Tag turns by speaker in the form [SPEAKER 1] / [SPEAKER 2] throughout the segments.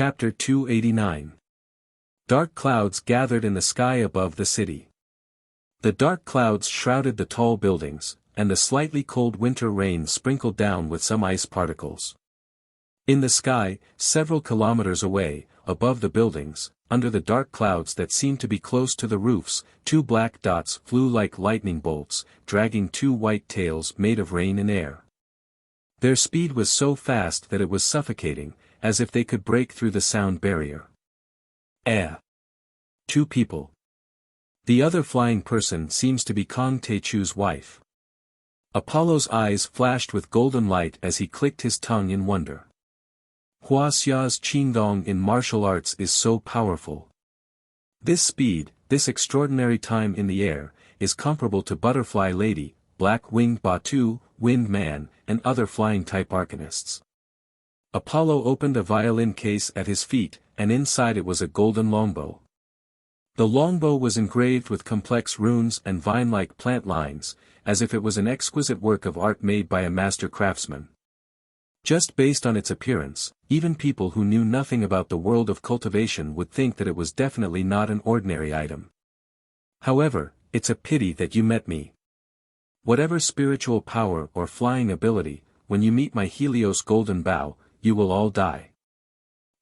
[SPEAKER 1] Chapter 289. Dark clouds gathered in the sky above the city. The dark clouds shrouded the tall buildings, and the slightly cold winter rain sprinkled down with some ice particles. In the sky, several kilometers away, above the buildings, under the dark clouds that seemed to be close to the roofs, two black dots flew like lightning bolts, dragging two white tails made of rain and air. Their speed was so fast that it was suffocating, as if they could break through the sound barrier. Two people. The other flying person seems to be Kong Teichu's wife. Apollo's eyes flashed with golden light as he clicked his tongue in wonder. Huaxia's Qigong in martial arts is so powerful. This speed, this extraordinary time in the air, is comparable to Butterfly Lady, Black-Winged Batu, Wind Man, and other flying-type arcanists. Apollo opened a violin case at his feet, and inside it was a golden longbow. The longbow was engraved with complex runes and vine-like plant lines, as if it was an exquisite work of art made by a master craftsman. Just based on its appearance, even people who knew nothing about the world of cultivation would think that it was definitely not an ordinary item. However, it's a pity that you met me. Whatever spiritual power or flying ability, when you meet my Helios golden bow, you will all die.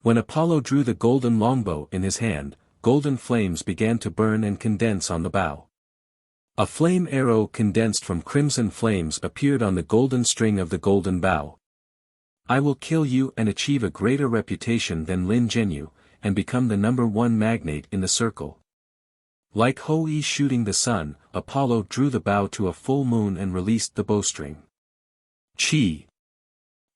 [SPEAKER 1] When Apollo drew the golden longbow in his hand, golden flames began to burn and condense on the bow. A flame arrow condensed from crimson flames appeared on the golden string of the golden bow. I will kill you and achieve a greater reputation than Lin Zhenyu, and become the #1 magnate in the circle. Like Hou-Yi shooting the sun, Apollo drew the bow to a full moon and released the bowstring. Chi!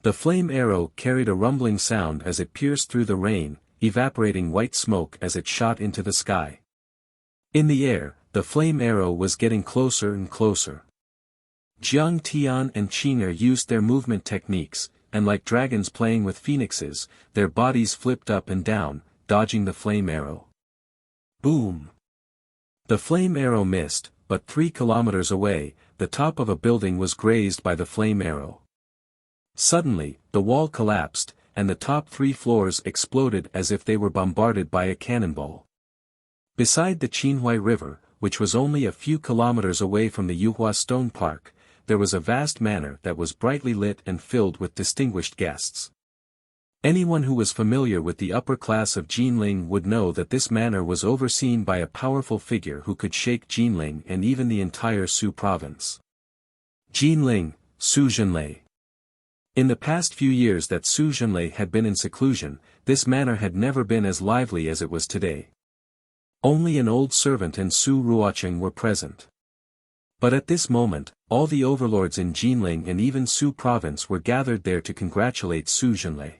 [SPEAKER 1] The flame arrow carried a rumbling sound as it pierced through the rain, evaporating white smoke as it shot into the sky. In the air, the flame arrow was getting closer and closer. Jiang Tian and Qing'er used their movement techniques, and like dragons playing with phoenixes, their bodies flipped up and down, dodging the flame arrow. Boom! The flame arrow missed, but 3 kilometers away, the top of a building was grazed by the flame arrow. Suddenly, the wall collapsed, and the top 3 floors exploded as if they were bombarded by a cannonball. Beside the Qinhuai River, which was only a few kilometers away from the Yuhua Stone Park, there was a vast manor that was brightly lit and filled with distinguished guests. Anyone who was familiar with the upper class of Jinling would know that this manor was overseen by a powerful figure who could shake Jinling and even the entire Su province. Jinling, Su Zhenlei. In the past few years that Su Zhenlei had been in seclusion, this manor had never been as lively as it was today. Only an old servant and Su Ruocheng were present. But at this moment, all the overlords in Jinling and even Su province were gathered there to congratulate Su Zhenlei.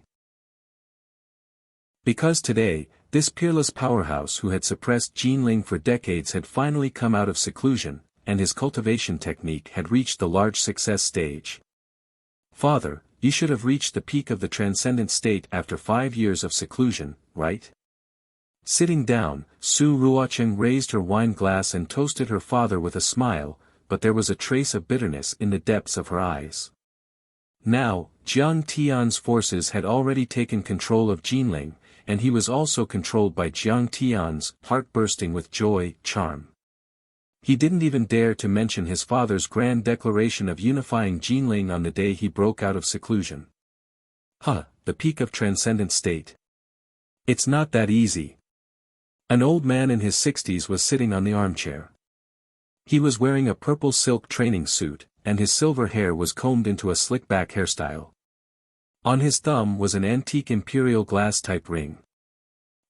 [SPEAKER 1] Because today, this peerless powerhouse who had suppressed Jinling for decades had finally come out of seclusion, and his cultivation technique had reached the large success stage. Father, you should have reached the peak of the transcendent state after 5 years of seclusion, right? Sitting down, Su Ruocheng raised her wine glass and toasted her father with a smile, but there was a trace of bitterness in the depths of her eyes. Now, Jiang Tian's forces had already taken control of Jinling, and he was also controlled by Jiang Tian's, heart bursting with joy, charm. He didn't even dare to mention his father's grand declaration of unifying Jinling on the day he broke out of seclusion. The peak of transcendent state. It's not that easy. An old man in his 60s was sitting on the armchair. He was wearing a purple silk training suit, and his silver hair was combed into a slick-back hairstyle. On his thumb was an antique imperial glass-type ring.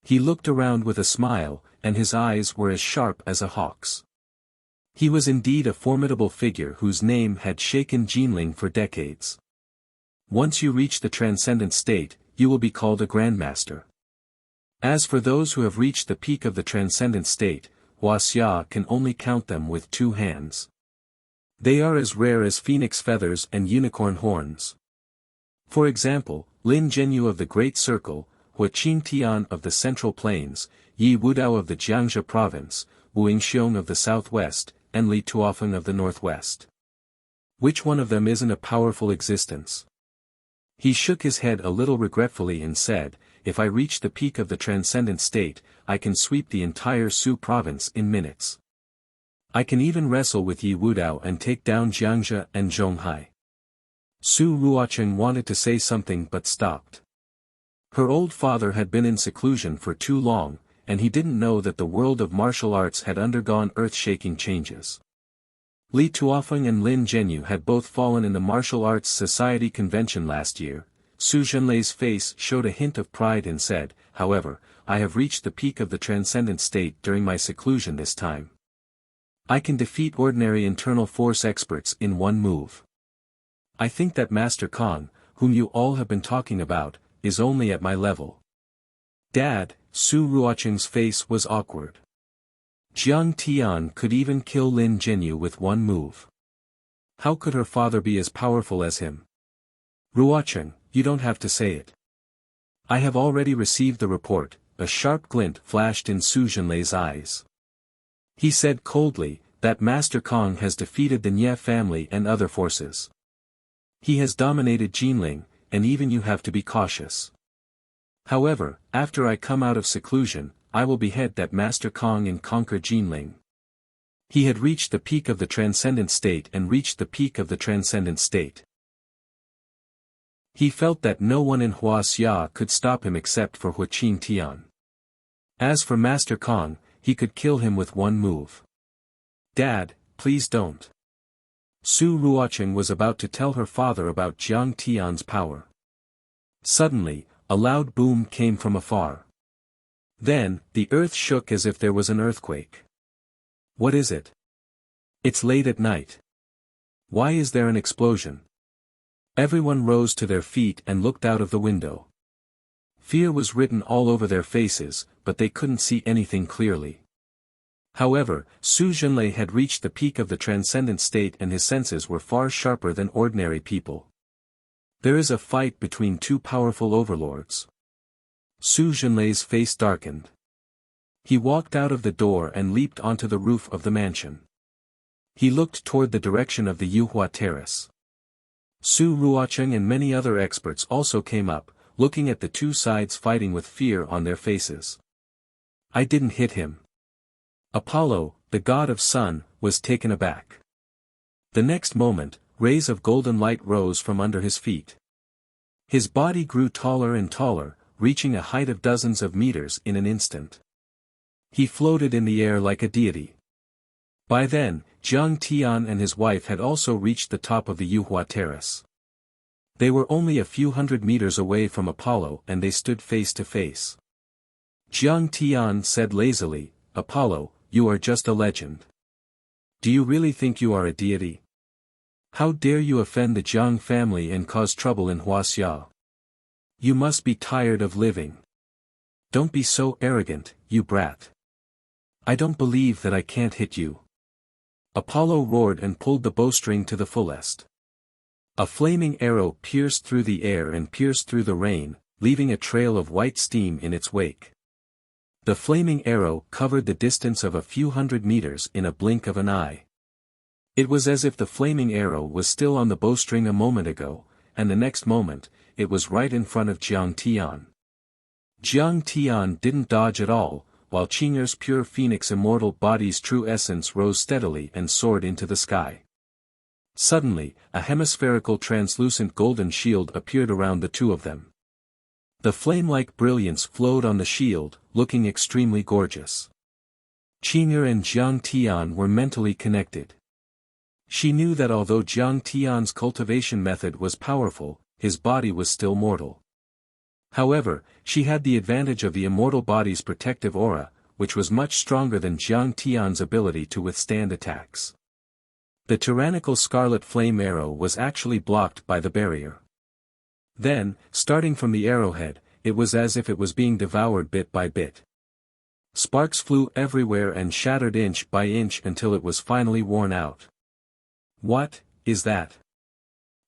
[SPEAKER 1] He looked around with a smile, and his eyes were as sharp as a hawk's. He was indeed a formidable figure whose name had shaken Jinling for decades. Once you reach the transcendent state, you will be called a grandmaster. As for those who have reached the peak of the transcendent state, Huaxia can only count them with 2 hands. They are as rare as phoenix feathers and unicorn horns. For example, Lin Zhenyu of the Great Circle, Hua Qingtian of the Central Plains, Yi Wudao of the Jiangxia province, Wu Yingxiong of the southwest, and Li Tuofeng of the northwest. Which one of them isn't a powerful existence? He shook his head a little regretfully and said, if I reach the peak of the transcendent state, I can sweep the entire Su province in minutes. I can even wrestle with Yi Wudao and take down Xianxia and Zhonghai. Su Ruocheng wanted to say something but stopped. Her old father had been in seclusion for too long, and he didn't know that the world of martial arts had undergone earth-shaking changes. Li Tuofeng and Lin Zhenyu had both fallen in the Martial Arts Society convention last year. Su Zhenlei's face showed a hint of pride and said, however, I have reached the peak of the transcendent state during my seclusion this time. I can defeat ordinary internal force experts in one move. I think that Master Kong, whom you all have been talking about, is only at my level. Dad, Su Ruocheng's face was awkward. Jiang Tian could even kill Lin Zhenyu with one move. How could her father be as powerful as him? Ruocheng, you don't have to say it. I have already received the report. A sharp glint flashed in Su Zhenlei's eyes. He said coldly, that Master Kong has defeated the Nye family and other forces. He has dominated Jinling, and even you have to be cautious. However, after I come out of seclusion, I will behead that Master Kong and conquer Jinling. He had reached the peak of the transcendent state and reached the peak of the transcendent state. He felt that no one in Huaxia could stop him except for Huaqing Tian. As for Master Kong, he could kill him with one move. Dad, please don't. Su Ruocheng was about to tell her father about Jiang Tian's power. Suddenly, a loud boom came from afar. Then, the earth shook as if there was an earthquake. What is it? It's late at night. Why is there an explosion? Everyone rose to their feet and looked out of the window. Fear was written all over their faces, but they couldn't see anything clearly. However, Su Zhenlei had reached the peak of the transcendent state and his senses were far sharper than ordinary people. There is a fight between two powerful overlords. Su Zhenlei's face darkened. He walked out of the door and leaped onto the roof of the mansion. He looked toward the direction of the Yuhua terrace. Su Ruocheng and many other experts also came up, looking at the two sides fighting with fear on their faces. I didn't hit him. Apollo, the god of sun, was taken aback. The next moment, rays of golden light rose from under his feet. His body grew taller and taller, reaching a height of dozens of meters in an instant. He floated in the air like a deity. By then, Jiang Tian and his wife had also reached the top of the Yuhua terrace. They were only a few hundred meters away from Apollo and they stood face to face. Jiang Tian said lazily, Apollo, you are just a legend. Do you really think you are a deity? How dare you offend the Jiang family and cause trouble in Huaxia? You must be tired of living. Don't be so arrogant, you brat. I don't believe that I can't hit you. Apollo roared and pulled the bowstring to the fullest. A flaming arrow pierced through the air and pierced through the rain, leaving a trail of white steam in its wake. The flaming arrow covered the distance of a few hundred meters in a blink of an eye. It was as if the flaming arrow was still on the bowstring a moment ago, and the next moment, it was right in front of Jiang Tian. Jiang Tian didn't dodge at all, while Qing'er's pure phoenix immortal body's true essence rose steadily and soared into the sky. Suddenly, a hemispherical translucent golden shield appeared around the two of them. The flame-like brilliance flowed on the shield, looking extremely gorgeous. Qing'er and Jiang Tian were mentally connected. She knew that although Jiang Tian's cultivation method was powerful, his body was still mortal. However, she had the advantage of the immortal body's protective aura, which was much stronger than Jiang Tian's ability to withstand attacks. The tyrannical scarlet flame arrow was actually blocked by the barrier. Then, starting from the arrowhead, it was as if it was being devoured bit by bit. Sparks flew everywhere and shattered inch by inch until it was finally worn out. What is that?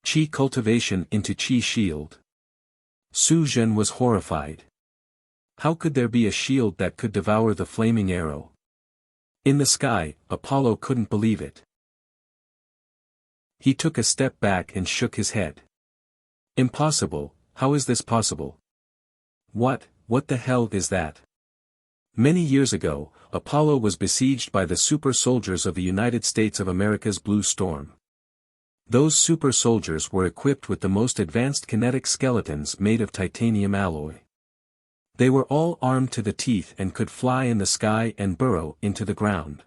[SPEAKER 1] Qi cultivation into Qi shield. Su Zhen was horrified. How could there be a shield that could devour the flaming arrow? In the sky, Apollo couldn't believe it. He took a step back and shook his head. Impossible, how is this possible? What the hell is that? Many years ago, Apollo was besieged by the super soldiers of the United States of America's Blue Storm. Those super soldiers were equipped with the most advanced kinetic skeletons made of titanium alloy. They were all armed to the teeth and could fly in the sky and burrow into the ground.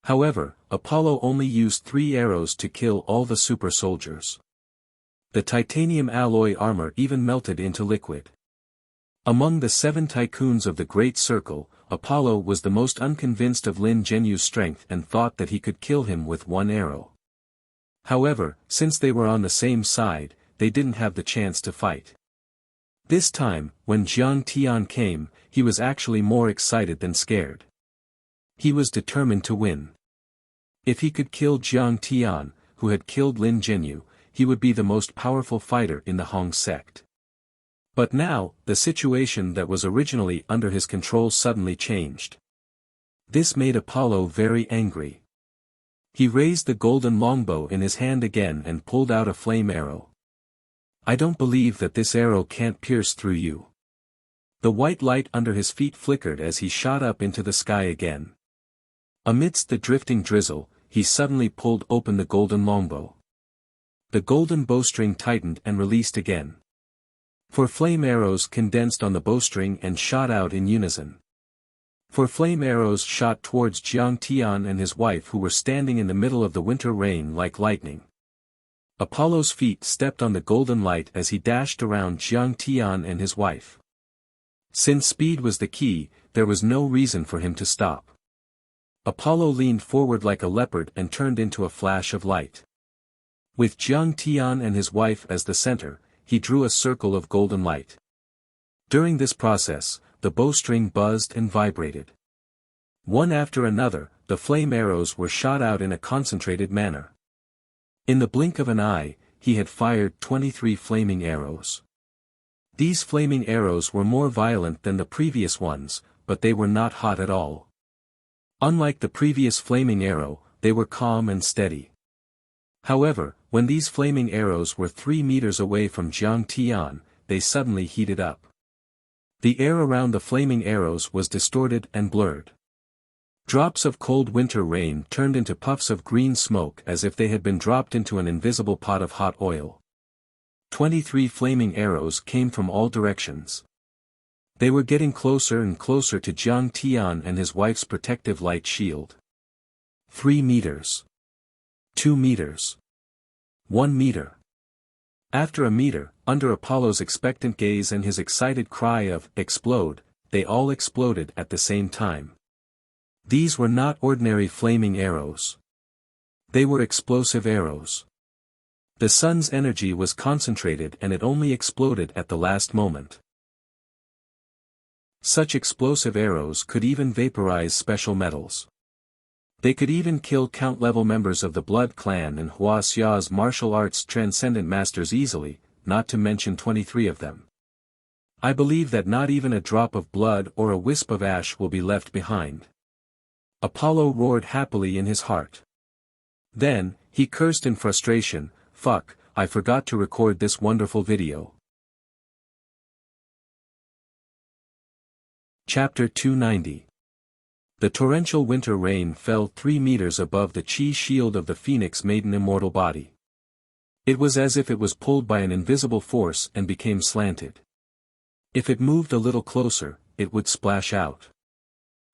[SPEAKER 1] However, Apollo only used 3 arrows to kill all the super soldiers. The titanium alloy armor even melted into liquid. Among the 7 tycoons of the Great Circle, Apollo was the most unconvinced of Lin Zhenyu's strength and thought that he could kill him with 1 arrow. However, since they were on the same side, they didn't have the chance to fight. This time, when Jiang Tian came, he was actually more excited than scared. He was determined to win. If he could kill Jiang Tian, who had killed Lin Zhenyu, he would be the most powerful fighter in the Hong sect. But now, the situation that was originally under his control suddenly changed. This made Apollo very angry. He raised the golden longbow in his hand again and pulled out a flame arrow. I don't believe that this arrow can't pierce through you. The white light under his feet flickered as he shot up into the sky again. Amidst the drifting drizzle, he suddenly pulled open the golden longbow. The golden bowstring tightened and released again. 4 flame arrows condensed on the bowstring and shot out in unison. 4 flame arrows shot towards Jiang Tian and his wife, who were standing in the middle of the winter rain like lightning. Apollo's feet stepped on the golden light as he dashed around Jiang Tian and his wife. Since speed was the key, there was no reason for him to stop. Apollo leaned forward like a leopard and turned into a flash of light. With Jiang Tian and his wife as the center, he drew a circle of golden light. During this process, the bowstring buzzed and vibrated. One after another, the flame arrows were shot out in a concentrated manner. In the blink of an eye, he had fired 23 flaming arrows. These flaming arrows were more violent than the previous ones, but they were not hot at all. Unlike the previous flaming arrow, they were calm and steady. However, when these flaming arrows were 3 meters away from Jiang Tian, they suddenly heated up. The air around the flaming arrows was distorted and blurred. Drops of cold winter rain turned into puffs of green smoke as if they had been dropped into an invisible pot of hot oil. 23 flaming arrows came from all directions. They were getting closer and closer to Jiang Tian and his wife's protective light shield. 3 meters. 2 meters. 1 meter. After a meter, under Apollo's expectant gaze and his excited cry of, "Explode," they all exploded at the same time. These were not ordinary flaming arrows. They were explosive arrows. The sun's energy was concentrated and it only exploded at the last moment. Such explosive arrows could even vaporize special metals. They could even kill Count-level members of the Blood Clan and Hua Xia's martial arts transcendent masters easily, not to mention 23 of them. I believe that not even a drop of blood or a wisp of ash will be left behind. Apollo roared happily in his heart. Then, he cursed in frustration, "Fuck, I forgot to record this wonderful video." Chapter 290. The torrential winter rain fell 3 meters above the chi shield of the Phoenix Maiden immortal body. It was as if it was pulled by an invisible force and became slanted. If it moved a little closer, it would splash out.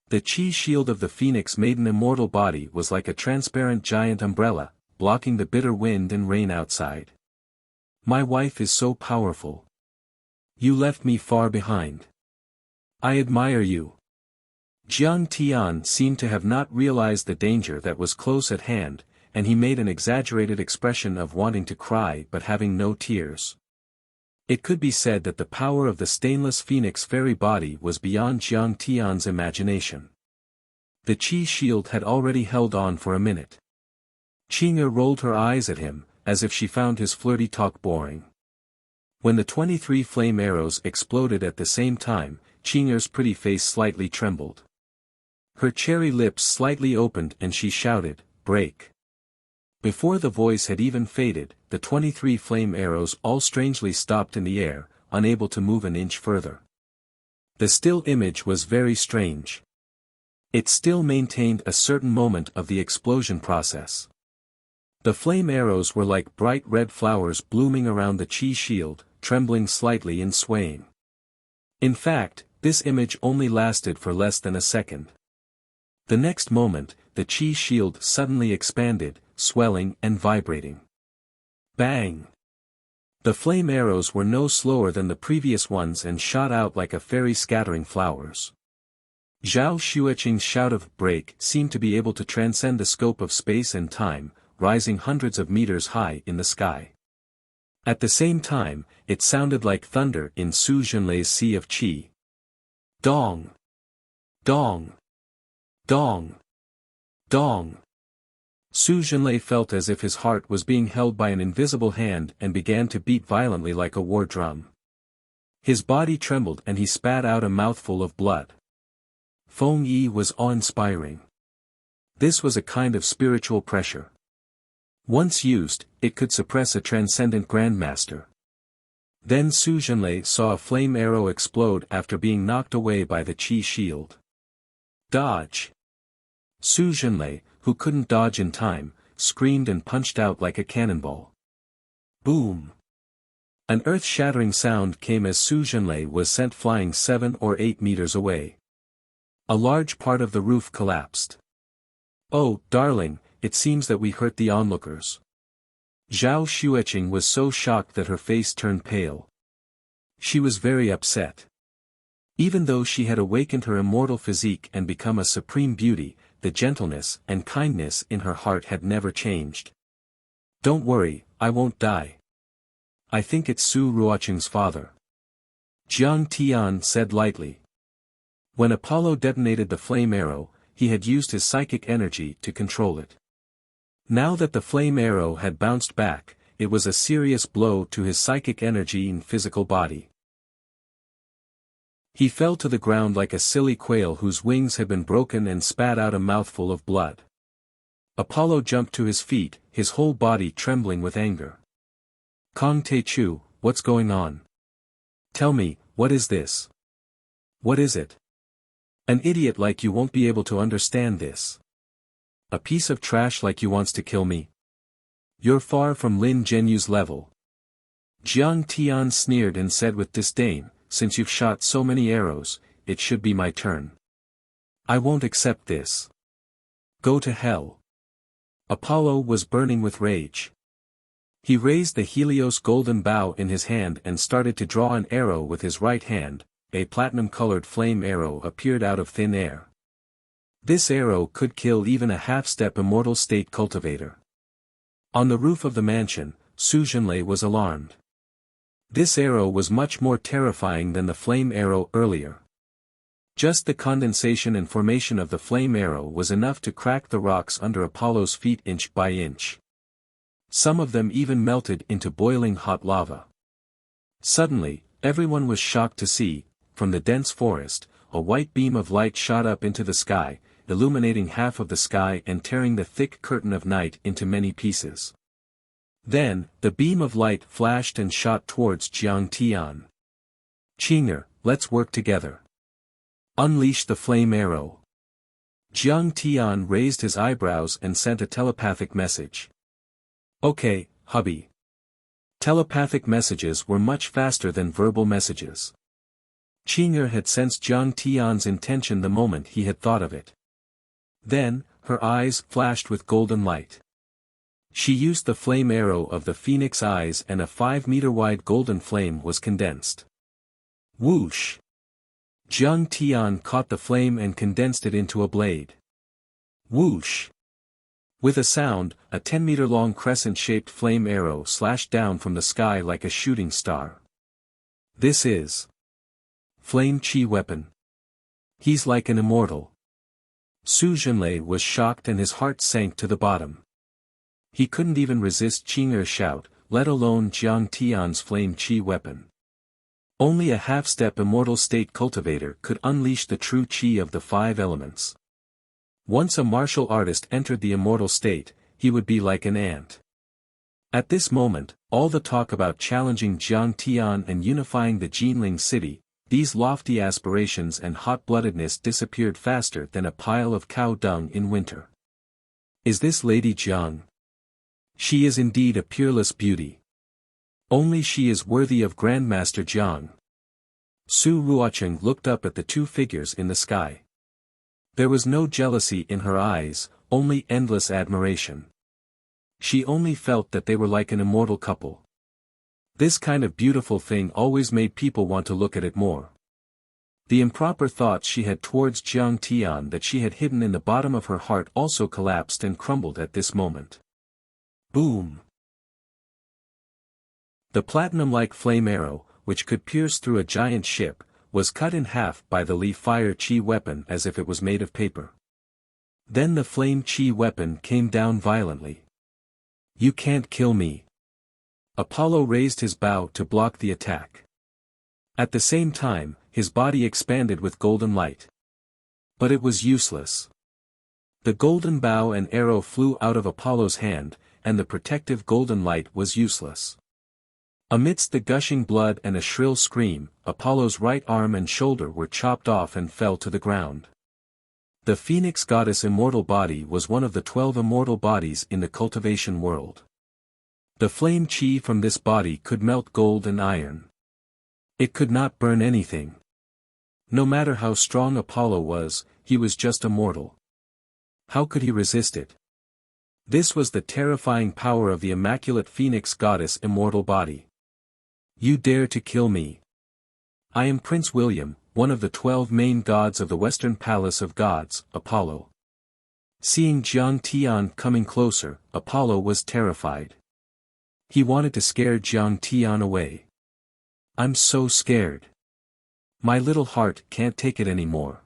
[SPEAKER 1] The chi shield of the Phoenix Maiden immortal body was like a transparent giant umbrella, blocking the bitter wind and rain outside. My wife is so powerful. You left me far behind. I admire you. Jiang Tian seemed to have not realized the danger that was close at hand, and he made an exaggerated expression of wanting to cry but having no tears. It could be said that the power of the stainless phoenix fairy body was beyond Jiang Tian's imagination. The chi shield had already held on for a minute. Qing'er rolled her eyes at him, as if she found his flirty talk boring. When the 23 flame arrows exploded at the same time, Qing'er's pretty face slightly trembled. Her cherry lips slightly opened and she shouted, "Break!" Before the voice had even faded, the 23 flame arrows all strangely stopped in the air, unable to move an inch further. The still image was very strange. It still maintained a certain moment of the explosion process. The flame arrows were like bright red flowers blooming around the chi shield, trembling slightly and swaying. In fact, this image only lasted for less than a second. The next moment, the chi shield suddenly expanded, swelling and vibrating. Bang! The flame arrows were no slower than the previous ones and shot out like a fairy scattering flowers. Zhao Xueqing's shout of "break" seemed to be able to transcend the scope of space and time, rising hundreds of meters high in the sky. At the same time, it sounded like thunder in Su Zhenlei's sea of qi. Dong! Dong! Dong! Dong! Su Zhenlei felt as if his heart was being held by an invisible hand and began to beat violently like a war drum. His body trembled and he spat out a mouthful of blood. Feng Yi was awe-inspiring. This was a kind of spiritual pressure. Once used, it could suppress a transcendent grandmaster. Then Su Zhenlei saw a flame arrow explode after being knocked away by the chi shield. Dodge! Su Zhenlei, who couldn't dodge in time, screamed and punched out like a cannonball. Boom! An earth-shattering sound came as Su Zhenlei was sent flying 7 or 8 meters away. A large part of the roof collapsed. Oh, darling, it seems that we hurt the onlookers. Zhao Xueqing was so shocked that her face turned pale. She was very upset. Even though she had awakened her immortal physique and become a supreme beauty, the gentleness and kindness in her heart had never changed. Don't worry, I won't die. I think it's Su Ruoqing's father. Jiang Tian said lightly. When Apollo detonated the flame arrow, he had used his psychic energy to control it. Now that the flame arrow had bounced back, it was a serious blow to his psychic energy and physical body. He fell to the ground like a silly quail whose wings had been broken and spat out a mouthful of blood. Apollo jumped to his feet, his whole body trembling with anger. Kong Teichu, what's going on? Tell me, what is this? What is it? An idiot like you won't be able to understand this. A piece of trash like you wants to kill me? You're far from Lin Zhenyu's level. Jiang Tian sneered and said with disdain, since you've shot so many arrows, it should be my turn. I won't accept this. Go to hell. Apollo was burning with rage. He raised the Helios golden bow in his hand and started to draw an arrow with his right hand. A platinum-colored flame arrow appeared out of thin air. This arrow could kill even a half-step immortal state cultivator. On the roof of the mansion, Su Zhenlei was alarmed. This arrow was much more terrifying than the flame arrow earlier. Just the condensation and formation of the flame arrow was enough to crack the rocks under Apollo's feet inch by inch. Some of them even melted into boiling hot lava. Suddenly, everyone was shocked to see, from the dense forest, a white beam of light shot up into the sky, illuminating half of the sky and tearing the thick curtain of night into many pieces. Then, the beam of light flashed and shot towards Jiang Tian. Qing'er, let's work together. Unleash the flame arrow. Jiang Tian raised his eyebrows and sent a telepathic message. Okay, hubby. Telepathic messages were much faster than verbal messages. Qing'er had sensed Jiang Tian's intention the moment he had thought of it. Then, her eyes flashed with golden light. She used the flame arrow of the phoenix eyes and a 5-meter-wide golden flame was condensed. Whoosh! Jiang Tian caught the flame and condensed it into a blade. Whoosh! With a sound, a 10-meter-long crescent-shaped flame arrow slashed down from the sky like a shooting star. This is Flame Chi weapon. He's like an immortal. Su Zhenlei was shocked and his heart sank to the bottom. He couldn't even resist Qing'er's shout, let alone Jiang Tian's Flame Chi weapon. Only a half-step immortal state cultivator could unleash the true Chi of the 5 elements. Once a martial artist entered the immortal state, he would be like an ant. At this moment, all the talk about challenging Jiang Tian and unifying the Jinling city, these lofty aspirations and hot-bloodedness disappeared faster than a pile of cow dung in winter. Is this Lady Jiang? She is indeed a peerless beauty. Only she is worthy of Grandmaster Jiang. Su Ruocheng looked up at the two figures in the sky. There was no jealousy in her eyes, only endless admiration. She only felt that they were like an immortal couple. This kind of beautiful thing always made people want to look at it more. The improper thoughts she had towards Jiang Tian that she had hidden in the bottom of her heart also collapsed and crumbled at this moment. Boom! The platinum-like flame arrow, which could pierce through a giant ship, was cut in half by the Li fire chi weapon as if it was made of paper. Then the flame chi weapon came down violently. You can't kill me. Apollo raised his bow to block the attack. At the same time, his body expanded with golden light. But it was useless. The golden bow and arrow flew out of Apollo's hand, and the protective golden light was useless. Amidst the gushing blood and a shrill scream, Apollo's right arm and shoulder were chopped off and fell to the ground. The Phoenix Goddess immortal body was one of the 12 immortal bodies in the cultivation world. The flame chi from this body could melt gold and iron. It could not burn anything. No matter how strong Apollo was, he was just a mortal. How could he resist it? This was the terrifying power of the immaculate Phoenix Goddess immortal body. You dare to kill me. I am Prince William, one of the 12 main gods of the Western Palace of Gods, Apollo. Seeing Jiang Tian coming closer, Apollo was terrified. He wanted to scare Jiang Tian away. I'm so scared. My little heart can't take it anymore.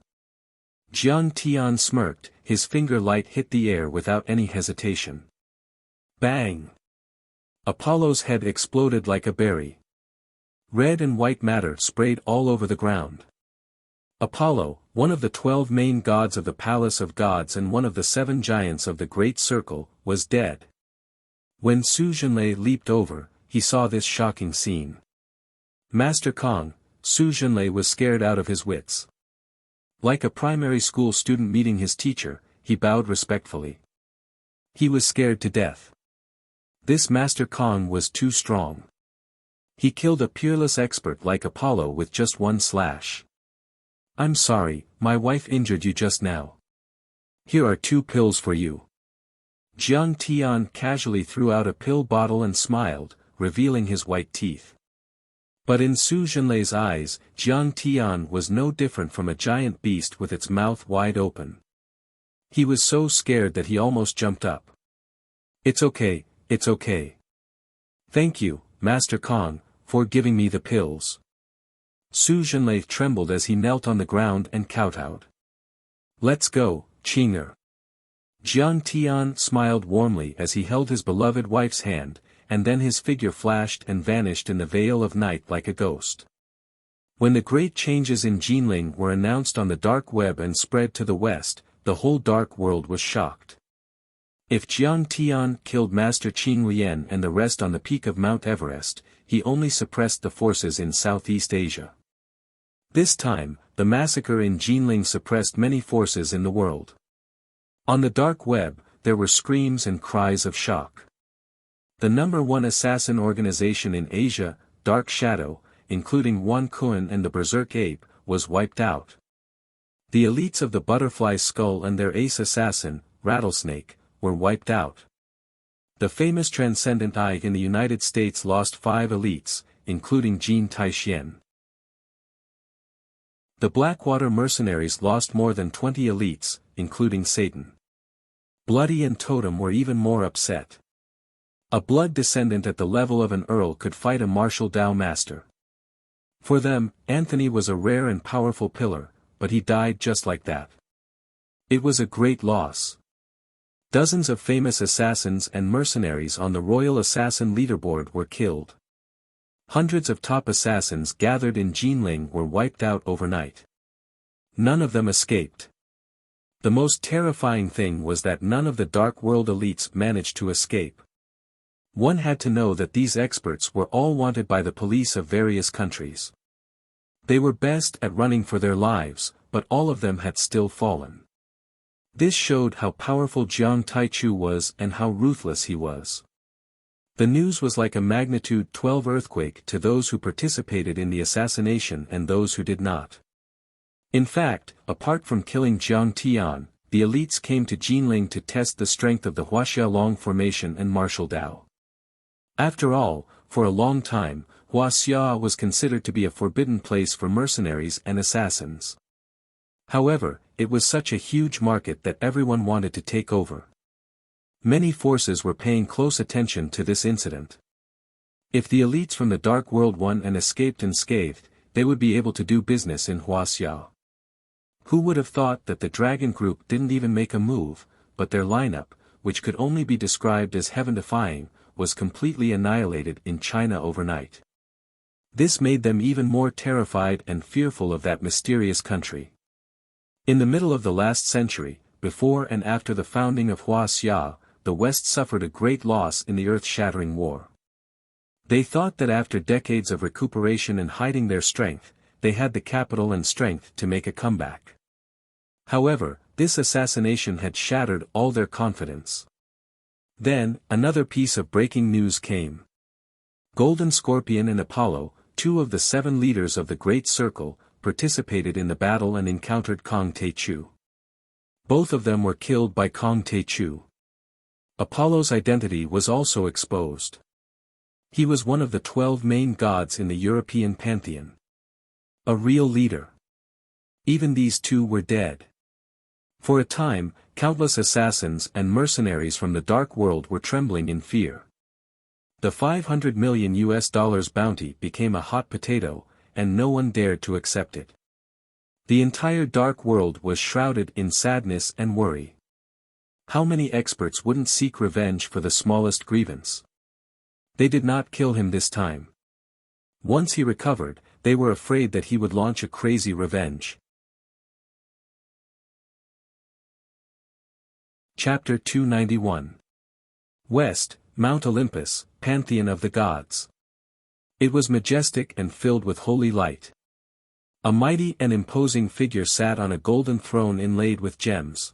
[SPEAKER 1] Jiang Tian smirked, his finger light hit the air without any hesitation. Bang! Apollo's head exploded like a berry. Red and white matter sprayed all over the ground. Apollo, one of the 12 main gods of the Palace of Gods and one of the 7 giants of the Great Circle, was dead. When Su Zhenlei leaped over, he saw this shocking scene. Master Kong, Su Zhenlei was scared out of his wits. Like a primary school student meeting his teacher, he bowed respectfully. He was scared to death. This Master Kong was too strong. He killed a peerless expert like Apollo with just one slash. I'm sorry, my wife injured you just now. Here are 2 pills for you. Jiang Tian casually threw out a pill bottle and smiled, revealing his white teeth. But in Su Zhenlei's eyes, Jiang Tian was no different from a giant beast with its mouth wide open. He was so scared that he almost jumped up. It's okay, it's okay. Thank you, Master Kong, for giving me the pills. Su Zhenlei trembled as he knelt on the ground and kowtowed. Let's go, Qing'er. Jiang Tian smiled warmly as he held his beloved wife's hand, and then his figure flashed and vanished in the veil of night like a ghost. When the great changes in Jinling were announced on the dark web and spread to the west, the whole dark world was shocked. If Jiang Tian killed Master Qing Lian and the rest on the peak of Mount Everest, he only suppressed the forces in Southeast Asia. This time, the massacre in Jinling suppressed many forces in the world. On the dark web, there were screams and cries of shock. The #1 assassin organization in Asia, Dark Shadow, including Wan Kun and the Berserk Ape, was wiped out. The elites of the Butterfly Skull and their ace assassin, Rattlesnake, were wiped out. The famous Transcendent Eye in the United States lost 5 elites, including Jin Taixien. The Blackwater mercenaries lost more than 20 elites, including Satan. Bloody and Totem were even more upset. A blood descendant at the level of an earl could fight a martial Dao master. For them, Anthony was a rare and powerful pillar, but he died just like that. It was a great loss. Dozens of famous assassins and mercenaries on the Royal Assassin Leaderboard were killed. Hundreds of top assassins gathered in Jinling were wiped out overnight. None of them escaped. The most terrifying thing was that none of the Dark World elites managed to escape. One had to know that these experts were all wanted by the police of various countries. They were best at running for their lives, but all of them had still fallen. This showed how powerful Jiang Taichu was and how ruthless he was. The news was like a magnitude 12 earthquake to those who participated in the assassination and those who did not. In fact, apart from killing Jiang Tian, the elites came to Jinling to test the strength of the Huaxiaolong formation and martial Dao. After all, for a long time, Huaxia was considered to be a forbidden place for mercenaries and assassins. However, it was such a huge market that everyone wanted to take over. Many forces were paying close attention to this incident. If the elites from the Dark World won and escaped unscathed, they would be able to do business in Huaxia. Who would have thought that the Dragon Group didn't even make a move, but their lineup, which could only be described as heaven-defying, was completely annihilated in China overnight. This made them even more terrified and fearful of that mysterious country. In the middle of the last century, before and after the founding of Huaxia, the West suffered a great loss in the earth-shattering war. They thought that after decades of recuperation and hiding their strength, they had the capital and strength to make a comeback. However, this assassination had shattered all their confidence. Then, another piece of breaking news came. Golden Scorpion and Apollo, two of the 7 leaders of the Great Circle, participated in the battle and encountered Kong Taichu. Both of them were killed by Kong Taichu. Apollo's identity was also exposed. He was one of the 12 main gods in the European pantheon. A real leader. Even these two were dead. For a time, countless assassins and mercenaries from the Dark World were trembling in fear. The $500 million bounty became a hot potato, and no one dared to accept it. The entire Dark World was shrouded in sadness and worry. How many experts wouldn't seek revenge for the smallest grievance? They did not kill him this time. Once he recovered, they were afraid that he would launch a crazy revenge. Chapter 291. West, Mount Olympus, Pantheon of the Gods. It was majestic and filled with holy light. A mighty and imposing figure sat on a golden throne inlaid with gems.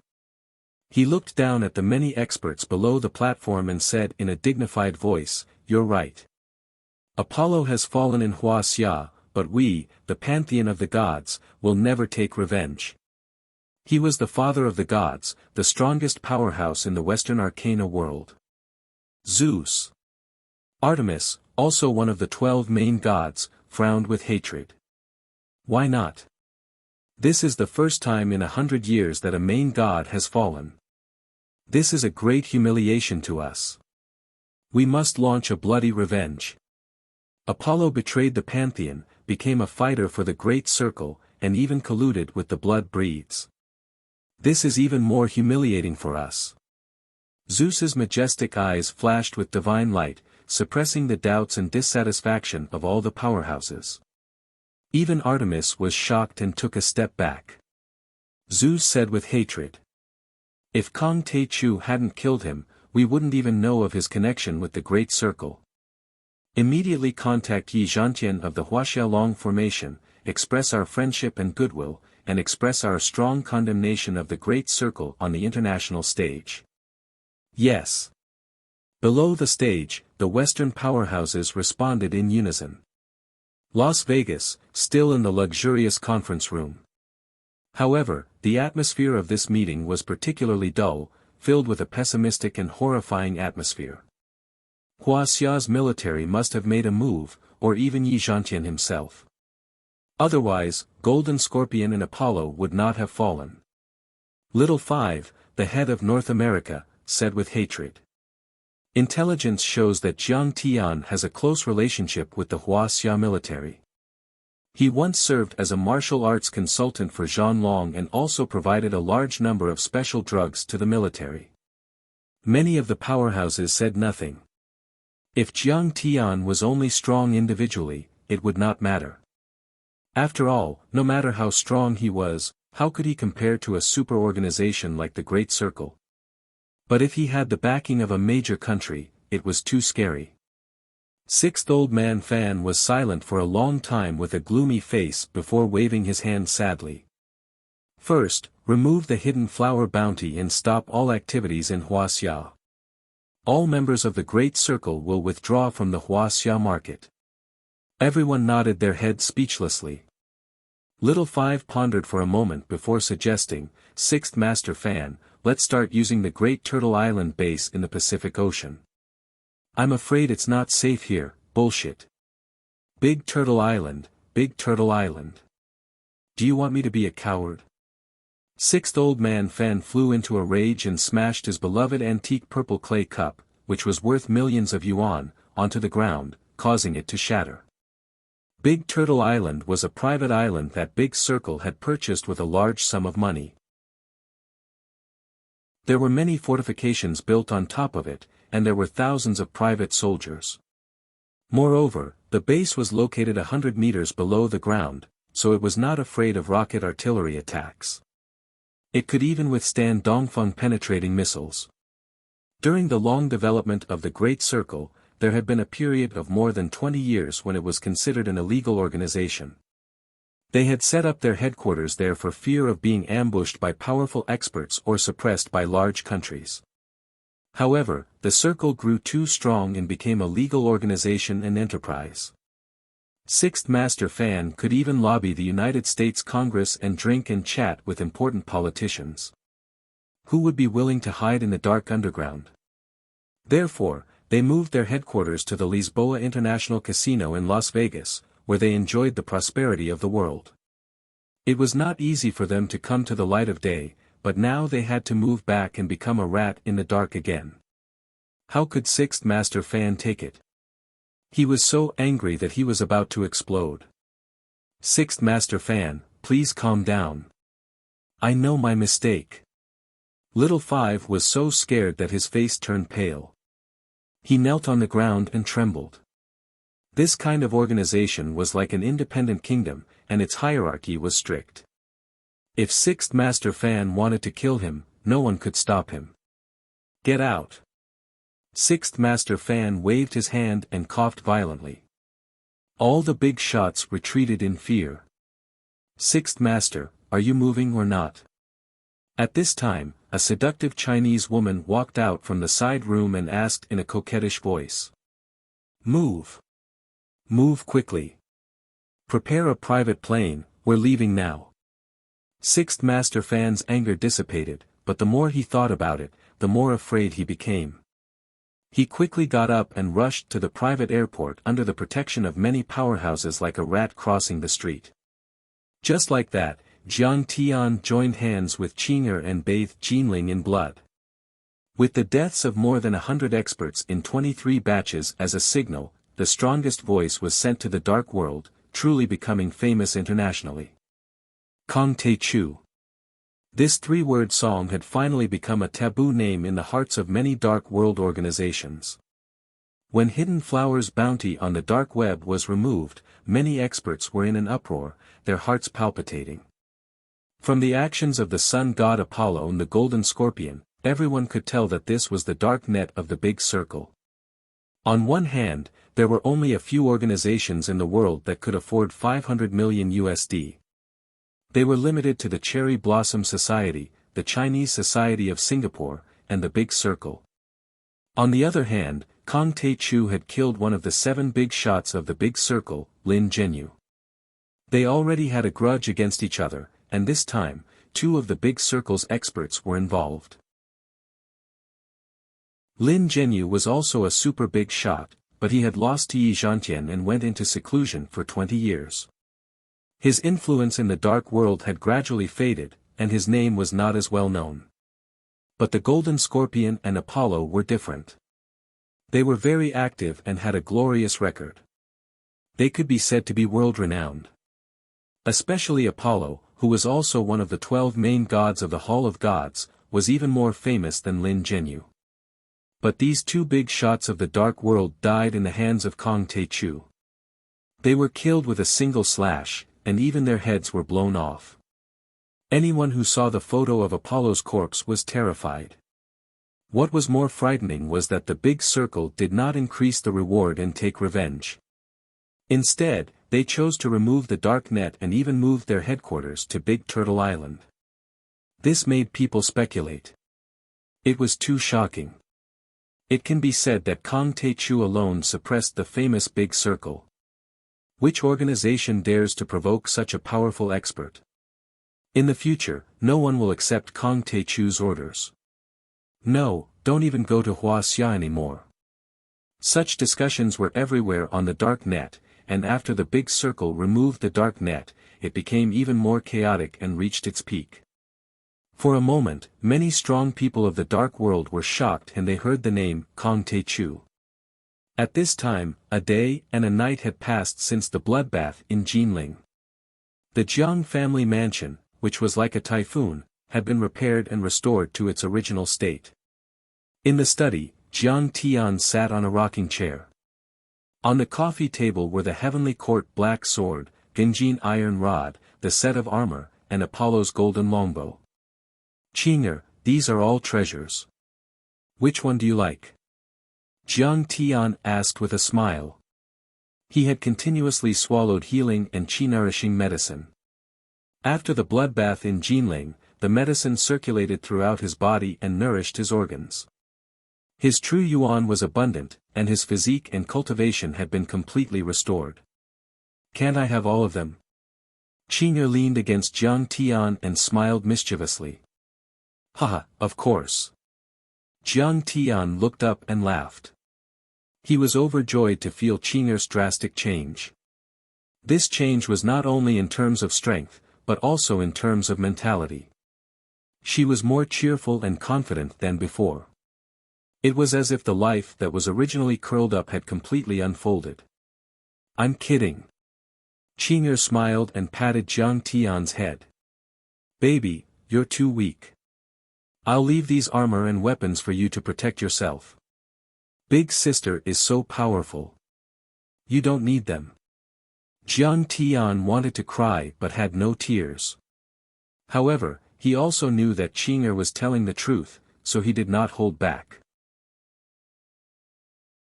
[SPEAKER 1] He looked down at the many experts below the platform and said in a dignified voice, "You're right. Apollo has fallen in Huaxia, but we, the Pantheon of the Gods, will never take revenge. He was the father of the gods, the strongest powerhouse in the Western Arcana world. Zeus." Artemis, also one of the 12 main gods, frowned with hatred. Why not? This is the first time in 100 years that a main god has fallen. This is a great humiliation to us. We must launch a bloody revenge. Apollo betrayed the Pantheon, became a fighter for the Great Circle, and even colluded with the blood breeds. This is even more humiliating for us. Zeus's majestic eyes flashed with divine light, suppressing the doubts and dissatisfaction of all the powerhouses. Even Artemis was shocked and took a step back. Zeus said with hatred, "If Kong Taichu hadn't killed him, we wouldn't even know of his connection with the Great Circle. Immediately contact Yi Zhantian of the Huaxiaolong formation, express our friendship and goodwill, and express our strong condemnation of the Great Circle on the international stage." Yes. Below the stage, the Western powerhouses responded in unison. Las Vegas, still in the luxurious conference room. However, the atmosphere of this meeting was particularly dull, filled with a pessimistic and horrifying atmosphere. Huaxia's military must have made a move, or even Yi Zhantian himself. Otherwise, Golden Scorpion and Apollo would not have fallen. Little Five, the head of North America, said with hatred. Intelligence shows that Jiang Tian has a close relationship with the Huaxia military. He once served as a martial arts consultant for Zhang Long and also provided a large number of special drugs to the military. Many of the powerhouses said nothing. If Jiang Tian was only strong individually, it would not matter. After all, no matter how strong he was, how could he compare to a superorganization like the Great Circle? But if he had the backing of a major country, it was too scary. Sixth Old Man Fan was silent for a long time with a gloomy face before waving his hand sadly. First, remove the hidden flower bounty and stop all activities in Wuxia. All members of the Great Circle will withdraw from the Wuxia market. Everyone nodded their heads speechlessly. Little Five pondered for a moment before suggesting, Sixth Master Fan, let's start using the Great Turtle Island base in the Pacific Ocean. I'm afraid it's not safe here, bullshit. Big Turtle Island, Big Turtle Island. Do you want me to be a coward? Sixth Old Man Fan flew into a rage and smashed his beloved antique purple clay cup, which was worth millions of yuan, onto the ground, causing it to shatter. Big Turtle Island was a private island that Big Circle had purchased with a large sum of money. There were many fortifications built on top of it, and there were thousands of private soldiers. Moreover, the base was located 100 meters below the ground, so it was not afraid of rocket artillery attacks. It could even withstand Dongfeng penetrating missiles. During the long development of the Great Circle, there had been a period of more than 20 years when it was considered an illegal organization. They had set up their headquarters there for fear of being ambushed by powerful experts or suppressed by large countries. However, the circle grew too strong and became a legal organization and enterprise. Sixth Master Fan could even lobby the United States Congress and drink and chat with important politicians. Who would be willing to hide in the dark underground? Therefore, they moved their headquarters to the Lisboa International Casino in Las Vegas, where they enjoyed the prosperity of the world. It was not easy for them to come to the light of day, but now they had to move back and become a rat in the dark again. How could Sixth Master Fan take it? He was so angry that he was about to explode. Sixth Master Fan, please calm down. I know my mistake. Little Five was so scared that his face turned pale. He knelt on the ground and trembled. This kind of organization was like an independent kingdom, and its hierarchy was strict. If Sixth Master Fan wanted to kill him, no one could stop him. Get out. Sixth Master Fan waved his hand and coughed violently. All the big shots retreated in fear. Sixth Master, are you moving or not? At this time, a seductive Chinese woman walked out from the side room and asked in a coquettish voice. Move. Move quickly. Prepare a private plane, we're leaving now. Sixth Master Fan's anger dissipated, but the more he thought about it, the more afraid he became. He quickly got up and rushed to the private airport under the protection of many powerhouses like a rat crossing the street. Just like that, Jiang Tian joined hands with Qing'er and bathed Jinling in blood. With the deaths of more than 100 experts in 23 batches as a signal, the strongest voice was sent to the dark world, truly becoming famous internationally. Kong Te Chu. This three-word song had finally become a taboo name in the hearts of many dark world organizations. When Hidden Flower's bounty on the dark web was removed, many experts were in an uproar, their hearts palpitating. From the actions of the sun god Apollo and the golden scorpion, everyone could tell that this was the dark net of the Big Circle. On one hand, there were only a few organizations in the world that could afford 500 million USD. They were limited to the Cherry Blossom Society, the Chinese Society of Singapore, and the Big Circle. On the other hand, Kong Te Chu had killed one of the 7 big shots of the Big Circle, Lin Zhenyu. They already had a grudge against each other, and this time, 2 of the Big Circle's experts were involved. Lin Zhenyu was also a super big shot, but he had lost to Yi Zhantian and went into seclusion for 20 years. His influence in the dark world had gradually faded, and his name was not as well known. But the Golden Scorpion and Apollo were different. They were very active and had a glorious record. They could be said to be world-renowned. Especially Apollo, who was also one of the 12 main gods of the Hall of Gods, was even more famous than Lin Zhenyu. But these 2 big shots of the dark world died in the hands of Kong Te Chu. They were killed with a single slash, and even their heads were blown off. Anyone who saw the photo of Apollo's corpse was terrified. What was more frightening was that the big circle did not increase the reward and take revenge. Instead, they chose to remove the dark net and even moved their headquarters to Big Turtle Island. This made people speculate. It was too shocking. It can be said that Kong Tae-chu alone suppressed the famous Big Circle. Which organization dares to provoke such a powerful expert? In the future, no one will accept Kong Tae-chu's orders. No, don't even go to Wuxia anymore. Such discussions were everywhere on the dark net, and after the Big Circle removed the dark net, it became even more chaotic and reached its peak. For a moment, many strong people of the dark world were shocked when they heard the name Kong Tae-chu. At this time, a day and a night had passed since the bloodbath in Jinling. The Jiang family mansion, which was like a typhoon, had been repaired and restored to its original state. In the study, Jiang Tian sat on a rocking chair. On the coffee table were the Heavenly Court black sword, Genjin iron rod, the set of armor, and Apollo's golden longbow. Qing'er, these are all treasures. Which one do you like? Jiang Tian asked with a smile. He had continuously swallowed healing and qi-nourishing medicine. After the bloodbath in Jinling, the medicine circulated throughout his body and nourished his organs. His true yuan was abundant, and his physique and cultivation had been completely restored. Can't I have all of them? Qing'er leaned against Jiang Tian and smiled mischievously. Haha, of course. Jiang Tian looked up and laughed. He was overjoyed to feel Qing'er's drastic change. This change was not only in terms of strength, but also in terms of mentality. She was more cheerful and confident than before. It was as if the life that was originally curled up had completely unfolded. I'm kidding. Qing'er smiled and patted Jiang Tian's head. Baby, you're too weak. I'll leave these armor and weapons for you to protect yourself. Big sister is so powerful. You don't need them. Jiang Tian wanted to cry but had no tears. However, he also knew that Qing'er was telling the truth, so he did not hold back.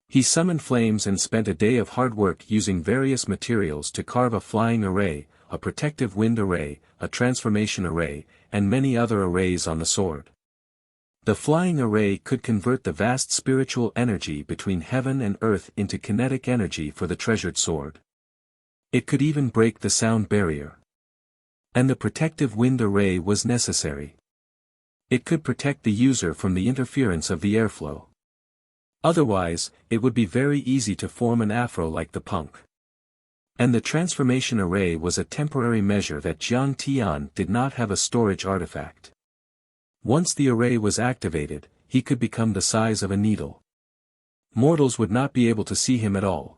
[SPEAKER 1] He summoned flames and spent a day of hard work using various materials to carve a flying array, a protective wind array, a transformation array, and many other arrays on the sword. The flying array could convert the vast spiritual energy between heaven and earth into kinetic energy for the treasured sword. It could even break the sound barrier. And the protective wind array was necessary. It could protect the user from the interference of the airflow. Otherwise, it would be very easy to form an afro like the punk. And the transformation array was a temporary measure that Jiang Tian did not have a storage artifact. Once the array was activated, he could become the size of a needle. Mortals would not be able to see him at all.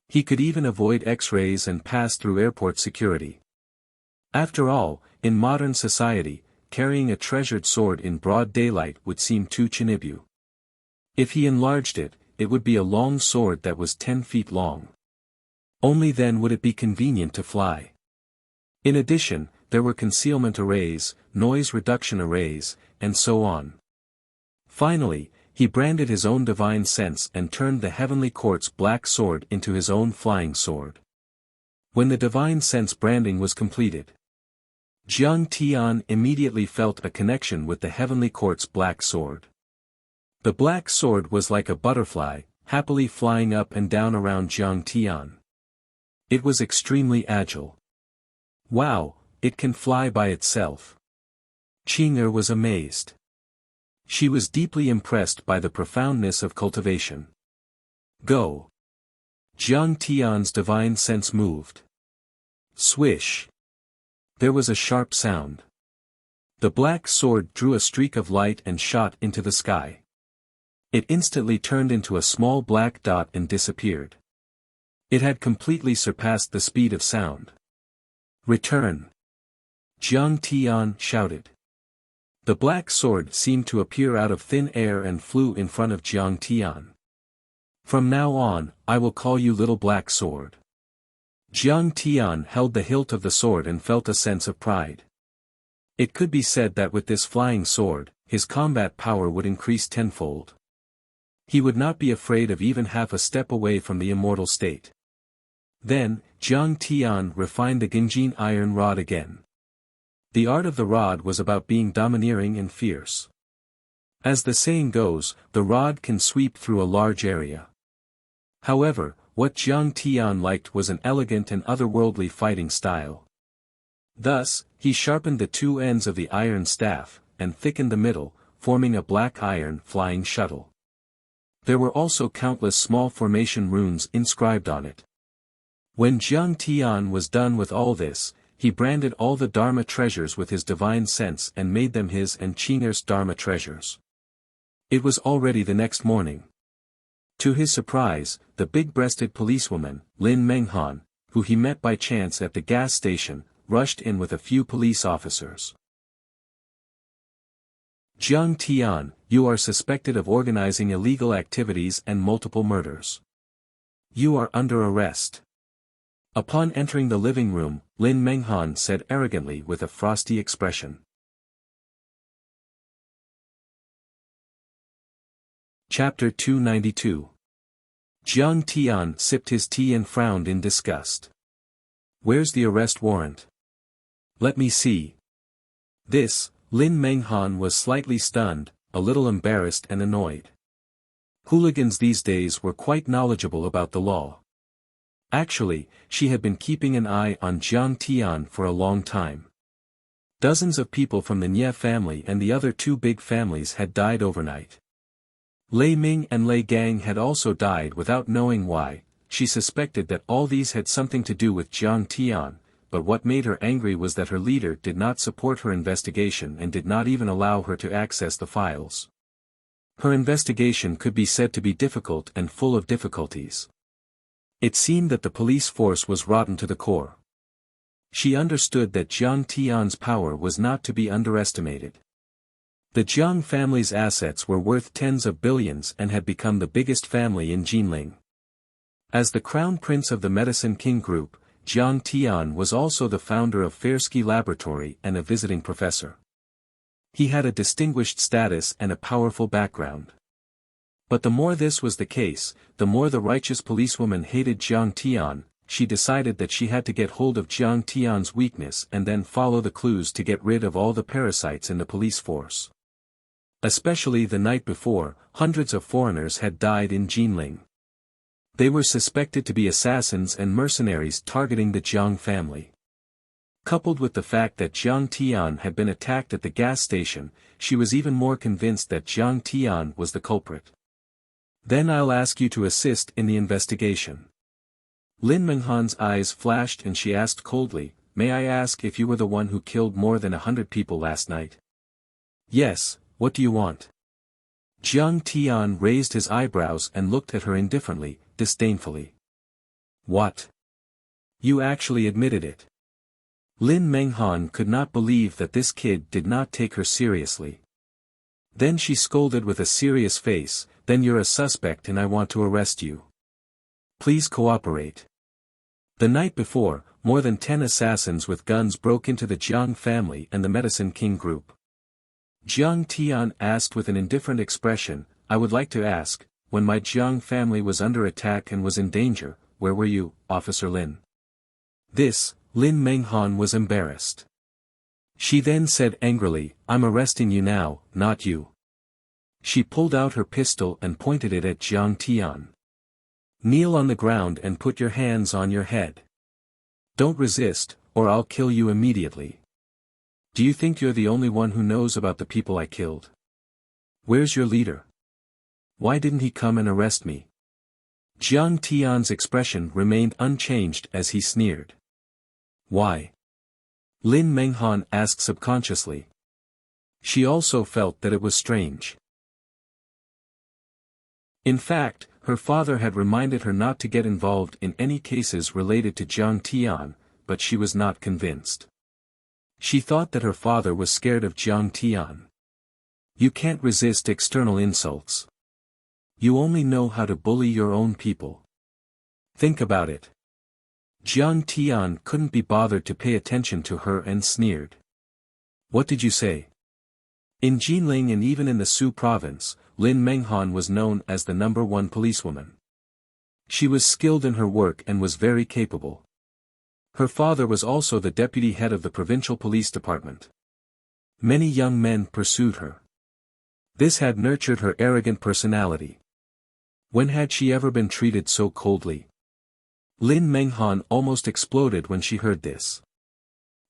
[SPEAKER 1] He could even avoid X-rays and pass through airport security. After all, in modern society, carrying a treasured sword in broad daylight would seem too chinibu. If he enlarged it, it would be a long sword that was 10 feet long. Only then would it be convenient to fly. In addition, there were concealment arrays, noise reduction arrays, and so on. Finally, he branded his own divine sense and turned the Heavenly Court's black sword into his own flying sword. When the divine sense branding was completed, Jiang Tian immediately felt a connection with the Heavenly Court's black sword. The black sword was like a butterfly, happily flying up and down around Jiang Tian. It was extremely agile. Wow, it can fly by itself. Qing'er was amazed. She was deeply impressed by the profoundness of cultivation. Go. Jiang Tian's divine sense moved. Swish. There was a sharp sound. The black sword drew a streak of light and shot into the sky. It instantly turned into a small black dot and disappeared. It had completely surpassed the speed of sound. Return. Jiang Tian shouted. The black sword seemed to appear out of thin air and flew in front of Jiang Tian. From now on, I will call you Little Black Sword. Jiang Tian held the hilt of the sword and felt a sense of pride. It could be said that with this flying sword, his combat power would increase tenfold. He would not be afraid of even half a step away from the immortal state. Then, Jiang Tian refined the Genjin iron rod again. The art of the rod was about being domineering and fierce. As the saying goes, the rod can sweep through a large area. However, what Jiang Tian liked was an elegant and otherworldly fighting style. Thus, he sharpened the two ends of the iron staff, and thickened the middle, forming a black iron flying shuttle. There were also countless small formation runes inscribed on it. When Jiang Tian was done with all this, he branded all the Dharma treasures with his divine sense and made them his and Qing'er's Dharma treasures. It was already the next morning. To his surprise, the big-breasted policewoman, Lin Menghan, who he met by chance at the gas station, rushed in with a few police officers. Jiang Tian, you are suspected of organizing illegal activities and multiple murders. You are under arrest. Upon entering the living room, Lin Menghan said arrogantly with a frosty expression. Chapter 292. Jiang Tian sipped his tea and frowned in disgust. Where's the arrest warrant? Let me see. This, Lin Menghan was slightly stunned, a little embarrassed and annoyed. Hooligans these days were quite knowledgeable about the law. Actually, she had been keeping an eye on Jiang Tian for a long time. Dozens of people from the Nye family and the other two big families had died overnight. Lei Ming and Lei Gang had also died without knowing why. She suspected that all these had something to do with Jiang Tian, but what made her angry was that her leader did not support her investigation and did not even allow her to access the files. Her investigation could be said to be difficult and full of difficulties. It seemed that the police force was rotten to the core. She understood that Jiang Tian's power was not to be underestimated. The Jiang family's assets were worth tens of billions and had become the biggest family in Jinling. As the crown prince of the Medicine King Group, Jiang Tian was also the founder of Fairsky Laboratory and a visiting professor. He had a distinguished status and a powerful background. But the more this was the case, the more the righteous policewoman hated Jiang Tian. She decided that she had to get hold of Jiang Tian's weakness and then follow the clues to get rid of all the parasites in the police force. Especially the night before, hundreds of foreigners had died in Jinling. They were suspected to be assassins and mercenaries targeting the Jiang family. Coupled with the fact that Jiang Tian had been attacked at the gas station, she was even more convinced that Jiang Tian was the culprit. Then I'll ask you to assist in the investigation. Lin Menghan's eyes flashed and she asked coldly, may I ask if you were the one who killed more than 100 people last night? Yes, what do you want? Jiang Tian raised his eyebrows and looked at her indifferently, disdainfully. What? You actually admitted it. Lin Menghan could not believe that this kid did not take her seriously. Then she scolded with a serious face, then you're a suspect and I want to arrest you. Please cooperate. The night before, more than 10 assassins with guns broke into the Jiang family and the Medicine King Group. Jiang Tian asked with an indifferent expression, I would like to ask, when my Jiang family was under attack and was in danger, where were you, Officer Lin? This, Lin Menghan was embarrassed. She then said angrily, I'm arresting you now, not you. She pulled out her pistol and pointed it at Jiang Tian. Kneel on the ground and put your hands on your head. Don't resist, or I'll kill you immediately. Do you think you're the only one who knows about the people I killed? Where's your leader? Why didn't he come and arrest me? Jiang Tian's expression remained unchanged as he sneered. Why? Lin Menghan asked subconsciously. She also felt that it was strange. In fact, her father had reminded her not to get involved in any cases related to Jiang Tian, but she was not convinced. She thought that her father was scared of Jiang Tian. You can't resist external insults. You only know how to bully your own people. Think about it. Jiang Tian couldn't be bothered to pay attention to her and sneered. What did you say? In Jinling and even in the Su province, Lin Menghan was known as the #1 policewoman. She was skilled in her work and was very capable. Her father was also the deputy head of the provincial police department. Many young men pursued her. This had nurtured her arrogant personality. When had she ever been treated so coldly? Lin Menghan almost exploded when she heard this.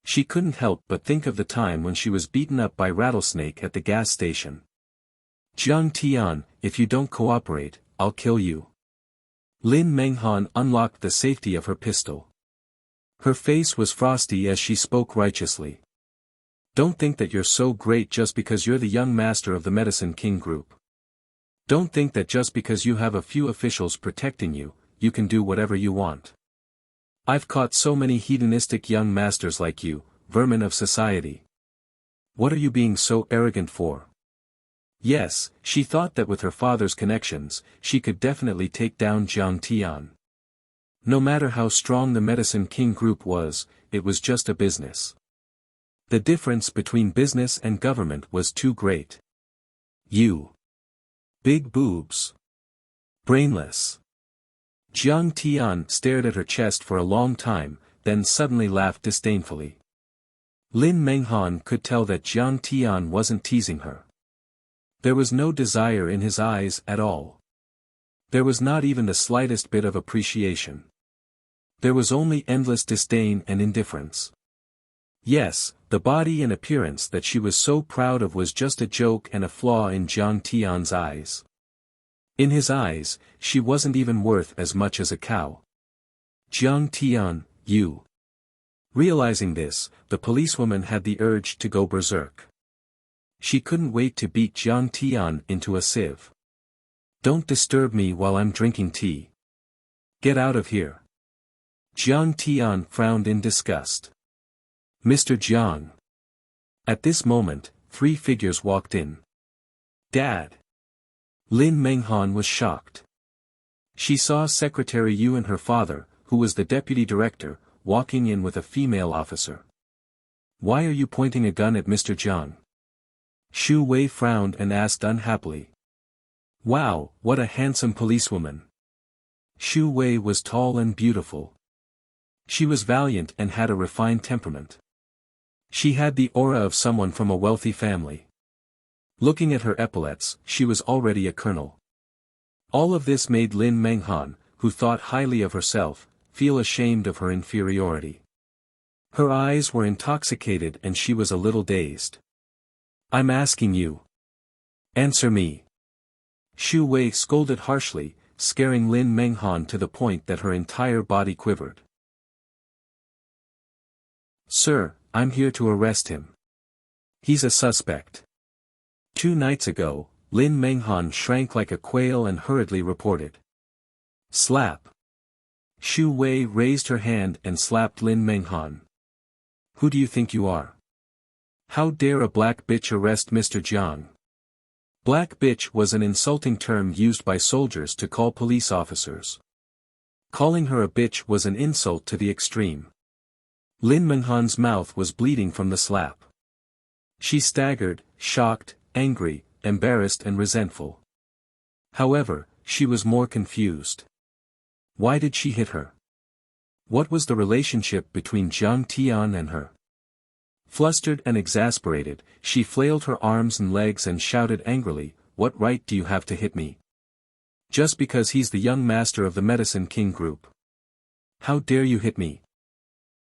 [SPEAKER 1] She couldn't help but think of the time when she was beaten up by Rattlesnake at the gas station. Jiang Tian, if you don't cooperate, I'll kill you. Lin Menghan unlocked the safety of her pistol. Her face was frosty as she spoke righteously. Don't think that you're so great just because you're the young master of the Medicine King group. Don't think that just because you have a few officials protecting you, you can do whatever you want. I've caught so many hedonistic young masters like you, vermin of society. What are you being so arrogant for? Yes, she thought that with her father's connections, she could definitely take down Jiang Tian. No matter how strong the Medicine King group was, it was just a business. The difference between business and government was too great. You. Big boobs. Brainless. Jiang Tian stared at her chest for a long time, then suddenly laughed disdainfully. Lin Menghan could tell that Jiang Tian wasn't teasing her. There was no desire in his eyes at all. There was not even the slightest bit of appreciation. There was only endless disdain and indifference. Yes, the body and appearance that she was so proud of was just a joke and a flaw in Jiang Tian's eyes. In his eyes, she wasn't even worth as much as a cow. Jiang Tian, you. Realizing this, the policewoman had the urge to go berserk. She couldn't wait to beat Jiang Tian into a sieve. Don't disturb me while I'm drinking tea. Get out of here. Jiang Tian frowned in disgust. Mr. Jiang. At this moment, 3 figures walked in. Dad. Lin Menghan was shocked. She saw Secretary Yu and her father, who was the deputy director, walking in with a female officer. Why are you pointing a gun at Mr. Jiang? Xu Wei frowned and asked unhappily. Wow, what a handsome policewoman. Xu Wei was tall and beautiful. She was valiant and had a refined temperament. She had the aura of someone from a wealthy family. Looking at her epaulets, she was already a colonel. All of this made Lin Menghan, who thought highly of herself, feel ashamed of her inferiority. Her eyes were intoxicated and she was a little dazed. I'm asking you. Answer me. Xu Wei scolded harshly, scaring Lin Menghan to the point that her entire body quivered. Sir, I'm here to arrest him. He's a suspect. 2 nights ago, Lin Menghan shrank like a quail and hurriedly reported. Slap. Xu Wei raised her hand and slapped Lin Menghan. Who do you think you are? How dare a black bitch arrest Mr. Jiang? Black bitch was an insulting term used by soldiers to call police officers. Calling her a bitch was an insult to the extreme. Lin Menghan's mouth was bleeding from the slap. She staggered, shocked, angry, embarrassed and resentful. However, she was more confused. Why did she hit her? What was the relationship between Jiang Tian and her? Flustered and exasperated, she flailed her arms and legs and shouted angrily, What right do you have to hit me? Just because he's the young master of the Medicine King group. How dare you hit me?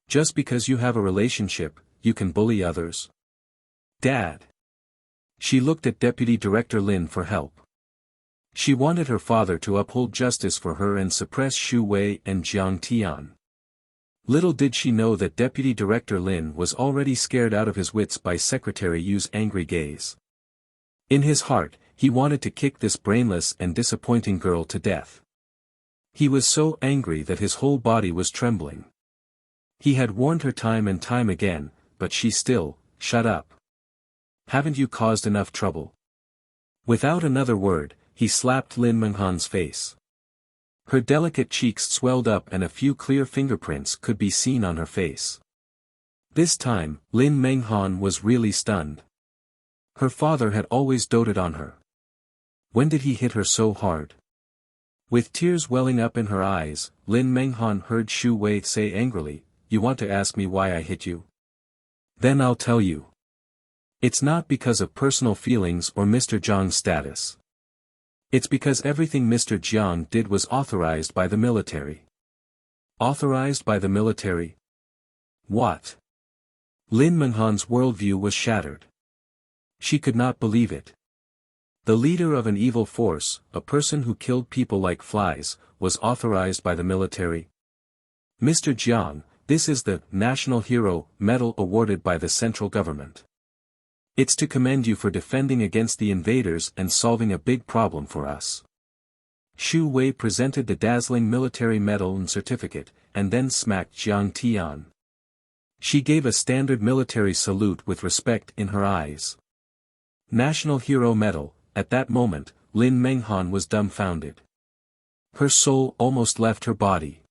[SPEAKER 1] Just because you have a relationship, you can bully others? Dad. She looked at Deputy Director Lin for help. She wanted her father to uphold justice for her and suppress Xu Wei and Jiang Tian. Little did she know that Deputy Director Lin was already scared out of his wits by Secretary Yu's angry gaze. In his heart, he wanted to kick this brainless and disappointing girl to death. He was so angry that his whole body was trembling. He had warned her time and time again, but she still, shut up. Haven't you caused enough trouble? Without another word, he slapped Lin Menghan's face. Her delicate cheeks swelled up and a few clear fingerprints could be seen on her face. This time, Lin Menghan was really stunned. Her father had always doted on her. When did he hit her so hard? With tears welling up in her eyes, Lin Menghan heard Shu Wei say angrily, "You want to ask me why I hit you? Then I'll tell you. It's not because of personal feelings or Mr. Jiang's status. It's because everything Mr. Jiang did was authorized by the military." Authorized by the military? What? Lin Menghan's worldview was shattered. She could not believe it. The leader of an evil force, a person who killed people like flies, was authorized by the military. Mr. Jiang, this is the National Hero Medal awarded by the central government. It's to commend you for defending against the invaders and solving a big problem for us. Shu Wei presented the dazzling military medal and certificate, and then smacked Jiang Tian. She gave a standard military salute with respect in her eyes. National Hero Medal. At that moment, Lin Menghan was dumbfounded. Her soul almost left her body.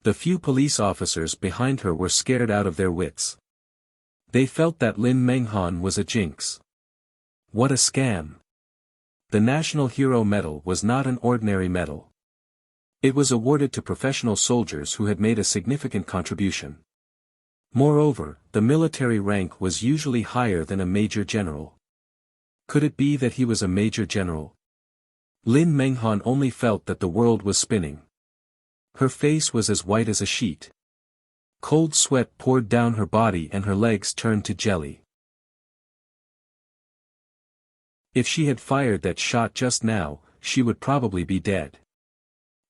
[SPEAKER 1] The few police officers behind her were scared out of their wits. They felt that Lin Menghan was a jinx. What a scam! The National Hero Medal was not an ordinary medal. It was awarded to professional soldiers who had made a significant contribution. Moreover, the military rank was usually higher than a major general. Could it be that he was a major general? Lin Menghan only felt that the world was spinning. Her face was as white as a sheet. Cold sweat poured down her body and her legs turned to jelly. If she had fired that shot just now, she would probably be dead.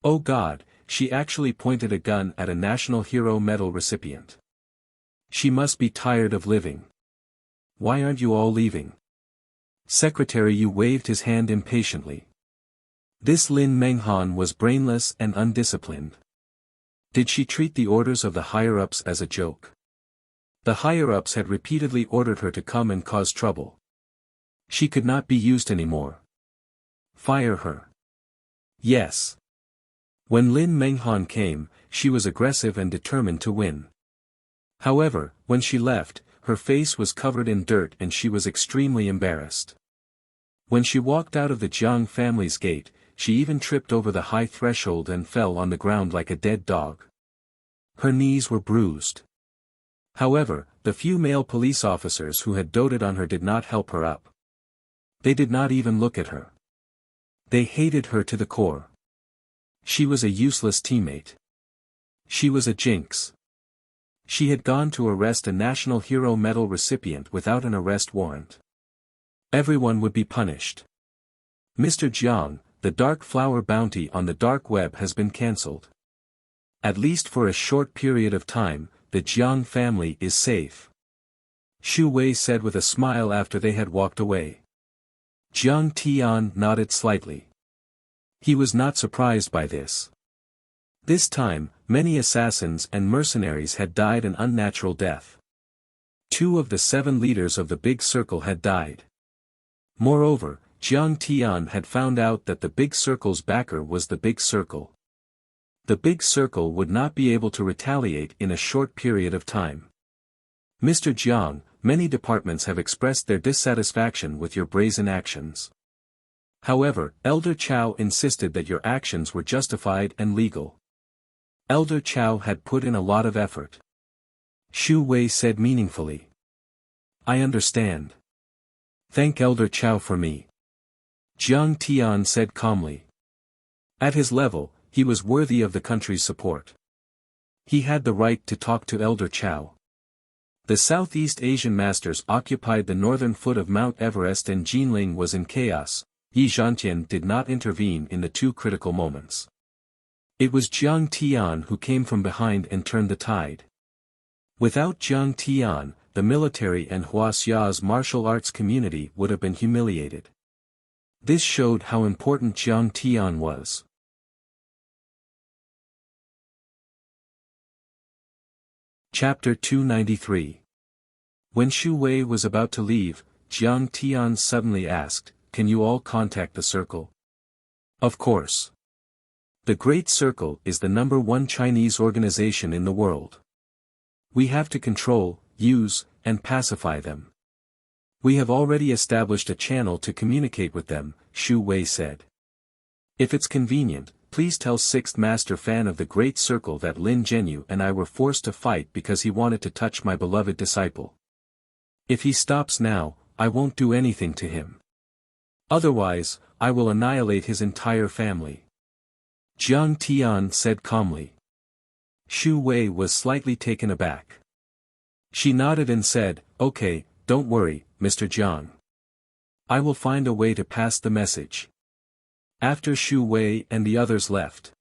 [SPEAKER 1] Oh God, she actually pointed a gun at a National Hero Medal recipient. She must be tired of living. Why aren't you all leaving? Secretary Yu waved his hand impatiently. This Lin Menghan was brainless and undisciplined. Did she treat the orders of the higher-ups as a joke? The higher-ups had repeatedly ordered her to come and cause trouble. She could not be used anymore. Fire her. Yes. When Lin Menghan came, she was aggressive and determined to win. However, when she left, her face was covered in dirt and she was extremely embarrassed. When she walked out of the Jiang family's gate, she even tripped over the high threshold and fell on the ground like a dead dog. Her knees were bruised. However, the few male police officers who had doted on her did not help her up. They did not even look at her. They hated her to the core. She was a useless teammate. She was a jinx. She had gone to arrest a National Hero Medal recipient without an arrest warrant. Everyone would be punished. Mr. Jiang, the dark flower bounty on the dark web has been cancelled. At least for a short period of time, the Jiang family is safe. Shu Wei said with a smile after they had walked away. Jiang Tian nodded slightly. He was not surprised by this. This time, many assassins and mercenaries had died an unnatural death. 2 of the 7 leaders of the Big Circle had died. Moreover, Jiang Tian had found out that the Big Circle's backer was the Big Circle. The Big Circle would not be able to retaliate in a short period of time. Mr. Jiang, many departments have expressed their dissatisfaction with your brazen actions. However, Elder Chow insisted that your actions were justified and legal. Elder Chow had put in a lot of effort. Shu Wei said meaningfully. I understand. Thank Elder Chow for me. Jiang Tian said calmly. At his level, he was worthy of the country's support. He had the right to talk to Elder Chow. The Southeast Asian masters occupied the northern foot of Mount Everest and Jinling was in chaos. Yi Zhantian did not intervene in the 2 critical moments. It was Jiang Tian who came from behind and turned the tide. Without Jiang Tian, the military and Huaxia's martial arts community would have been humiliated. This showed how important Jiang Tian was. Chapter 293. When Shu Wei was about to leave, Jiang Tian suddenly asked, "Can you all contact the Circle?" Of course. The Great Circle is the #1 Chinese organization in the world. We have to control, use, and pacify them. We have already established a channel to communicate with them, Shu Wei said. If it's convenient, please tell Sixth Master Fan of the Great Circle that Lin Zhenyu and I were forced to fight because he wanted to touch my beloved disciple. If he stops now, I won't do anything to him. Otherwise, I will annihilate his entire family. Jiang Tian said calmly. Shu Wei was slightly taken aback. She nodded and said, "Okay, don't worry, Mr. Jiang. I will find a way to pass the message." After Shu Wei and the others left,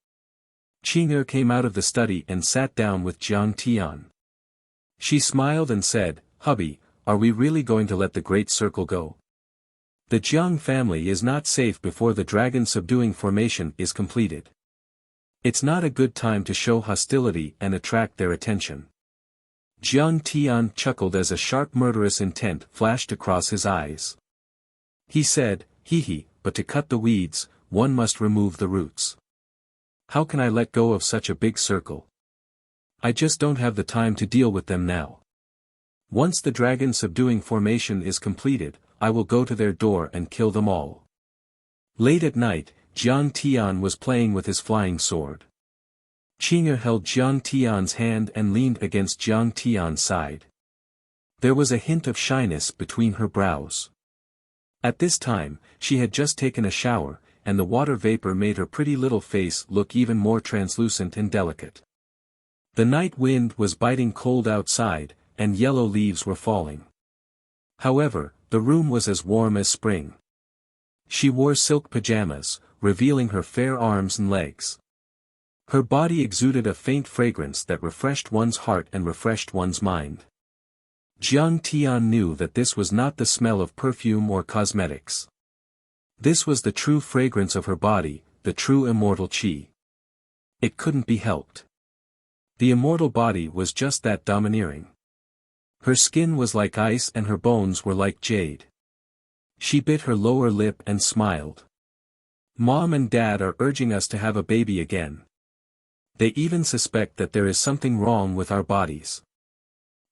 [SPEAKER 1] Qing'er came out of the study and sat down with Jiang Tian. She smiled and said, "Hubby, are we really going to let the Great Circle go? The Jiang family is not safe before the dragon subduing formation is completed. It's not a good time to show hostility and attract their attention." Jiang Tian chuckled as a sharp murderous intent flashed across his eyes. He said, "Hee, but to cut the weeds, one must remove the roots. How can I let go of such a big circle? I just don't have the time to deal with them now. Once the dragon subduing formation is completed, I will go to their door and kill them all." Late at night, Jiang Tian was playing with his flying sword. Qing'er held Jiang Tian's hand and leaned against Jiang Tian's side. There was a hint of shyness between her brows. At this time, she had just taken a shower, and the water vapor made her pretty little face look even more translucent and delicate. The night wind was biting cold outside, and yellow leaves were falling. However, the room was as warm as spring. She wore silk pajamas, revealing her fair arms and legs. Her body exuded a faint fragrance that refreshed one's heart and refreshed one's mind. Jiang Tian knew that this was not the smell of perfume or cosmetics. This was the true fragrance of her body, the true immortal qi. It couldn't be helped. The immortal body was just that domineering. Her skin was like ice and her bones were like jade. She bit her lower lip and smiled. "Mom and Dad are urging us to have a baby again. They even suspect that there is something wrong with our bodies.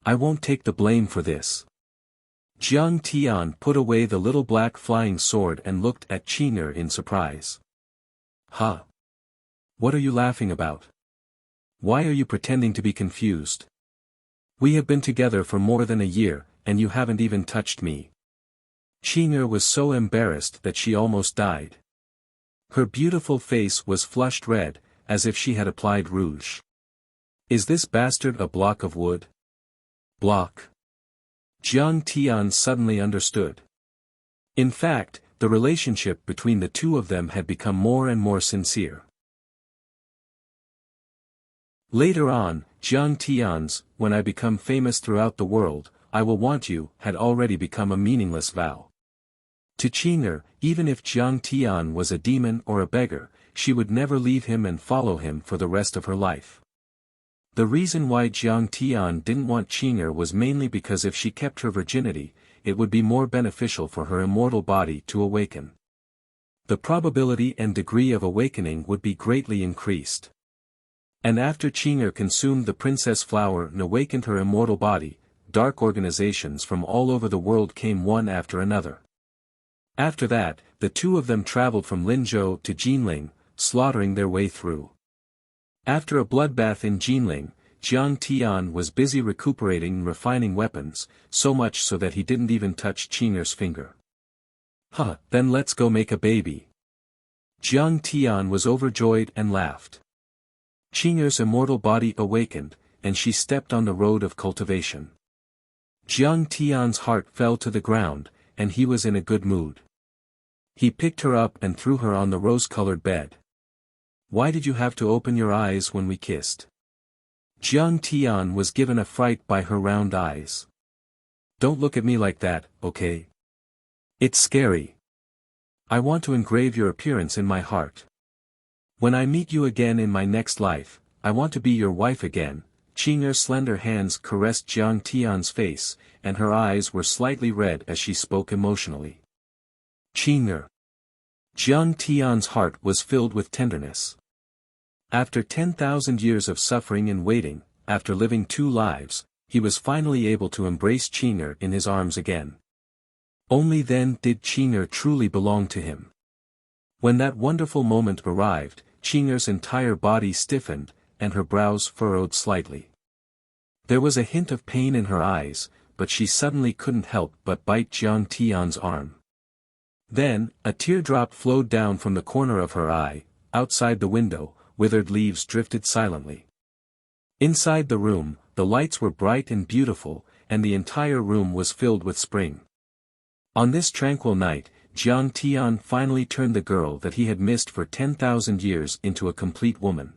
[SPEAKER 1] I won't take the blame for this." Jiang Tian put away the little black flying sword and looked at Qing'er in surprise. "Huh? What are you laughing about? Why are you pretending to be confused? We have been together for more than a year, and you haven't even touched me." Qing'er was so embarrassed that she almost died. Her beautiful face was flushed red, as if she had applied rouge. "Is this bastard a block of wood?" "Block?" Jiang Tian suddenly understood. In fact, the relationship between the two of them had become more and more sincere. Later on, Jiang Tian's, "When I become famous throughout the world, I will want you," had already become a meaningless vow. To Qing'er, even if Jiang Tian was a demon or a beggar, she would never leave him and follow him for the rest of her life. The reason why Jiang Tian didn't want Qing'er was mainly because if she kept her virginity, it would be more beneficial for her immortal body to awaken. The probability and degree of awakening would be greatly increased. And after Qing'er consumed the princess flower and awakened her immortal body, dark organizations from all over the world came one after another. After that, the two of them traveled from Linzhou to Jinling, slaughtering their way through. After a bloodbath in Jinling, Jiang Tian was busy recuperating and refining weapons, so much so that he didn't even touch Qing'er's finger. "Huh, then let's go make a baby." Jiang Tian was overjoyed and laughed. Qing'er's immortal body awakened, and she stepped on the road of cultivation. Jiang Tian's heart fell to the ground, and he was in a good mood. He picked her up and threw her on the rose-colored bed. "Why did you have to open your eyes when we kissed?" Jiang Tian was given a fright by her round eyes. "Don't look at me like that, okay? It's scary. I want to engrave your appearance in my heart. When I meet you again in my next life, I want to be your wife again." Qing'er's slender hands caressed Jiang Tian's face, and her eyes were slightly red as she spoke emotionally. "Qing'er." Jiang Tian's heart was filled with tenderness. After 10,000 years of suffering and waiting, after living two lives, he was finally able to embrace Qing'er in his arms again. Only then did Qing'er truly belong to him. When that wonderful moment arrived, Qing'er's entire body stiffened, and her brows furrowed slightly. There was a hint of pain in her eyes, but she suddenly couldn't help but bite Jiang Tian's arm. Then, a teardrop flowed down from the corner of her eye. Outside the window, withered leaves drifted silently. Inside the room, the lights were bright and beautiful, and the entire room was filled with spring. On this tranquil night, Jiang Tian finally turned the girl that he had missed for 10,000 years into a complete woman.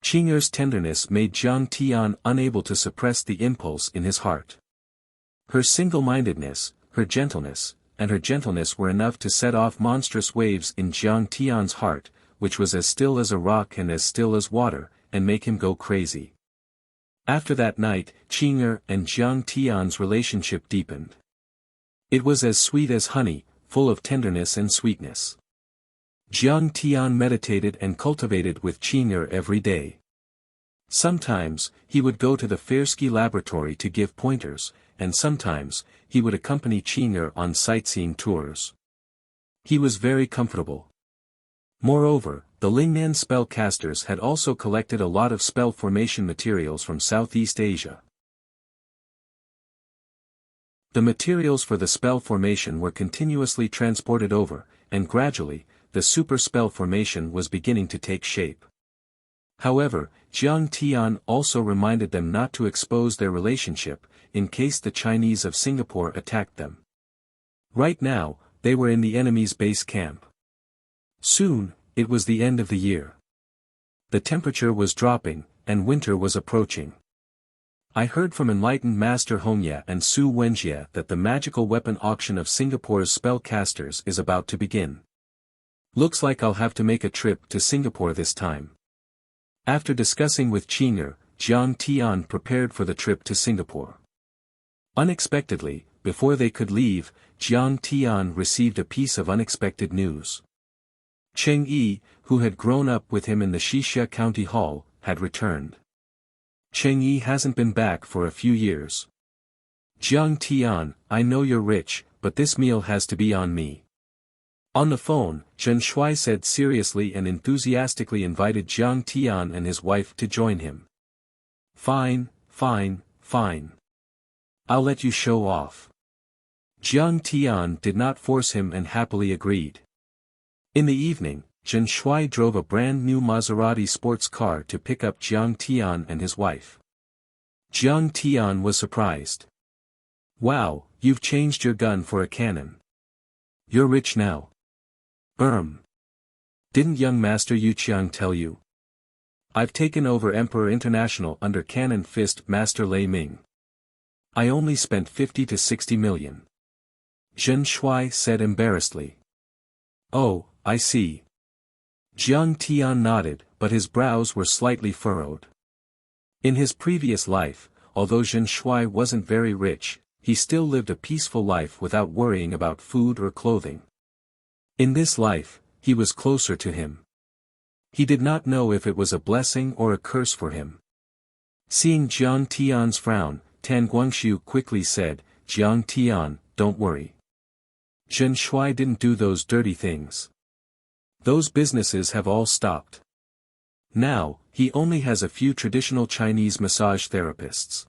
[SPEAKER 1] Qing'er's tenderness made Jiang Tian unable to suppress the impulse in his heart. Her single-mindedness, her gentleness were enough to set off monstrous waves in Jiang Tian's heart, which was as still as a rock and as still as water, and make him go crazy. After that night, Qing'er and Jiang Tian's relationship deepened. It was as sweet as honey, full of tenderness and sweetness. Jiang Tian meditated and cultivated with Qing'er every day. Sometimes, he would go to the Fersky laboratory to give pointers, and sometimes, he would accompany Qing'er on sightseeing tours. He was very comfortable. Moreover, the Lingnan spellcasters had also collected a lot of spell formation materials from Southeast Asia. The materials for the spell formation were continuously transported over, and gradually, the super spell formation was beginning to take shape. However, Jiang Tian also reminded them not to expose their relationship, in case the Chinese of Singapore attacked them. Right now, they were in the enemy's base camp. Soon, it was the end of the year. The temperature was dropping, and winter was approaching. I heard from enlightened Master Hongya and Su Wenjie that the magical weapon auction of Singapore's spellcasters is about to begin. Looks like I'll have to make a trip to Singapore this time. After discussing with Qing'er, Jiang Tian prepared for the trip to Singapore. Unexpectedly, before they could leave, Jiang Tian received a piece of unexpected news. Cheng Yi, who had grown up with him in the Xixia County Hall, had returned. Cheng Yi hasn't been back for a few years. Jiang Tian, I know you're rich, but this meal has to be on me. On the phone, Zhen Shuai said seriously and enthusiastically invited Jiang Tian and his wife to join him. Fine, fine, fine. I'll let you show off. Jiang Tian did not force him and happily agreed. In the evening, Zhen Shuai drove a brand new Maserati sports car to pick up Jiang Tian and his wife. Jiang Tian was surprised. Wow, you've changed your gun for a cannon. You're rich now. Didn't young Master Yuqiang tell you? I've taken over Emperor International under Cannon Fist Master Lei Ming. I only spent 50 to 60 million. Zhen Shuai said embarrassedly. Oh, I see. Jiang Tian nodded, but his brows were slightly furrowed. In his previous life, although Zhen Shuai wasn't very rich, he still lived a peaceful life without worrying about food or clothing. In this life, he was closer to him. He did not know if it was a blessing or a curse for him. Seeing Jiang Tian's frown, Tan Guangxiu quickly said, Jiang Tian, don't worry. Zhen Shuai didn't do those dirty things. Those businesses have all stopped. Now, he only has a few traditional Chinese massage therapists.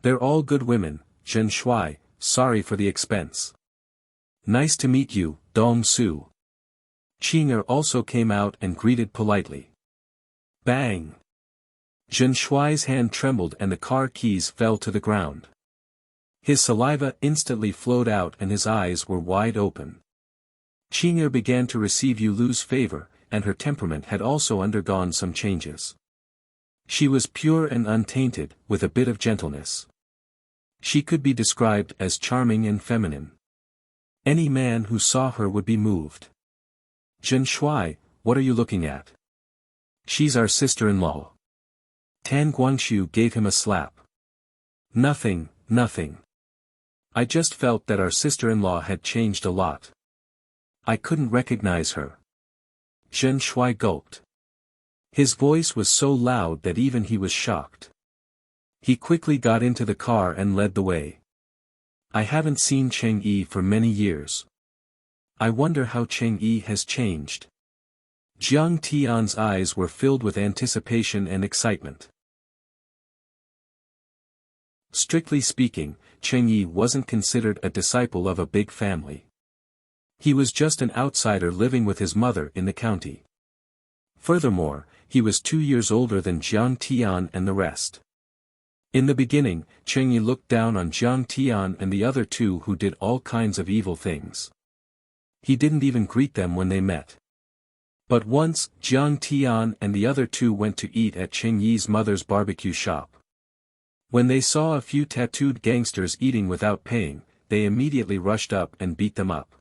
[SPEAKER 1] They're all good women, Zhen Shuai, sorry for the expense. Nice to meet you, Dong Su. Qing'er also came out and greeted politely. Bang! Zhen Shuai's hand trembled and the car keys fell to the ground. His saliva instantly flowed out and his eyes were wide open. Qing'er began to receive Yulu's favor, and her temperament had also undergone some changes. She was pure and untainted, with a bit of gentleness. She could be described as charming and feminine. Any man who saw her would be moved. Zhen Shuai, what are you looking at? She's our sister-in-law. Tan Guangxiu gave him a slap. Nothing, nothing. I just felt that our sister-in-law had changed a lot. I couldn't recognize her. Zhen Shuai gulped. His voice was so loud that even he was shocked. He quickly got into the car and led the way. I haven't seen Cheng Yi for many years. I wonder how Cheng Yi has changed. Jiang Tian's eyes were filled with anticipation and excitement. Strictly speaking, Cheng Yi wasn't considered a disciple of a big family. He was just an outsider living with his mother in the county. Furthermore, he was 2 years older than Jiang Tian and the rest. In the beginning, Cheng Yi looked down on Jiang Tian and the other two who did all kinds of evil things. He didn't even greet them when they met. But once, Jiang Tian and the other two went to eat at Cheng Yi's mother's barbecue shop. When they saw a few tattooed gangsters eating without paying, they immediately rushed up and beat them up.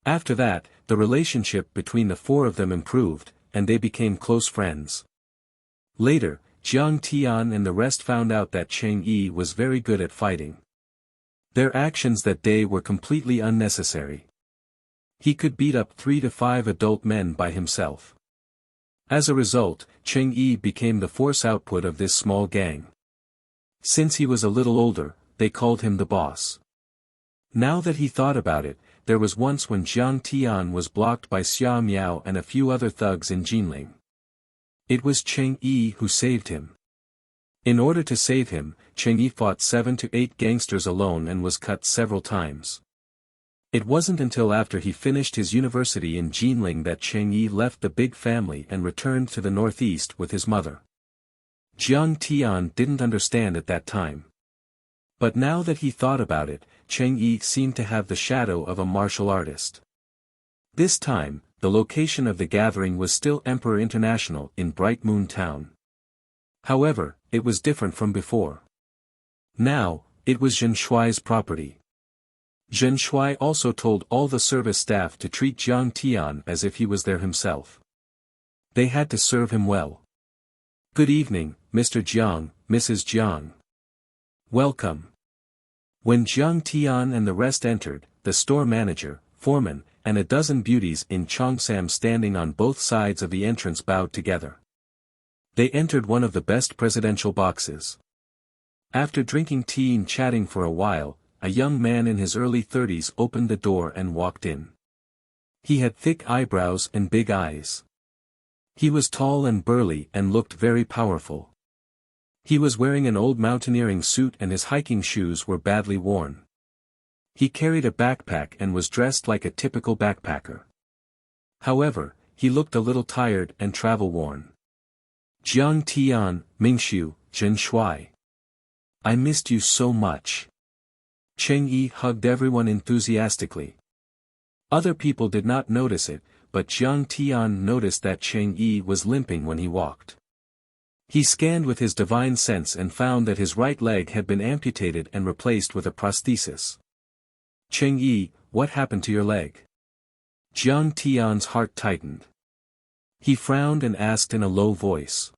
[SPEAKER 1] After that, the relationship between the four of them improved, and they became close friends. Later, Jiang Tian and the rest found out that Cheng Yi was very good at fighting. Their actions that day were completely unnecessary. He could beat up 3 to 5 adult men by himself. As a result, Cheng Yi became the force output of this small gang. Since he was a little older, they called him the boss. Now that he thought about it, there was once when Jiang Tian was blocked by Xia Miao and a few other thugs in Jinling. It was Cheng Yi who saved him. In order to save him, Cheng Yi fought 7 to 8 gangsters alone and was cut several times. It wasn't until after he finished his university in Jinling that Cheng Yi left the big family and returned to the northeast with his mother. Jiang Tian didn't understand at that time. But now that he thought about it, Cheng Yi seemed to have the shadow of a martial artist. This time, the location of the gathering was still Emperor International in Bright Moon Town. However, it was different from before. Now, it was Zhen Shuai's property. Zhen Shuai also told all the service staff to treat Jiang Tian as if he was there himself. They had to serve him well. Good evening, Mr. Jiang, Mrs. Jiang. Welcome. When Jiang Tian and the rest entered, the store manager, foreman, and a dozen beauties in Cheongsam standing on both sides of the entrance bowed together. They entered one of the best presidential boxes. After drinking tea and chatting for a while, a young man in his early 30s opened the door and walked in. He had thick eyebrows and big eyes. He was tall and burly and looked very powerful. He was wearing an old mountaineering suit and his hiking shoes were badly worn. He carried a backpack and was dressed like a typical backpacker. However, he looked a little tired and travel-worn. Jiang Tian, Mingxiu, Zhen Shuai. I missed you so much. Cheng Yi hugged everyone enthusiastically. Other people did not notice it, but Jiang Tian noticed that Cheng Yi was limping when he walked. He scanned with his divine sense and found that his right leg had been amputated and replaced with a prosthesis. Cheng Yi, what happened to your leg? Jiang Tian's heart tightened. He frowned and asked in a low voice.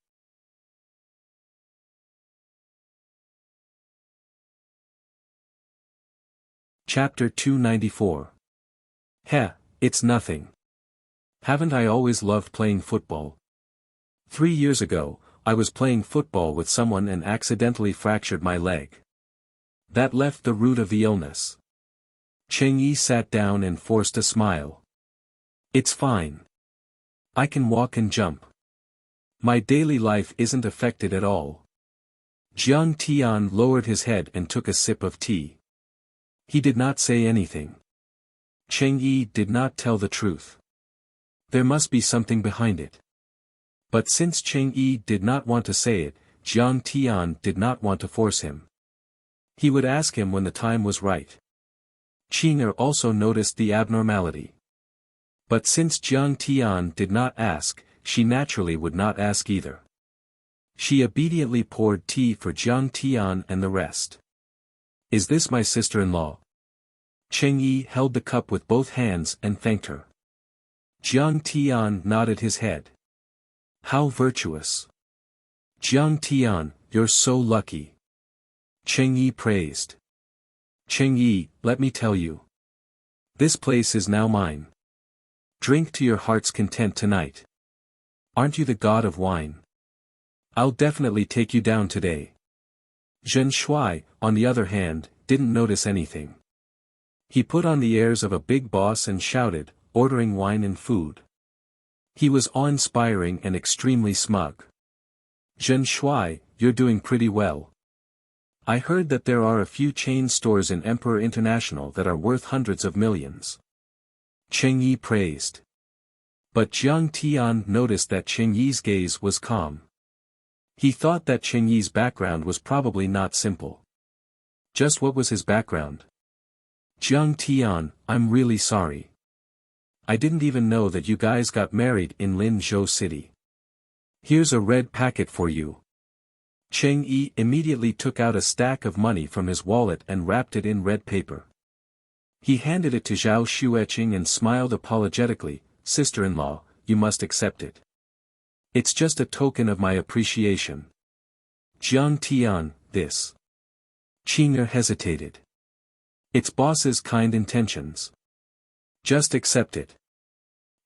[SPEAKER 1] Chapter 294. Heh, it's nothing. Haven't I always loved playing football? 3 years ago, I was playing football with someone and accidentally fractured my leg. That left the root of the illness. Cheng Yi sat down and forced a smile. It's fine. I can walk and jump. My daily life isn't affected at all. Jiang Tian lowered his head and took a sip of tea. He did not say anything. Cheng Yi did not tell the truth. There must be something behind it. But since Cheng Yi did not want to say it, Jiang Tian did not want to force him. He would ask him when the time was right. Qing'er also noticed the abnormality. But since Jiang Tian did not ask, she naturally would not ask either. She obediently poured tea for Jiang Tian and the rest. Is this my sister-in-law? Cheng Yi held the cup with both hands and thanked her. Jiang Tian nodded his head. How virtuous. Jiang Tian, you're so lucky. Cheng Yi praised. Cheng Yi, let me tell you. This place is now mine. Drink to your heart's content tonight. Aren't you the god of wine? I'll definitely take you down today. Zhen Shuai, on the other hand, didn't notice anything. He put on the airs of a big boss and shouted, ordering wine and food. He was awe-inspiring and extremely smug. "Zhen Shuai, you're doing pretty well. I heard that there are a few chain stores in Emperor International that are worth hundreds of millions." Cheng Yi praised. But Jiang Tian noticed that Cheng Yi's gaze was calm. He thought that Cheng Yi's background was probably not simple. Just what was his background? "Jiang Tian, I'm really sorry. I didn't even know that you guys got married in Linzhou City. Here's a red packet for you." Cheng Yi immediately took out a stack of money from his wallet and wrapped it in red paper. He handed it to Zhao Xueqing and smiled apologetically, "Sister-in-law, you must accept it. It's just a token of my appreciation." "Jiang Tian, this." Qing'er hesitated. "It's boss's kind intentions. Just accept it."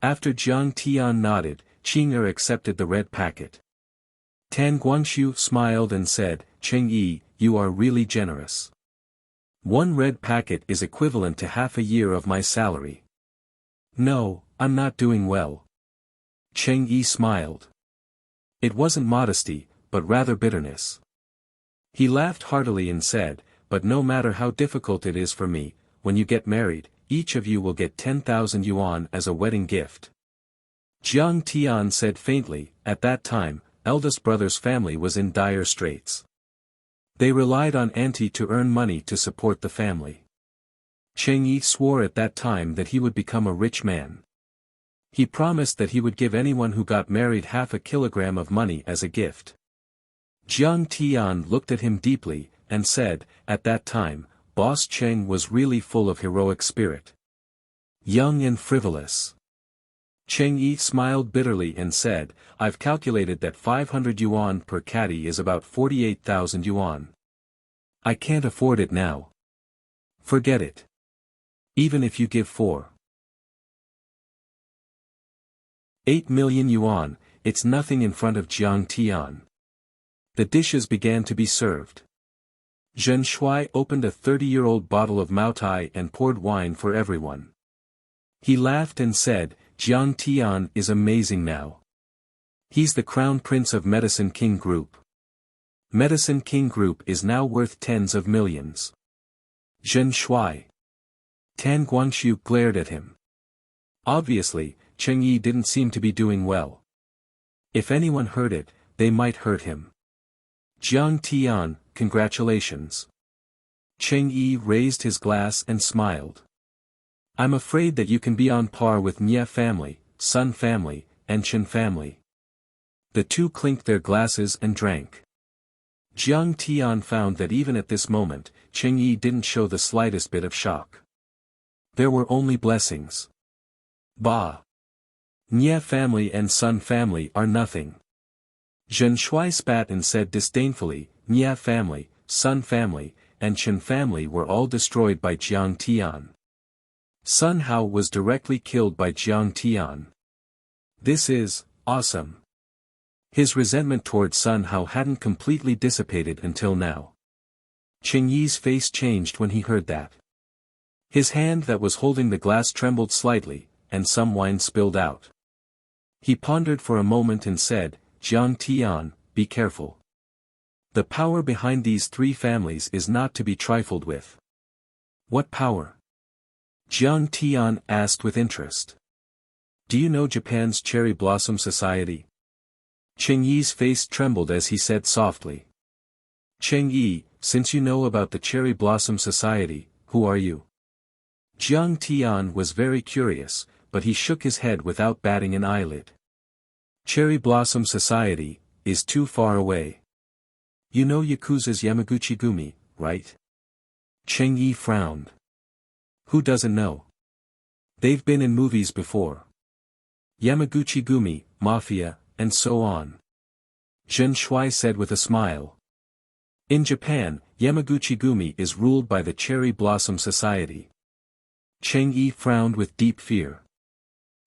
[SPEAKER 1] After Jiang Tian nodded, Qing'er accepted the red packet. Tan Guangxiu smiled and said, "Cheng Yi, you are really generous. One red packet is equivalent to half a year of my salary." "No, I'm not doing well." Cheng Yi smiled. It wasn't modesty, but rather bitterness. He laughed heartily and said, "But no matter how difficult it is for me, when you get married, each of you will get 10,000 yuan as a wedding gift." Jiang Tian said faintly, at that time, eldest brother's family was in dire straits. They relied on auntie to earn money to support the family. Cheng Yi swore at that time that he would become a rich man. He promised that he would give anyone who got married half a kilogram of money as a gift. Jiang Tian looked at him deeply, and said, "At that time, Boss Cheng was really full of heroic spirit. Young and frivolous." Cheng Yi smiled bitterly and said, "I've calculated that 500 yuan per caddy is about 48,000 yuan. I can't afford it now. Forget it. Even if you give 4.8 million yuan, it's nothing in front of Jiang Tian." The dishes began to be served. Zhen Shuai opened a 30-year-old bottle of Maotai and poured wine for everyone. He laughed and said, "Jiang Tian is amazing now. He's the crown prince of Medicine King Group. Medicine King Group is now worth tens of millions." Zhen Shuai. Tan Guangxiu glared at him. Obviously, Cheng Yi didn't seem to be doing well. If anyone heard it, they might hurt him. "Jiang Tian, congratulations." Cheng Yi raised his glass and smiled. "I'm afraid that you can be on par with Nie family, Sun family, and Chen family." The two clinked their glasses and drank. Jiang Tian found that even at this moment, Cheng Yi didn't show the slightest bit of shock. There were only blessings. Bah! Nie family and Sun family are nothing. Zhen Shuai spat and said disdainfully, "Nie family, Sun family, and Chen family were all destroyed by Jiang Tian. Sun Hao was directly killed by Jiang Tian. This is awesome." His resentment toward Sun Hao hadn't completely dissipated until now. Cheng Yi's face changed when he heard that. His hand that was holding the glass trembled slightly, and some wine spilled out. He pondered for a moment and said, "Jiang Tian, be careful. The power behind these three families is not to be trifled with." "What power?" Jiang Tian asked with interest. "Do you know Japan's Cherry Blossom Society?" Cheng Yi's face trembled as he said softly. "Cheng Yi, since you know about the Cherry Blossom Society, who are you?" Jiang Tian was very curious, but he shook his head without batting an eyelid. "Cherry Blossom Society is too far away. You know Yakuza's Yamaguchi-gumi, right?" Cheng Yi frowned. "Who doesn't know? They've been in movies before. Yamaguchi-gumi, Mafia, and so on." Zhen Shuai said with a smile. "In Japan, Yamaguchi-gumi is ruled by the Cherry Blossom Society." Cheng Yi frowned with deep fear.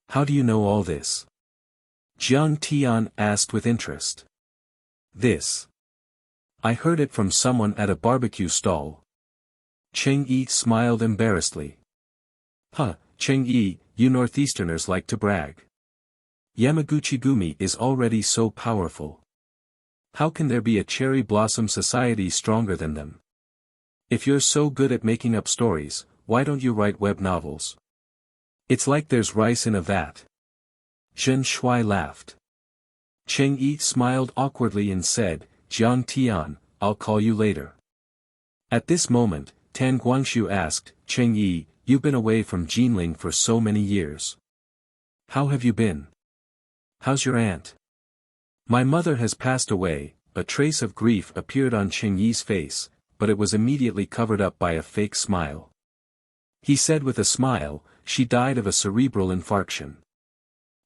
[SPEAKER 1] "How do you know all this?" Jiang Tian asked with interest. "This. I heard it from someone at a barbecue stall." Cheng Yi smiled embarrassedly. Huh, Cheng Yi, you Northeasterners like to brag. Yamaguchi-gumi is already so powerful. How can there be a cherry blossom society stronger than them? If you're so good at making up stories, why don't you write web novels? It's like there's rice in a vat. Zhen Shuai laughed. Cheng Yi smiled awkwardly and said, Jiang Tian, I'll call you later. At this moment, Tan Guangxiu asked, Cheng Yi, you've been away from Jinling for so many years. How have you been? How's your aunt? My mother has passed away. A trace of grief appeared on Cheng Yi's face, but it was immediately covered up by a fake smile. He said with a smile, she died of a cerebral infarction.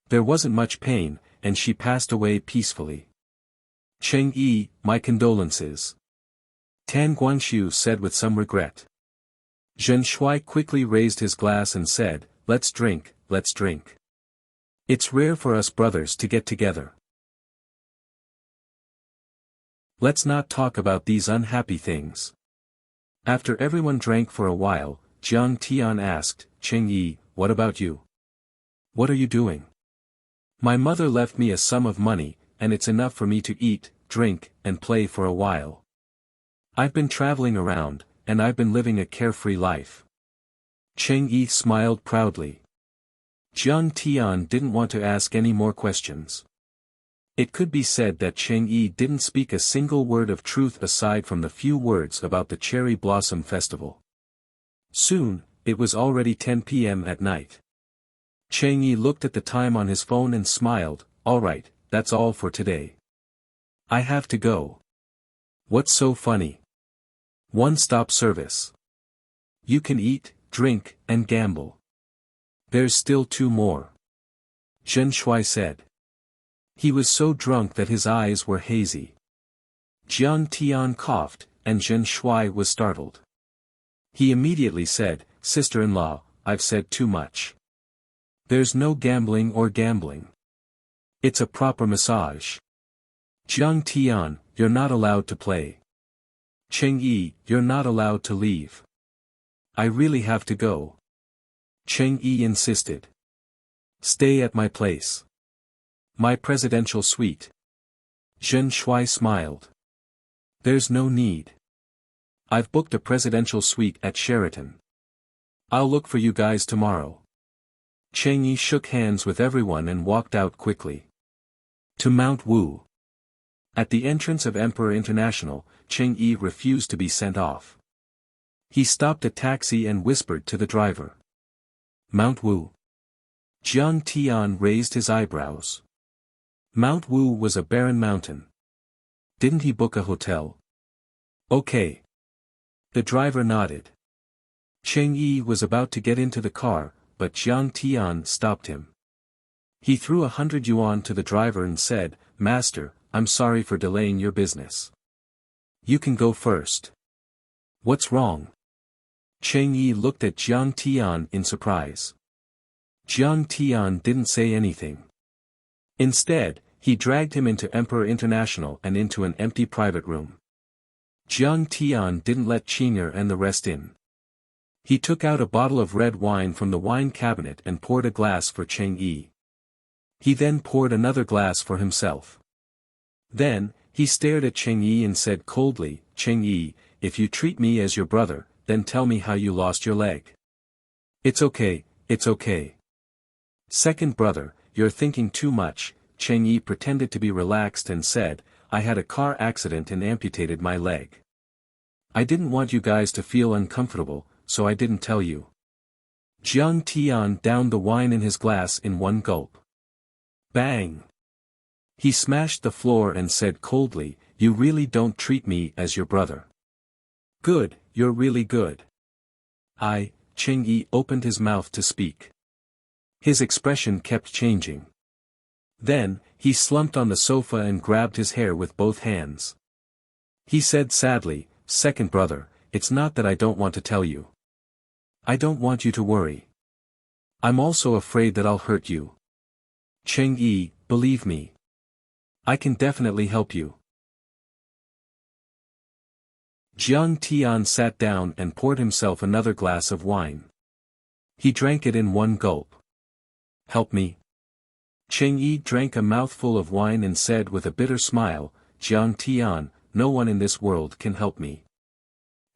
[SPEAKER 1] There wasn't much pain, and she passed away peacefully. Cheng Yi, my condolences. Tan Guangxiu said with some regret. Zhen Shuai quickly raised his glass and said, let's drink, let's drink. It's rare for us brothers to get together. Let's not talk about these unhappy things. After everyone drank for a while, Jiang Tian asked, Cheng Yi, what about you? What are you doing? My mother left me a sum of money, and it's enough for me to eat, drink, and play for a while. I've been traveling around, and I've been living a carefree life. Cheng Yi smiled proudly. Jiang Tian didn't want to ask any more questions. It could be said that Cheng Yi didn't speak a single word of truth aside from the few words about the Cherry Blossom Festival. Soon, it was already 10 p.m. at night. Cheng Yi looked at the time on his phone and smiled, all right, that's all for today. I have to go. What's so funny? One-stop service. You can eat, drink, and gamble. There's still 2 more. Zhen Shuai said. He was so drunk that his eyes were hazy. Jiang Tian coughed, and Zhen Shuai was startled. He immediately said, Sister-in-law, I've said too much. There's no gambling or gambling. It's a proper massage. Jiang Tian, you're not allowed to play. Cheng Yi, you're not allowed to leave. I really have to go. Cheng Yi insisted. Stay at my place. My presidential suite. Zhen Shuai smiled. There's no need. I've booked a presidential suite at Sheraton. I'll look for you guys tomorrow. Cheng Yi shook hands with everyone and walked out quickly. To Mount Wu. At the entrance of Emperor International, Cheng Yi refused to be sent off. He stopped a taxi and whispered to the driver. Mount Wu. Jiang Tian raised his eyebrows. Mount Wu was a barren mountain. Didn't he book a hotel? Okay. The driver nodded. Cheng Yi was about to get into the car, but Jiang Tian stopped him. He threw 100 yuan to the driver and said, Master, I'm sorry for delaying your business. You can go first. What's wrong? Cheng Yi looked at Jiang Tian in surprise. Jiang Tian didn't say anything. Instead, he dragged him into Emperor International and into an empty private room. Jiang Tian didn't let Qing'er and the rest in. He took out a bottle of red wine from the wine cabinet and poured a glass for Cheng Yi. He then poured another glass for himself. Then, he stared at Cheng Yi and said coldly, Cheng Yi, if you treat me as your brother, then tell me how you lost your leg. It's okay, it's okay. Second brother, you're thinking too much. Cheng Yi pretended to be relaxed and said, I had a car accident and amputated my leg. I didn't want you guys to feel uncomfortable, so I didn't tell you. Jiang Tian downed the wine in his glass in one gulp. Bang! He smashed the floor and said coldly, you really don't treat me as your brother. Good, you're really good. Cheng Yi opened his mouth to speak. His expression kept changing. Then, he slumped on the sofa and grabbed his hair with both hands. He said sadly, Second brother, it's not that I don't want to tell you. I don't want you to worry. I'm also afraid that I'll hurt you. Cheng Yi, believe me. I can definitely help you. Jiang Tian sat down and poured himself another glass of wine. He drank it in one gulp. Help me. Cheng Yi drank a mouthful of wine and said with a bitter smile, Jiang Tian, no one in this world can help me.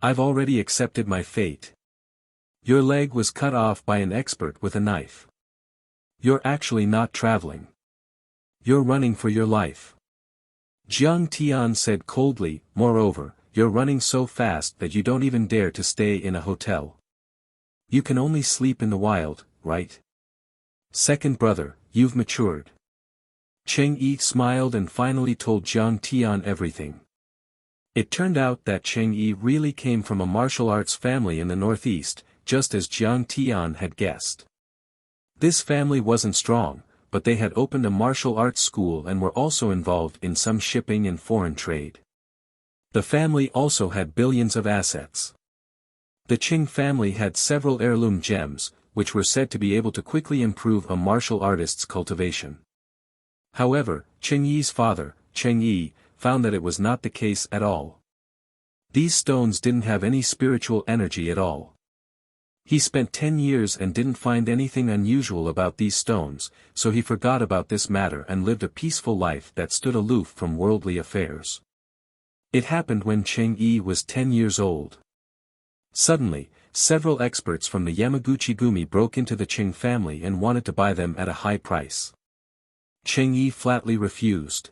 [SPEAKER 1] I've already accepted my fate. Your leg was cut off by an expert with a knife. You're actually not traveling. You're running for your life. Jiang Tian said coldly, moreover, you're running so fast that you don't even dare to stay in a hotel. You can only sleep in the wild, right? Second brother, you've matured. Cheng Yi smiled and finally told Jiang Tian everything. It turned out that Cheng Yi really came from a martial arts family in the northeast, just as Jiang Tian had guessed. This family wasn't strong, but they had opened a martial arts school and were also involved in some shipping and foreign trade. The family also had billions of assets. The Qing family had several heirloom gems, which were said to be able to quickly improve a martial artist's cultivation. However, Cheng Yi's father, Cheng Yi, found that it was not the case at all. These stones didn't have any spiritual energy at all. He spent 10 years and didn't find anything unusual about these stones, so he forgot about this matter and lived a peaceful life that stood aloof from worldly affairs. It happened when Cheng Yi was 10 years old. Suddenly, several experts from the Yamaguchi-gumi broke into the Qing family and wanted to buy them at a high price. Cheng Yi flatly refused.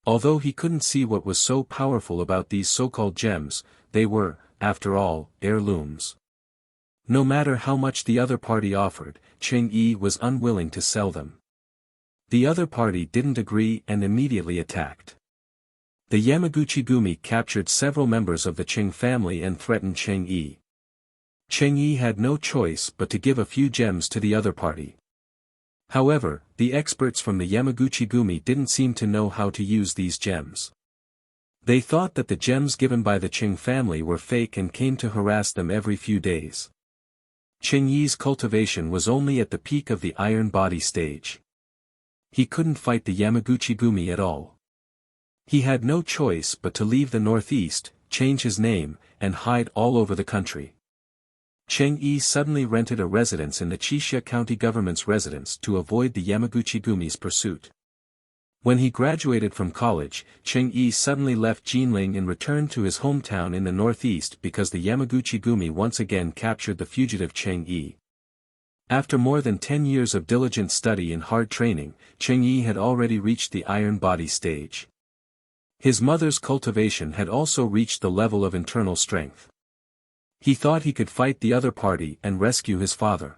[SPEAKER 1] Although he couldn't see what was so powerful about these so-called gems, they were, after all, heirlooms. No matter how much the other party offered, Cheng Yi was unwilling to sell them. The other party didn't agree and immediately attacked. The Yamaguchi-gumi captured several members of the Qing family and threatened Cheng Yi. Cheng Yi had no choice but to give a few gems to the other party. However, the experts from the Yamaguchi-gumi didn't seem to know how to use these gems. They thought that the gems given by the Qing family were fake and came to harass them every few days. Cheng Yi's cultivation was only at the peak of the iron body stage. He couldn't fight the Yamaguchi-gumi at all. He had no choice but to leave the northeast, change his name, and hide all over the country. Cheng Yi suddenly rented a residence in the Qixia County government's residence to avoid the Yamaguchi-gumi's pursuit. When he graduated from college, Cheng Yi suddenly left Jinling and returned to his hometown in the northeast because the Yamaguchi-gumi once again captured the fugitive Cheng Yi. After more than 10 years of diligent study and hard training, Cheng Yi had already reached the iron body stage. His mother's cultivation had also reached the level of internal strength. He thought he could fight the other party and rescue his father.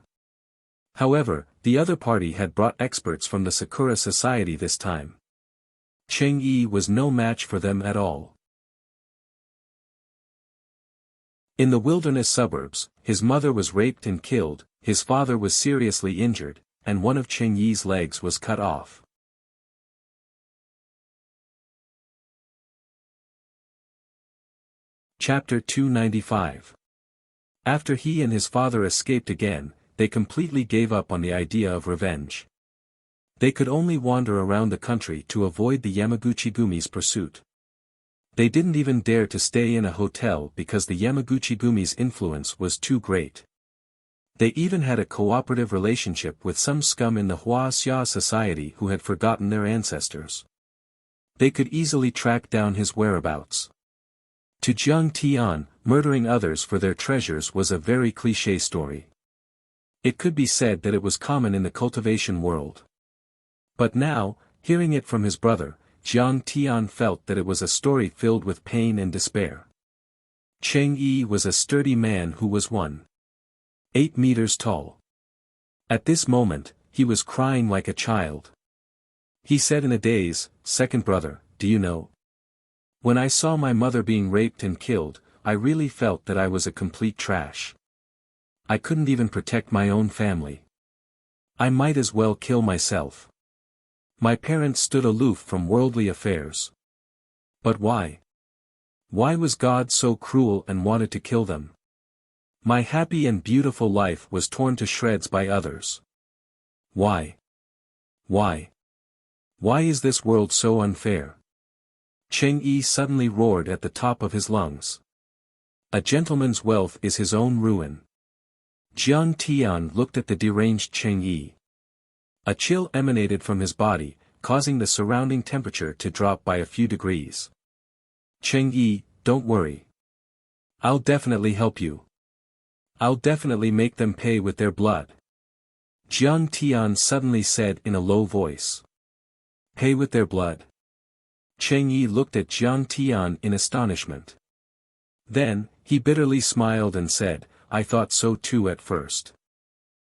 [SPEAKER 1] However, the other party had brought experts from the Sakura Society this time. Cheng Yi was no match for them at all. In the wilderness suburbs, his mother was raped and killed, his father was seriously injured, and one of Cheng Yi's legs was cut off. Chapter 295. After he and his father escaped again, they completely gave up on the idea of revenge. They could only wander around the country to avoid the Yamaguchi-gumi's pursuit. They didn't even dare to stay in a hotel because the Yamaguchi-gumi's influence was too great. They even had a cooperative relationship with some scum in the Wuxia society who had forgotten their ancestors. They could easily track down his whereabouts. To Jiang Tian, murdering others for their treasures was a very cliché story. It could be said that it was common in the cultivation world. But now, hearing it from his brother, Jiang Tian felt that it was a story filled with pain and despair. Cheng Yi was a sturdy man who was 1.8 meters tall. At this moment, he was crying like a child. He said in a daze, "Second brother, do you know? When I saw my mother being raped and killed, I really felt that I was a complete trash. I couldn't even protect my own family. I might as well kill myself. My parents stood aloof from worldly affairs. But why? Why was God so cruel and wanted to kill them? My happy and beautiful life was torn to shreds by others. Why? Why? Why is this world so unfair?" Cheng Yi suddenly roared at the top of his lungs. A gentleman's wealth is his own ruin. Jiang Tian looked at the deranged Cheng Yi. A chill emanated from his body, causing the surrounding temperature to drop by a few degrees. Cheng Yi, don't worry. I'll definitely help you. I'll definitely make them pay with their blood. Jiang Tian suddenly said in a low voice. Pay with their blood? Cheng Yi looked at Jiang Tian in astonishment. Then, he bitterly smiled and said, I thought so too at first.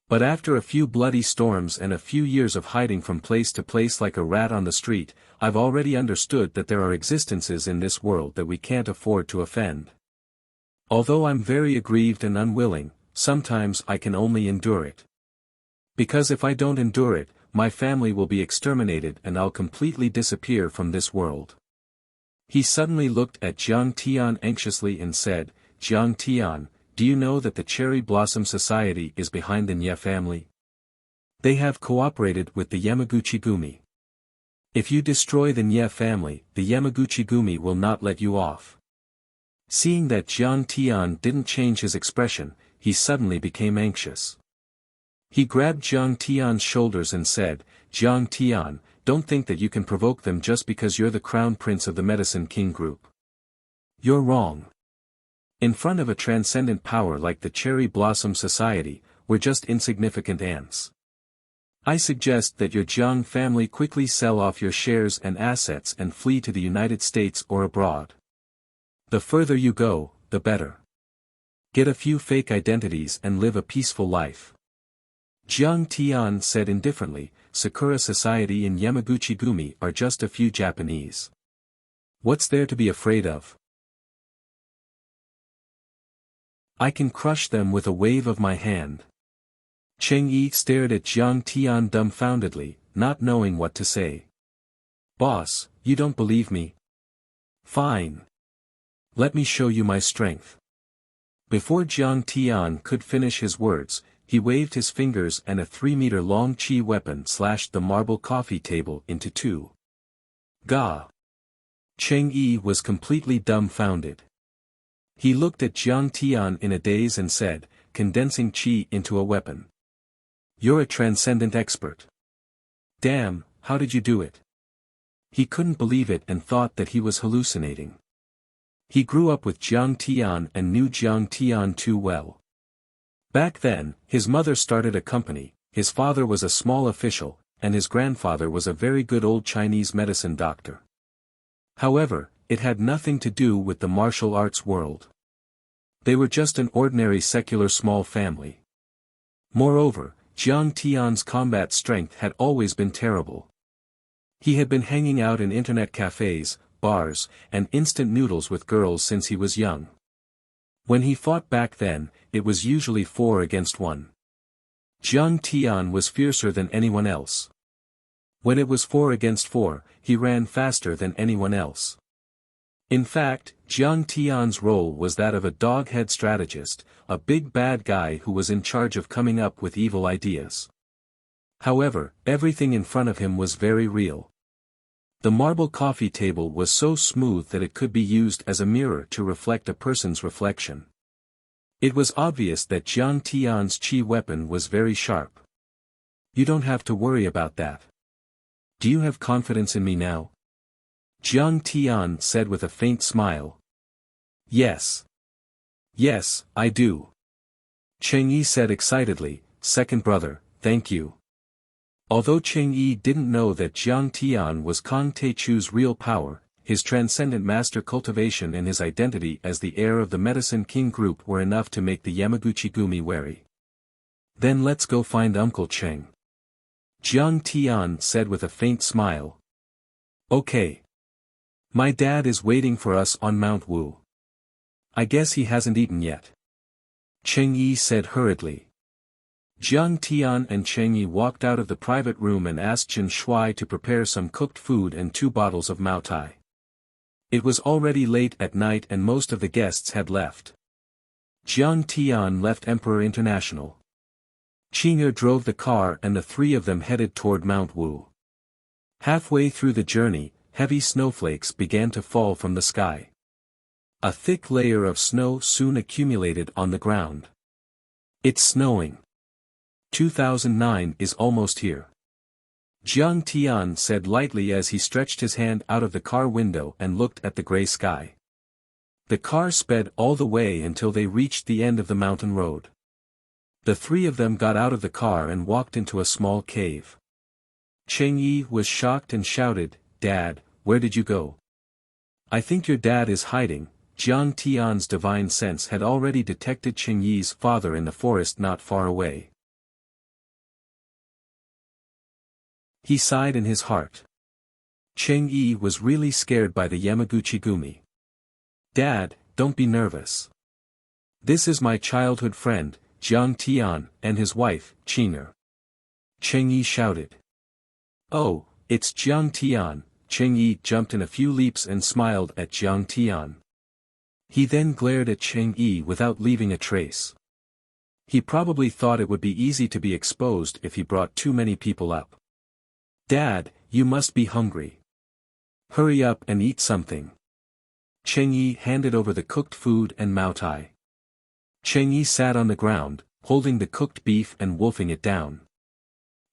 [SPEAKER 1] But after a few bloody storms and a few years of hiding from place to place like a rat on the street, I've already understood that there are existences in this world that we can't afford to offend. Although I'm very aggrieved and unwilling, sometimes I can only endure it. Because if I don't endure it, my family will be exterminated and I'll completely disappear from this world. He suddenly looked at Jiang Tian anxiously and said, Jiang Tian, do you know that the Cherry Blossom Society is behind the Nye family? They have cooperated with the Yamaguchi-gumi. If you destroy the Nye family, the Yamaguchi-gumi will not let you off. Seeing that Jiang Tian didn't change his expression, he suddenly became anxious. He grabbed Jiang Tian's shoulders and said, Jiang Tian, don't think that you can provoke them just because you're the crown prince of the Medicine King group. You're wrong. In front of a transcendent power like the Cherry Blossom Society, we're just insignificant ants. I suggest that your Jiang family quickly sell off your shares and assets and flee to the United States or abroad. The further you go, the better. Get a few fake identities and live a peaceful life. Jiang Tian said indifferently, Sakura Society and Yamaguchi-gumi are just a few Japanese. What's there to be afraid of? I can crush them with a wave of my hand. Cheng Yi stared at Jiang Tian dumbfoundedly, not knowing what to say. Boss, you don't believe me? Fine. Let me show you my strength. Before Jiang Tian could finish his words, he waved his fingers and a 3-meter-long chi weapon slashed the marble coffee table into two. Gah! Cheng Yi was completely dumbfounded. He looked at Jiang Tian in a daze and said, condensing chi into a weapon. You're a transcendent expert. Damn, how did you do it? He couldn't believe it and thought that he was hallucinating. He grew up with Jiang Tian and knew Jiang Tian too well. Back then, his mother started a company, his father was a small official, and his grandfather was a very good old Chinese medicine doctor. However, it had nothing to do with the martial arts world. They were just an ordinary secular small family. Moreover, Jiang Tian's combat strength had always been terrible. He had been hanging out in internet cafes, bars, and instant noodles with girls since he was young. When he fought back then, it was usually 4 against 1. Jiang Tian was fiercer than anyone else. When it was 4 against 4, he ran faster than anyone else. In fact, Jiang Tian's role was that of a dog-head strategist, a big bad guy who was in charge of coming up with evil ideas. However, everything in front of him was very real. The marble coffee table was so smooth that it could be used as a mirror to reflect a person's reflection. It was obvious that Jiang Tian's chi weapon was very sharp. You don't have to worry about that. Do you have confidence in me now? Jiang Tian said with a faint smile. Yes. Yes, I do. Cheng Yi said excitedly, second brother, thank you. Although Cheng Yi didn't know that Jiang Tian was Kang Teichu's real power, his transcendent master cultivation and his identity as the heir of the Medicine King group were enough to make the Yamaguchi-gumi wary. Then let's go find Uncle Cheng. Jiang Tian said with a faint smile. Okay. My dad is waiting for us on Mount Wu. I guess he hasn't eaten yet. Cheng Yi said hurriedly. Jiang Tian and Cheng Yi walked out of the private room and asked Chen Shui to prepare some cooked food and 2 bottles of Maotai. It was already late at night and most of the guests had left. Jiang Tian left Emperor International. Qing'er drove the car and the 3 of them headed toward Mount Wu. Halfway through the journey, heavy snowflakes began to fall from the sky. A thick layer of snow soon accumulated on the ground. It's snowing. 2009 is almost here. Jiang Tian said lightly as he stretched his hand out of the car window and looked at the gray sky. The car sped all the way until they reached the end of the mountain road. The three of them got out of the car and walked into a small cave. Cheng Yi was shocked and shouted, "Dad, where did you go?" "I think your dad is hiding." Jiang Tian's divine sense had already detected Cheng Yi's father in the forest not far away. He sighed in his heart. Cheng Yi was really scared by the Yamaguchi Gumi. "Dad, don't be nervous. This is my childhood friend, Jiang Tian, and his wife, Qing'er." Cheng Yi shouted. "Oh, it's Jiang Tian." Cheng Yi jumped in a few leaps and smiled at Jiang Tian. He then glared at Cheng Yi without leaving a trace. He probably thought it would be easy to be exposed if he brought too many people up. "Dad, you must be hungry. Hurry up and eat something." Cheng Yi handed over the cooked food and moutai. Cheng Yi sat on the ground, holding the cooked beef and wolfing it down.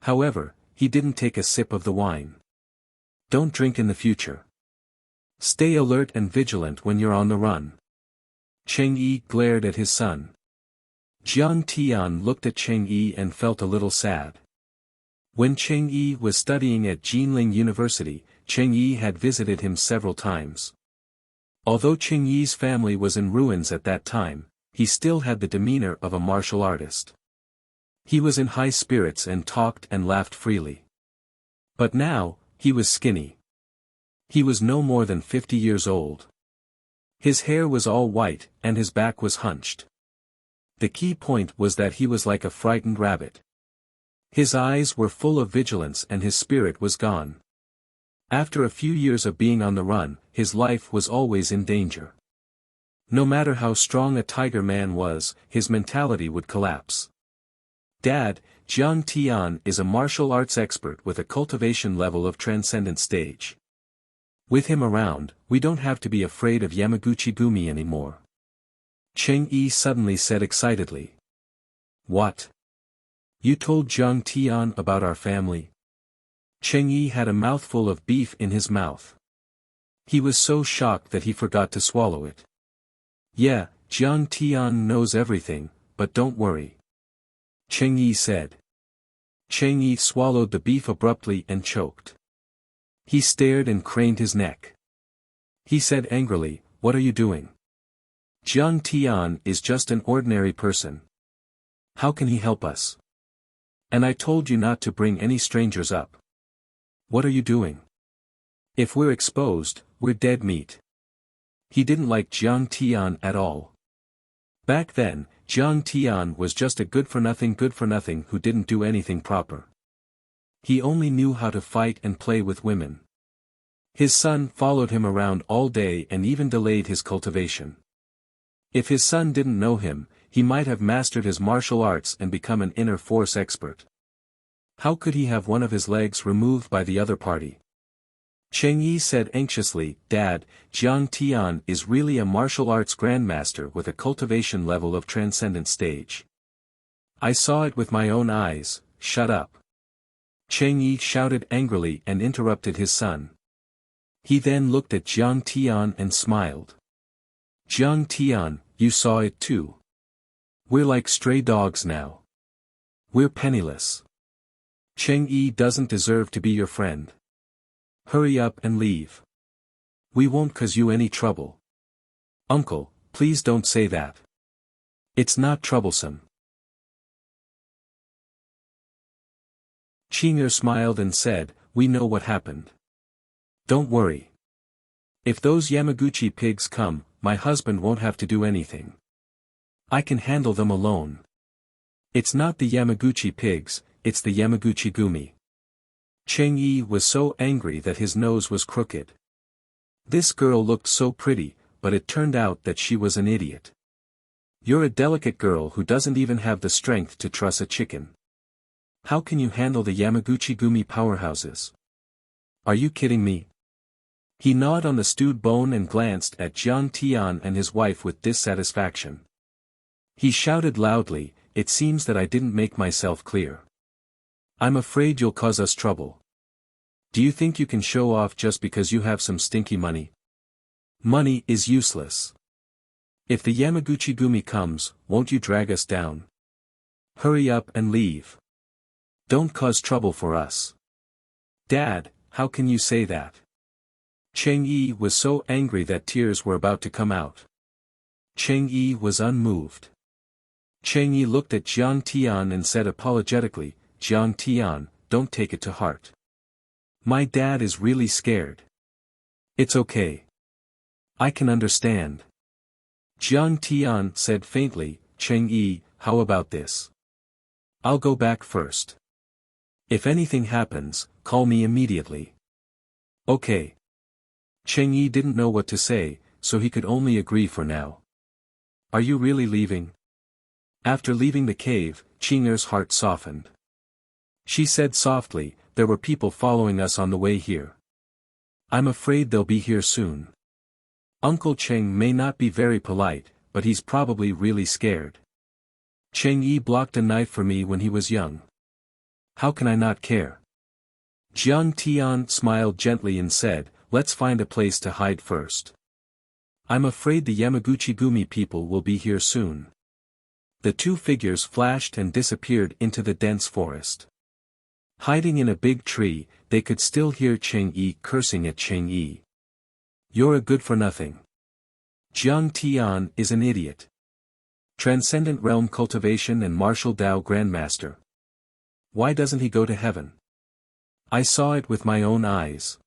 [SPEAKER 1] However, he didn't take a sip of the wine. "Don't drink in the future. Stay alert and vigilant when you're on the run." Cheng Yi glared at his son. Jiang Tian looked at Cheng Yi and felt a little sad. When Cheng Yi was studying at Jinling University, Cheng Yi had visited him several times. Although Cheng Yi's family was in ruins at that time, he still had the demeanor of a martial artist. He was in high spirits and talked and laughed freely. But now, he was skinny. He was no more than 50 years old. His hair was all white, and his back was hunched. The key point was that he was like a frightened rabbit. His eyes were full of vigilance and his spirit was gone. After a few years of being on the run, his life was always in danger. No matter how strong a tiger man was, his mentality would collapse. "Dad, Jiang Tian is a martial arts expert with a cultivation level of transcendent stage. With him around, we don't have to be afraid of Yamaguchi Gumi anymore." Cheng Yi suddenly said excitedly. "What? You told Jiang Tian about our family?" Cheng Yi had a mouthful of beef in his mouth. He was so shocked that he forgot to swallow it. "Yeah, Jiang Tian knows everything, but don't worry," Cheng Yi said. Cheng Yi swallowed the beef abruptly and choked. He stared and craned his neck. He said angrily, "What are you doing? Jiang Tian is just an ordinary person. How can he help us? And I told you not to bring any strangers up. What are you doing? If we're exposed, we're dead meat." He didn't like Jiang Tian at all. Back then, Jiang Tian was just a good-for-nothing who didn't do anything proper. He only knew how to fight and play with women. His son followed him around all day and even delayed his cultivation. If his son didn't know him, he might have mastered his martial arts and become an inner force expert. How could he have one of his legs removed by the other party? Cheng Yi said anxiously, "Dad, Jiang Tian is really a martial arts grandmaster with a cultivation level of transcendent stage. I saw it with my own eyes." "Shut up." Cheng Yi shouted angrily and interrupted his son. He then looked at Jiang Tian and smiled. "Jiang Tian, you saw it too. We're like stray dogs now. We're penniless. Cheng Yi doesn't deserve to be your friend. Hurry up and leave. We won't cause you any trouble." "Uncle, please don't say that. It's not troublesome." Qing'er smiled and said, "We know what happened. Don't worry. If those Yamaguchi pigs come, my husband won't have to do anything. I can handle them alone. It's not the Yamaguchi pigs, it's the Yamaguchi Gumi." Cheng Yi was so angry that his nose was crooked. This girl looked so pretty, but it turned out that she was an idiot. You're a delicate girl who doesn't even have the strength to truss a chicken. How can you handle the Yamaguchi Gumi powerhouses? Are you kidding me? He gnawed on the stewed bone and glanced at Jiang Tian and his wife with dissatisfaction. He shouted loudly, "It seems that I didn't make myself clear. I'm afraid you'll cause us trouble. Do you think you can show off just because you have some stinky money? Money is useless. If the Yamaguchi-gumi comes, won't you drag us down? Hurry up and leave. Don't cause trouble for us." "Dad, how can you say that?" Cheng Yi was so angry that tears were about to come out. Cheng Yi was unmoved. Cheng Yi looked at Jiang Tian and said apologetically, "Jiang Tian, don't take it to heart. My dad is really scared. It's okay. I can understand." Jiang Tian said faintly, "Cheng Yi, how about this? I'll go back first. If anything happens, call me immediately." "Okay." Cheng Yi didn't know what to say, so he could only agree for now. "Are you really leaving?" After leaving the cave, Qing'er's heart softened. She said softly, "There were people following us on the way here. I'm afraid they'll be here soon. Uncle Cheng may not be very polite, but he's probably really scared. Cheng Yi blocked a knife for me when he was young. How can I not care?" Jiang Tian smiled gently and said, "Let's find a place to hide first. I'm afraid the Yamaguchi-gumi people will be here soon." The two figures flashed and disappeared into the dense forest. Hiding in a big tree, they could still hear Cheng Yi cursing at Cheng Yi. "You're a good-for-nothing. Jiang Tian is an idiot. Transcendent Realm Cultivation and Martial Dao Grandmaster. Why doesn't he go to heaven? I saw it with my own eyes.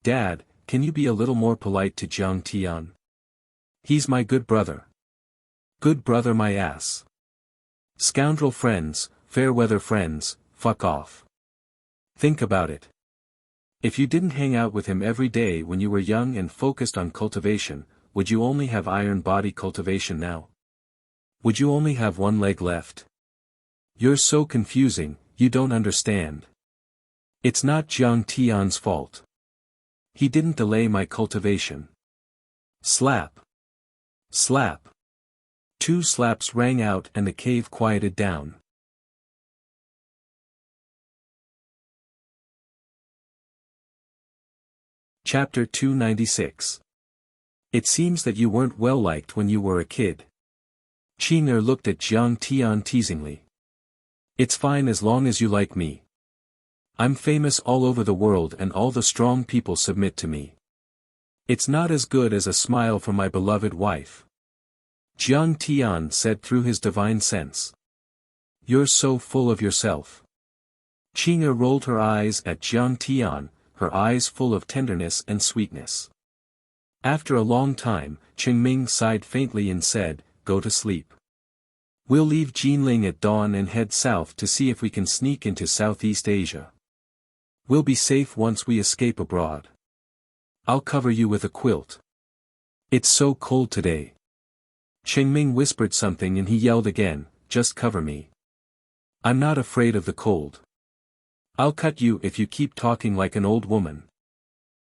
[SPEAKER 1] Dad, can you be a little more polite to Jiang Tian? He's my good brother." "Good brother my ass. Scoundrel friends, fair-weather friends, fuck off. Think about it. If you didn't hang out with him every day when you were young and focused on cultivation, would you only have iron body cultivation now? Would you only have one leg left? You're so confusing, you don't understand. It's not Jiang Tian's fault. He didn't delay my cultivation." Slap. Slap. Two slaps rang out and the cave quieted down. Chapter 296. It seems that you weren't well liked when you were a kid. Qing'er looked at Jiang Tian teasingly. "It's fine as long as you like me. I'm famous all over the world and all the strong people submit to me. It's not as good as a smile from my beloved wife." Jiang Tian said through his divine sense. "You're so full of yourself." Qing'er rolled her eyes at Jiang Tian, her eyes full of tenderness and sweetness. After a long time, Qingming sighed faintly and said, "Go to sleep. We'll leave Jinling at dawn and head south to see if we can sneak into Southeast Asia. We'll be safe once we escape abroad. I'll cover you with a quilt. It's so cold today." Qingming whispered something and he yelled again, "Just cover me. I'm not afraid of the cold. I'll cut you if you keep talking like an old woman."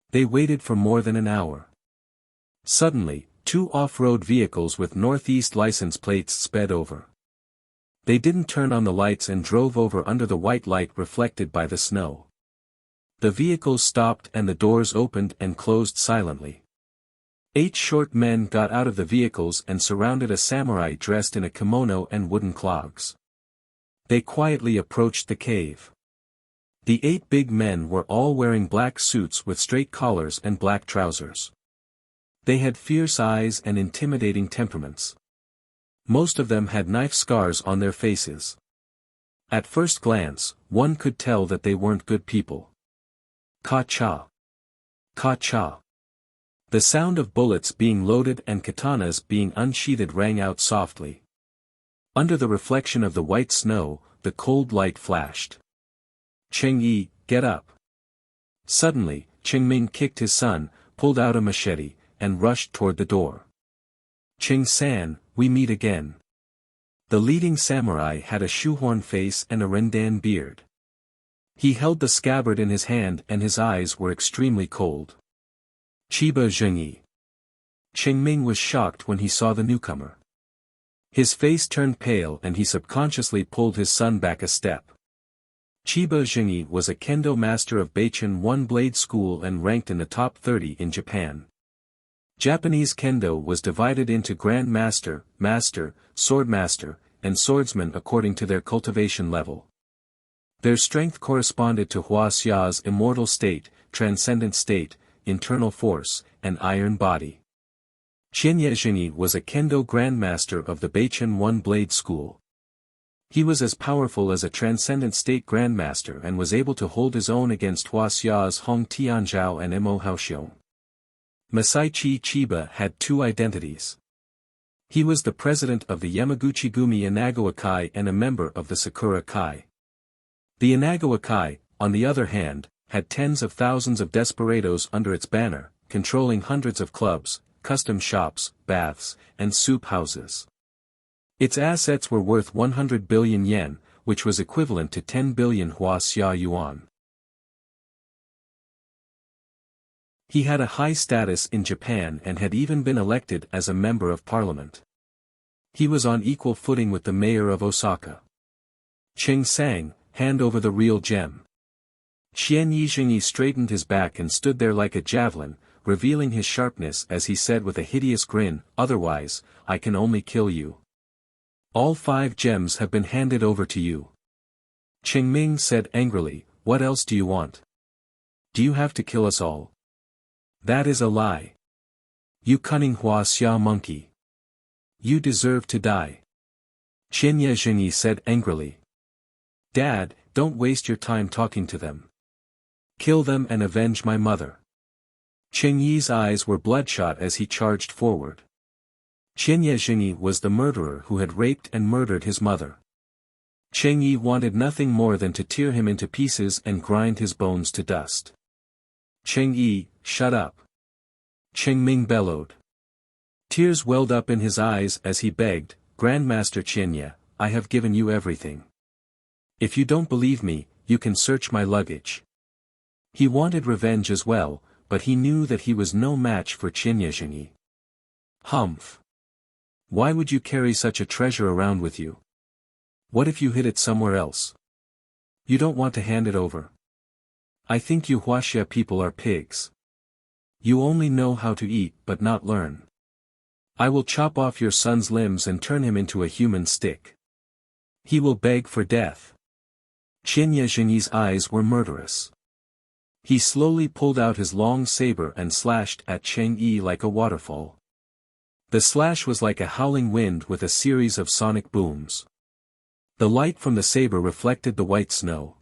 [SPEAKER 1] They waited for more than an hour. Suddenly, two off-road vehicles with Northeast license plates sped over. They didn't turn on the lights and drove over under the white light reflected by the snow. The vehicles stopped and the doors opened and closed silently. 8 short men got out of the vehicles and surrounded a samurai dressed in a kimono and wooden clogs. They quietly approached the cave. The 8 big men were all wearing black suits with straight collars and black trousers. They had fierce eyes and intimidating temperaments. Most of them had knife scars on their faces. At first glance, one could tell that they weren't good people. Ka-cha. Ka-cha. The sound of bullets being loaded and katanas being unsheathed rang out softly. Under the reflection of the white snow, the cold light flashed. "Cheng Yi, get up." Suddenly, Qingming kicked his son, pulled out a machete, and rushed toward the door. "Ching-san, we meet again." The leading samurai had a shoehorn face and a rendan beard. He held the scabbard in his hand and his eyes were extremely cold. Chiba Zhengyi. Qingming was shocked when he saw the newcomer. His face turned pale and he subconsciously pulled his son back a step. Chiba Zhengyi was a kendo master of Beichen One-Blade School and ranked in the top 30 in Japan. Japanese kendo was divided into Grand Master, Master, Swordmaster, and Swordsman according to their cultivation level. Their strength corresponded to Huaxia's immortal state, transcendent state, internal force, and iron body. Xianxia Zhengyi was a kendo grandmaster of the Beichen One-Blade School. He was as powerful as a transcendent state grandmaster and was able to hold his own against Huaxia's Hong Tianzhao and Mo Haoxiong. Masaichi Chiba had two identities. He was the president of the Yamaguchi-gumi Inagawa Kai and a member of the Sakura Kai. The Inagawa Kai, on the other hand, had tens of thousands of desperados under its banner, controlling hundreds of clubs, custom shops, baths, and soup houses. Its assets were worth 100 billion yen, which was equivalent to 10 billion Huaxia yuan. He had a high status in Japan and had even been elected as a member of parliament. He was on equal footing with the mayor of Osaka. Ching sang, hand over the real gem. Xianxia Zhengyi straightened his back and stood there like a javelin, revealing his sharpness as he said with a hideous grin, otherwise, I can only kill you. All 5 gems have been handed over to you. Qingming said angrily, what else do you want? Do you have to kill us all? That is a lie. You cunning Huaxia monkey. You deserve to die. Xianxia Zhengyi said angrily. Dad, don't waste your time talking to them. Kill them and avenge my mother. Qingyi's eyes were bloodshot as he charged forward. Xianxia Zhengyi was the murderer who had raped and murdered his mother. Qingyi wanted nothing more than to tear him into pieces and grind his bones to dust. Qingyi, shut up. Qingming bellowed. Tears welled up in his eyes as he begged, Grandmaster Xianxia, I have given you everything. If you don't believe me, you can search my luggage. He wanted revenge as well, but he knew that he was no match for Xianxia Zhengyi. Humph. Why would you carry such a treasure around with you? What if you hid it somewhere else? You don't want to hand it over. I think you Huaxia people are pigs. You only know how to eat but not learn. I will chop off your son's limbs and turn him into a human stick. He will beg for death. Xianxia Zhengyi's eyes were murderous. He slowly pulled out his long saber and slashed at Qingyi like a waterfall. The slash was like a howling wind with a series of sonic booms. The light from the saber reflected the white snow.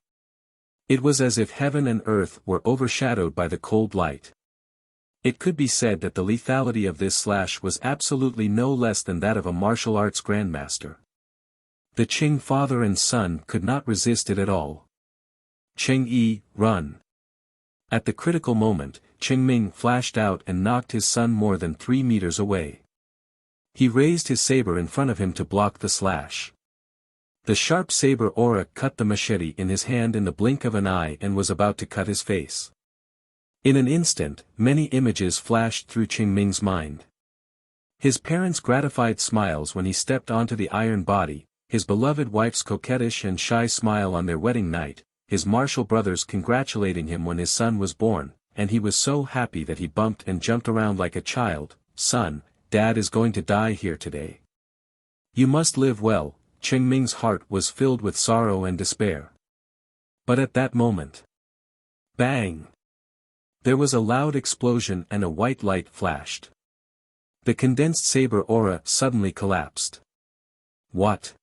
[SPEAKER 1] It was as if heaven and earth were overshadowed by the cold light. It could be said that the lethality of this slash was absolutely no less than that of a martial arts grandmaster. The Qing father and son could not resist it at all. Qingyi, run. At the critical moment, Qingming flashed out and knocked his son more than 3 meters away. He raised his saber in front of him to block the slash. The sharp saber aura cut the machete in his hand in the blink of an eye and was about to cut his face. In an instant, many images flashed through Qingming's mind. His parents' gratified smiles when he stepped onto the iron body, his beloved wife's coquettish and shy smile on their wedding night, his martial brothers congratulating him when his son was born, and he was so happy that he bumped and jumped around like a child. Son, Dad is going to die here today. You must live well. Qingming's heart was filled with sorrow and despair. But at that moment, bang! There was a loud explosion and a white light flashed. The condensed saber aura suddenly collapsed. What?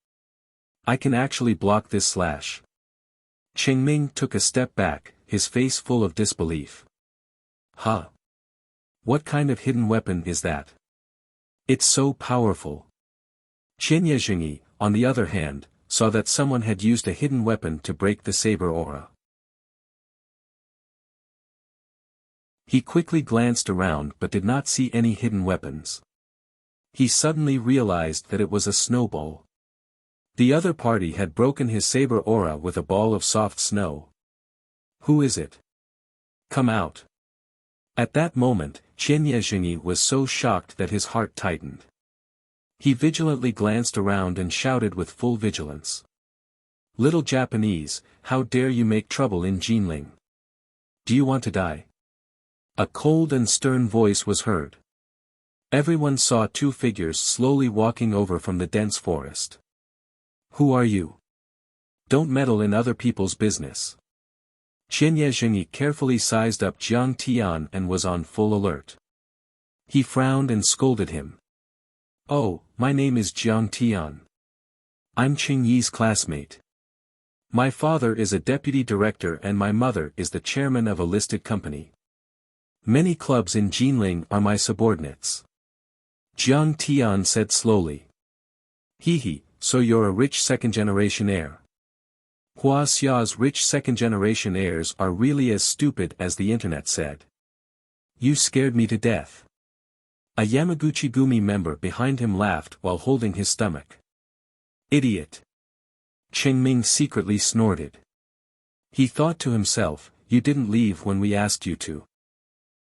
[SPEAKER 1] I can actually block this slash. Qingming took a step back, his face full of disbelief. Huh? What kind of hidden weapon is that? It's so powerful. Xianxia Zhengyi, on the other hand, saw that someone had used a hidden weapon to break the saber aura. He quickly glanced around but did not see any hidden weapons. He suddenly realized that it was a snowball. The other party had broken his saber aura with a ball of soft snow. Who is it? Come out. At that moment, Xianxia was so shocked that his heart tightened. He vigilantly glanced around and shouted with full vigilance. "Little Japanese, how dare you make trouble in Jinling? Do you want to die?" A cold and stern voice was heard. Everyone saw two figures slowly walking over from the dense forest. "Who are you? Don't meddle in other people's business." Xianxia carefully sized up Jiang Tian and was on full alert. He frowned and scolded him. "Oh, my name is Jiang Tian. I'm Qing Yi's classmate. My father is a deputy director and my mother is the chairman of a listed company. Many clubs in Jinling are my subordinates." Jiang Tian said slowly. "He, so you're a rich second-generation heir. Huaxia's rich second-generation heirs are really as stupid as the internet said. You scared me to death." A Yamaguchi-gumi member behind him laughed while holding his stomach. "Idiot." Qingming secretly snorted. He thought to himself, "You didn't leave when we asked you to.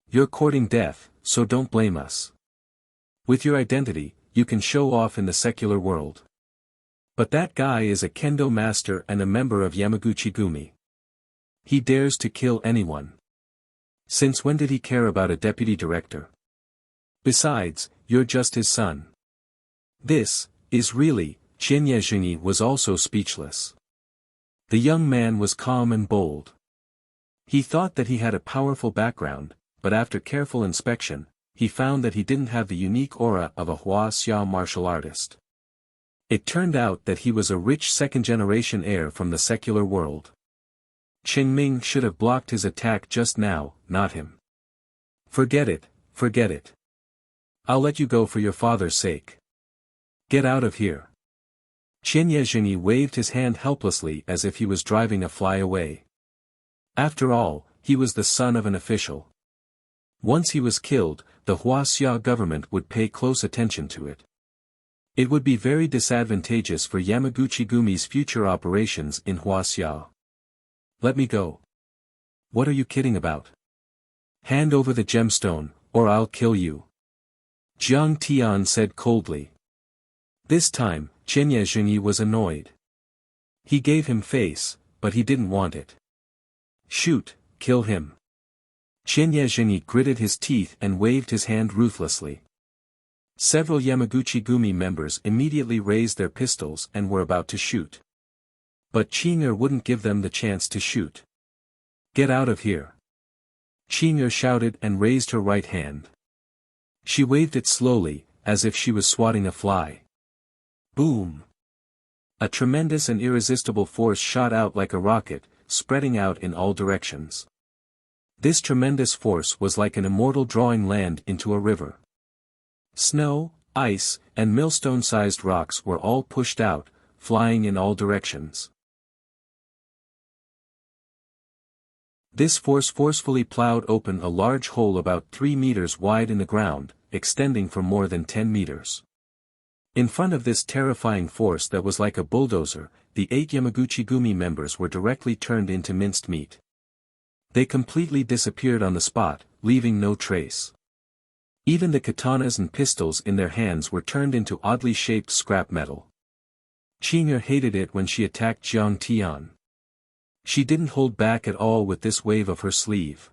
[SPEAKER 1] You're courting death, so don't blame us. With your identity, you can show off in the secular world. But that guy is a kendo master and a member of Yamaguchi-gumi. He dares to kill anyone. Since when did he care about a deputy director? Besides, you're just his son." This is really. Xianxia was also speechless. The young man was calm and bold. He thought that he had a powerful background, but after careful inspection, he found that he didn't have the unique aura of a Huaxia martial artist. It turned out that he was a rich second-generation heir from the secular world. Qingming should have blocked his attack just now, not him. Forget it. I'll let you go for your father's sake. Get out of here." Xianxia waved his hand helplessly as if he was driving a fly away. After all, he was the son of an official. Once he was killed, the Huaxia government would pay close attention to it. It would be very disadvantageous for Yamaguchi-gumi's future operations in Huaxia. "Let me go." "What are you kidding about? Hand over the gemstone, or I'll kill you," Jiang Tian said coldly. This time, Xianxia was annoyed. He gave him face, but he didn't want it. "Shoot, kill him." Xianxia gritted his teeth and waved his hand ruthlessly. Several Yamaguchi-gumi members immediately raised their pistols and were about to shoot. But Qing'er wouldn't give them the chance to shoot. "Get out of here." Qing'er shouted and raised her right hand. She waved it slowly, as if she was swatting a fly. Boom! A tremendous and irresistible force shot out like a rocket, spreading out in all directions. This tremendous force was like an immortal drawing land into a river. Snow, ice, and millstone-sized rocks were all pushed out, flying in all directions. This force forcefully plowed open a large hole about 3 meters wide in the ground, extending for more than 10 meters. In front of this terrifying force that was like a bulldozer, the 8 Yamaguchi-gumi members were directly turned into minced meat. They completely disappeared on the spot, leaving no trace. Even the katanas and pistols in their hands were turned into oddly shaped scrap metal. Qing'er hated it when she attacked Jiang Tian. She didn't hold back at all with this wave of her sleeve.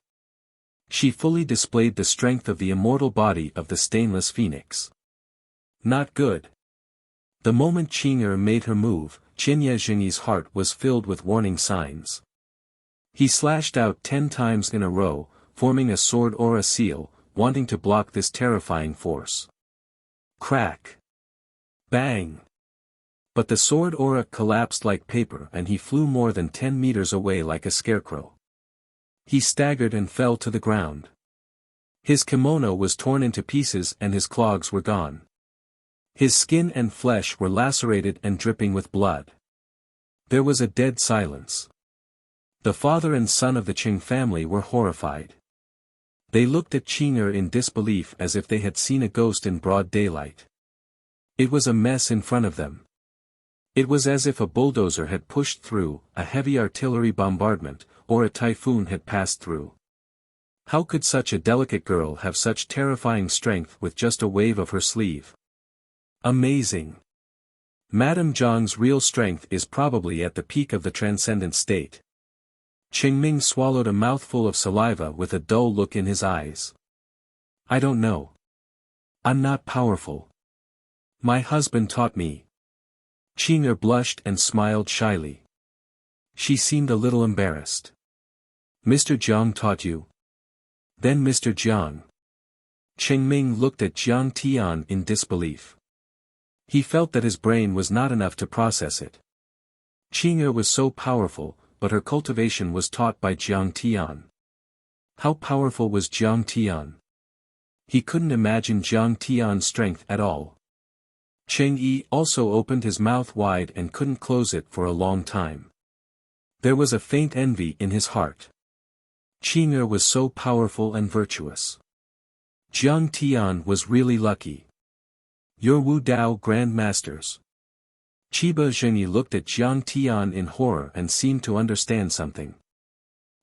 [SPEAKER 1] She fully displayed the strength of the immortal body of the stainless phoenix. Not good. The moment Qing'er made her move, Xianxia's heart was filled with warning signs. He slashed out 10 times in a row, forming a sword or a seal, wanting to block this terrifying force. Crack! Bang! But the sword aura collapsed like paper and he flew more than 10 meters away like a scarecrow. He staggered and fell to the ground. His kimono was torn into pieces and his clogs were gone. His skin and flesh were lacerated and dripping with blood. There was a dead silence. The father and son of the Qing family were horrified. They looked at Qing'er in disbelief as if they had seen a ghost in broad daylight. It was a mess in front of them. It was as if a bulldozer had pushed through, a heavy artillery bombardment, or a typhoon had passed through. How could such a delicate girl have such terrifying strength with just a wave of her sleeve? Amazing. Madame Zhang's real strength is probably at the peak of the transcendent state. Qingming swallowed a mouthful of saliva with a dull look in his eyes. I don't know. I'm not powerful. My husband taught me. Qing'er blushed and smiled shyly. She seemed a little embarrassed. Mr. Jiang taught you? Then Mr. Jiang. Qingming looked at Jiang Tian in disbelief. He felt that his brain was not enough to process it. Qing'er was so powerful, but her cultivation was taught by Jiang Tian. How powerful was Jiang Tian? He couldn't imagine Jiang Tian's strength at all. Cheng Yi also opened his mouth wide and couldn't close it for a long time. There was a faint envy in his heart. Qing'er was so powerful and virtuous. Jiang Tian was really lucky. Your Wu Dao Grand Masters. Chiba Zhengyi looked at Jiang Tian in horror and seemed to understand something.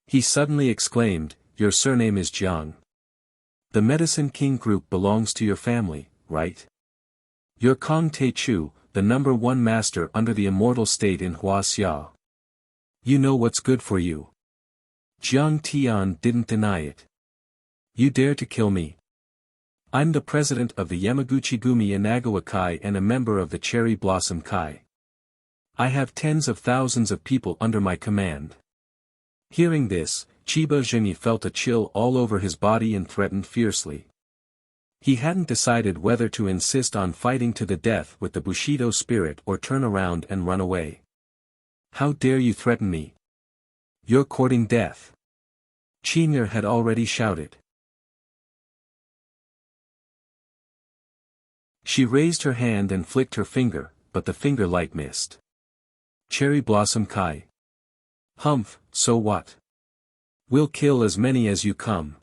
[SPEAKER 1] He suddenly exclaimed, Your surname is Jiang. The Medicine King group belongs to your family, right? You're Kong Te Chu, the #1 master under the immortal state in Huaxia. You know what's good for you. Jiang Tian didn't deny it. You dare to kill me? I'm the president of the Yamaguchi-gumi Inagawa Kai and a member of the Cherry Blossom Kai. I have tens of thousands of people under my command. Hearing this, Chiba Zhengyi felt a chill all over his body and threatened fiercely. He hadn't decided whether to insist on fighting to the death with the Bushido spirit or turn around and run away. How dare you threaten me? You're courting death. Qing'er had already shouted. She raised her hand and flicked her finger, but the finger light missed. Cherry Blossom Kai. Humph, so what? We'll kill as many as you come.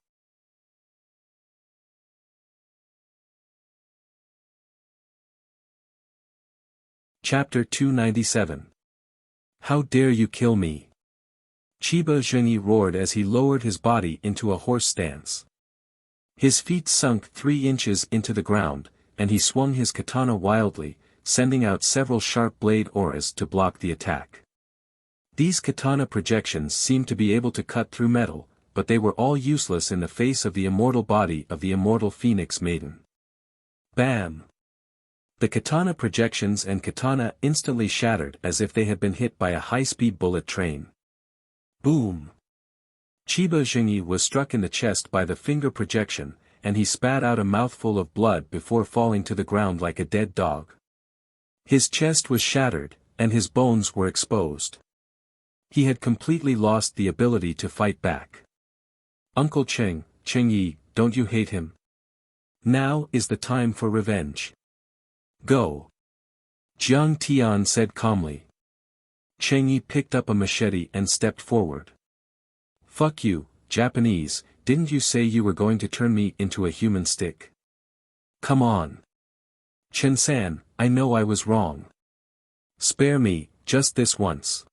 [SPEAKER 1] Chapter 297. How dare you kill me? Chiba Zhengyi roared as he lowered his body into a horse stance. His feet sunk 3 inches into the ground, and he swung his katana wildly, sending out several sharp blade auras to block the attack. These katana projections seemed to be able to cut through metal, but they were all useless in the face of the immortal body of the immortal Phoenix Maiden. Bam! The katana projections and katana instantly shattered as if they had been hit by a high-speed bullet train. Boom! Chiba Zhengyi was struck in the chest by the finger projection, and he spat out a mouthful of blood before falling to the ground like a dead dog. His chest was shattered, and his bones were exposed. He had completely lost the ability to fight back. Uncle Cheng, Cheng Yi, don't you hate him? Now is the time for revenge. Go. Jiang Tian said calmly. Cheng Yi picked up a machete and stepped forward. Fuck you, Japanese, didn't you say you were going to turn me into a human stick? Come on. Chen-san, I know I was wrong. Spare me, just this once.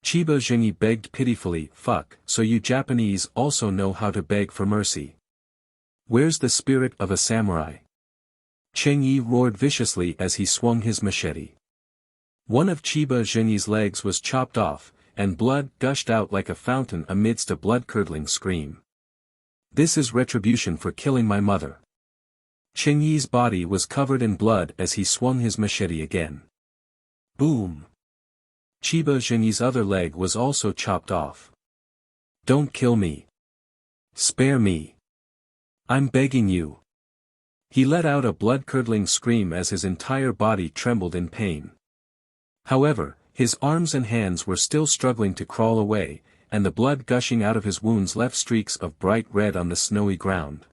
[SPEAKER 1] Chiba Zhengyi begged pitifully, fuck, so you Japanese also know how to beg for mercy. Where's the spirit of a samurai? Cheng Yi roared viciously as he swung his machete. One of Chiba Zhengyi's legs was chopped off, and blood gushed out like a fountain amidst a blood-curdling scream. This is retribution for killing my mother. Cheng Yi's body was covered in blood as he swung his machete again. Boom! Chiba Zhengyi's other leg was also chopped off. Don't kill me. Spare me. I'm begging you. He let out a blood-curdling scream as his entire body trembled in pain. However, his arms and hands were still struggling to crawl away, and the blood gushing out of his wounds left streaks of bright red on the snowy ground.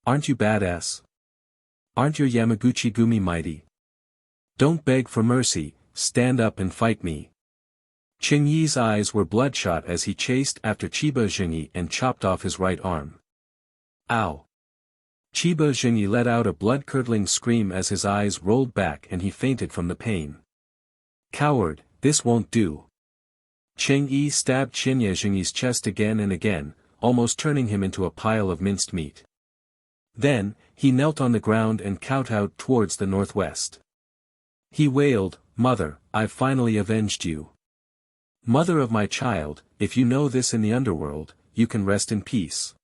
[SPEAKER 1] Aren't you badass? Aren't your Yamaguchi-gumi mighty? Don't beg for mercy, stand up and fight me. Cheng Yi's eyes were bloodshot as he chased after Chiba Zhengyi and chopped off his right arm. Ow! Chiba Zhengyi let out a blood-curdling scream as his eyes rolled back and he fainted from the pain. Coward, this won't do. Cheng Yi stabbed Chinya Zhengyi's chest again and again, almost turning him into a pile of minced meat. Then, he knelt on the ground and kowtowed towards the northwest. He wailed, "Mother, I've finally avenged you. Mother of my child, if you know this in the underworld, you can rest in peace."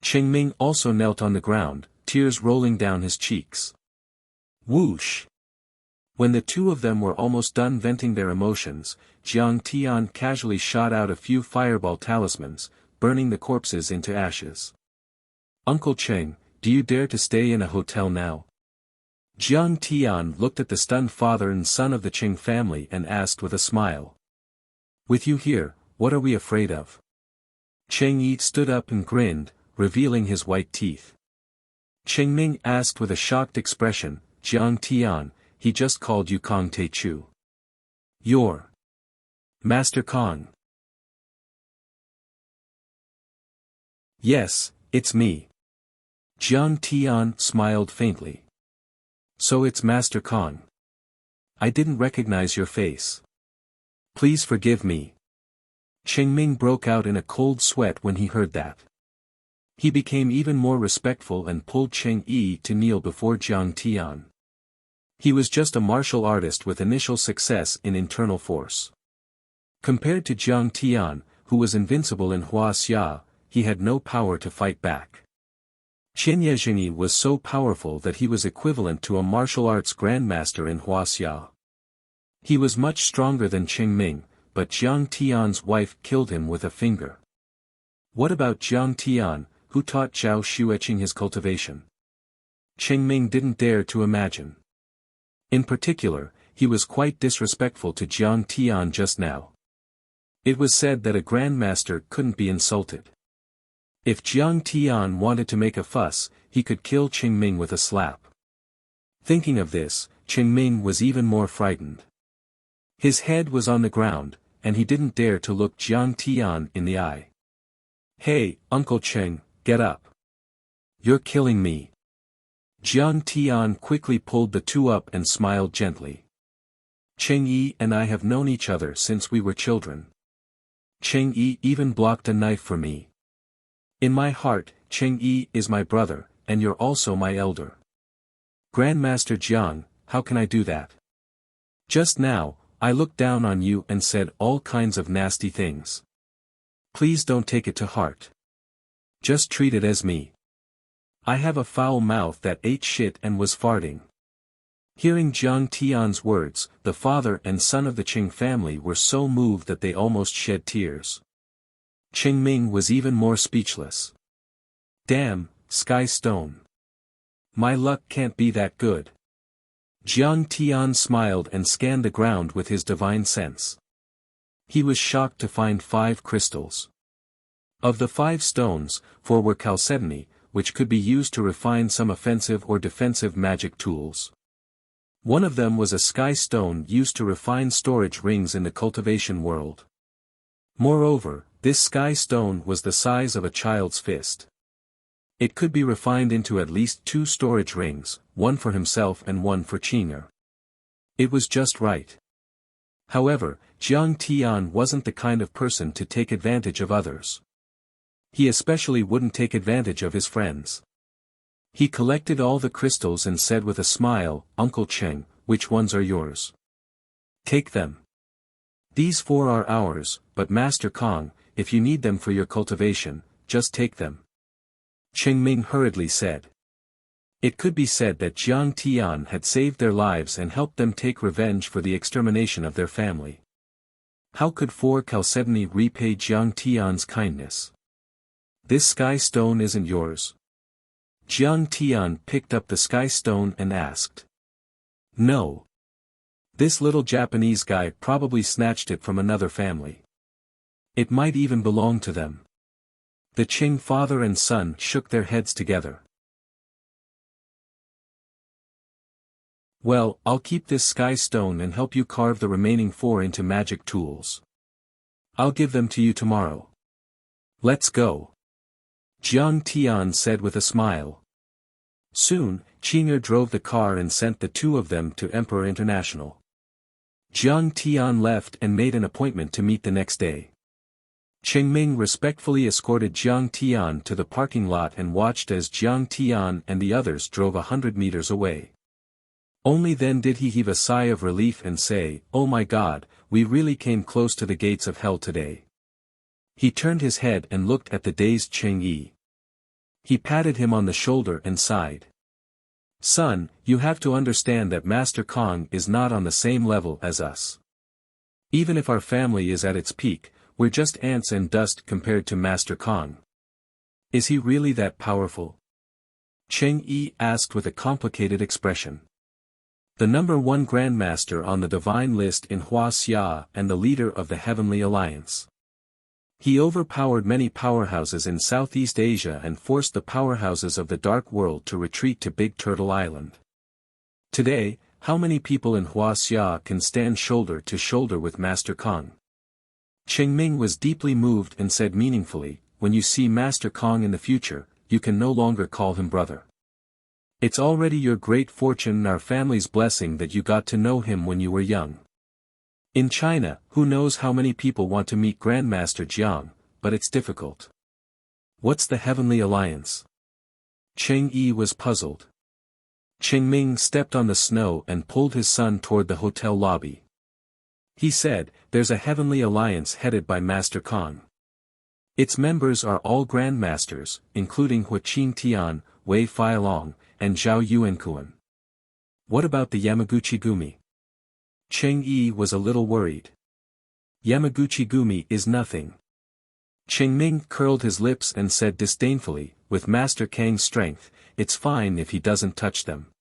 [SPEAKER 1] Qingming also knelt on the ground, tears rolling down his cheeks. Whoosh! When the two of them were almost done venting their emotions, Jiang Tian casually shot out a few fireball talismans, burning the corpses into ashes. "Uncle Cheng, do you dare to stay in a hotel now?" Jiang Tian looked at the stunned father and son of the Cheng family and asked with a smile. "With you here, what are we afraid of?" Cheng Yi stood up and grinned, revealing his white teeth. Qingming asked with a shocked expression, "Jiang Tian, he just called you Kong Te Chu. You're Master Kong." "Yes, it's me." Jiang Tian smiled faintly. "So it's Master Kong. I didn't recognize your face. Please forgive me." Qingming broke out in a cold sweat when he heard that. He became even more respectful and pulled Cheng Yi to kneel before Jiang Tian. He was just a martial artist with initial success in internal force. Compared to Jiang Tian, who was invincible in Huaxia, he had no power to fight back. Qin Yezhengyi was so powerful that he was equivalent to a martial arts grandmaster in Huaxia. He was much stronger than Qingming, but Jiang Tian's wife killed him with a finger. What about Jiang Tian, who taught Zhao Xueqing his cultivation? Qingming didn't dare to imagine. In particular, he was quite disrespectful to Jiang Tian just now. It was said that a grandmaster couldn't be insulted. If Jiang Tian wanted to make a fuss, he could kill Qingming with a slap. Thinking of this, Qingming was even more frightened. His head was on the ground, and he didn't dare to look Jiang Tian in the eye. "Hey, Uncle Cheng, get up. You're killing me." Jiang Tian quickly pulled the two up and smiled gently. "Cheng Yi and I have known each other since we were children. Cheng Yi even blocked a knife for me. In my heart, Cheng Yi is my brother, and you're also my elder. Grandmaster Jiang, how can I do that? Just now, I looked down on you and said all kinds of nasty things. Please don't take it to heart. Just treat it as me. I have a foul mouth that ate shit and was farting." Hearing Jiang Tian's words, the father and son of the Qing family were so moved that they almost shed tears. Qingming was even more speechless. "Damn, Sky Stone. My luck can't be that good." Jiang Tian smiled and scanned the ground with his divine sense. He was shocked to find 5 crystals. Of the 5 stones, 4 were chalcedony, which could be used to refine some offensive or defensive magic tools. One of them was a sky stone used to refine storage rings in the cultivation world. Moreover, this sky stone was the size of a child's fist. It could be refined into at least 2 storage rings, one for himself and one for Qing'er. It was just right. However, Jiang Tian wasn't the kind of person to take advantage of others. He especially wouldn't take advantage of his friends. He collected all the crystals and said with a smile, "Uncle Cheng, which ones are yours? Take them. These 4 are ours, but Master Kong, if you need them for your cultivation, just take them." Qingming hurriedly said. It could be said that Jiang Tian had saved their lives and helped them take revenge for the extermination of their family. How could 4 chalcedony repay Jiang Tian's kindness? "This sky stone isn't yours?" Jiang Tian picked up the sky stone and asked. "No. This little Japanese guy probably snatched it from another family. It might even belong to them." The Qing father and son shook their heads together. "Well, I'll keep this sky stone and help you carve the remaining 4 into magic tools. I'll give them to you tomorrow. Let's go." Jiang Tian said with a smile. Soon, Qing'er drove the car and sent the 2 of them to Emperor International. Jiang Tian left and made an appointment to meet the next day. Ming respectfully escorted Jiang Tian to the parking lot and watched as Jiang Tian and the others drove 100 meters away. Only then did he heave a sigh of relief and say, "Oh my God, we really came close to the gates of hell today." He turned his head and looked at the dazed Cheng Yi. He patted him on the shoulder and sighed. "Son, you have to understand that Master Kong is not on the same level as us. Even if our family is at its peak, we're just ants and dust compared to Master Kong." "Is he really that powerful?" Cheng Yi asked with a complicated expression. "The #1 Grandmaster on the divine list in Wuxia and the leader of the Heavenly Alliance. He overpowered many powerhouses in Southeast Asia and forced the powerhouses of the Dark World to retreat to Big Turtle Island. Today, how many people in Wuxia can stand shoulder to shoulder with Master Kong?" Cheng Ming was deeply moved and said meaningfully, "When you see Master Kong in the future, you can no longer call him brother. It's already your great fortune and our family's blessing that you got to know him when you were young. In China, who knows how many people want to meet Grandmaster Jiang, but it's difficult." "What's the Heavenly Alliance?" Cheng Yi was puzzled. Cheng Ming stepped on the snow and pulled his son toward the hotel lobby. He said, "There's a Heavenly Alliance headed by Master Kong. Its members are all Grandmasters, including Huaqin Tian, Wei Feilong, and Zhao Yuankuan." "What about the Yamaguchi Gumi?" Cheng Yi was a little worried. "Yamaguchi Gumi is nothing." Cheng Ming curled his lips and said disdainfully, "With Master Kang's strength, it's fine if he doesn't touch them.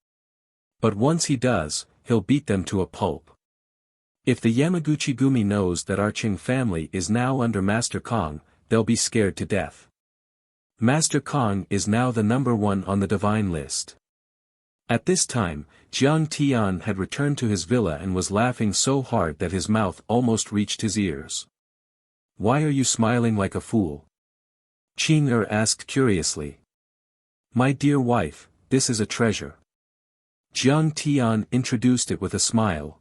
[SPEAKER 1] But once he does, he'll beat them to a pulp. If the Yamaguchi Gumi knows that our Qing family is now under Master Kong, they'll be scared to death. Master Kong is now the #1 on the divine list." At this time, Jiang Tian had returned to his villa and was laughing so hard that his mouth almost reached his ears. "Why are you smiling like a fool?" Qing Er asked curiously. "My dear wife, this is a treasure." Jiang Tian introduced it with a smile.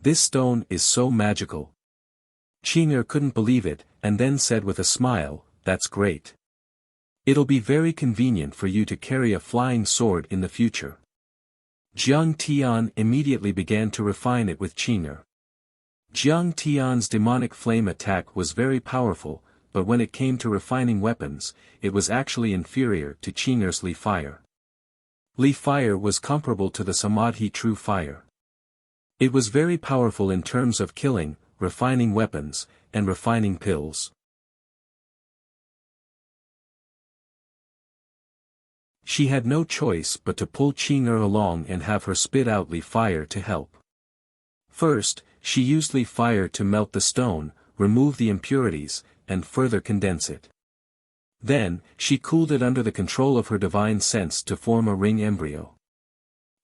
[SPEAKER 1] "This stone is so magical." Qing Er couldn't believe it, and then said with a smile, "That's great. It'll be very convenient for you to carry a flying sword in the future." Jiang Tian immediately began to refine it with Qing Er. Jiang Tian's demonic flame attack was very powerful, but when it came to refining weapons, it was actually inferior to Qing Er's Li Fire. Li Fire was comparable to the Samadhi True Fire. It was very powerful in terms of killing, refining weapons, and refining pills. She had no choice but to pull Qing Er along and have her spit out Li Fire to help. First, she used Li Fire to melt the stone, remove the impurities, and further condense it. Then, she cooled it under the control of her divine sense to form a ring embryo.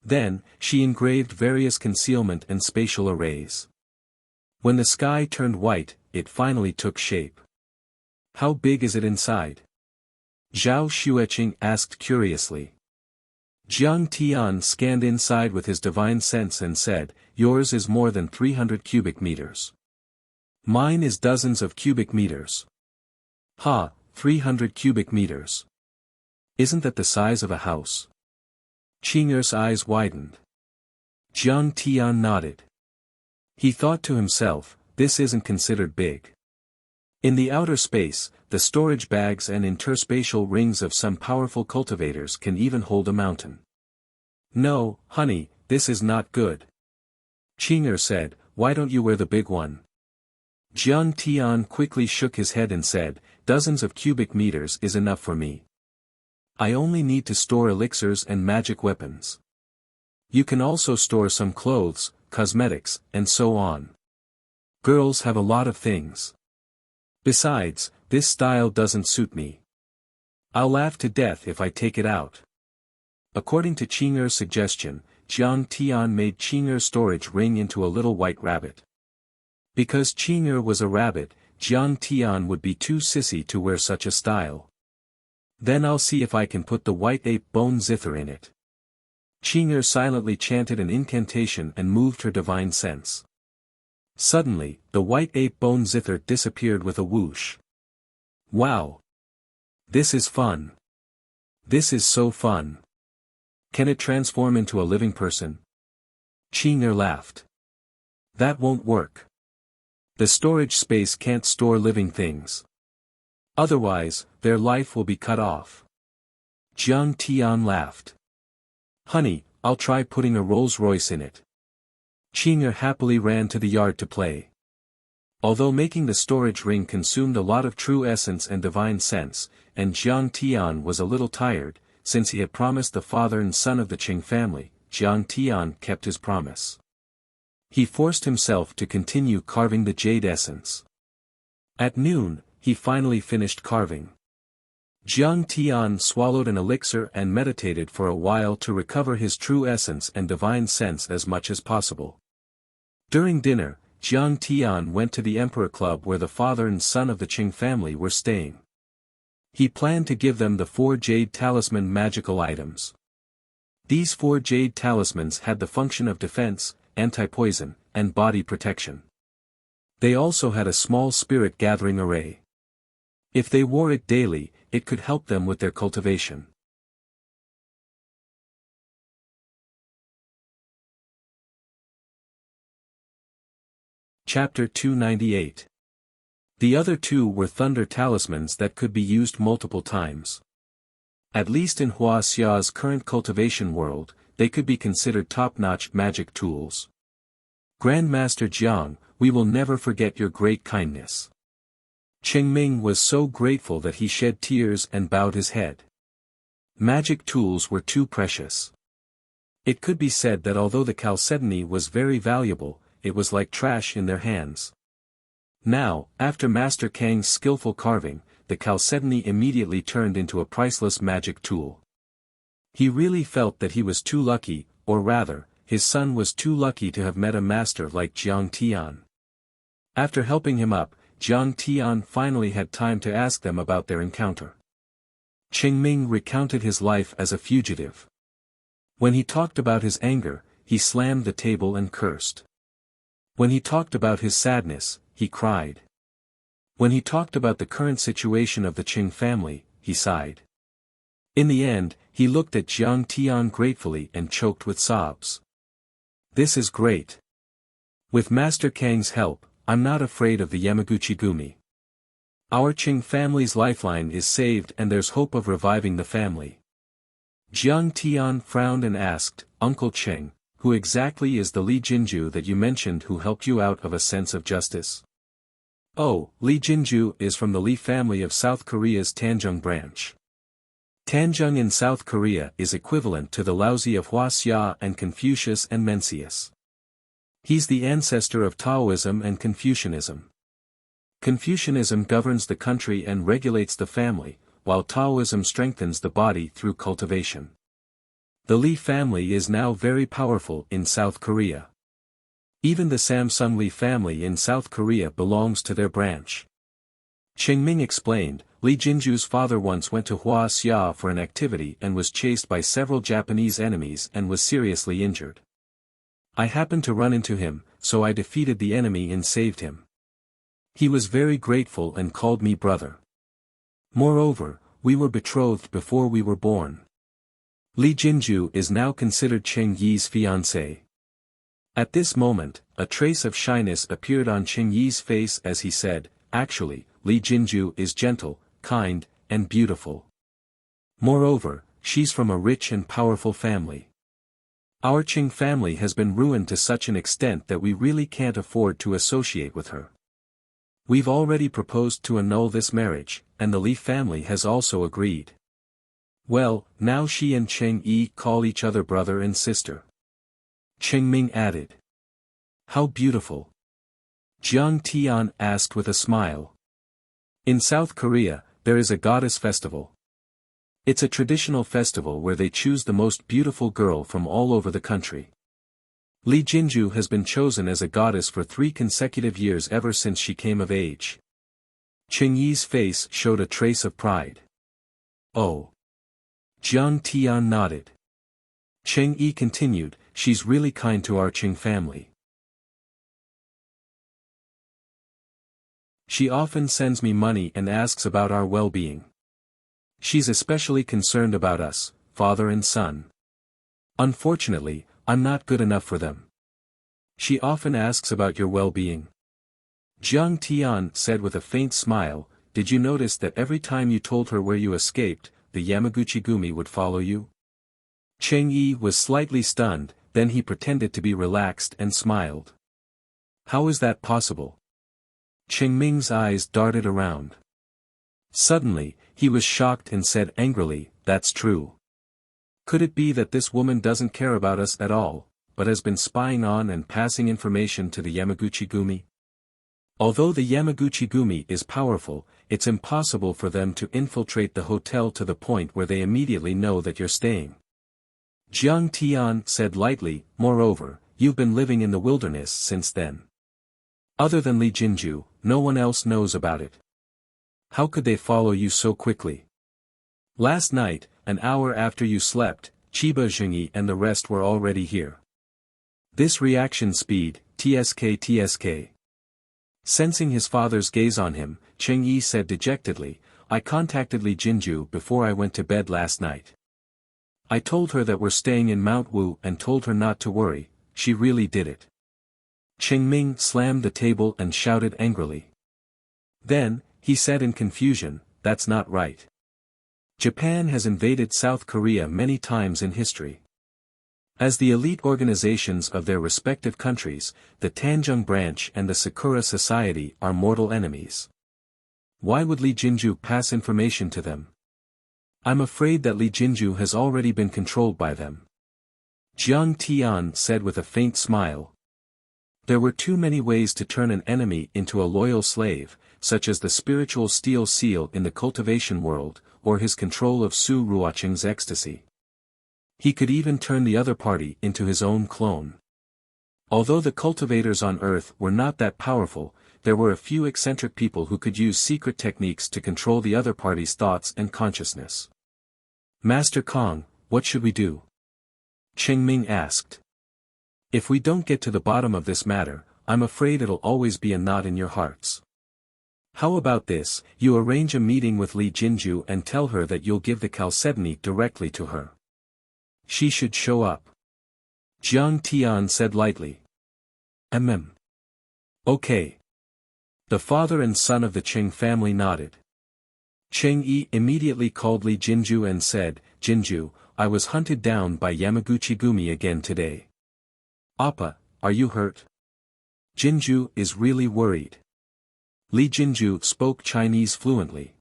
[SPEAKER 1] Then, she engraved various concealment and spatial arrays. When the sky turned white, it finally took shape. "How big is it inside?" Zhao Xueqing asked curiously. Jiang Tian scanned inside with his divine sense and said, "Yours is more than 300 cubic meters. Mine is dozens of cubic meters." "Ha, 300 cubic meters. Isn't that the size of a house?" Qing Er's eyes widened. Jiang Tian nodded. He thought to himself, "This isn't considered big. In the outer space, the storage bags and interspatial rings of some powerful cultivators can even hold a mountain." "No, honey, this is not good." Qing Er said, "Why don't you wear the big one?" Jiang Tian quickly shook his head and said, "Dozens of cubic meters is enough for me. I only need to store elixirs and magic weapons. You can also store some clothes, cosmetics, and so on. Girls have a lot of things. Besides, this style doesn't suit me. I'll laugh to death if I take it out." According to Qing Er's suggestion, Jiang Tian made Qing Er's storage ring into a little white rabbit. Because Qing Er was a rabbit, Jiang Tian would be too sissy to wear such a style. "Then I'll see if I can put the white ape bone zither in it." Qing Er silently chanted an incantation and moved her divine sense. Suddenly, the white ape bone zither disappeared with a whoosh. Wow! This is fun. This is so fun. Can it transform into a living person? Qing'er laughed. That won't work. The storage space can't store living things. Otherwise, their life will be cut off. Jiang Tian laughed. Honey, I'll try putting a Rolls-Royce in it. Qing'er happily ran to the yard to play. Although making the storage ring consumed a lot of true essence and divine sense, and Jiang Tian was a little tired, since he had promised the father and son of the Qing family, Jiang Tian kept his promise. He forced himself to continue carving the jade essence. At noon, he finally finished carving. Jiang Tian swallowed an elixir and meditated for a while to recover his true essence and divine sense as much as possible. During dinner, Jiang Tian went to the Emperor Club where the father and son of the Qing family were staying. He planned to give them the 4 jade talisman magical items. These 4 jade talismans had the function of defense, anti-poison, and body protection. They also had a small spirit gathering array. If they wore it daily, it could help them with their cultivation. Chapter 298. The other 2 were thunder talismans that could be used multiple times. At least in Huaxia's current cultivation world, they could be considered top-notch magic tools. Grandmaster Jiang, we will never forget your great kindness. Qingming was so grateful that he shed tears and bowed his head. Magic tools were too precious. It could be said that although the chalcedony was very valuable, it was like trash in their hands. Now, after Master Kang's skillful carving, the chalcedony immediately turned into a priceless magic tool. He really felt that he was too lucky, or rather, his son was too lucky to have met a master like Jiang Tian. After helping him up, Jiang Tian finally had time to ask them about their encounter. Qingming recounted his life as a fugitive. When he talked about his anger, he slammed the table and cursed. When he talked about his sadness, he cried. When he talked about the current situation of the Qing family, he sighed. In the end, he looked at Jiang Tian gratefully and choked with sobs. This is great. With Master Kang's help, I'm not afraid of the Yamaguchi-gumi. Our Qing family's lifeline is saved and there's hope of reviving the family. Jiang Tian frowned and asked, Uncle Qing, who exactly is the Li Jinju that you mentioned who helped you out of a sense of justice? Oh, Li Jinju is from the Li family of South Korea's Tanjung branch. Tanjung in South Korea is equivalent to the Laozi of Huaxia and Confucius and Mencius. He's the ancestor of Taoism and Confucianism. Confucianism governs the country and regulates the family, while Taoism strengthens the body through cultivation. The Li family is now very powerful in South Korea. Even the Samsung Li family in South Korea belongs to their branch. Qingming explained, Li Jinju's father once went to Huaxia for an activity and was chased by several Japanese enemies and was seriously injured. I happened to run into him, so I defeated the enemy and saved him. He was very grateful and called me brother. Moreover, we were betrothed before we were born. Li Jinju is now considered Qing Yi's fiancé. At this moment, a trace of shyness appeared on Qing Yi's face as he said, actually, Li Jinju is gentle, kind, and beautiful. Moreover, she's from a rich and powerful family. Our Qing family has been ruined to such an extent that we really can't afford to associate with her. We've already proposed to annul this marriage, and the Li family has also agreed. Well, now she and Qing Yi call each other brother and sister. Qingming added. How beautiful. Jiang Tian asked with a smile. In South Korea, there is a goddess festival. It's a traditional festival where they choose the most beautiful girl from all over the country. Li Jinju has been chosen as a goddess for 3 consecutive years ever since she came of age. Qing Yi's face showed a trace of pride. Oh. Jiang Tian nodded. Qing Yi continued, she's really kind to our Qing family. She often sends me money and asks about our well-being. She's especially concerned about us, father and son. Unfortunately, I'm not good enough for them. She often asks about your well-being. Jiang Tian said with a faint smile, did you notice that every time you told her where you escaped, the Yamaguchi-gumi would follow you? Cheng Yi was slightly stunned, then he pretended to be relaxed and smiled. How is that possible? Cheng Ming's eyes darted around. Suddenly, he was shocked and said angrily, that's true. Could it be that this woman doesn't care about us at all, but has been spying on and passing information to the Yamaguchi-gumi? Although the Yamaguchi-gumi is powerful, it's impossible for them to infiltrate the hotel to the point where they immediately know that you're staying. Jiang Tian said lightly, moreover, you've been living in the wilderness since then. Other than Li Jinju, no one else knows about it. How could they follow you so quickly? Last night, an hour after you slept, Chiba Zhengyi and the rest were already here. This reaction speed, TSK. Sensing his father's gaze on him, Cheng Yi said dejectedly, I contacted Li Jinju before I went to bed last night. I told her that we're staying in Mount Wu and told her not to worry, she really did it. Cheng Ming slammed the table and shouted angrily. Then, he said in confusion, that's not right. Japan has invaded South Korea many times in history. As the elite organizations of their respective countries, the Tanjung branch and the Sakura Society are mortal enemies. Why would Li Jinju pass information to them? I'm afraid that Li Jinju has already been controlled by them. Jiang Tian said with a faint smile. There were too many ways to turn an enemy into a loyal slave, such as the spiritual steel seal in the cultivation world, or his control of Su Ruoqing's ecstasy. He could even turn the other party into his own clone. Although the cultivators on Earth were not that powerful, there were a few eccentric people who could use secret techniques to control the other party's thoughts and consciousness. Master Kong, what should we do? Cheng Ming asked. If we don't get to the bottom of this matter, I'm afraid it'll always be a knot in your hearts. How about this, you arrange a meeting with Li Jinju and tell her that you'll give the chalcedony directly to her. She should show up. Jiang Tian said lightly. Okay. The father and son of the Cheng family nodded. Cheng Yi immediately called Li Jinju and said, Jinju, I was hunted down by Yamaguchi-gumi again today. Appa, are you hurt? Jinju is really worried. Li Jinju spoke Chinese fluently.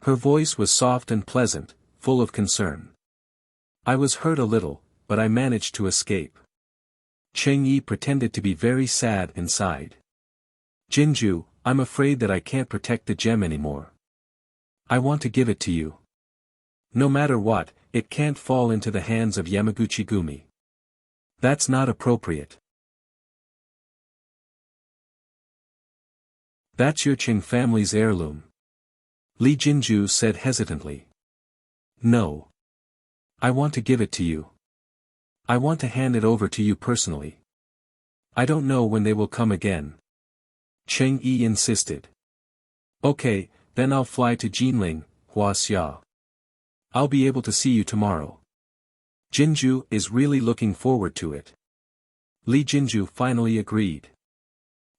[SPEAKER 1] Her voice was soft and pleasant, full of concern. I was hurt a little, but I managed to escape. Cheng Yi pretended to be very sad and sighed. Jinju, I'm afraid that I can't protect the gem anymore. I want to give it to you. No matter what, it can't fall into the hands of Yamaguchi-gumi. That's not appropriate. That's your Cheng family's heirloom. Li Jinju said hesitantly. No. I want to give it to you. I want to hand it over to you personally. I don't know when they will come again. Cheng Yi insisted. Okay, then I'll fly to Jinling, Huaxia. I'll be able to see you tomorrow. Jinju is really looking forward to it. Li Jinju finally agreed.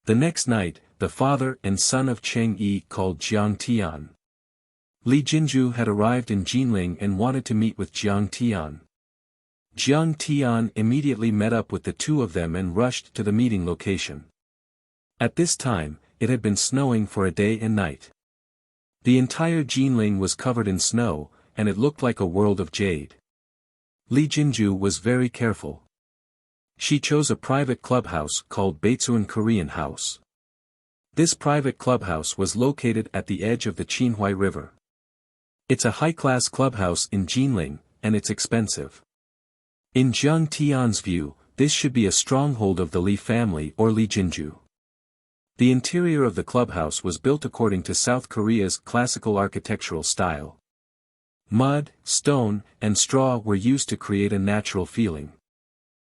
[SPEAKER 1] The next night, the father and son of Cheng Yi called Jiang Tian. Li Jinju had arrived in Jinling and wanted to meet with Jiang Tian. Jiang Tian immediately met up with the two of them and rushed to the meeting location. At this time, it had been snowing for a day and night. The entire Jinling was covered in snow, and it looked like a world of jade. Li Jinju was very careful. She chose a private clubhouse called Baitsuan Korean House. This private clubhouse was located at the edge of the Qinhuai River. It's a high-class clubhouse in Jinling, and it's expensive. In Jiang Tian's view, this should be a stronghold of the Li family or Li Jinju. The interior of the clubhouse was built according to South Korea's classical architectural style. Mud, stone, and straw were used to create a natural feeling.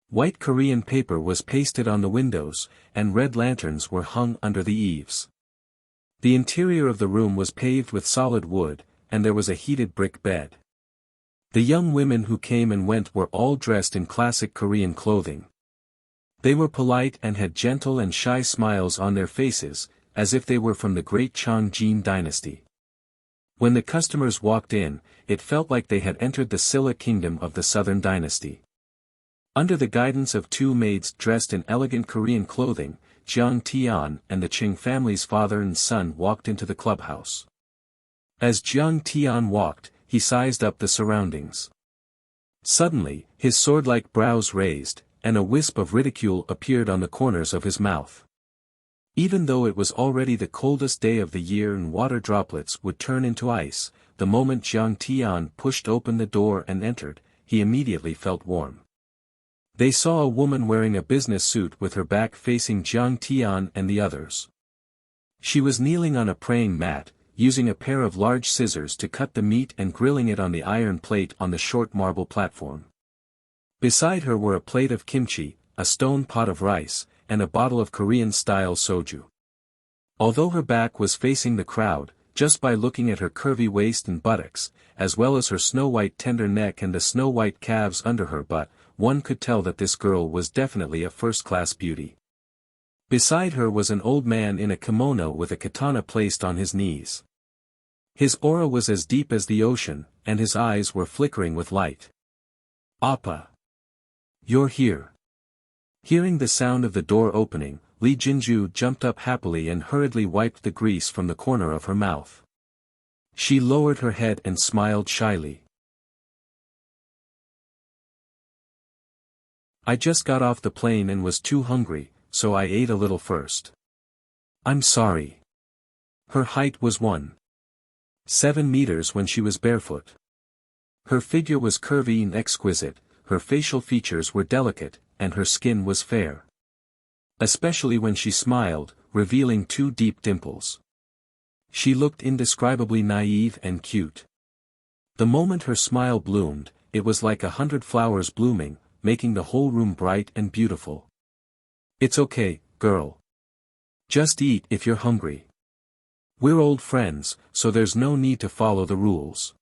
[SPEAKER 1] White Korean paper was pasted on the windows, and red lanterns were hung under the eaves. The interior of the room was paved with solid wood, and there was a heated brick bed. The young women who came and went were all dressed in classic Korean clothing. They were polite and had gentle and shy smiles on their faces, as if they were from the great Cheongjin dynasty. When the customers walked in, it felt like they had entered the Silla kingdom of the Southern dynasty. Under the guidance of two maids dressed in elegant Korean clothing, Jiang Tian and the Qing family's father and son walked into the clubhouse. As Jiang Tian walked, he sized up the surroundings. Suddenly, his sword-like brows raised, and a wisp of ridicule appeared on the corners of his mouth. Even though it was already the coldest day of the year and water droplets would turn into ice, the moment Jiang Tian pushed open the door and entered, he immediately felt warm. They saw a woman wearing a business suit with her back facing Jiang Tian and the others. She was kneeling on a praying mat, using a pair of large scissors to cut the meat and grilling it on the iron plate on the short marble platform. Beside her were a plate of kimchi, a stone pot of rice, and a bottle of Korean-style soju. Although her back was facing the crowd, just by looking at her curvy waist and buttocks, as well as her snow-white tender neck and the snow-white calves under her butt, one could tell that this girl was definitely a first-class beauty. Beside her was an old man in a kimono with a katana placed on his knees. His aura was as deep as the ocean, and his eyes were flickering with light. "Appa! You're here." Hearing the sound of the door opening, Li Jinju jumped up happily and hurriedly wiped the grease from the corner of her mouth. She lowered her head and smiled shyly. "I just got off the plane and was too hungry, so I ate a little first. I'm sorry." Her height was 1.7 meters when she was barefoot. Her figure was curvy and exquisite, her facial features were delicate, and her skin was fair. Especially when she smiled, revealing two deep dimples. She looked indescribably naive and cute. The moment her smile bloomed, it was like 100 flowers blooming, making the whole room bright and beautiful. "It's okay, girl. Just eat if you're hungry. We're old friends, so there's no need to follow the rules."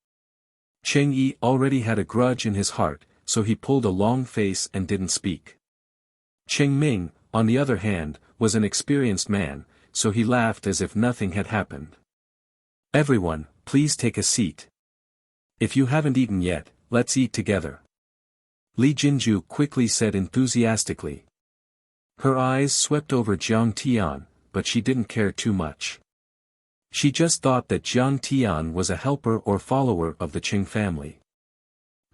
[SPEAKER 1] Cheng Yi already had a grudge in his heart, so he pulled a long face and didn't speak. Cheng Ming, on the other hand, was an experienced man, so he laughed as if nothing had happened. "Everyone, please take a seat. If you haven't eaten yet, let's eat together." Li Jinju quickly said enthusiastically. Her eyes swept over Jiang Tian, but she didn't care too much. She just thought that Jiang Tian was a helper or follower of the Qing family.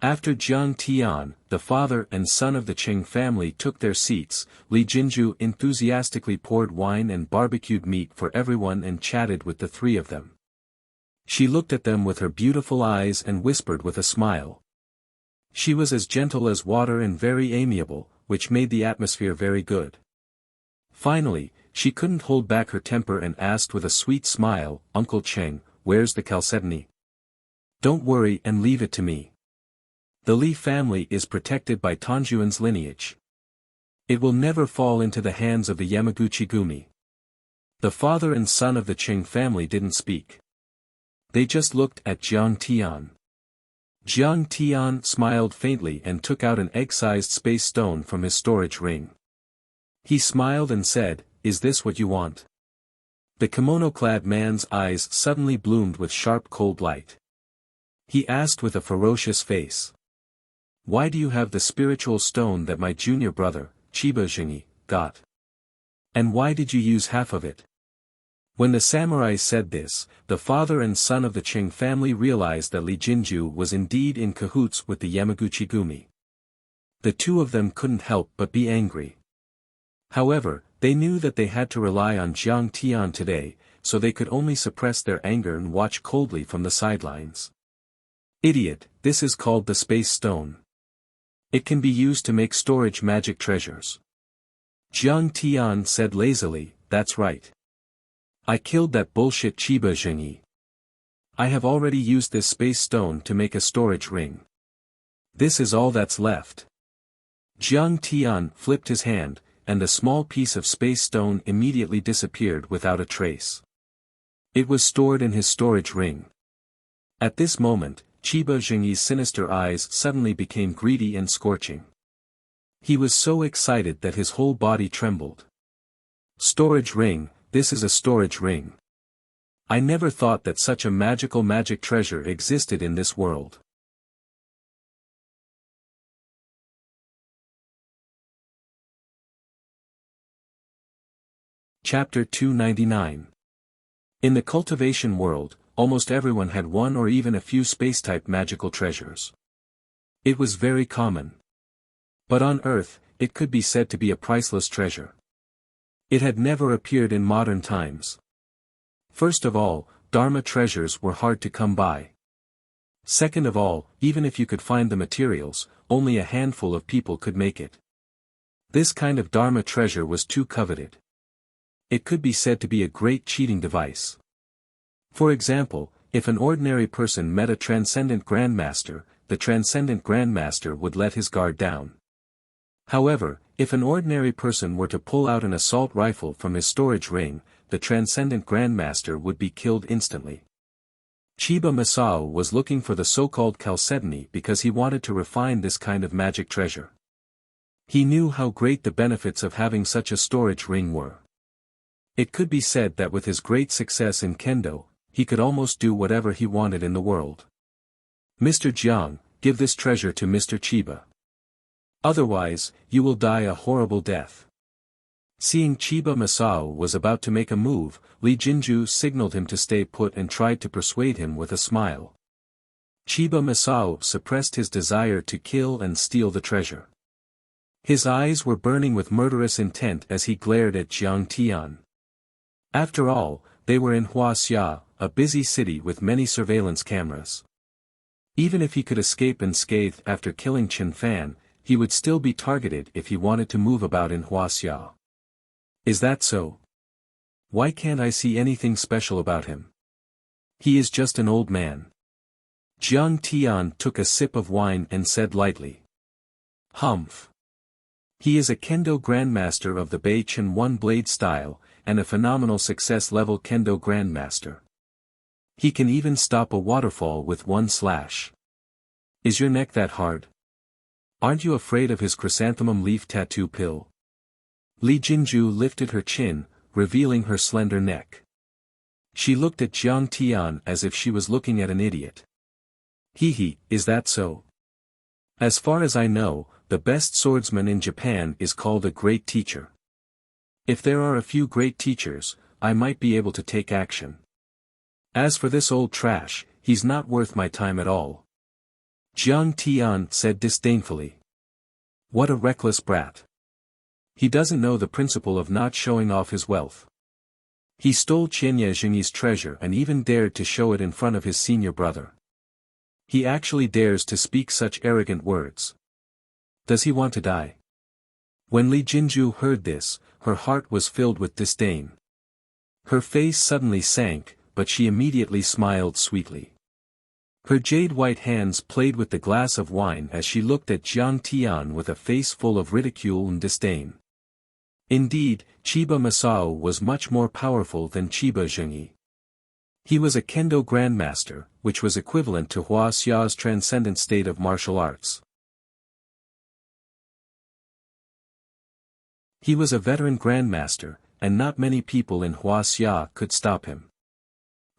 [SPEAKER 1] After Jiang Tian, the father and son of the Qing family took their seats, Li Jinju enthusiastically poured wine and barbecued meat for everyone and chatted with the three of them. She looked at them with her beautiful eyes and whispered with a smile. She was as gentle as water and very amiable, which made the atmosphere very good. Finally, she couldn't hold back her temper and asked with a sweet smile, "Uncle Cheng, where's the chalcedony? Don't worry and leave it to me. The Li family is protected by Tanjuan's lineage. It will never fall into the hands of the Yamaguchi-gumi." The father and son of the Qing family didn't speak. They just looked at Jiang Tian. Jiang Tian smiled faintly and took out an egg-sized space stone from his storage ring. He smiled and said, "Is this what you want?" The kimono-clad man's eyes suddenly bloomed with sharp cold light. He asked with a ferocious face. "Why do you have the spiritual stone that my junior brother, Chiba Zhengyi, got? And why did you use half of it?" When the samurai said this, the father and son of the Qing family realized that Li Jinju was indeed in cahoots with the Yamaguchi-gumi. The two of them couldn't help but be angry. However, they knew that they had to rely on Jiang Tian today, so they could only suppress their anger and watch coldly from the sidelines. "Idiot, this is called the space stone. It can be used to make storage magic treasures." Jiang Tian said lazily, "That's right. I killed that bullshit Chiba Zhengyi. I have already used this space stone to make a storage ring. This is all that's left." Jiang Tian flipped his hand, and the small piece of space stone immediately disappeared without a trace. It was stored in his storage ring. At this moment, Chiba Zhengyi's sinister eyes suddenly became greedy and scorching. He was so excited that his whole body trembled. Storage ring, this is a storage ring. I never thought that such a magic treasure existed in this world. Chapter 299. In the cultivation world, almost everyone had one or even a few space-type magical treasures. It was very common. But on Earth, it could be said to be a priceless treasure. It had never appeared in modern times. First of all, Dharma treasures were hard to come by. Second of all, even if you could find the materials, only a handful of people could make it. This kind of Dharma treasure was too coveted. It could be said to be a great cheating device. For example, if an ordinary person met a transcendent grandmaster, the transcendent grandmaster would let his guard down. However, if an ordinary person were to pull out an assault rifle from his storage ring, the transcendent grandmaster would be killed instantly. Chiba Masao was looking for the so-called chalcedony because he wanted to refine this kind of magic treasure. He knew how great the benefits of having such a storage ring were. It could be said that with his great success in kendo, he could almost do whatever he wanted in the world. Mr. Jiang, give this treasure to Mr. Chiba. Otherwise, you will die a horrible death. Seeing Chiba Masao was about to make a move, Li Jinju signaled him to stay put and tried to persuade him with a smile. Chiba Masao suppressed his desire to kill and steal the treasure. His eyes were burning with murderous intent as he glared at Jiang Tian. After all, they were in Wuxia, a busy city with many surveillance cameras. Even if he could escape unscathed after killing Chen Fan, he would still be targeted if he wanted to move about in Wuxia. Is that so? Why can't I see anything special about him? He is just an old man. Jiang Tian took a sip of wine and said lightly. Humph. He is a kendo grandmaster of the Bei Chen one-blade style, and a phenomenal success-level kendo grandmaster. He can even stop a waterfall with one slash. Is your neck that hard? Aren't you afraid of his chrysanthemum leaf tattoo pill? Li Jinju lifted her chin, revealing her slender neck. She looked at Jiang Tian as if she was looking at an idiot. Hee, is that so? As far as I know, the best swordsman in Japan is called a great teacher. If there are a few great teachers, I might be able to take action. As for this old trash, he's not worth my time at all. Jiang Tian said disdainfully. What a reckless brat. He doesn't know the principle of not showing off his wealth. He stole Qianye Zhengyi's treasure and even dared to show it in front of his senior brother. He actually dares to speak such arrogant words. Does he want to die? When Li Jinju heard this, her heart was filled with disdain. Her face suddenly sank, but she immediately smiled sweetly. Her jade-white hands played with the glass of wine as she looked at Jiang Tian with a face full of ridicule and disdain. Indeed, Chiba Masao was much more powerful than Chiba Zhengyi. He was a kendo grandmaster, which was equivalent to Huaxia's transcendent state of martial arts. He was a veteran grandmaster, and not many people in Huaxia could stop him.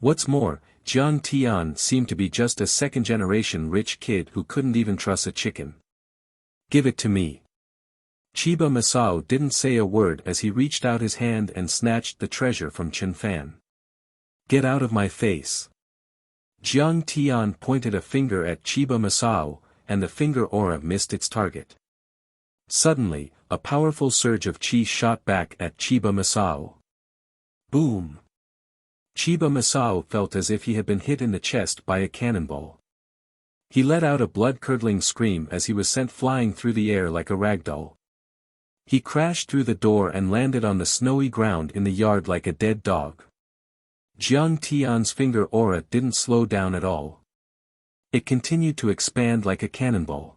[SPEAKER 1] What's more, Jiang Tian seemed to be just a second-generation rich kid who couldn't even trust a chicken. Give it to me. Chiba Masao didn't say a word as he reached out his hand and snatched the treasure from Chen Fan. Get out of my face. Jiang Tian pointed a finger at Chiba Masao, and the finger aura missed its target. Suddenly, a powerful surge of chi shot back at Chiba Masao. Boom! Chiba Masao felt as if he had been hit in the chest by a cannonball. He let out a blood-curdling scream as he was sent flying through the air like a ragdoll. He crashed through the door and landed on the snowy ground in the yard like a dead dog. Jiang Tian's finger aura didn't slow down at all. It continued to expand like a cannonball.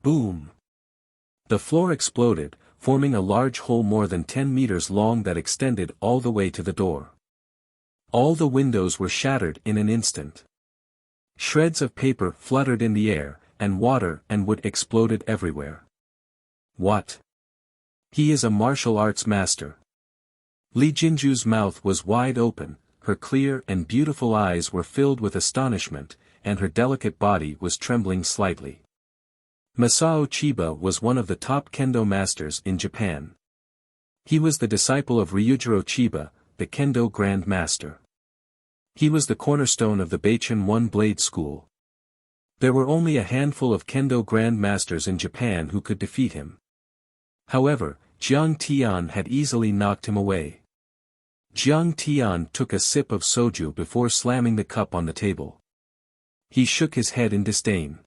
[SPEAKER 1] Boom! The floor exploded, forming a large hole more than 10 meters long that extended all the way to the door. All the windows were shattered in an instant. Shreds of paper fluttered in the air, and water and wood exploded everywhere. What? He is a martial arts master. Li Jinju's mouth was wide open, her clear and beautiful eyes were filled with astonishment, and her delicate body was trembling slightly. Masao Chiba was one of the top kendo masters in Japan. He was the disciple of Ryujiro Chiba, the kendo grand master. He was the cornerstone of the Beichen one-blade school. There were only a handful of kendo grand masters in Japan who could defeat him. However, Jiang Tian had easily knocked him away. Jiang Tian took a sip of soju before slamming the cup on the table. He shook his head in disdain.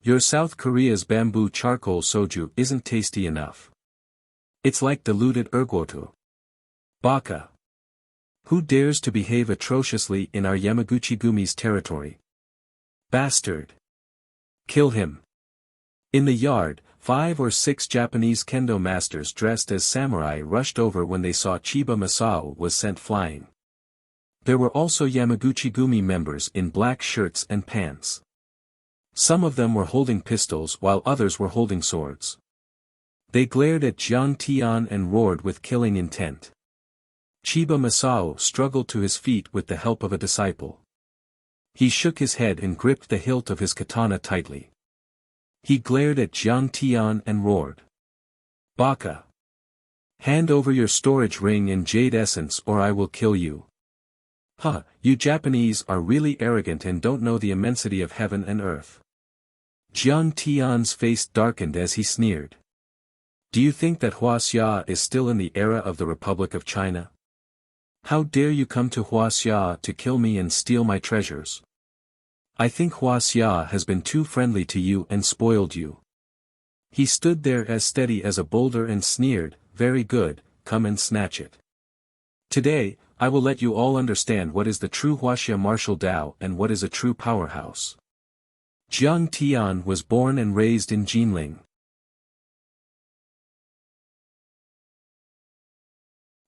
[SPEAKER 1] Your South Korea's bamboo charcoal soju isn't tasty enough. It's like diluted ergotu. Baka. Who dares to behave atrociously in our Yamaguchi-gumi's territory? Bastard. Kill him. In the yard, 5 or 6 Japanese kendo masters dressed as samurai rushed over when they saw Chiba Masao was sent flying. There were also Yamaguchi-gumi members in black shirts and pants. Some of them were holding pistols while others were holding swords. They glared at Jiang Tian and roared with killing intent. Chiba Masao struggled to his feet with the help of a disciple. He shook his head and gripped the hilt of his katana tightly. He glared at Jiang Tian and roared. Baka! Hand over your storage ring and jade essence or I will kill you. Huh, you Japanese are really arrogant and don't know the immensity of heaven and earth. Jiang Tian's face darkened as he sneered. Do you think that Wuxia is still in the era of the Republic of China? How dare you come to Wuxia to kill me and steal my treasures? I think Wuxia has been too friendly to you and spoiled you. He stood there as steady as a boulder and sneered, very good, come and snatch it. Today, I will let you all understand what is the true Wuxia martial Tao and what is a true powerhouse. Jiang Tian was born and raised in Jinling.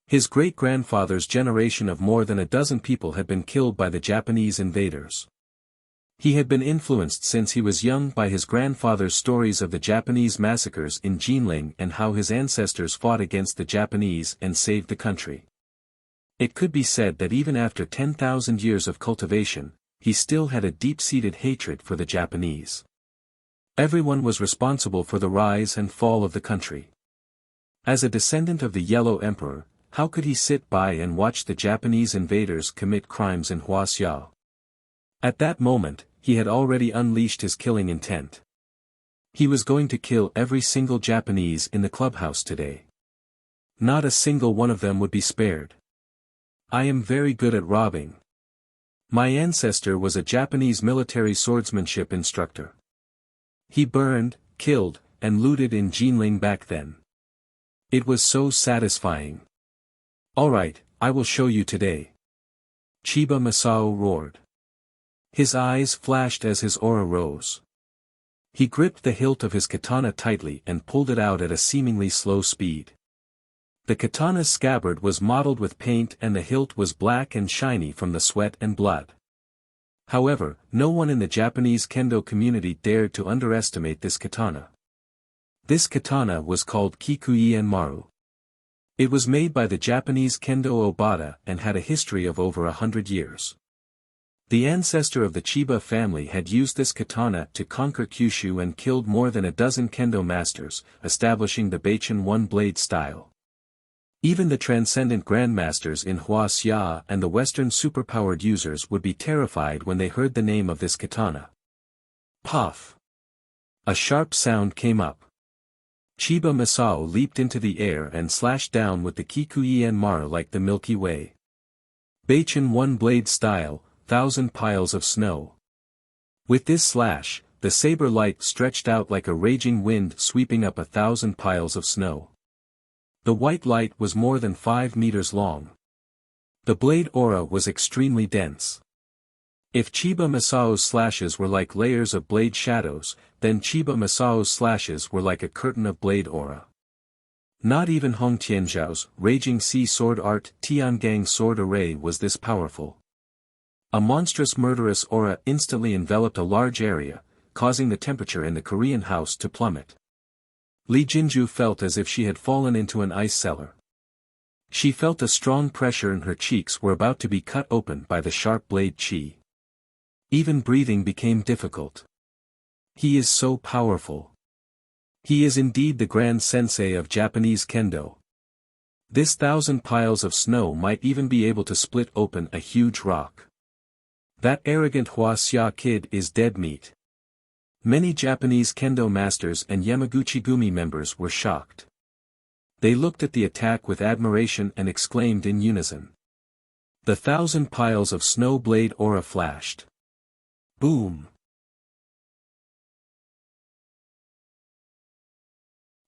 [SPEAKER 1] His great-grandfather's generation of more than a dozen people had been killed by the Japanese invaders. He had been influenced since he was young by his grandfather's stories of the Japanese massacres in Jinling and how his ancestors fought against the Japanese and saved the country. It could be said that even after 10,000 years of cultivation, he still had a deep-seated hatred for the Japanese. Everyone was responsible for the rise and fall of the country. As a descendant of the Yellow Emperor, how could he sit by and watch the Japanese invaders commit crimes in Wuxia? At that moment, he had already unleashed his killing intent. He was going to kill every single Japanese in the clubhouse today. Not a single one of them would be spared. I am very good at robbing. My ancestor was a Japanese military swordsmanship instructor. He burned, killed, and looted in Jinling back then. It was so satisfying. Alright, I will show you today. Chiba Masao roared. His eyes flashed as his aura rose. He gripped the hilt of his katana tightly and pulled it out at a seemingly slow speed. The katana's scabbard was mottled with paint and the hilt was black and shiny from the sweat and blood. However, no one in the Japanese kendo community dared to underestimate this katana. This katana was called Kikuien Maru. It was made by the Japanese Kendo Obata and had a history of over 100 years. The ancestor of the Chiba family had used this katana to conquer Kyushu and killed more than a dozen kendo masters, establishing the Beichen one-blade style. Even the transcendent grandmasters in Wuxia and the Western superpowered users would be terrified when they heard the name of this katana. Puff! A sharp sound came up. Chiba Masao leaped into the air and slashed down with the Kikuien Maru like the Milky Way. Beichen one-blade style, 1,000 piles of snow. With this slash, the saber light stretched out like a raging wind sweeping up 1,000 piles of snow. The white light was more than 5 meters long. The blade aura was extremely dense. If Chiba Masao's slashes were like layers of blade shadows, then Chiba Masao's slashes were like a curtain of blade aura. Not even Hong Tianzhao's raging sea sword art Tiangang sword array was this powerful. A monstrous murderous aura instantly enveloped a large area, causing the temperature in the Korean house to plummet. Li Jinju felt as if she had fallen into an ice cellar. She felt a strong pressure and her cheeks were about to be cut open by the sharp blade qi. Even breathing became difficult. He is so powerful. He is indeed the grand sensei of Japanese kendo. This 1,000 piles of snow might even be able to split open a huge rock. That arrogant Wuxia kid is dead meat. Many Japanese kendo masters and Yamaguchi-gumi members were shocked. They looked at the attack with admiration and exclaimed in unison. The 1,000 piles of snow blade aura flashed. Boom!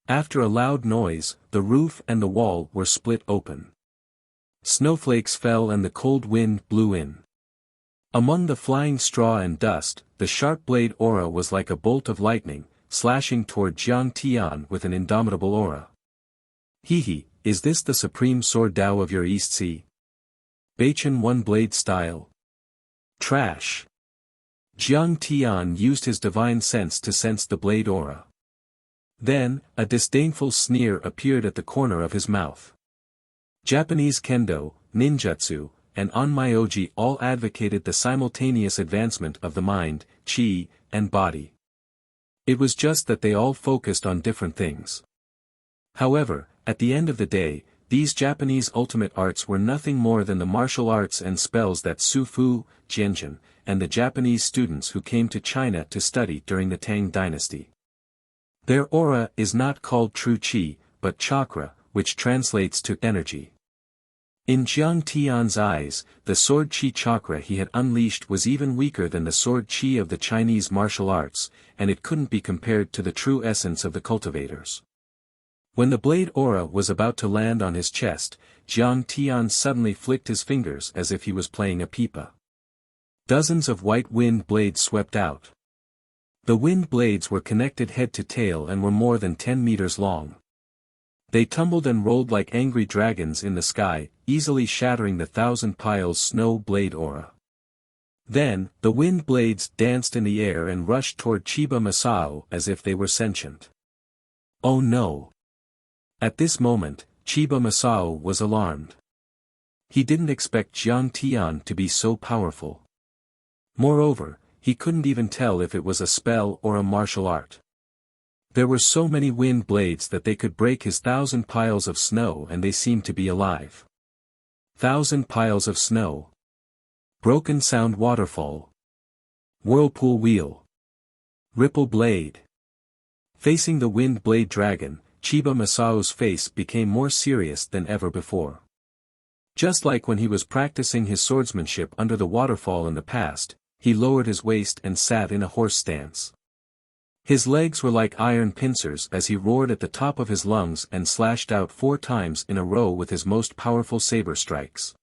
[SPEAKER 1] After a loud noise, the roof and the wall were split open. Snowflakes fell and the cold wind blew in. Among the flying straw and dust, the sharp blade aura was like a bolt of lightning, slashing toward Jiang Tian with an indomitable aura. Hehe, is this the supreme sword Dao of your East Sea? Baichen one-blade style. Trash. Jiang Tian used his divine sense to sense the blade aura. Then, a disdainful sneer appeared at the corner of his mouth. Japanese kendo, ninjutsu, and onmyoji all advocated the simultaneous advancement of the mind, qi, and body. It was just that they all focused on different things. However, at the end of the day, these Japanese ultimate arts were nothing more than the martial arts and spells that Su Fu, Jianzhen, and the Japanese students who came to China to study during the Tang dynasty. Their aura is not called true qi, but chakra, which translates to energy. In Jiang Tian's eyes, the sword qi chakra he had unleashed was even weaker than the sword qi of the Chinese martial arts, and it couldn't be compared to the true essence of the cultivators. When the blade aura was about to land on his chest, Jiang Tian suddenly flicked his fingers as if he was playing a pipa. Dozens of white wind blades swept out. The wind blades were connected head to tail and were more than 10 meters long. They tumbled and rolled like angry dragons in the sky, easily shattering the 1,000 piles snow blade aura. Then, the wind blades danced in the air and rushed toward Chiba Masao as if they were sentient. Oh no! At this moment, Chiba Masao was alarmed. He didn't expect Jiang Tian to be so powerful. Moreover, he couldn't even tell if it was a spell or a martial art. There were so many wind blades that they could break his 1,000 piles of snow and they seemed to be alive. 1,000 piles of snow. Broken sound waterfall. Whirlpool wheel. Ripple blade. Facing the wind blade dragon, Chiba Masao's face became more serious than ever before. Just like when he was practicing his swordsmanship under the waterfall in the past, he lowered his waist and sat in a horse stance. His legs were like iron pincers as he roared at the top of his lungs and slashed out 4 times in a row with his most powerful saber strikes.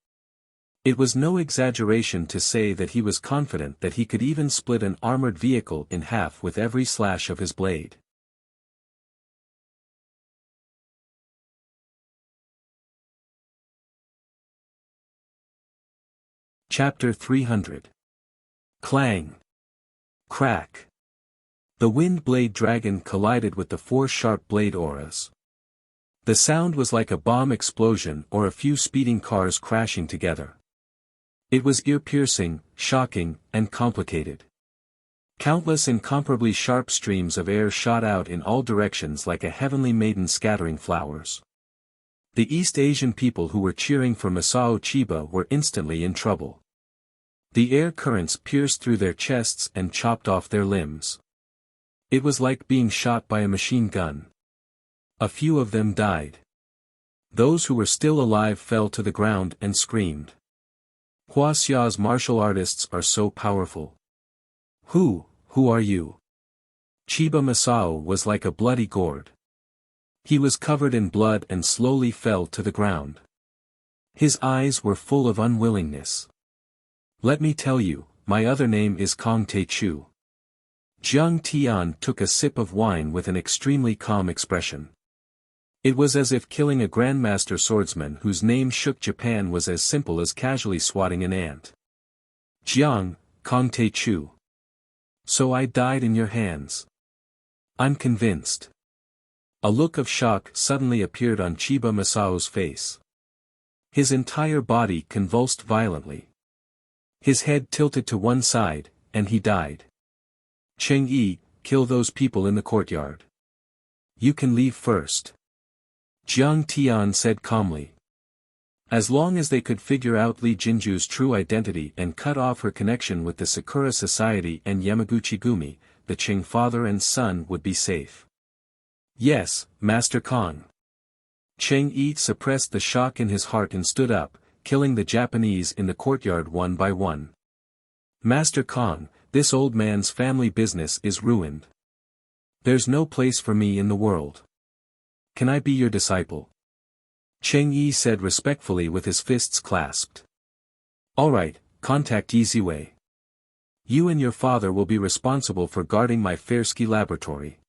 [SPEAKER 1] It was no exaggeration to say that he was confident that he could even split an armored vehicle in half with every slash of his blade. Chapter 300. Clang. Crack. The wind blade dragon collided with the 4 sharp blade auras. The sound was like a bomb explosion or a few speeding cars crashing together. It was ear-piercing, shocking, and complicated. Countless incomparably sharp streams of air shot out in all directions like a heavenly maiden scattering flowers. The East Asian people who were cheering for Masao Chiba were instantly in trouble. The air currents pierced through their chests and chopped off their limbs. It was like being shot by a machine gun. A few of them died. Those who were still alive fell to the ground and screamed. Huaxia's martial artists are so powerful. Who are you? Chiba Masao was like a bloody gourd. He was covered in blood and slowly fell to the ground. His eyes were full of unwillingness. Let me tell you, my other name is Kong Te-Chu. Jiang Tian took a sip of wine with an extremely calm expression. It was as if killing a grandmaster swordsman whose name shook Japan was as simple as casually swatting an ant. Jiang, Kong Te Chu. So I died in your hands. I'm convinced. A look of shock suddenly appeared on Chiba Masao's face. His entire body convulsed violently. His head tilted to one side, and he died. Cheng Yi, kill those people in the courtyard. You can leave first. Jiang Tian said calmly. As long as they could figure out Li Jinju's true identity and cut off her connection with the Sakura Society and Yamaguchi-gumi, the Qing father and son would be safe. Yes, Master Kong. Cheng Yi suppressed the shock in his heart and stood up, killing the Japanese in the courtyard one by one. Master Kong, this old man's family business is ruined. There's no place for me in the world. Can I be your disciple? Cheng Yi said respectfully with his fists clasped. All right, contact Yiziwei. You and your father will be responsible for guarding my Fairsky laboratory.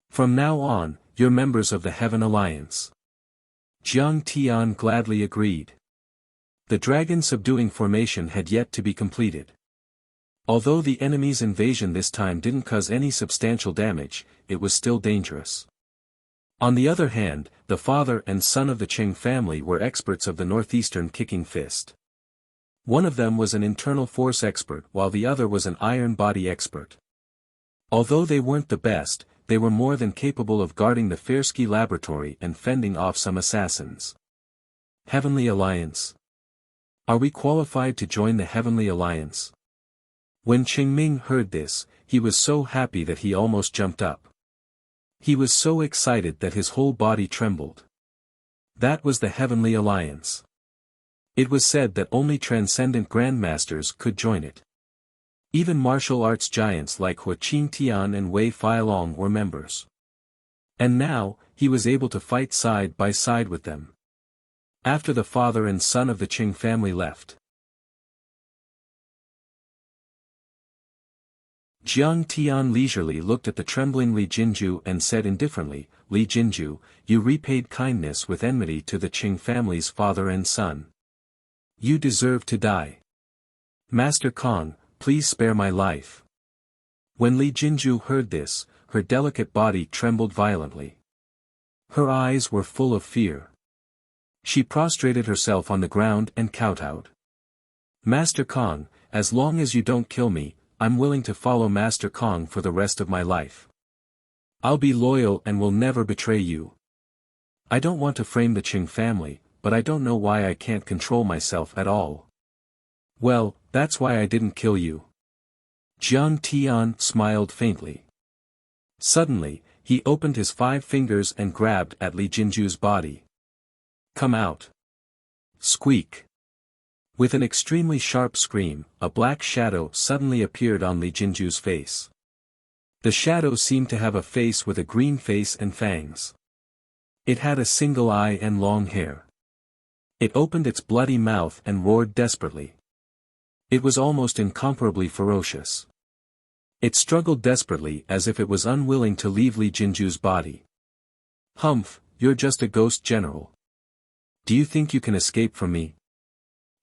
[SPEAKER 1] From now on, you're members of the Heaven Alliance. Jiang Tian gladly agreed. The dragon subduing formation had yet to be completed. Although the enemy's invasion this time didn't cause any substantial damage, it was still dangerous. On the other hand, the father and son of the Qing family were experts of the northeastern kicking fist. One of them was an internal force expert while the other was an iron body expert. Although they weren't the best, they were more than capable of guarding the Fairsky laboratory and fending off some assassins. Heavenly Alliance. Are we qualified to join the Heavenly Alliance? When Qingming heard this, he was so happy that he almost jumped up. He was so excited that his whole body trembled. That was the Heavenly Alliance. It was said that only transcendent grandmasters could join it. Even martial arts giants like Hua Qingtian and Wei Feilong were members. And now, he was able to fight side by side with them. After the father and son of the Qing family left, Jiang Tian leisurely looked at the trembling Li Jinju and said indifferently, Li Jinju, you repaid kindness with enmity to the Qing family's father and son. You deserve to die. Master Kong, please spare my life. When Li Jinju heard this, her delicate body trembled violently. Her eyes were full of fear. She prostrated herself on the ground and kowtowed. Master Kong, as long as you don't kill me, I'm willing to follow Master Kong for the rest of my life. I'll be loyal and will never betray you. I don't want to frame the Qing family, but I don't know why I can't control myself at all. Well, that's why I didn't kill you. Jiang Tian smiled faintly. Suddenly, he opened his 5 fingers and grabbed at Li Jinju's body. Come out. Squeak. With an extremely sharp scream, a black shadow suddenly appeared on Li Jinju's face. The shadow seemed to have a face with a green face and fangs. It had a single eye and long hair. It opened its bloody mouth and roared desperately. It was almost incomparably ferocious. It struggled desperately as if it was unwilling to leave Li Jinju's body. Humph, you're just a ghost general. Do you think you can escape from me?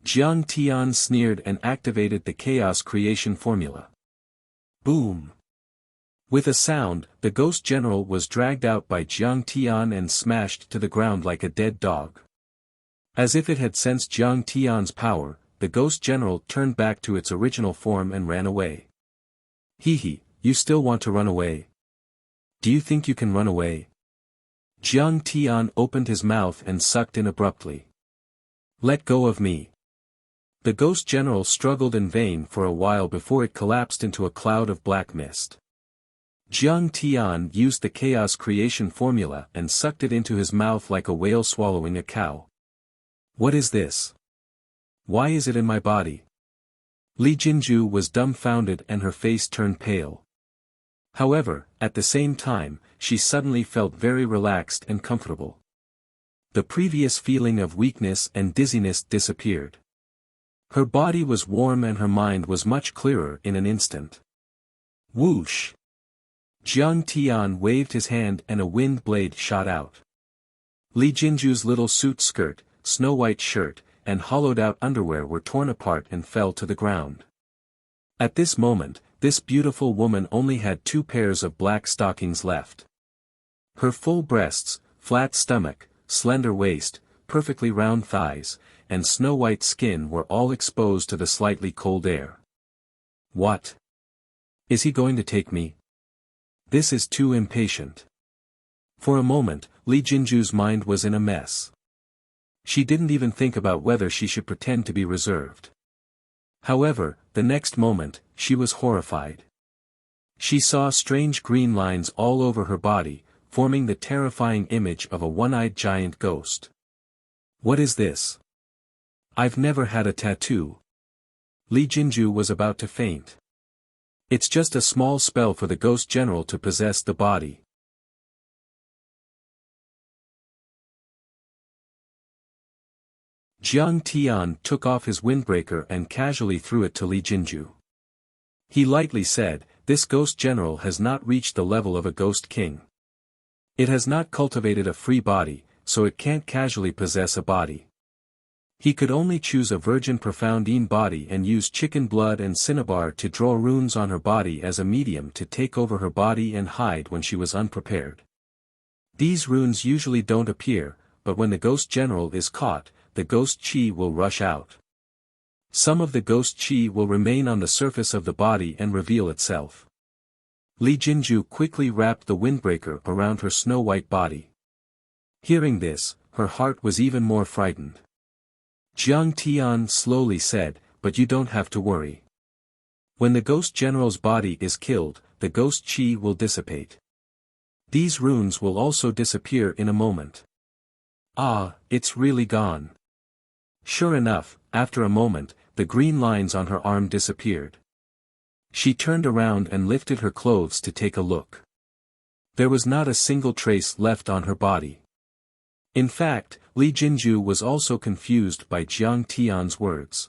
[SPEAKER 1] Jiang Tian sneered and activated the chaos creation formula. Boom! With a sound, the ghost general was dragged out by Jiang Tian and smashed to the ground like a dead dog. As if it had sensed Jiang Tian's power, the ghost general turned back to its original form and ran away. Hee, you still want to run away? Do you think you can run away? Jiang Tian opened his mouth and sucked in abruptly. Let go of me. The ghost general struggled in vain for a while before it collapsed into a cloud of black mist. Jiang Tian used the chaos creation formula and sucked it into his mouth like a whale swallowing a cow. What is this? Why is it in my body? Li Jinju was dumbfounded and her face turned pale. However, at the same time, she suddenly felt very relaxed and comfortable. The previous feeling of weakness and dizziness disappeared. Her body was warm and her mind was much clearer in an instant. Whoosh! Jiang Tian waved his hand and a wind blade shot out. Li Jinju's little suit skirt, snow-white shirt, and hollowed-out underwear were torn apart and fell to the ground. At this moment, this beautiful woman only had 2 pairs of black stockings left. Her full breasts, flat stomach, slender waist, perfectly round thighs, and snow-white skin were all exposed to the slightly cold air. What? Is he going to take me? This is too impatient. For a moment, Li Jinju's mind was in a mess. She didn't even think about whether she should pretend to be reserved. However, the next moment, she was horrified. She saw strange green lines all over her body, forming the terrifying image of a one-eyed giant ghost. What is this? I've never had a tattoo. Li Jinju was about to faint. It's just a small spell for the ghost general to possess the body. Jiang Tian took off his windbreaker and casually threw it to Li Jinju. He lightly said, "This ghost general has not reached the level of a ghost king. It has not cultivated a free body, so it can't casually possess a body. He could only choose a virgin profoundine body and use chicken blood and cinnabar to draw runes on her body as a medium to take over her body and hide when she was unprepared. These runes usually don't appear, but when the ghost general is caught, the ghost chi will rush out. Some of the ghost chi will remain on the surface of the body and reveal itself." Li Jinju quickly wrapped the windbreaker around her snow-white body. Hearing this, her heart was even more frightened. Jiang Tian slowly said, "But you don't have to worry. When the ghost general's body is killed, the ghost chi will dissipate. These runes will also disappear in a moment." "Ah, it's really gone." Sure enough, after a moment, the green lines on her arm disappeared. She turned around and lifted her clothes to take a look. There was not a single trace left on her body. In fact, Li Jinju was also confused by Jiang Tian's words.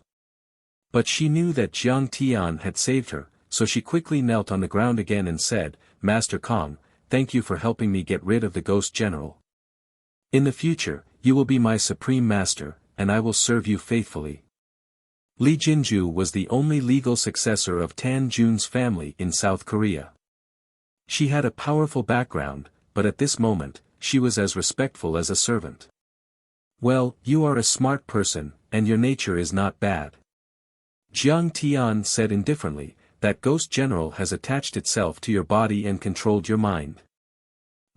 [SPEAKER 1] But she knew that Jiang Tian had saved her, so she quickly knelt on the ground again and said, "Master Kong, thank you for helping me get rid of the ghost general. In the future, you will be my supreme master, and I will serve you faithfully." Li Jinju was the only legal successor of Tan Jun's family in South Korea. She had a powerful background, but at this moment, she was as respectful as a servant. "Well, you are a smart person, and your nature is not bad." Jiang Tian said indifferently, "That ghost general has attached itself to your body and controlled your mind.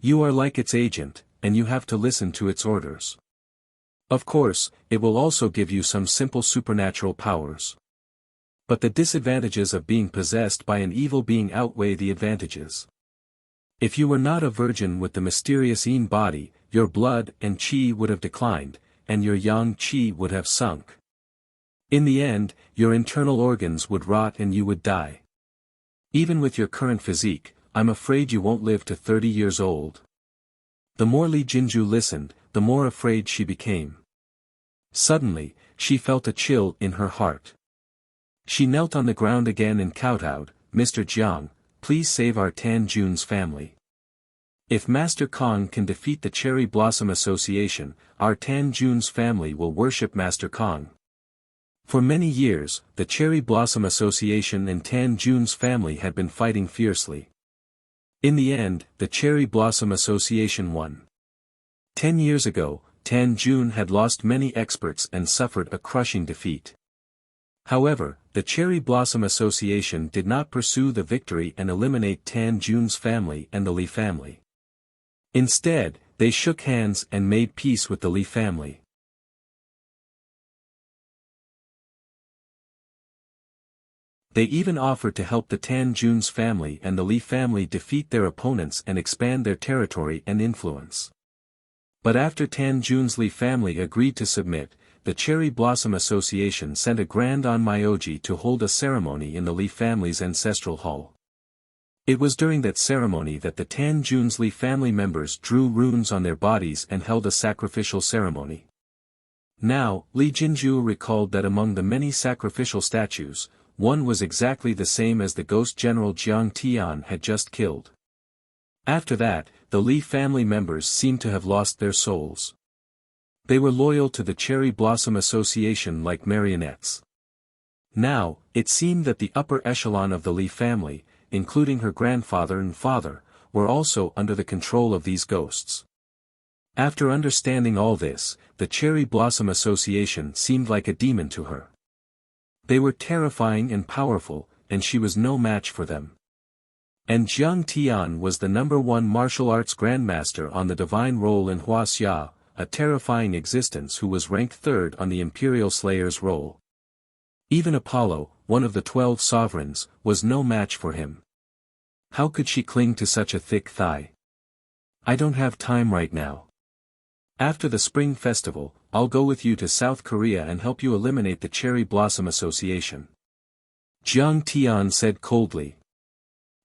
[SPEAKER 1] You are like its agent, and you have to listen to its orders. Of course, it will also give you some simple supernatural powers. But the disadvantages of being possessed by an evil being outweigh the advantages. If you were not a virgin with the mysterious Yin body, your blood and chi would have declined, and your yang chi would have sunk. In the end, your internal organs would rot and you would die. Even with your current physique, I'm afraid you won't live to 30 years old." The more Li Jinju listened, the more afraid she became. Suddenly, she felt a chill in her heart. She knelt on the ground again and kowtowed, "Mr. Jiang, please save our Tan Jun's family. If Master Kong can defeat the Cherry Blossom Association, our Tan Jun's family will worship Master Kong." For many years, the Cherry Blossom Association and Tan Jun's family had been fighting fiercely. In the end, the Cherry Blossom Association won. 10 years ago, Tan Jun had lost many experts and suffered a crushing defeat. However, the Cherry Blossom Association did not pursue the victory and eliminate Tan Jun's family and the Li family. Instead, they shook hands and made peace with the Li family. They even offered to help the Tan Jun's family and the Li family defeat their opponents and expand their territory and influence. But after Tan Jun's Li family agreed to submit, the Cherry Blossom Association sent a Grand Onmyoji to hold a ceremony in the Li family's ancestral hall. It was during that ceremony that the Tan Jun's Li family members drew runes on their bodies and held a sacrificial ceremony. Now, Li Jinju recalled that among the many sacrificial statues, one was exactly the same as the ghost general Jiang Tian had just killed. After that, the Li family members seemed to have lost their souls. They were loyal to the Cherry Blossom Association like marionettes. Now, it seemed that the upper echelon of the Li family, including her grandfather and father, were also under the control of these ghosts. After understanding all this, the Cherry Blossom Association seemed like a demon to her. They were terrifying and powerful, and she was no match for them. And Jiang Tian was the #1 martial arts grandmaster on the divine roll in Wuxia, a terrifying existence who was ranked 3rd on the Imperial Slayer's roll. Even Apollo, one of the 12 sovereigns, was no match for him. How could she cling to such a thick thigh? I don't have time right now. After the Spring Festival, I'll go with you to South Korea and help you eliminate the Cherry Blossom Association. Jiang Tian said coldly.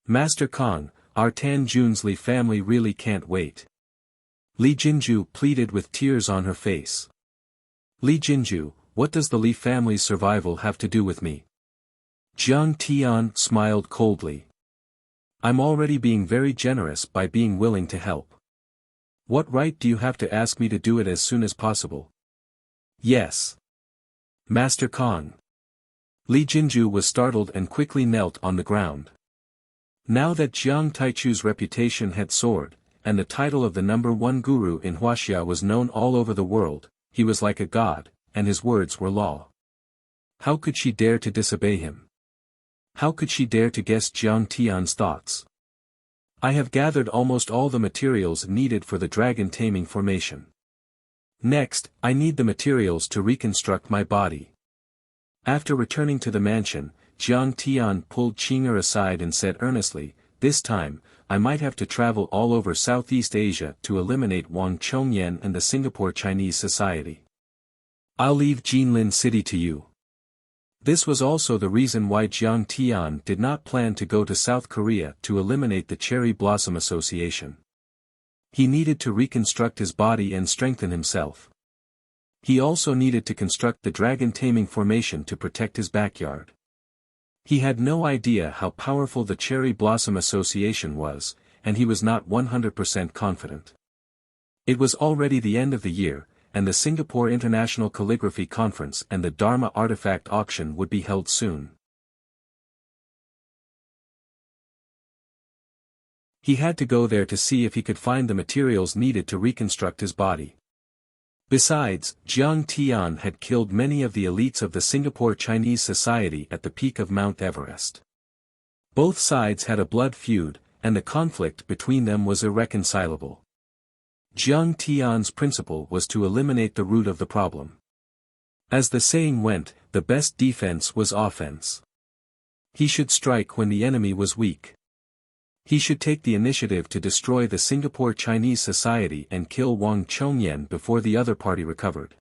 [SPEAKER 1] Master Kong, our Tan Jun's Li family really can't wait. Li Jinju pleaded with tears on her face. Li Jinju, what does the Li family's survival have to do with me? Jiang Tian smiled coldly. I'm already being very generous by being willing to help. What right do you have to ask me to do it as soon as possible? Yes. Master Kong. Li Jinju was startled and quickly knelt on the ground. Now that Jiang Taichu's reputation had soared, and the title of the #1 guru in Wuxia was known all over the world, he was like a god, and his words were law. How could she dare to disobey him? How could she dare to guess Jiang Tian's thoughts? I have gathered almost all the materials needed for the dragon taming formation. Next, I need the materials to reconstruct my body. After returning to the mansion, Jiang Tian pulled Qing'er aside and said earnestly, this time, I might have to travel all over Southeast Asia to eliminate Wang Chongyan and the Singapore Chinese Society. I'll leave Jinlin City to you. This was also the reason why Jiang Tian did not plan to go to South Korea to eliminate the Cherry Blossom Association. He needed to reconstruct his body and strengthen himself. He also needed to construct the dragon taming formation to protect his backyard. He had no idea how powerful the Cherry Blossom Association was, and he was not 100% confident. It was already the end of the year, and the Singapore International Calligraphy Conference and the Dharma Artifact Auction would be held soon. He had to go there to see if he could find the materials needed to reconstruct his body. Besides, Jiang Tian had killed many of the elites of the Singapore Chinese Society at the peak of Mount Everest. Both sides had a blood feud, and the conflict between them was irreconcilable. Jiang Tian's principle was to eliminate the root of the problem. As the saying went, the best defense was offense. He should strike when the enemy was weak. He should take the initiative to destroy the Singapore Chinese Society and kill Wang Chongyan before the other party recovered.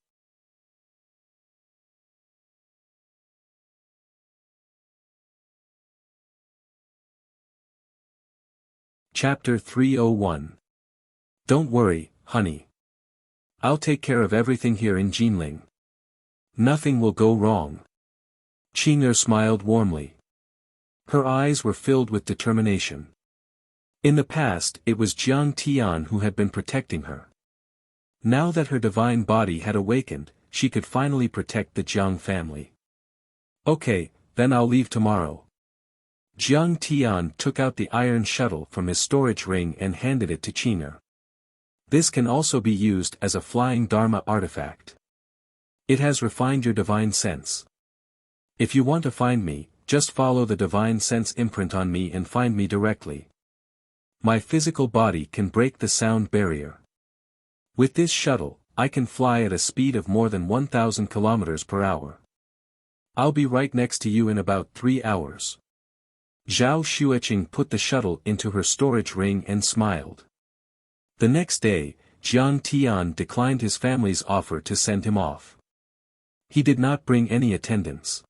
[SPEAKER 1] Chapter 301. Don't worry, honey. I'll take care of everything here in Jinling. Nothing will go wrong. Qing'er smiled warmly. Her eyes were filled with determination. In the past, it was Jiang Tian who had been protecting her. Now that her divine body had awakened, she could finally protect the Jiang family. Okay, then I'll leave tomorrow. Jiang Tian took out the iron shuttle from his storage ring and handed it to Qing'er. This can also be used as a flying Dharma artifact. It has refined your divine sense. If you want to find me, just follow the divine sense imprint on me and find me directly. My physical body can break the sound barrier. With this shuttle, I can fly at a speed of more than 1,000 kilometers per hour. I'll be right next to you in about 3 hours. Zhao Xueqing put the shuttle into her storage ring and smiled. The next day, Jiang Tian declined his family's offer to send him off. He did not bring any attendants.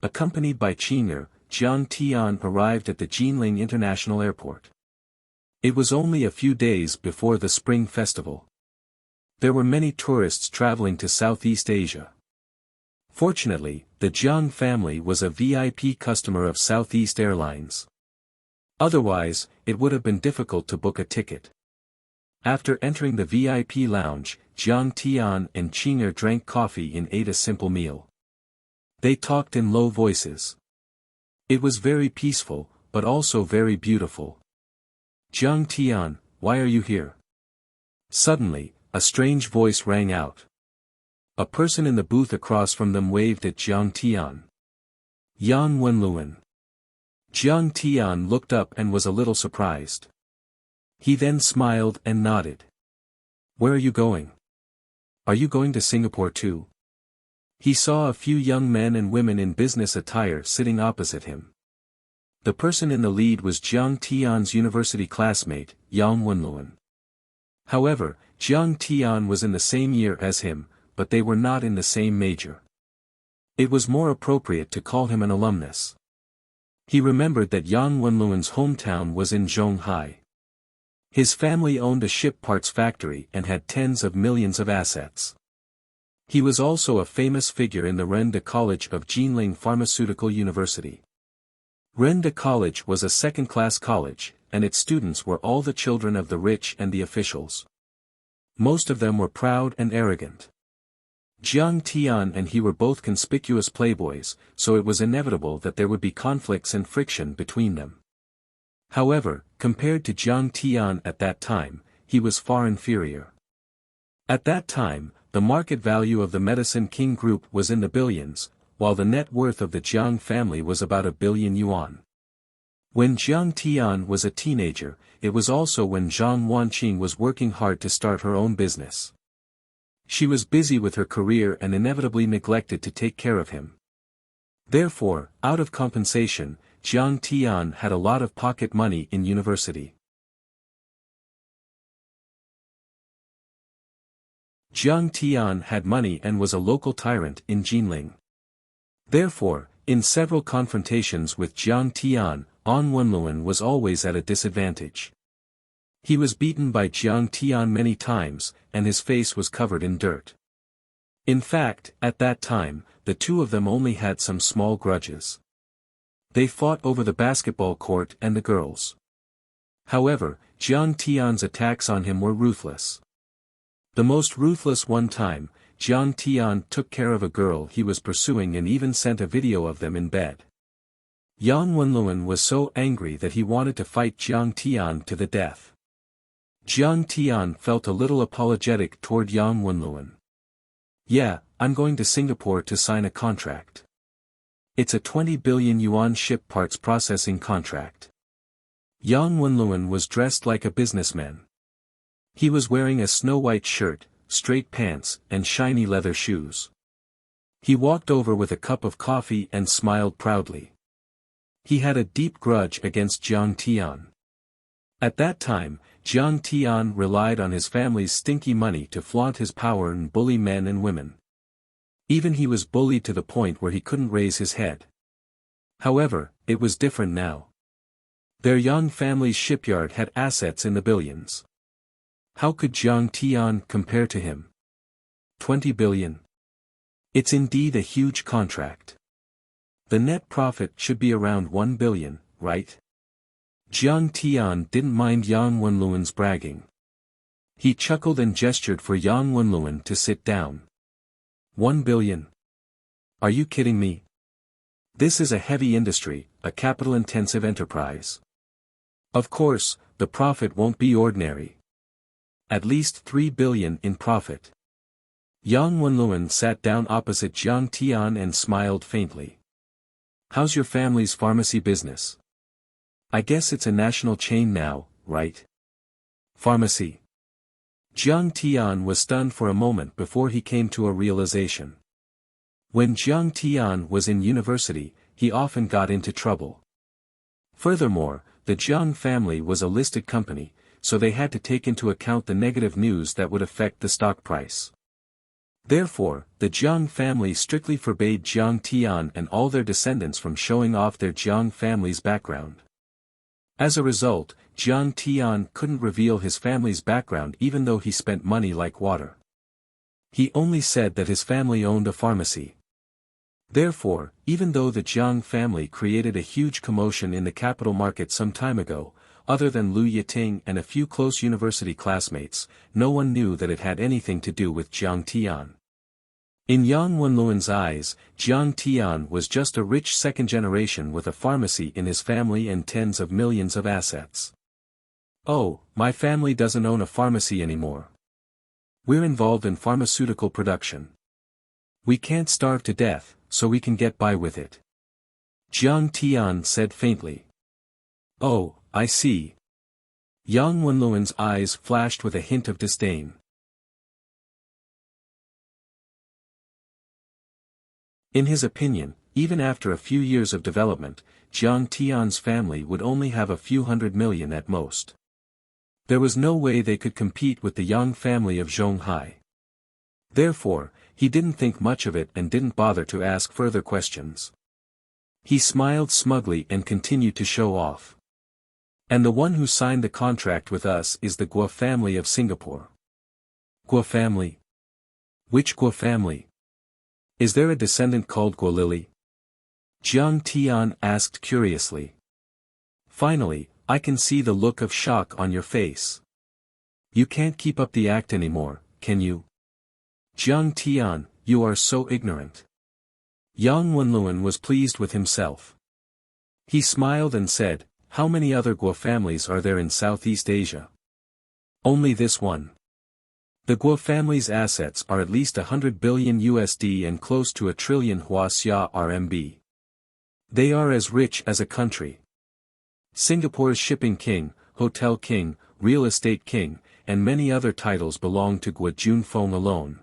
[SPEAKER 1] Accompanied by Qing'er, Jiang Tian arrived at the Jinling International Airport. It was only a few days before the Spring Festival. There were many tourists traveling to Southeast Asia. Fortunately, the Jiang family was a VIP customer of Southeast Airlines. Otherwise, it would have been difficult to book a ticket. After entering the VIP lounge, Jiang Tian and Qing'er drank coffee and ate a simple meal. They talked in low voices. It was very peaceful, but also very beautiful. Jiang Tian, why are you here? Suddenly, a strange voice rang out. A person in the booth across from them waved at Jiang Tian. Yang Wenluan. Jiang Tian looked up and was a little surprised. He then smiled and nodded. Where are you going? Are you going to Singapore too? He saw a few young men and women in business attire sitting opposite him. The person in the lead was Jiang Tian's university classmate, Yang Wenluan. However, Jiang Tian was in the same year as him, but they were not in the same major. It was more appropriate to call him an alumnus. He remembered that Yang Wenluan's hometown was in Zhonghai. His family owned a ship parts factory and had tens of millions of assets. He was also a famous figure in the Renda College of Jinling Pharmaceutical University. Renda College was a second-class college, and its students were all the children of the rich and the officials. Most of them were proud and arrogant. Jiang Tian and he were both conspicuous playboys, so it was inevitable that there would be conflicts and friction between them. However, compared to Jiang Tian at that time, he was far inferior. At that time, the market value of the Medicine King Group was in the billions, while the net worth of the Jiang family was about 1 billion yuan. When Jiang Tian was a teenager, it was also when Zhang Wanqing was working hard to start her own business. She was busy with her career and inevitably neglected to take care of him. Therefore, out of compensation, Jiang Tian had a lot of pocket money in university. Jiang Tian had money and was a local tyrant in Jinling. Therefore, in several confrontations with Jiang Tian, An Wenluan was always at a disadvantage. He was beaten by Jiang Tian many times, and his face was covered in dirt. In fact, at that time, the two of them only had some small grudges. They fought over the basketball court and the girls. However, Jiang Tian's attacks on him were ruthless. The most ruthless one time, Jiang Tian took care of a girl he was pursuing and even sent a video of them in bed. Yang Wenluan was so angry that he wanted to fight Jiang Tian to the death. Jiang Tian felt a little apologetic toward Yang Wenluan. Yeah, I'm going to Singapore to sign a contract. It's a 20 billion yuan ship parts processing contract. Yang Wenluan was dressed like a businessman. He was wearing a snow-white shirt, straight pants, and shiny leather shoes. He walked over with a cup of coffee and smiled proudly. He had a deep grudge against Jiang Tian. At that time, Jiang Tian relied on his family's stinky money to flaunt his power and bully men and women. Even he was bullied to the point where he couldn't raise his head. However, it was different now. Their young family's shipyard had assets in the billions. How could Jiang Tian compare to him? 20 billion. It's indeed a huge contract. The net profit should be around 1 billion, right? Jiang Tian didn't mind Yang Wenluan's bragging. He chuckled and gestured for Yang Wenluan to sit down. 1 billion. Are you kidding me? This is a heavy industry, a capital-intensive enterprise. Of course, the profit won't be ordinary. At least 3 billion in profit. Yang Wenluan sat down opposite Jiang Tian and smiled faintly. How's your family's pharmacy business? I guess it's a national chain now, right? Pharmacy. Jiang Tian was stunned for a moment before he came to a realization. When Jiang Tian was in university, he often got into trouble. Furthermore, the Jiang family was a listed company, so they had to take into account the negative news that would affect the stock price. Therefore, the Jiang family strictly forbade Jiang Tian and all their descendants from showing off their Jiang family's background. As a result, Jiang Tian couldn't reveal his family's background even though he spent money like water. He only said that his family owned a pharmacy. Therefore, even though the Jiang family created a huge commotion in the capital market some time ago, other than Lu Yiting and a few close university classmates, no one knew that it had anything to do with Jiang Tian. In Yang Wenluan's eyes, Jiang Tian was just a rich second generation with a pharmacy in his family and tens of millions of assets. Oh, my family doesn't own a pharmacy anymore. We're involved in pharmaceutical production. We can't starve to death, so we can get by with it. Jiang Tian said faintly. Oh, I see. Yang Wenluan's eyes flashed with a hint of disdain. In his opinion, even after a few years of development, Jiang Tian's family would only have a few hundred million at most. There was no way they could compete with the Yang family of Zhonghai. Therefore, he didn't think much of it and didn't bother to ask further questions. He smiled smugly and continued to show off. And the one who signed the contract with us is the Guo family of Singapore. Guo family? Which Guo family? Is there a descendant called Guo Lili? Jiang Tian asked curiously. Finally, I can see the look of shock on your face. You can't keep up the act anymore, can you? Jiang Tian, you are so ignorant. Yang Wenluan was pleased with himself. He smiled and said, how many other Guo families are there in Southeast Asia? Only this one. The Guo family's assets are at least 100 billion USD and close to 1 trillion Huaxia RMB. They are as rich as a country. Singapore's shipping king, hotel king, real estate king, and many other titles belong to Guo Junfeng alone.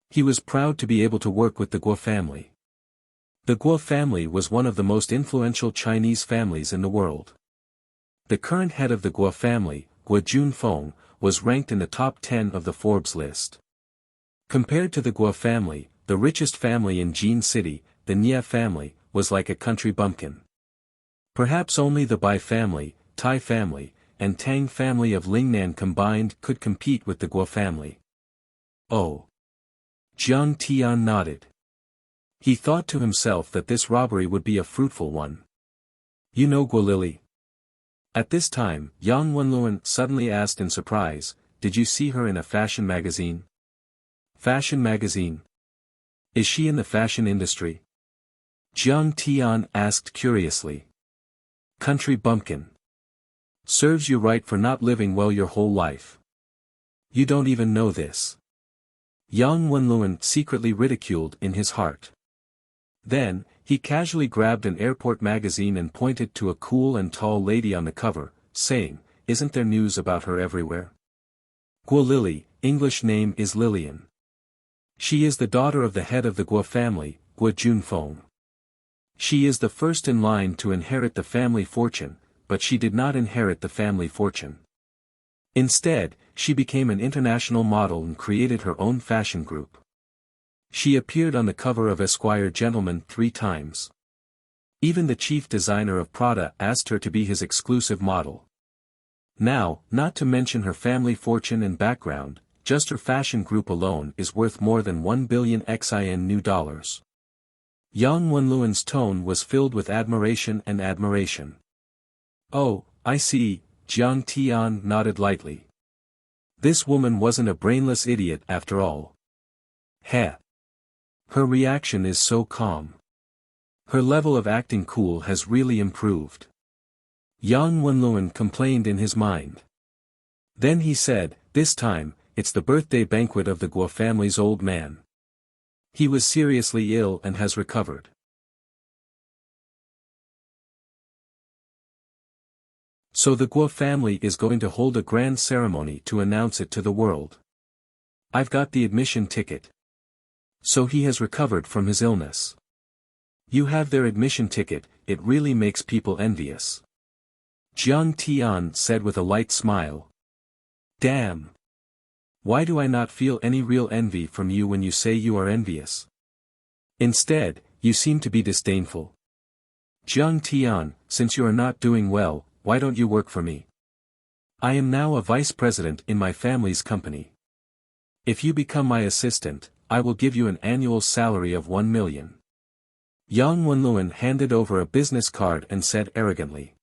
[SPEAKER 1] He was proud to be able to work with the Guo family. The Guo family was one of the most influential Chinese families in the world. The current head of the Guo family, Guo Junfeng, was ranked in the top 10 of the Forbes list. Compared to the Guo family, the richest family in Jin City, the Nie family, was like a country bumpkin. Perhaps only the Bai family, Tai family, and Tang family of Lingnan combined could compete with the Guo family. Oh. Jiang Tian nodded. He thought to himself that this robbery would be a fruitful one. You know Guo Lili? At this time, Yang Wenluan suddenly asked in surprise, did you see her in a fashion magazine? Fashion magazine? Is she in the fashion industry? Jiang Tian asked curiously. Country bumpkin. Serves you right for not living well your whole life. You don't even know this. Yang Wenluan secretly ridiculed in his heart. Then, he casually grabbed an airport magazine and pointed to a cool and tall lady on the cover, saying, isn't there news about her everywhere? Guo Lili, English name is Lillian. She is the daughter of the head of the Guo family, Guo Junfeng. She is the first in line to inherit the family fortune, but she did not inherit the family fortune. Instead, she became an international model and created her own fashion group. She appeared on the cover of Esquire Gentleman 3 times. Even the chief designer of Prada asked her to be his exclusive model. Now, not to mention her family fortune and background, just her fashion group alone is worth more than 1 billion xin new dollars. Yang Wenluan's tone was filled with admiration and admiration. Oh, I see, Jiang Tian nodded lightly. This woman wasn't a brainless idiot after all. Heh. Her reaction is so calm. Her level of acting cool has really improved. Yang Wenluan complained in his mind. Then he said, this time, it's the birthday banquet of the Guo family's old man. He was seriously ill and has recovered. So the Guo family is going to hold a grand ceremony to announce it to the world. I've got the admission ticket. So he has recovered from his illness. You have their admission ticket, it really makes people envious. Jiang Tian said with a light smile. Damn. Why do I not feel any real envy from you when you say you are envious? Instead, you seem to be disdainful. Jiang Tian, since you are not doing well, why don't you work for me? I am now a vice president in my family's company. If you become my assistant, I will give you an annual salary of 1 million. Yang Wenluan handed over a business card and said arrogantly.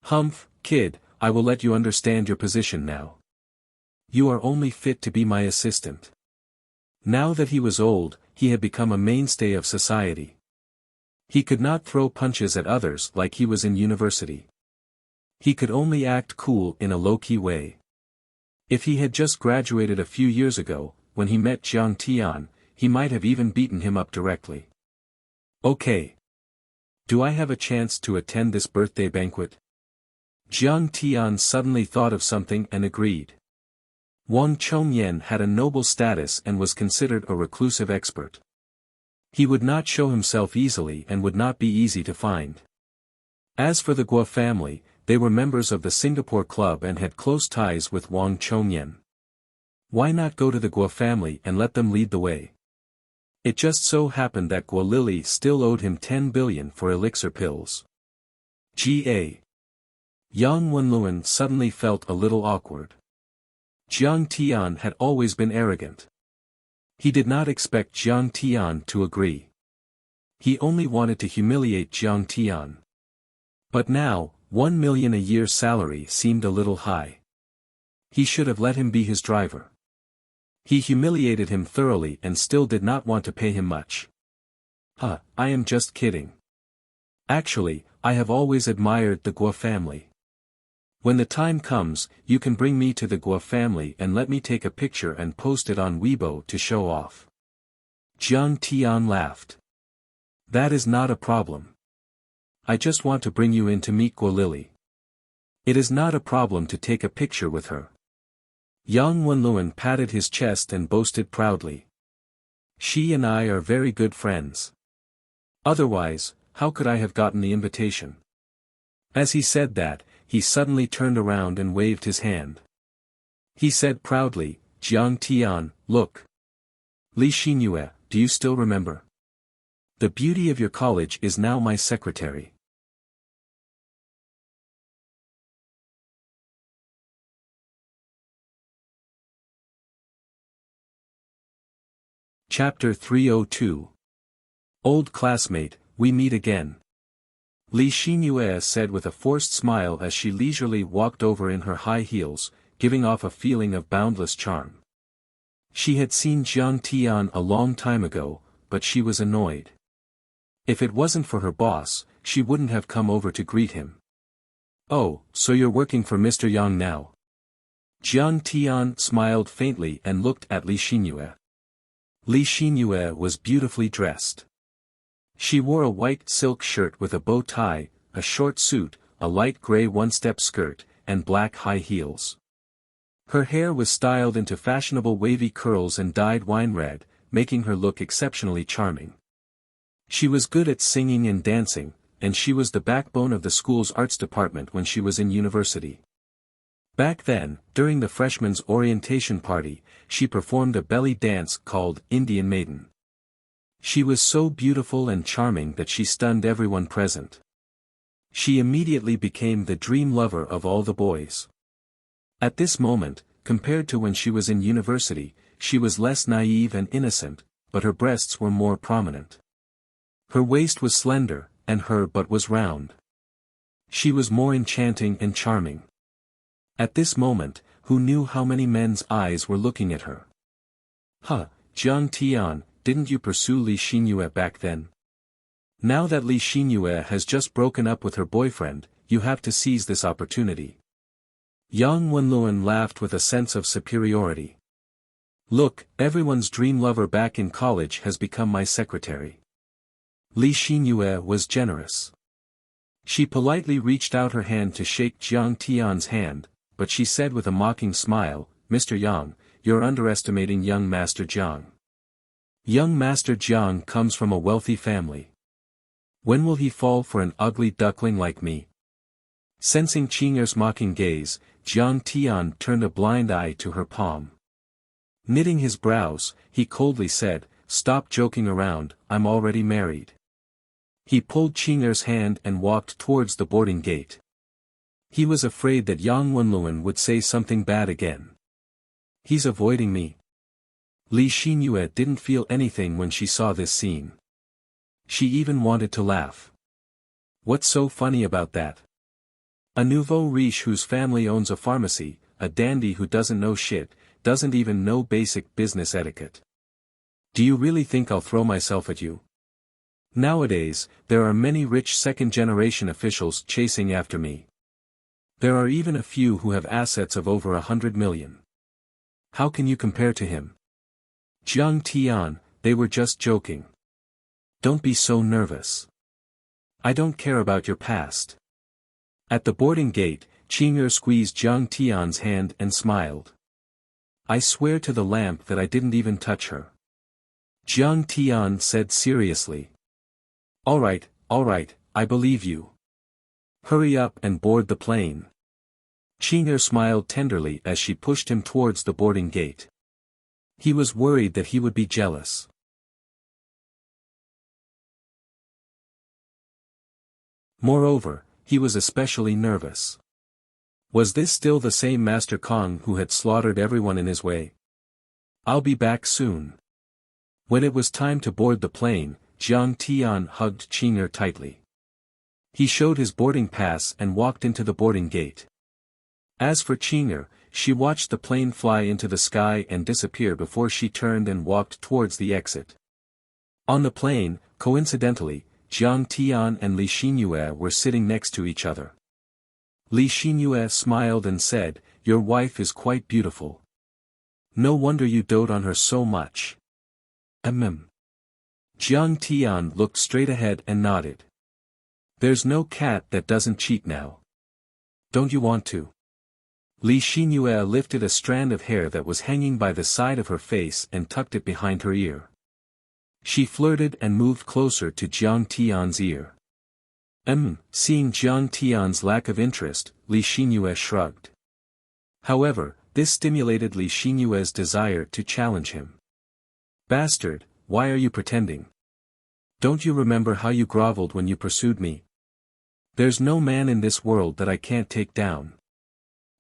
[SPEAKER 1] Humph, Kid, I will let you understand your position now. You are only fit to be my assistant. Now that he was old, he had become a mainstay of society. He could not throw punches at others like he was in university. He could only act cool in a low-key way. If he had just graduated a few years ago, when he met Jiang Tian, he might have even beaten him up directly. Okay. Do I have a chance to attend this birthday banquet? Jiang Tian suddenly thought of something and agreed. Wang Chongyan had a noble status and was considered a reclusive expert. He would not show himself easily and would not be easy to find. As for the Guo family, they were members of the Singapore Club and had close ties with Wang Chongyan. Why not go to the Guo family and let them lead the way? It just so happened that Guo Lily still owed him 10 billion for elixir pills. Ga. Yang Wenluan suddenly felt a little awkward. Jiang Tian had always been arrogant. He did not expect Jiang Tian to agree. He only wanted to humiliate Jiang Tian. But now, 1 million a year salary seemed a little high. He should have let him be his driver. He humiliated him thoroughly and still did not want to pay him much. I am just kidding. Actually, I have always admired the Guo family. When the time comes, you can bring me to the Guo family and let me take a picture and post it on Weibo to show off. Jiang Tian laughed. That is not a problem. I just want to bring you in to meet Guo Lily. It is not a problem to take a picture with her. Yang Wenluan patted his chest and boasted proudly. She and I are very good friends. Otherwise, how could I have gotten the invitation? As he said that, he suddenly turned around and waved his hand. He said proudly, Jiang Tian, look. Li Xinyue, do you still remember? The beauty of your college is now my secretary. Chapter 302. Old classmate, we meet again. Li Xinyue said with a forced smile as she leisurely walked over in her high heels, giving off a feeling of boundless charm. She had seen Jiang Tian a long time ago, but she was annoyed. If it wasn't for her boss, she wouldn't have come over to greet him. Oh, so you're working for Mr. Yang now? Jiang Tian smiled faintly and looked at Li Xinyue. Li Xinyue was beautifully dressed. She wore a white silk shirt with a bow tie, a short suit, a light gray one-step skirt, and black high heels. Her hair was styled into fashionable wavy curls and dyed wine red, making her look exceptionally charming. She was good at singing and dancing, and she was the backbone of the school's arts department when she was in university. Back then, during the freshmen's orientation party, she performed a belly dance called Indian Maiden. She was so beautiful and charming that she stunned everyone present. She immediately became the dream lover of all the boys. At this moment, compared to when she was in university, she was less naive and innocent, but her breasts were more prominent. Her waist was slender, and her butt was round. She was more enchanting and charming. At this moment, who knew how many men's eyes were looking at her? Jiang Tian, didn't you pursue Li Xinyue back then? Now that Li Xinyue has just broken up with her boyfriend, you have to seize this opportunity. Yang Wenluan laughed with a sense of superiority. Look, everyone's dream lover back in college has become my secretary. Li Xinyue was generous. She politely reached out her hand to shake Jiang Tian's hand, but she said with a mocking smile, Mr. Yang, you're underestimating young Master Jiang. Young Master Jiang comes from a wealthy family. When will he fall for an ugly duckling like me? Sensing Qing'er's mocking gaze, Jiang Tian turned a blind eye to her palm. Knitting his brows, he coldly said, stop joking around, I'm already married. He pulled Qing'er's hand and walked towards the boarding gate. He was afraid that Yang Wenluan would say something bad again. He's avoiding me. Li Xinyue didn't feel anything when she saw this scene. She even wanted to laugh. What's so funny about that? A nouveau riche whose family owns a pharmacy, a dandy who doesn't know shit, doesn't even know basic business etiquette. Do you really think I'll throw myself at you? Nowadays, there are many rich second-generation officials chasing after me. There are even a few who have assets of over 100 million. How can you compare to him? Jiang Tian, they were just joking. Don't be so nervous. I don't care about your past. At the boarding gate, Qing'er squeezed Jiang Tian's hand and smiled. I swear to the lamp that I didn't even touch her. Jiang Tian said seriously. All right, I believe you. Hurry up and board the plane. Qing'er smiled tenderly as she pushed him towards the boarding gate. He was worried that he would be jealous. Moreover, he was especially nervous. Was this still the same Master Kong who had slaughtered everyone in his way? I'll be back soon. When it was time to board the plane, Jiang Tian hugged Qing'er tightly. He showed his boarding pass and walked into the boarding gate. As for Qing'er, she watched the plane fly into the sky and disappear before she turned and walked towards the exit. On the plane, coincidentally, Jiang Tian and Li Xinyue were sitting next to each other. Li Xinyue smiled and said, "Your wife is quite beautiful. No wonder you dote on her so much." Jiang Tian looked straight ahead and nodded. There's no cat that doesn't cheat now. Don't you want to? Li Xinyue lifted a strand of hair that was hanging by the side of her face and tucked it behind her ear. She flirted and moved closer to Jiang Tian's ear. Seeing Jiang Tian's lack of interest, Li Xinyue shrugged. However, this stimulated Li Xinyue's desire to challenge him. Bastard, why are you pretending? Don't you remember how you groveled when you pursued me? There's no man in this world that I can't take down.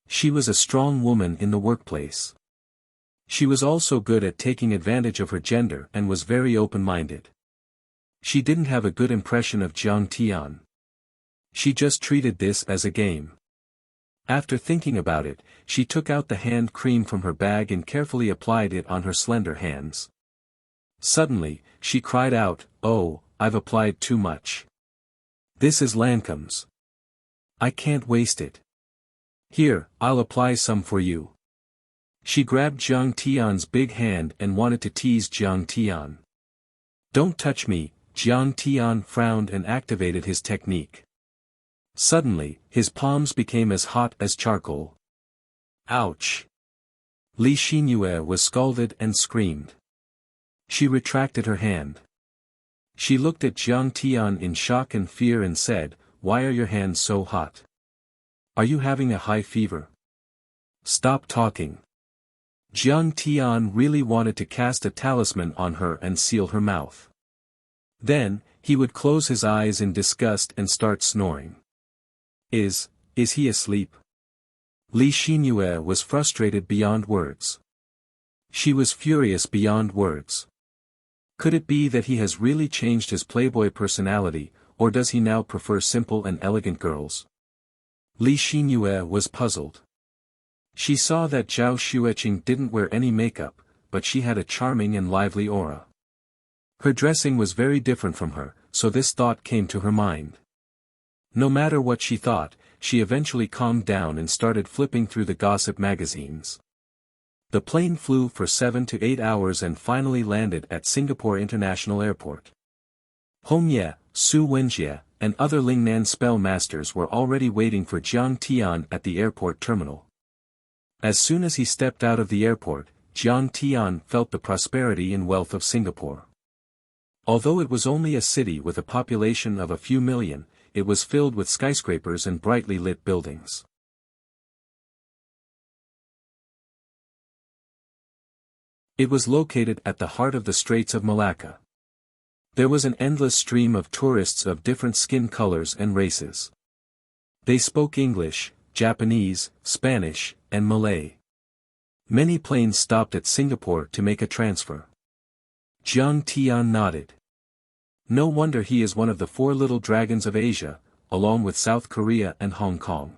[SPEAKER 1] She was a strong woman in the workplace. She was also good at taking advantage of her gender and was very open-minded. She didn't have a good impression of Jiang Tian. She just treated this as a game. After thinking about it, she took out the hand cream from her bag and carefully applied it on her slender hands. Suddenly, she cried out, "Oh, I've applied too much. This is Lancome's. I can't waste it. Here, I'll apply some for you." She grabbed Jiang Tian's big hand and wanted to tease Jiang Tian. "Don't touch me," Jiang Tian frowned and activated his technique. Suddenly, his palms became as hot as charcoal. Ouch! Li Xinyue was scalded and screamed. She retracted her hand. She looked at Jiang Tian in shock and fear and said, "Why are your hands so hot? Are you having a high fever? Stop talking." Jiang Tian really wanted to cast a talisman on her and seal her mouth. Then, he would close his eyes in disgust and start snoring. Is he asleep? Li Xinyue was frustrated beyond words. She was furious beyond words. Could it be that he has really changed his playboy personality, or does he now prefer simple and elegant girls? Li Xinyue was puzzled. She saw that Zhao Xueqing didn't wear any makeup, but she had a charming and lively aura. Her dressing was very different from her, so this thought came to her mind. No matter what she thought, she eventually calmed down and started flipping through the gossip magazines. The plane flew for 7 to 8 hours and finally landed at Singapore International Airport. Hong Ye, Su Wenjie, and other Lingnan spell masters were already waiting for Jiang Tian at the airport terminal. As soon as he stepped out of the airport, Jiang Tian felt the prosperity and wealth of Singapore. Although it was only a city with a population of a few million, it was filled with skyscrapers and brightly lit buildings. It was located at the heart of the Straits of Malacca. There was an endless stream of tourists of different skin colors and races. They spoke English, Japanese, Spanish, and Malay. Many planes stopped at Singapore to make a transfer. Jiang Tian nodded. No wonder he is one of the 4 little dragons of Asia, along with South Korea and Hong Kong.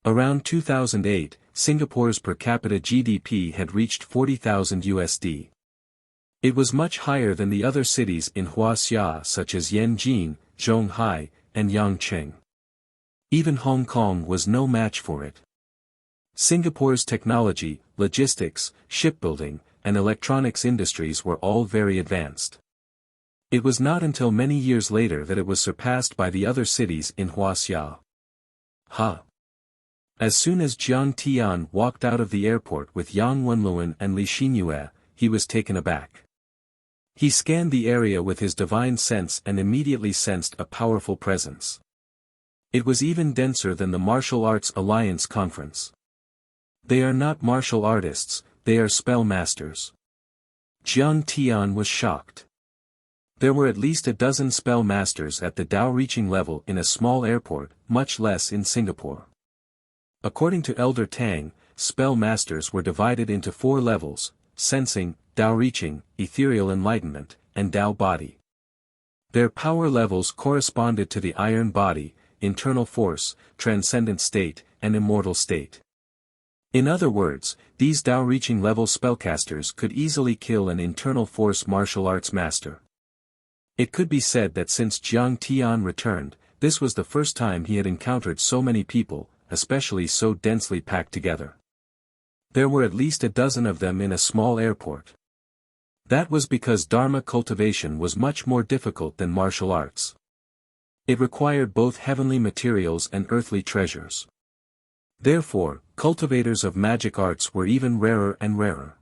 [SPEAKER 1] Around 2008, Singapore's per capita GDP had reached 40,000 USD. It was much higher than the other cities in Wuxia such as Yanjin, Zhonghai, and Yangcheng. Even Hong Kong was no match for it. Singapore's technology, logistics, shipbuilding, and electronics industries were all very advanced. It was not until many years later that it was surpassed by the other cities in Wuxia. As soon as Jiang Tian walked out of the airport with Yang Wenluan and Li Xinyue, he was taken aback. He scanned the area with his divine sense and immediately sensed a powerful presence. It was even denser than the Martial Arts Alliance conference. They are not martial artists, they are spell masters. Jiang Tian was shocked. There were at least a dozen spell masters at the Dao reaching level in a small airport, much less in Singapore. According to Elder Tang, spell masters were divided into 4 levels: sensing, Dao reaching, ethereal enlightenment, and Dao body. Their power levels corresponded to the iron body, internal force, transcendent state, and immortal state. In other words, these Dao reaching level spellcasters could easily kill an internal force martial arts master. It could be said that since Jiang Tian returned, this was the first time he had encountered so many people, especially so densely packed together. There were at least a dozen of them in a small airport. That was because Dharma cultivation was much more difficult than martial arts. It required both heavenly materials and earthly treasures. Therefore, cultivators of magic arts were even rarer and rarer.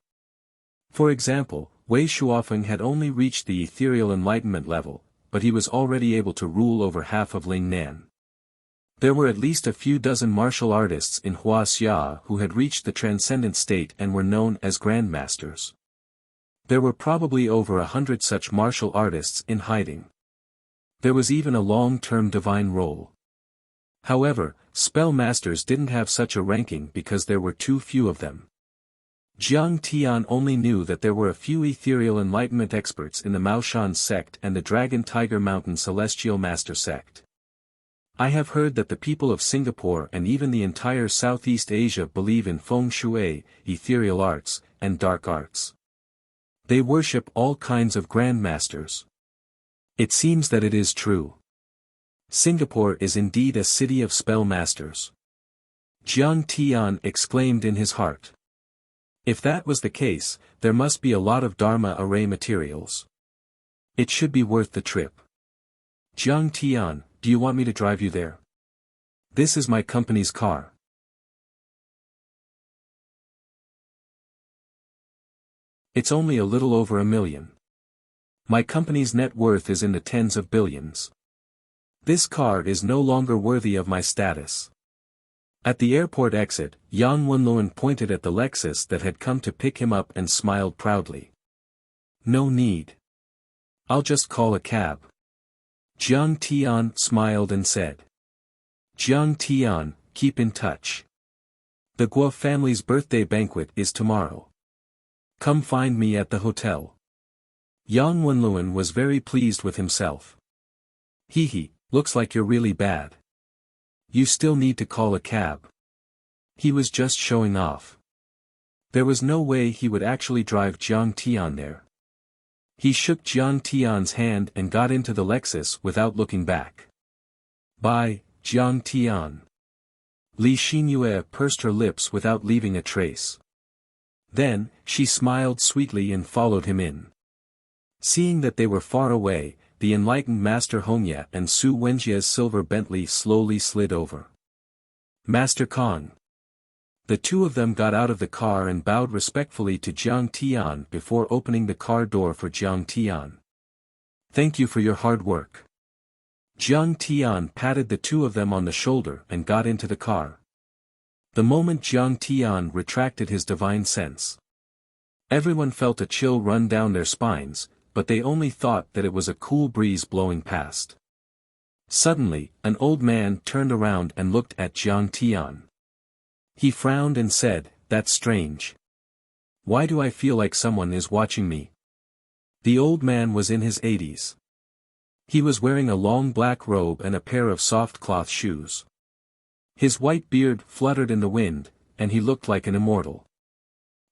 [SPEAKER 1] For example, Wei Shuofeng had only reached the ethereal enlightenment level, but he was already able to rule over half of Lingnan. There were at least a few dozen martial artists in Huaxia who had reached the transcendent state and were known as grandmasters. There were probably over 100 such martial artists in hiding. There was even a long-term divine role. However, spell masters didn't have such a ranking because there were too few of them. Jiang Tian only knew that there were a few ethereal enlightenment experts in the Maoshan sect and the Dragon Tiger Mountain Celestial Master sect. I have heard that the people of Singapore and even the entire Southeast Asia believe in feng shui, ethereal arts, and dark arts. They worship all kinds of grandmasters. It seems that it is true. Singapore is indeed a city of spell masters. Jiang Tian exclaimed in his heart. If that was the case, there must be a lot of Dharma array materials. It should be worth the trip. Jiang Tian, do you want me to drive you there? This is my company's car. It's only a little over $1 million. My company's net worth is in the tens of billions. This car is no longer worthy of my status. At the airport exit, Yang Wenluan pointed at the Lexus that had come to pick him up and smiled proudly. No need. I'll just call a cab. Jiang Tian smiled and said. Jiang Tian, keep in touch. The Guo family's birthday banquet is tomorrow. Come find me at the hotel. Yang Wenluan was very pleased with himself. Hee, looks like you're really bad. You still need to call a cab. He was just showing off. There was no way he would actually drive Jiang Tian there. He shook Jiang Tian's hand and got into the Lexus without looking back. Bye, Jiang Tian. Li Xinyue pursed her lips without leaving a trace. Then, she smiled sweetly and followed him in. Seeing that they were far away, the enlightened Master Hongya and Su Wenjia's silver Bentley slowly slid over. Master Kong. The two of them got out of the car and bowed respectfully to Jiang Tian before opening the car door for Jiang Tian. Thank you for your hard work. Jiang Tian patted the two of them on the shoulder and got into the car. The moment Jiang Tian retracted his divine sense, everyone felt a chill run down their spines, but they only thought that it was a cool breeze blowing past. Suddenly, an old man turned around and looked at Jiang Tian. He frowned and said, "That's strange. Why do I feel like someone is watching me?" The old man was in his 80s. He was wearing a long black robe and a pair of soft cloth shoes. His white beard fluttered in the wind, and he looked like an immortal.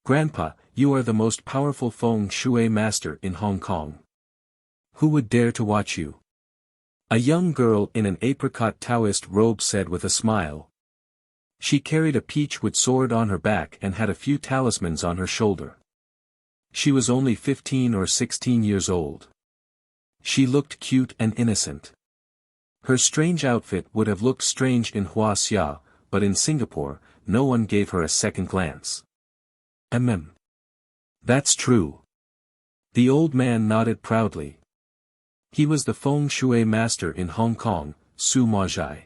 [SPEAKER 1] "Grandpa, you are the most powerful feng shui master in Hong Kong. Who would dare to watch you?" A young girl in an apricot Taoist robe said with a smile. She carried a peachwood sword on her back and had a few talismans on her shoulder. She was only 15 or 16 years old. She looked cute and innocent. Her strange outfit would have looked strange in Wuxia, but in Singapore, no one gave her a second glance. That's true. The old man nodded proudly. He was the feng shui master in Hong Kong, Su Maozhai.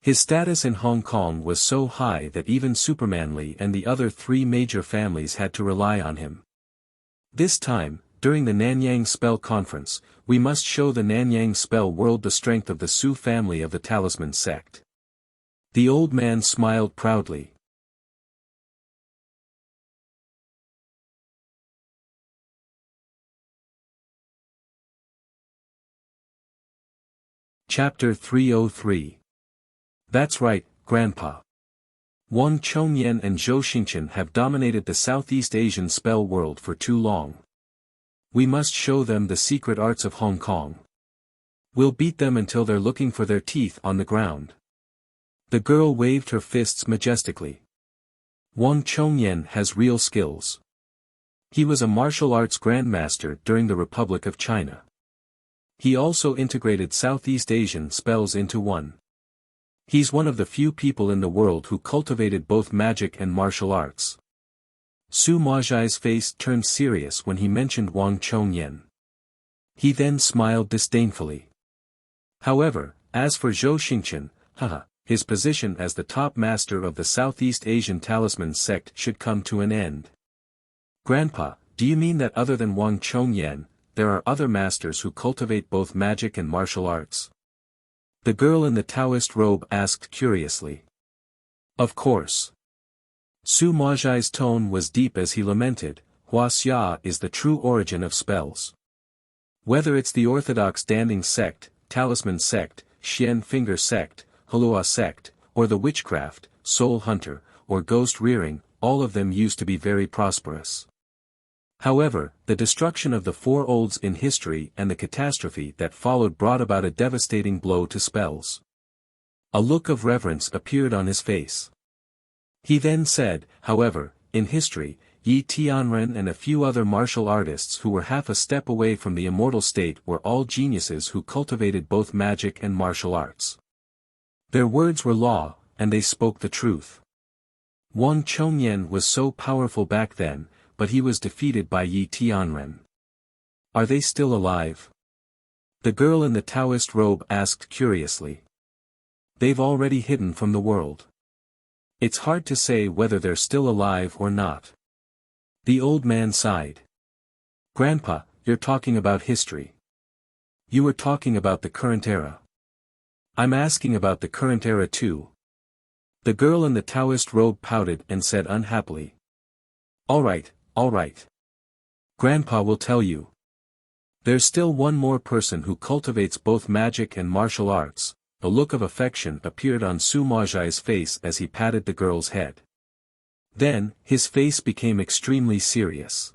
[SPEAKER 1] His status in Hong Kong was so high that even Superman Lee and the other three major families had to rely on him. This time, during the Nanyang Spell Conference, we must show the Nanyang Spell world the strength of the Su family of the Talisman sect. The old man smiled proudly. Chapter 303. That's right, Grandpa. Wang Chongyan and Zhou Xingqian have dominated the Southeast Asian spell world for too long. We must show them the secret arts of Hong Kong. We'll beat them until they're looking for their teeth on the ground. The girl waved her fists majestically. Wang Chongyan has real skills. He was a martial arts grandmaster during the Republic of China. He also integrated Southeast Asian spells into one. He's one of the few people in the world who cultivated both magic and martial arts. Su Maozhai's face turned serious when he mentioned Wang Chongyan. He then smiled disdainfully. However, as for Zhou Xingqian, his position as the top master of the Southeast Asian Talisman sect should come to an end. Grandpa, do you mean that other than Wang Chongyan, there are other masters who cultivate both magic and martial arts? The girl in the Taoist robe asked curiously. Of course. Su Maozhai's tone was deep as he lamented, Wuxia is the true origin of spells. Whether it's the orthodox Danding sect, Talisman sect, Xian Finger sect, Hulua sect, or the witchcraft, soul hunter, or ghost rearing, all of them used to be very prosperous. However, the destruction of the four olds in history and the catastrophe that followed brought about a devastating blow to spells. A look of reverence appeared on his face. He then said, however, in history, Yi Tianren and a few other martial artists who were half a step away from the immortal state were all geniuses who cultivated both magic and martial arts. Their words were law, and they spoke the truth. Wang Chongyan was so powerful back then, but he was defeated by Yi Tianren. Are they still alive? The girl in the Taoist robe asked curiously. They've already hidden from the world. It's hard to say whether they're still alive or not. The old man sighed. Grandpa, you're talking about history. You were talking about the current era. I'm asking about the current era too. The girl in the Taoist robe pouted and said unhappily. All right. Grandpa will tell you. There's still one more person who cultivates both magic and martial arts. A look of affection appeared on Su Maozhai's face as he patted the girl's head. Then, his face became extremely serious.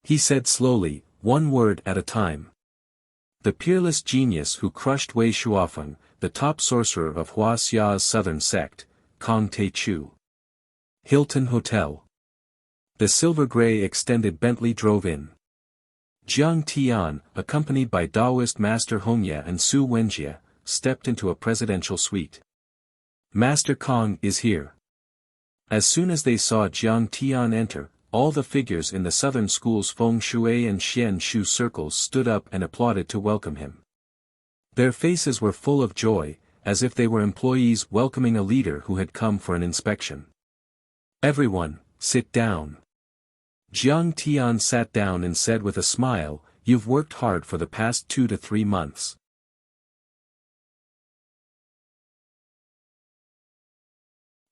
[SPEAKER 1] He said slowly, one word at a time. The peerless genius who crushed Wei Shuofeng, the top sorcerer of Huaxia's southern sect, Kong Te Chu. Hilton Hotel. The silver-gray extended Bentley drove in. Jiang Tian, accompanied by Taoist Master Hongye and Su Wenjie, stepped into a presidential suite. Master Kong is here. As soon as they saw Jiang Tian enter, all the figures in the southern school's feng shui and xian shu circles stood up and applauded to welcome him. Their faces were full of joy, as if they were employees welcoming a leader who had come for an inspection. Everyone, sit down. Jiang Tian sat down and said with a smile, you've worked hard for the past 2 to 3 months.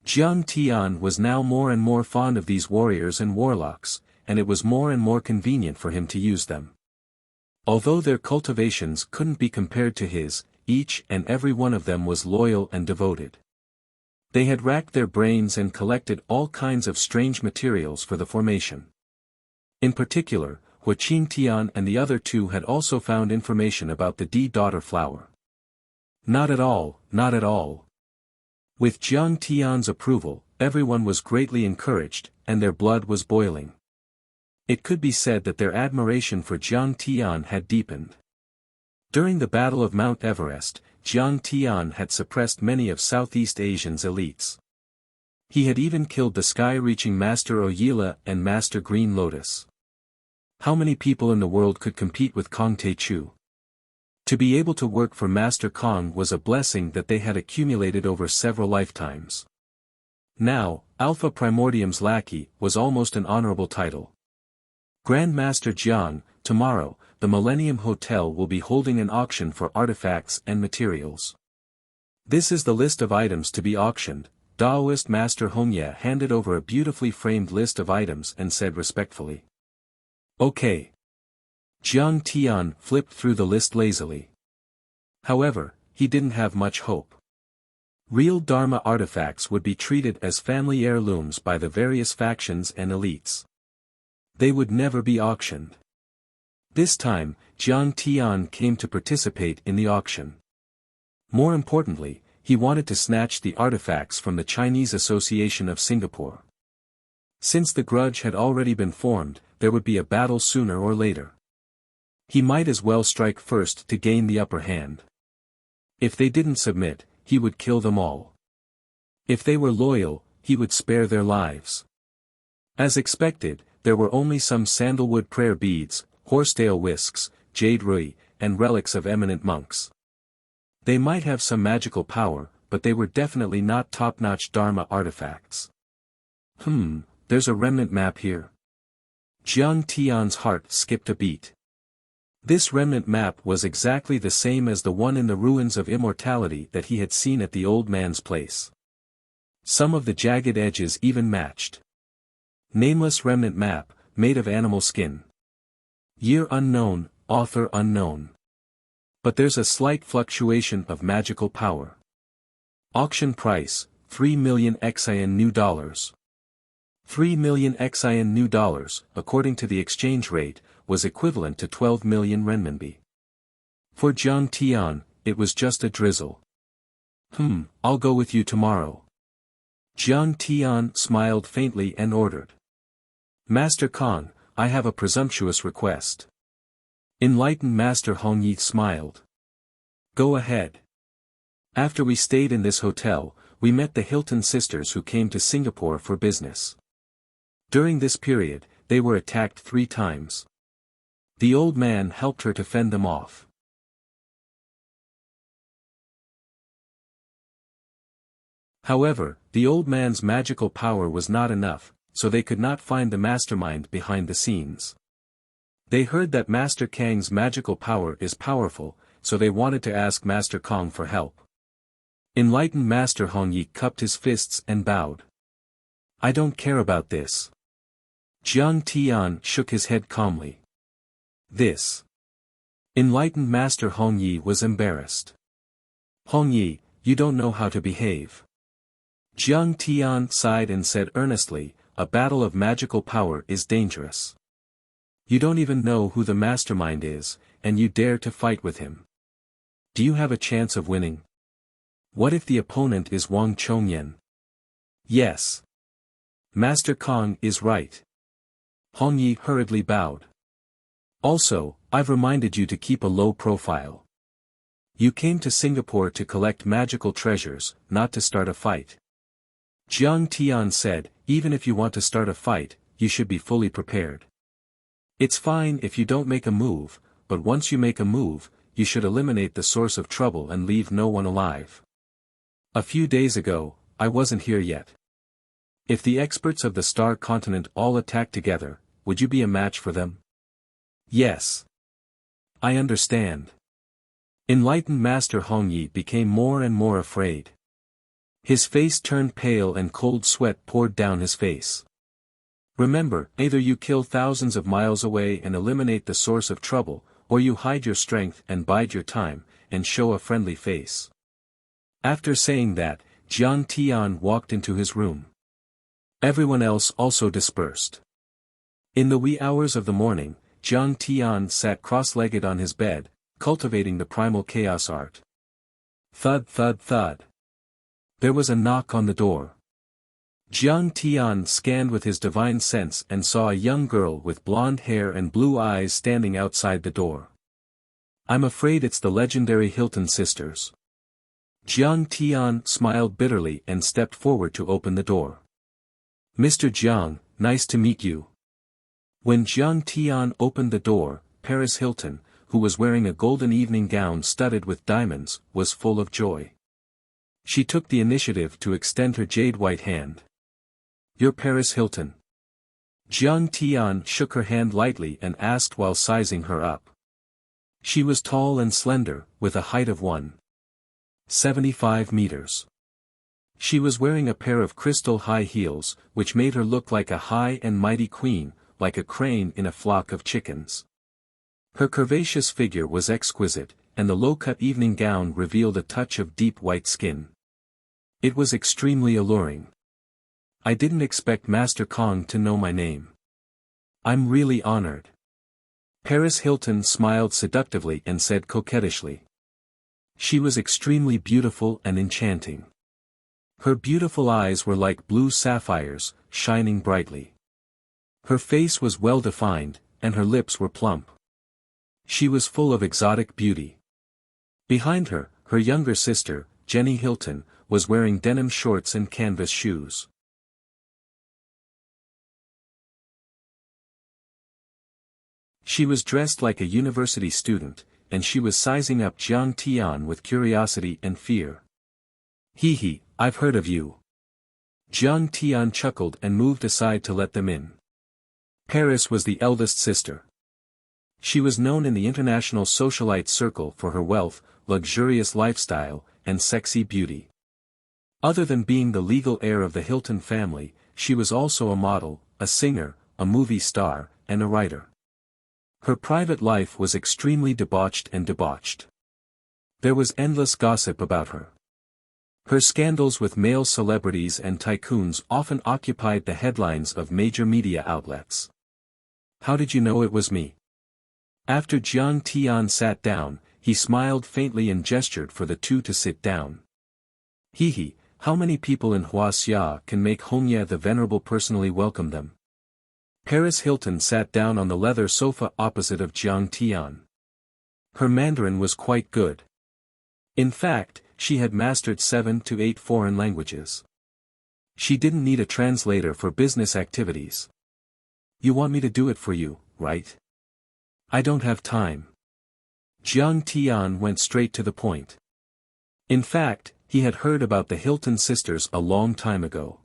[SPEAKER 1] Jiang Tian was now more and more fond of these warriors and warlocks, and it was more and more convenient for him to use them. Although their cultivations couldn't be compared to his, each and every one of them was loyal and devoted. They had racked their brains and collected all kinds of strange materials for the formation. In particular, Wuxia and Xianxia and the other two had also found information about the D-daughter flower. Not at all, not at all. With Jiang Tian's approval, everyone was greatly encouraged, and their blood was boiling. It could be said that their admiration for Jiang Tian had deepened. During the Battle of Mount Everest, Jiang Tian had suppressed many of Southeast Asia's elites. He had even killed the sky-reaching Master Oyila and Master Green Lotus. How many people in the world could compete with Kong Taichu? To be able to work for Master Kong was a blessing that they had accumulated over several lifetimes. Now, Alpha Primordium's lackey was almost an honorable title. Grand Master Jiang, tomorrow, the Millennium Hotel will be holding an auction for artifacts and materials. This is the list of items to be auctioned. Daoist Master Hongye handed over a beautifully framed list of items and said respectfully. Okay. Jiang Tian flipped through the list lazily. However, he didn't have much hope. Real Dharma artifacts would be treated as family heirlooms by the various factions and elites. They would never be auctioned. This time, Jiang Tian came to participate in the auction. More importantly, he wanted to snatch the artifacts from the Chinese Association of Singapore. Since the grudge had already been formed, there would be a battle sooner or later. He might as well strike first to gain the upper hand. If they didn't submit, he would kill them all. If they were loyal, he would spare their lives. As expected, there were only some sandalwood prayer beads, horsetail whisks, jade rui, and relics of eminent monks. They might have some magical power, but they were definitely not top-notch Dharma artifacts. There's a remnant map here. Jiang Tian's heart skipped a beat. This remnant map was exactly the same as the one in the ruins of immortality that he had seen at the old man's place. Some of the jagged edges even matched. Nameless remnant map, made of animal skin. Year unknown, author unknown. But there's a slight fluctuation of magical power. Auction price, 3 million Xian new dollars. 3 million Xian new dollars, according to the exchange rate, was equivalent to 12 million renminbi. For Jiang Tian, it was just a drizzle. I'll go with you tomorrow. Jiang Tian smiled faintly and ordered. Master Kong, I have a presumptuous request. Enlightened Master Hongyi smiled. Go ahead. After we stayed in this hotel, we met the Hilton sisters who came to Singapore for business. During this period, they were attacked 3 times. The old man helped her to fend them off. However, the old man's magical power was not enough, so they could not find the mastermind behind the scenes. They heard that Master Kang's magical power is powerful, so they wanted to ask Master Kong for help. Enlightened Master Hongyi cupped his fists and bowed. I don't care about this. Jiang Tian shook his head calmly. This. Enlightened Master Hongyi was embarrassed. Hongyi, you don't know how to behave. Jiang Tian sighed and said earnestly, a battle of magical power is dangerous. You don't even know who the mastermind is, and you dare to fight with him. Do you have a chance of winning? What if the opponent is Wang Chongyan? Yes. Master Kong is right. Hongyi hurriedly bowed. Also, I've reminded you to keep a low profile. You came to Singapore to collect magical treasures, not to start a fight. Jiang Tian said, even if you want to start a fight, you should be fully prepared. It's fine if you don't make a move, but once you make a move, you should eliminate the source of trouble and leave no one alive. A few days ago, I wasn't here yet. If the experts of the Star Continent all attack together, would you be a match for them? Yes. I understand. Enlightened Master Hongyi became more and more afraid. His face turned pale and cold sweat poured down his face. Remember, either you kill thousands of miles away and eliminate the source of trouble, or you hide your strength and bide your time, and show a friendly face. After saying that, Jiang Tian walked into his room. Everyone else also dispersed. In the wee hours of the morning, Jiang Tian sat cross-legged on his bed, cultivating the primal chaos art. Thud thud thud. There was a knock on the door. Jiang Tian scanned with his divine sense and saw a young girl with blonde hair and blue eyes standing outside the door. I'm afraid it's the legendary Hilton sisters. Jiang Tian smiled bitterly and stepped forward to open the door. Mr. Jiang, nice to meet you. When Jiang Tian opened the door, Paris Hilton, who was wearing a golden evening gown studded with diamonds, was full of joy. She took the initiative to extend her jade-white hand. You're Paris Hilton. Jiang Tian shook her hand lightly and asked while sizing her up. She was tall and slender, with a height of 1.75 meters. She was wearing a pair of crystal high heels, which made her look like a high and mighty queen, like a crane in a flock of chickens. Her curvaceous figure was exquisite, and the low-cut evening gown revealed a touch of deep white skin. It was extremely alluring. I didn't expect Master Kong to know my name. I'm really honored. Paris Hilton smiled seductively and said coquettishly. She was extremely beautiful and enchanting. Her beautiful eyes were like blue sapphires, shining brightly. Her face was well-defined, and her lips were plump. She was full of exotic beauty. Behind her, her younger sister, Jenny Hilton, was wearing denim shorts and canvas shoes. She was dressed like a university student, and she was sizing up Jiang Tian with curiosity and fear. Hee hee, I've heard of you. Jiang Tian chuckled and moved aside to let them in. Paris was the eldest sister. She was known in the international socialite circle for her wealth, luxurious lifestyle, and sexy beauty. Other than being the legal heir of the Hilton family, she was also a model, a singer, a movie star, and a writer. Her private life was extremely debauched. There was endless gossip about her. Her scandals with male celebrities and tycoons often occupied the headlines of major media outlets. How did you know it was me? After Jiang Tian sat down, he smiled faintly and gestured for the two to sit down. Hee hee, how many people in Wuxia can make Hongye the Venerable personally welcome them? Paris Hilton sat down on the leather sofa opposite of Jiang Tian. Her Mandarin was quite good. In fact, she had mastered 7 to 8 foreign languages. She didn't need a translator for business activities. You want me to do it for you, right? I don't have time. Jiang Tian went straight to the point. In fact, he had heard about the Hilton sisters a long time ago.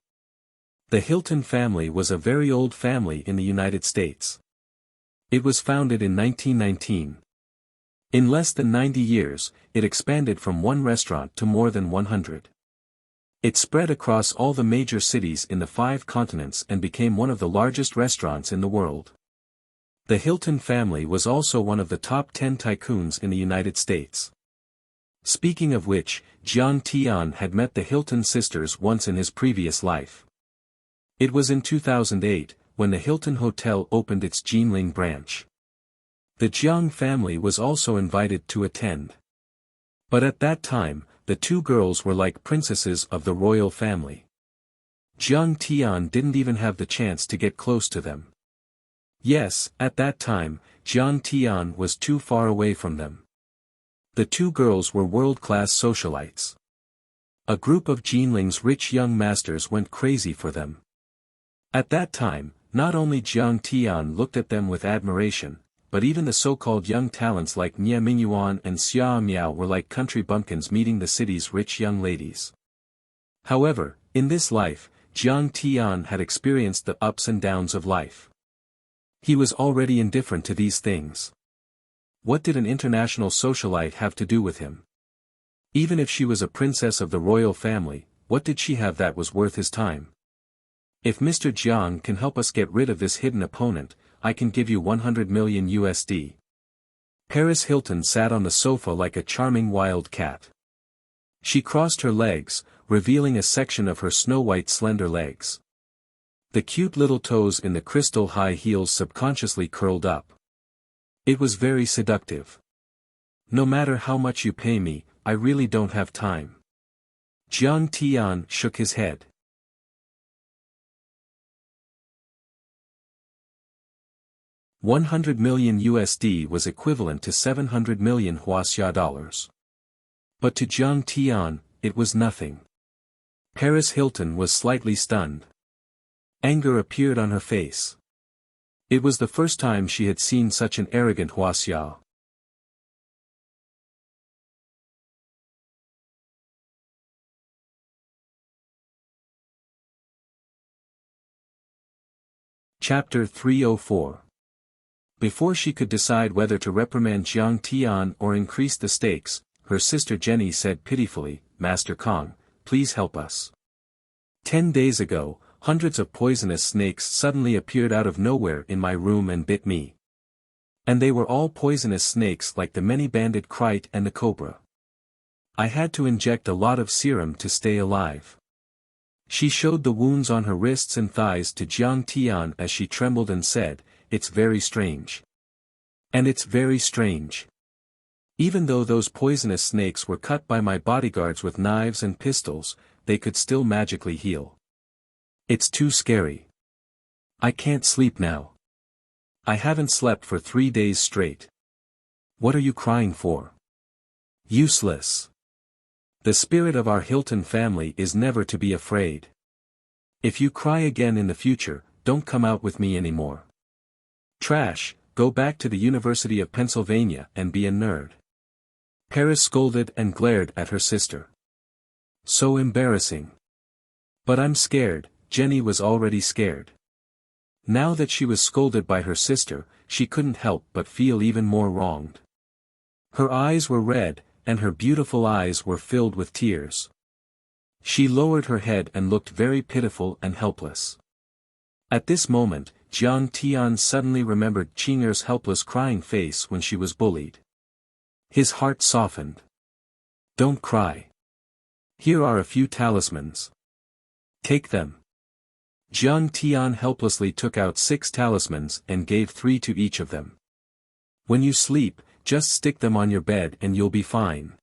[SPEAKER 1] The Hilton family was a very old family in the United States. It was founded in 1919. In less than 90 years, it expanded from one restaurant to more than 100. It spread across all the major cities in the 5 continents and became one of the largest restaurants in the world. The Hilton family was also one of the top 10 tycoons in the United States. Speaking of which, Jiang Tian had met the Hilton sisters once in his previous life. It was in 2008, when the Hilton Hotel opened its Jinling branch. The Jiang family was also invited to attend. But at that time, the two girls were like princesses of the royal family. Jiang Tian didn't even have the chance to get close to them. Yes, at that time, Jiang Tian was too far away from them. The two girls were world-class socialites. A group of Jinling's rich young masters went crazy for them. At that time, not only Jiang Tian looked at them with admiration, but even the so-called young talents like Nie Mingyuan and Xia Miao were like country bumpkins meeting the city's rich young ladies. However, in this life, Jiang Tian had experienced the ups and downs of life. He was already indifferent to these things. What did an international socialite have to do with him? Even if she was a princess of the royal family, what did she have that was worth his time? If Mr. Jiang can help us get rid of this hidden opponent, I can give you 100 million USD. Paris Hilton sat on the sofa like a charming wild cat. She crossed her legs, revealing a section of her snow-white slender legs. The cute little toes in the crystal high heels subconsciously curled up. It was very seductive. No matter how much you pay me, I really don't have time. Jiang Tian shook his head. 100 million USD was equivalent to 700 million Wuxia dollars. But to Jiang Tian, it was nothing. Paris Hilton was slightly stunned. Anger appeared on her face. It was the first time she had seen such an arrogant Wuxia. Chapter 304. Before she could decide whether to reprimand Jiang Tian or increase the stakes, her sister Jenny said pitifully, "Master Kong, please help us. 10 days ago, hundreds of poisonous snakes suddenly appeared out of nowhere in my room and bit me. And they were all poisonous snakes like the many-banded kite and the cobra. I had to inject a lot of serum to stay alive." She showed the wounds on her wrists and thighs to Jiang Tian as she trembled and said, "It's very strange. And it's very strange. Even though those poisonous snakes were cut by my bodyguards with knives and pistols, they could still magically heal. It's too scary. I can't sleep now. I haven't slept for 3 days straight." "What are you crying for? Useless. The spirit of our Hilton family is never to be afraid. If you cry again in the future, don't come out with me anymore. Trash, go back to the University of Pennsylvania and be a nerd." Paris scolded and glared at her sister. "So embarrassing. But I'm scared." Jenny was already scared. Now that she was scolded by her sister, she couldn't help but feel even more wronged. Her eyes were red, and her beautiful eyes were filled with tears. She lowered her head and looked very pitiful and helpless. At this moment, Jiang Tian suddenly remembered Qing'er's helpless crying face when she was bullied. His heart softened. "Don't cry. Here are a few talismans. Take them." Jiang Tian helplessly took out 6 talismans and gave 3 to each of them. "When you sleep, just stick them on your bed and you'll be fine."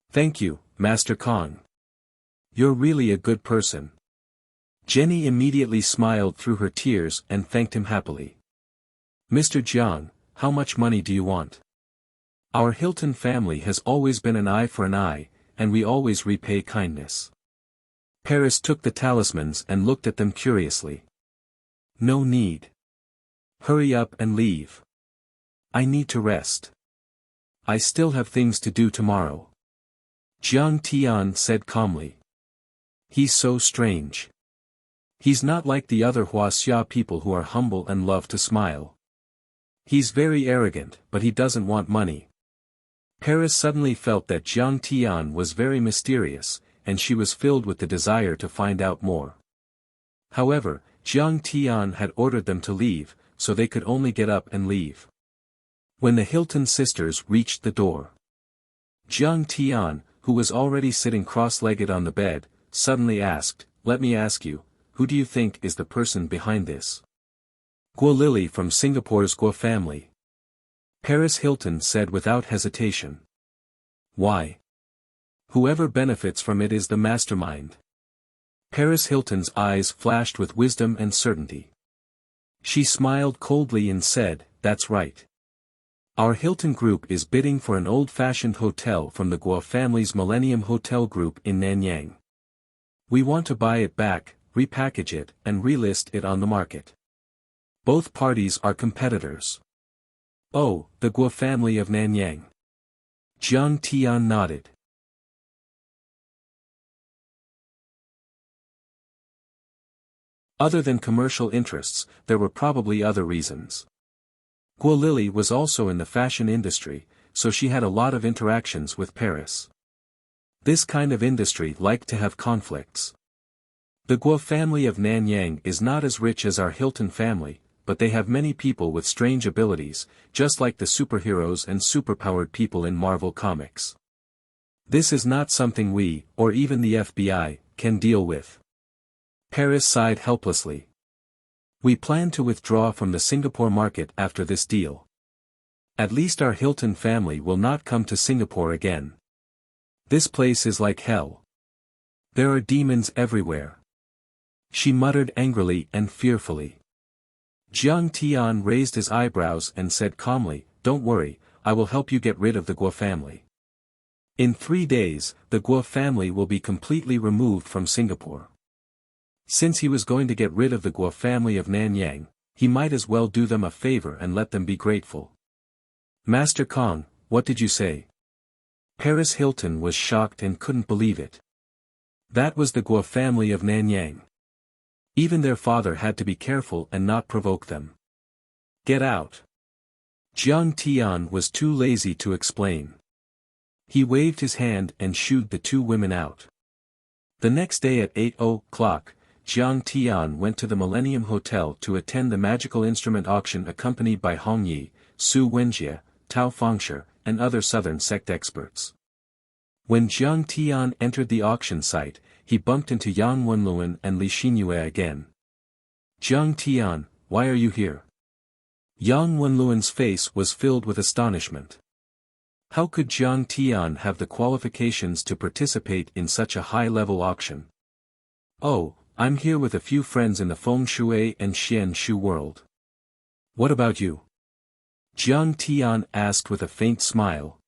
[SPEAKER 1] "Thank you, Master Kong. You're really a good person." Jenny immediately smiled through her tears and thanked him happily. "Mr. Jiang, how much money do you want? Our Hilton family has always been an eye for an eye, and we always repay kindness." Paris took the talismans and looked at them curiously. "No need. Hurry up and leave. I need to rest. I still have things to do tomorrow." Jiang Tian said calmly. "He's so strange. He's not like the other Wuxia people who are humble and love to smile. He's very arrogant, but he doesn't want money." Paris suddenly felt that Jiang Tian was very mysterious, and she was filled with the desire to find out more. However, Jiang Tian had ordered them to leave, so they could only get up and leave. When the Hilton sisters reached the door, Jiang Tian, who was already sitting cross-legged on the bed, suddenly asked, "Let me ask you, who do you think is the person behind this?" "Guo Lily from Singapore's Guo family." Paris Hilton said without hesitation. "Why? Whoever benefits from it is the mastermind." Paris Hilton's eyes flashed with wisdom and certainty. She smiled coldly and said, "That's right. Our Hilton Group is bidding for an old-fashioned hotel from the Guo family's Millennium Hotel Group in Nanyang. We want to buy it back, repackage it, and relist it on the market. Both parties are competitors." "Oh, the Guo family of Nanyang." Jiang Tian nodded. Other than commercial interests, there were probably other reasons. Guo Lily was also in the fashion industry, so she had a lot of interactions with Paris. This kind of industry liked to have conflicts. The Guo family of Nanyang is not as rich as our Hilton family, but they have many people with strange abilities, just like the superheroes and superpowered people in Marvel Comics. This is not something we, or even the FBI, can deal with. Paris sighed helplessly. We plan to withdraw from the Singapore market after this deal. At least our Hilton family will not come to Singapore again. This place is like hell. There are demons everywhere. She muttered angrily and fearfully. Jiang Tian raised his eyebrows and said calmly, "Don't worry, I will help you get rid of the Guo family. In 3 days, the Guo family will be completely removed from Singapore." Since he was going to get rid of the Guo family of Nanyang, he might as well do them a favor and let them be grateful. "Master Kong, what did you say?" Paris Hilton was shocked and couldn't believe it. That was the Guo family of Nanyang. Even their father had to be careful and not provoke them. "Get out." Jiang Tian was too lazy to explain. He waved his hand and shooed the 2 women out. The next day at 8:00, Jiang Tian went to the Millennium Hotel to attend the magical instrument auction accompanied by Hong Yi, Su Wenjie, Tao Fengshi, and other southern sect experts. When Jiang Tian entered the auction site, he bumped into Yang Wenlun and Li Xinyue again. "Jiang Tian, why are you here?" Yang Wenlun's face was filled with astonishment. How could Jiang Tian have the qualifications to participate in such a high-level auction? "Oh, I'm here with a few friends in the Feng Shui and Xian Shu world." "What about you?" Jiang Tian asked with a faint smile.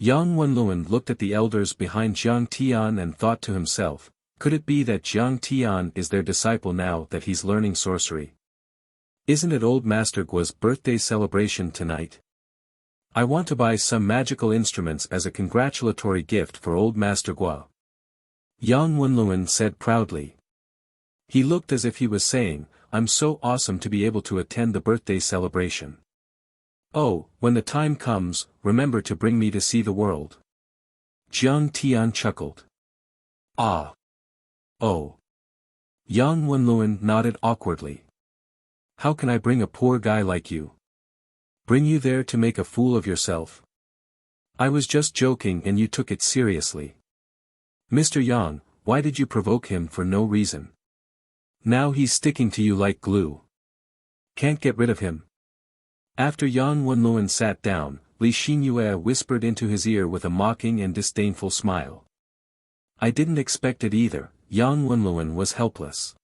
[SPEAKER 1] Yang Wenlun looked at the elders behind Jiang Tian and thought to himself, could it be that Jiang Tian is their disciple now that he's learning sorcery? Isn't it old Master Guo's birthday celebration tonight? I want to buy some magical instruments as a congratulatory gift for old Master Guo. Yang Wenlun said proudly. He looked as if he was saying, "I'm so awesome to be able to attend the birthday celebration. Oh, when the time comes, remember to bring me to see the world." Jiang Tian chuckled. "Ah. Oh." Yang Wenlun nodded awkwardly. "How can I bring a poor guy like you? Bring you there to make a fool of yourself? I was just joking and you took it seriously. Mr. Yang, why did you provoke him for no reason? Now he's sticking to you like glue. Can't get rid of him." After Yang Wenlun sat down, Li Xinyue whispered into his ear with a mocking and disdainful smile. "I didn't expect it either." Yang Wenlun was helpless.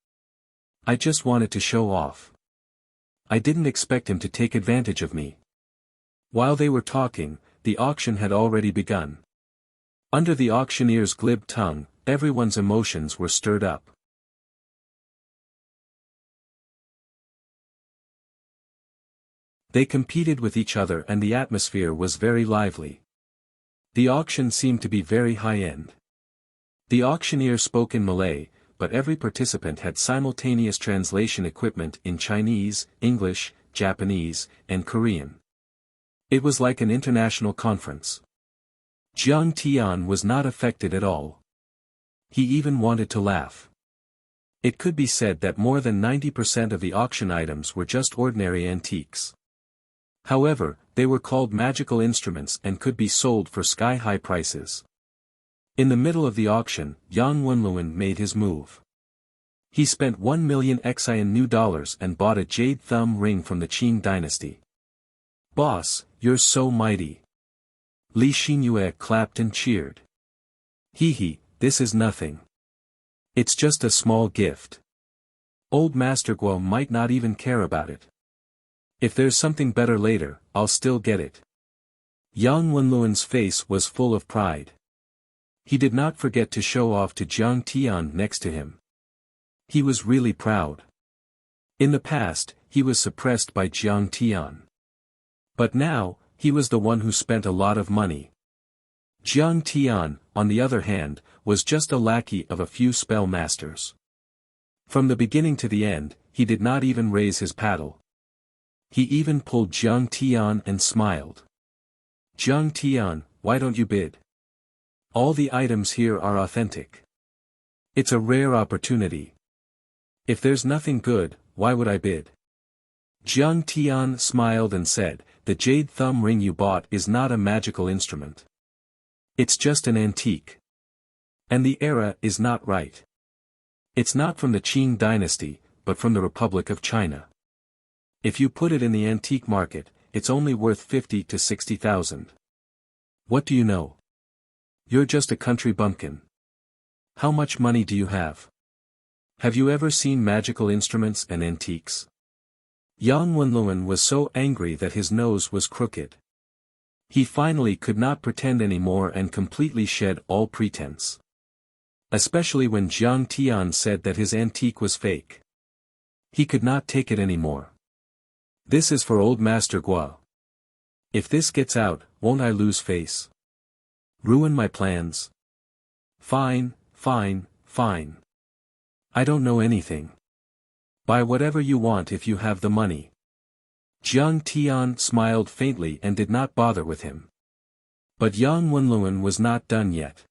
[SPEAKER 1] "I just wanted to show off. I didn't expect him to take advantage of me." While they were talking, the auction had already begun. Under the auctioneer's glib tongue, everyone's emotions were stirred up. They competed with each other and the atmosphere was very lively. The auction seemed to be very high-end. The auctioneer spoke in Malay, but every participant had simultaneous translation equipment in Chinese, English, Japanese, and Korean. It was like an international conference. Jiang Tian was not affected at all. He even wanted to laugh. It could be said that more than 90% of the auction items were just ordinary antiques. However, they were called magical instruments and could be sold for sky-high prices. In the middle of the auction, Yang Wenlun made his move. He spent 1 million XI in new dollars and bought a jade thumb ring from the Qing dynasty. "Boss, you're so mighty." Li Xinyue clapped and cheered. "Hee, this is nothing. It's just a small gift. Old Master Guo might not even care about it. If there's something better later, I'll still get it." Yang Wenlun's face was full of pride. He did not forget to show off to Jiang Tian next to him. He was really proud. In the past, he was suppressed by Jiang Tian. But now, he was the one who spent a lot of money. Jiang Tian, on the other hand, was just a lackey of a few spell masters. From the beginning to the end, he did not even raise his paddle. He even pulled Jiang Tian and smiled. "Jiang Tian, why don't you bid? All the items here are authentic. It's a rare opportunity. If there's nothing good, why would I bid?" Jiang Tian smiled and said, "The jade thumb ring you bought is not a magical instrument. It's just an antique. And the era is not right. It's not from the Qing dynasty, but from the Republic of China. If you put it in the antique market, it's only worth 50 to 60,000. What do you know? You're just a country bumpkin. How much money do you have? Have you ever seen magical instruments and antiques? Yang Wenlun was so angry that his nose was crooked. He finally could not pretend anymore and completely shed all pretense. Especially when Jiang Tian said that his antique was fake. He could not take it anymore. This is for old Master Guo. If this gets out, won't I lose face? Ruin my plans? Fine, fine, fine. I don't know anything. Buy whatever you want if you have the money. Jiang Tian smiled faintly and did not bother with him. But Yang Wenlun was not done yet.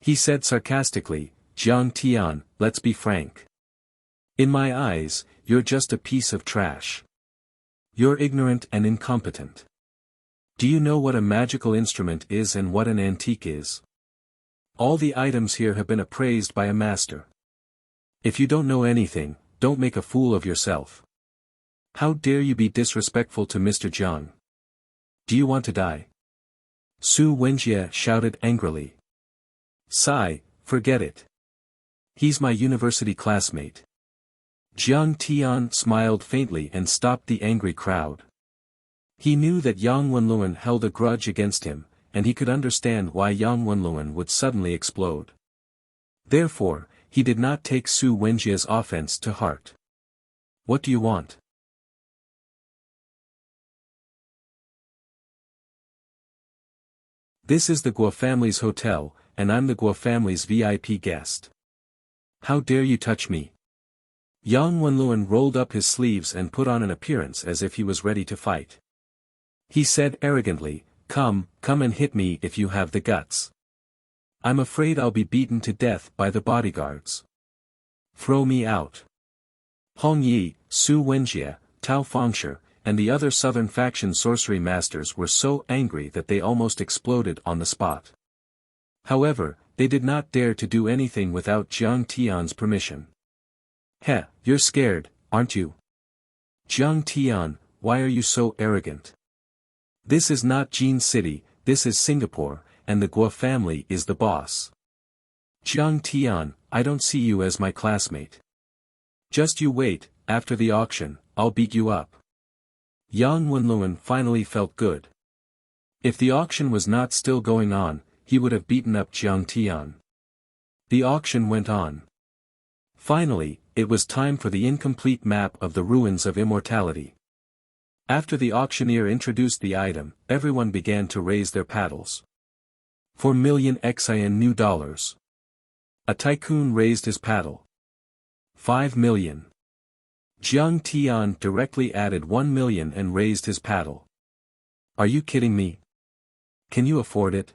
[SPEAKER 1] He said sarcastically, Jiang Tian, let's be frank. In my eyes, you're just a piece of trash. You're ignorant and incompetent. Do you know what a magical instrument is and what an antique is? All the items here have been appraised by a master. If you don't know anything, don't make a fool of yourself. How dare you be disrespectful to Mr. Jiang? Do you want to die? Su Wenjie shouted angrily. Sigh, forget it. He's my university classmate. Jiang Tian smiled faintly and stopped the angry crowd. He knew that Yang Wenlun held a grudge against him, and he could understand why Yang Wenlun would suddenly explode. Therefore, he did not take Su Wenjie's offense to heart. What do you want? This is the Guo family's hotel, and I'm the Guo family's VIP guest. How dare you touch me? Yang Wenlun rolled up his sleeves and put on an appearance as if he was ready to fight. He said arrogantly, come and hit me if you have the guts. I'm afraid I'll be beaten to death by the bodyguards. Throw me out. Hong Yi, Su Wenjie, Tao Fengshi, and the other southern faction sorcery masters were so angry that they almost exploded on the spot. However, they did not dare to do anything without Jiang Tian's permission. Heh, you're scared, aren't you? Jiang Tian, why are you so arrogant? This is not Jin City, this is Singapore, and the Guo family is the boss. Jiang Tian, I don't see you as my classmate. Just you wait, after the auction, I'll beat you up. Yang Wenlun finally felt good. If the auction was not still going on, he would have beaten up Jiang Tian. The auction went on. Finally, it was time for the incomplete map of the ruins of immortality. After the auctioneer introduced the item, everyone began to raise their paddles. 4 million XIN new dollars. A tycoon raised his paddle. 5 million. Jiang Tian directly added 1 million and raised his paddle. Are you kidding me? Can you afford it?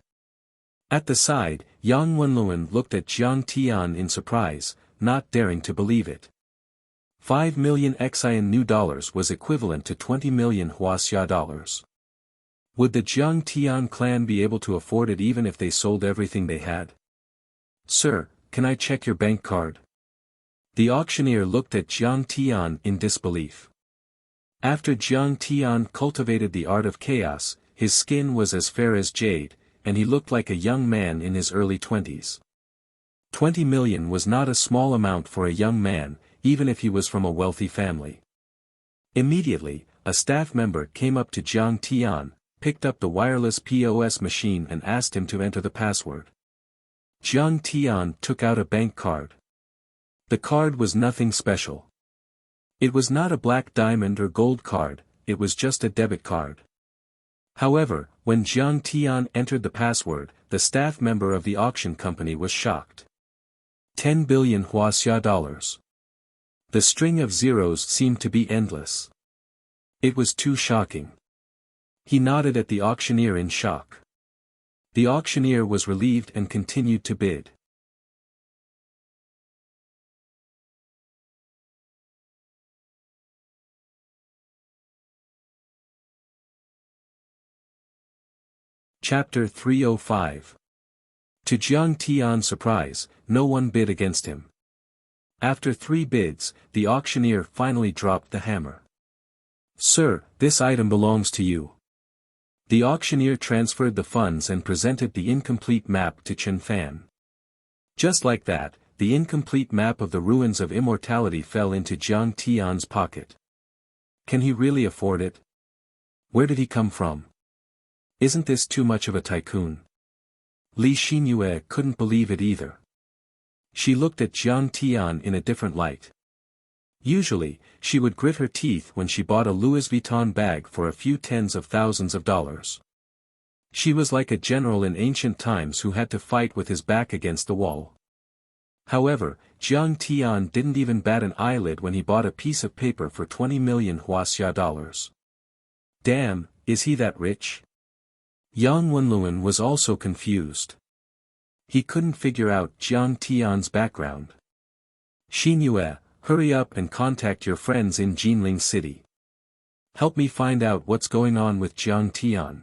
[SPEAKER 1] At the side, Yang Wenlun looked at Jiang Tian in surprise, not daring to believe it. 5 million XIN new dollars was equivalent to 20 million Wuxia dollars. Would the Jiang Tian clan be able to afford it even if they sold everything they had? Sir, can I check your bank card? The auctioneer looked at Jiang Tian in disbelief. After Jiang Tian cultivated the art of chaos, his skin was as fair as jade, and he looked like a young man in his early 20s. 20 million was not a small amount for a young man, even if he was from a wealthy family. Immediately, a staff member came up to Jiang Tian, picked up the wireless POS machine and asked him to enter the password. Jiang Tian took out a bank card. The card was nothing special. It was not a black diamond or gold card, it was just a debit card. However, when Jiang Tian entered the password, the staff member of the auction company was shocked. 10 billion Wuxia dollars. The string of zeros seemed to be endless. It was too shocking. He nodded at the auctioneer in shock. The auctioneer was relieved and continued to bid. Chapter 305. To Jiang Tian's surprise, no one bid against him. After 3 bids, the auctioneer finally dropped the hammer. "Sir, this item belongs to you." The auctioneer transferred the funds and presented the incomplete map to Chen Fan. Just like that, the incomplete map of the ruins of immortality fell into Jiang Tian's pocket. Can he really afford it? Where did he come from? Isn't this too much of a tycoon? Li Xinyue couldn't believe it either. She looked at Jiang Tian in a different light. Usually, she would grit her teeth when she bought a Louis Vuitton bag for a few tens of thousands of dollars. She was like a general in ancient times who had to fight with his back against the wall. However, Jiang Tian didn't even bat an eyelid when he bought a piece of paper for 20 million Wuxia dollars. Damn, is he that rich? Yang Wenlun was also confused. He couldn't figure out Jiang Tian's background. "Xinyue, hurry up and contact your friends in Jinling City. Help me find out what's going on with Jiang Tian.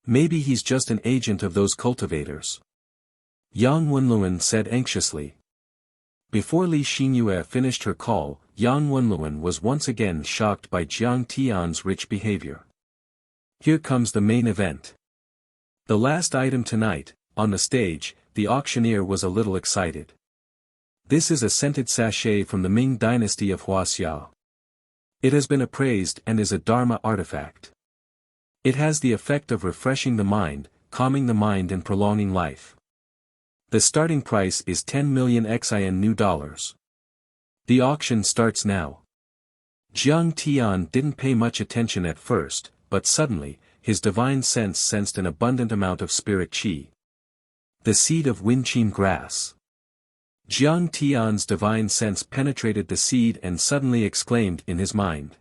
[SPEAKER 1] Maybe he's just an agent of those cultivators." Yang Wenlun said anxiously. Before Li Xinyue finished her call, Yang Wenlun was once again shocked by Jiang Tian's rich behavior. Here comes the main event. The last item tonight. On the stage, the auctioneer was a little excited. This is a scented sachet from the Ming dynasty of Huaxiao. It has been appraised and is a Dharma artifact. It has the effect of refreshing the mind, calming the mind and prolonging life. The starting price is 10 million XIN new dollars. The auction starts now. Jiang Tian didn't pay much attention at first, but suddenly, his divine sense sensed an abundant amount of spirit qi. The seed of Winqin grass. Jiang Tian's divine sense penetrated the seed and suddenly exclaimed in his mind.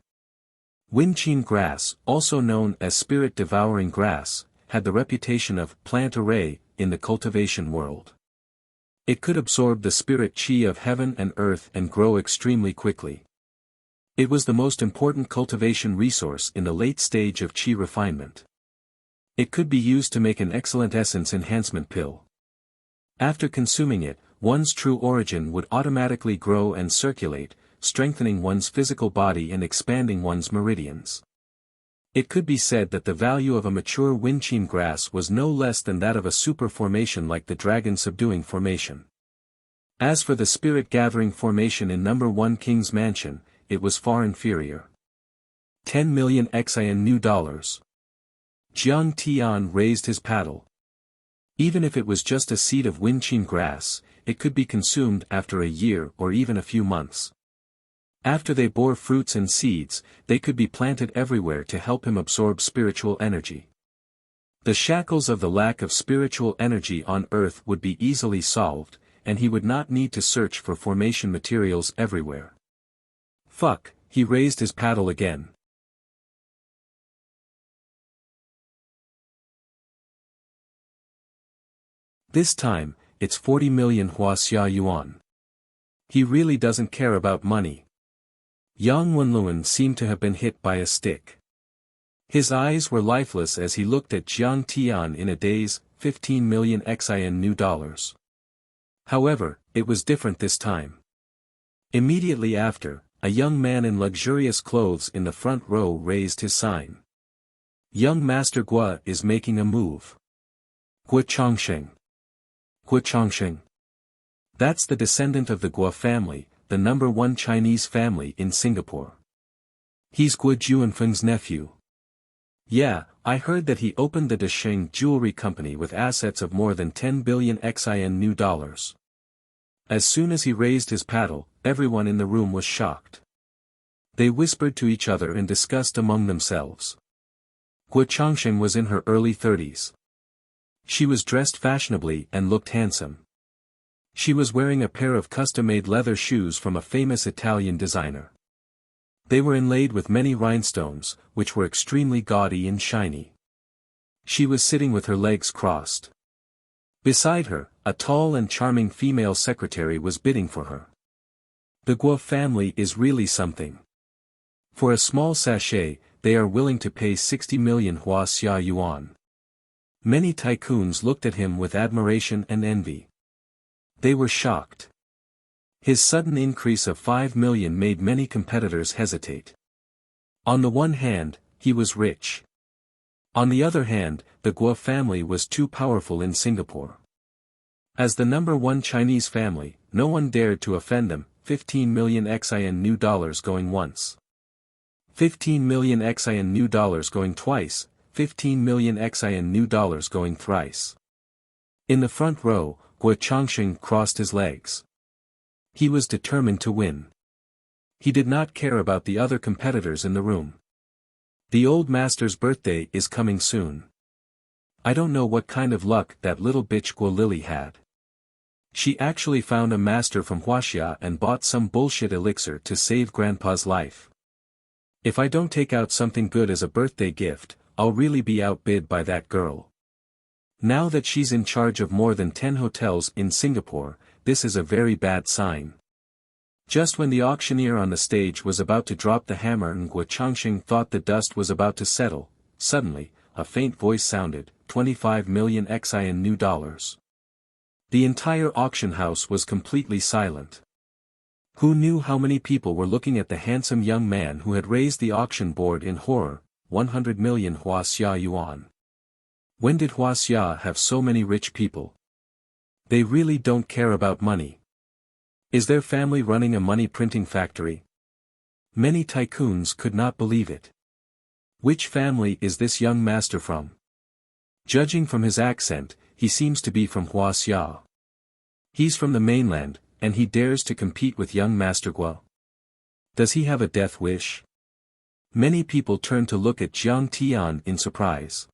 [SPEAKER 1] Winqin grass, also known as spirit-devouring grass, had the reputation of plant array in the cultivation world. It could absorb the spirit qi of heaven and earth and grow extremely quickly. It was the most important cultivation resource in the late stage of qi refinement. It could be used to make an excellent essence enhancement pill. After consuming it, one's true origin would automatically grow and circulate, strengthening one's physical body and expanding one's meridians. It could be said that the value of a mature Winqin grass was no less than that of a super formation like the dragon subduing formation. As for the spirit gathering formation in No. 1 King's Mansion, it was far inferior. 10 million XIN new dollars. Jiang Tian raised his paddle. Even if it was just a seed of Winqin grass, it could be consumed after a year or even a few months. After they bore fruits and seeds, they could be planted everywhere to help him absorb spiritual energy. The shackles of the lack of spiritual energy on Earth would be easily solved, and he would not need to search for formation materials everywhere. Fuck, he raised his paddle again. This time, it's 40 million Huaxia yuan. He really doesn't care about money. Yang Wenlun seemed to have been hit by a stick. His eyes were lifeless as he looked at Jiang Tian in a daze. 15 million XIN new dollars. However, it was different this time. Immediately after, a young man in luxurious clothes in the front row raised his sign. Young Master Gua is making a move. Gua Chongsheng. Gua Chongsheng. That's the descendant of the Gua family, the No. 1 Chinese family in Singapore. He's Gua Juanfeng's nephew. Yeah, I heard that he opened the Desheng Jewelry Company with assets of more than 10 billion XIN new dollars. As soon as he raised his paddle, everyone in the room was shocked. They whispered to each other and discussed among themselves. Gua Chongsheng was in her early 30s. She was dressed fashionably and looked handsome. She was wearing a pair of custom-made leather shoes from a famous Italian designer. They were inlaid with many rhinestones, which were extremely gaudy and shiny. She was sitting with her legs crossed. Beside her, a tall and charming female secretary was bidding for her. The Guo family is really something. For a small sachet, they are willing to pay 60 million Huaxia yuan. Many tycoons looked at him with admiration and envy. They were shocked. His sudden increase of 5 million made many competitors hesitate. On the one hand, he was rich. On the other hand, the Guo family was too powerful in Singapore. As the number one Chinese family, no one dared to offend them. 15 million XIN new dollars going once. 15 million XIN new dollars going twice. 15 million XIN new dollars going thrice. In the front row, Guo Changxing crossed his legs. He was determined to win. He did not care about the other competitors in the room. The old master's birthday is coming soon. I don't know what kind of luck that little bitch Guo Lily had. She actually found a master from Wuxia and bought some bullshit elixir to save grandpa's life. If I don't take out something good as a birthday gift, I'll really be outbid by that girl. Now that she's in charge of more than 10 hotels in Singapore, this is a very bad sign. Just when the auctioneer on the stage was about to drop the hammer and Guo Changxing thought the dust was about to settle, suddenly, a faint voice sounded, 25 million XIN new dollars. The entire auction house was completely silent. Who knew how many people were looking at the handsome young man who had raised the auction board in horror? 100 million Wuxia yuan. When did Wuxia have so many rich people? They really don't care about money. Is their family running a money printing factory? Many tycoons could not believe it. Which family is this young master from? Judging from his accent, he seems to be from Wuxia. He's from the mainland, and he dares to compete with young Master Guo. Does he have a death wish? Many people turned to look at Jiang Tian in surprise.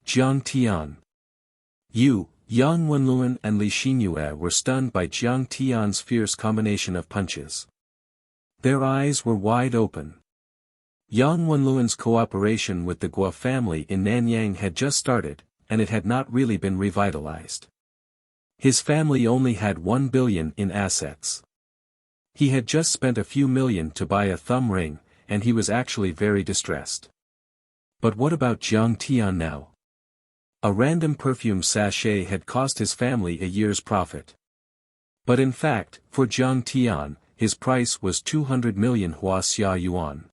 [SPEAKER 1] Jiang Tian. Yang Wenlun and Li Xinyue were stunned by Jiang Tian's fierce combination of punches. Their eyes were wide open. Yang Wenlun's cooperation with the Guo family in Nanyang had just started, and it had not really been revitalized. His family only had 1 billion in assets. He had just spent a few million to buy a thumb ring, and he was actually very distressed. But what about Jiang Tian now? A random perfume sachet had cost his family a year's profit. But in fact, for Jiang Tian, his price was 200 million Wuxia yuan.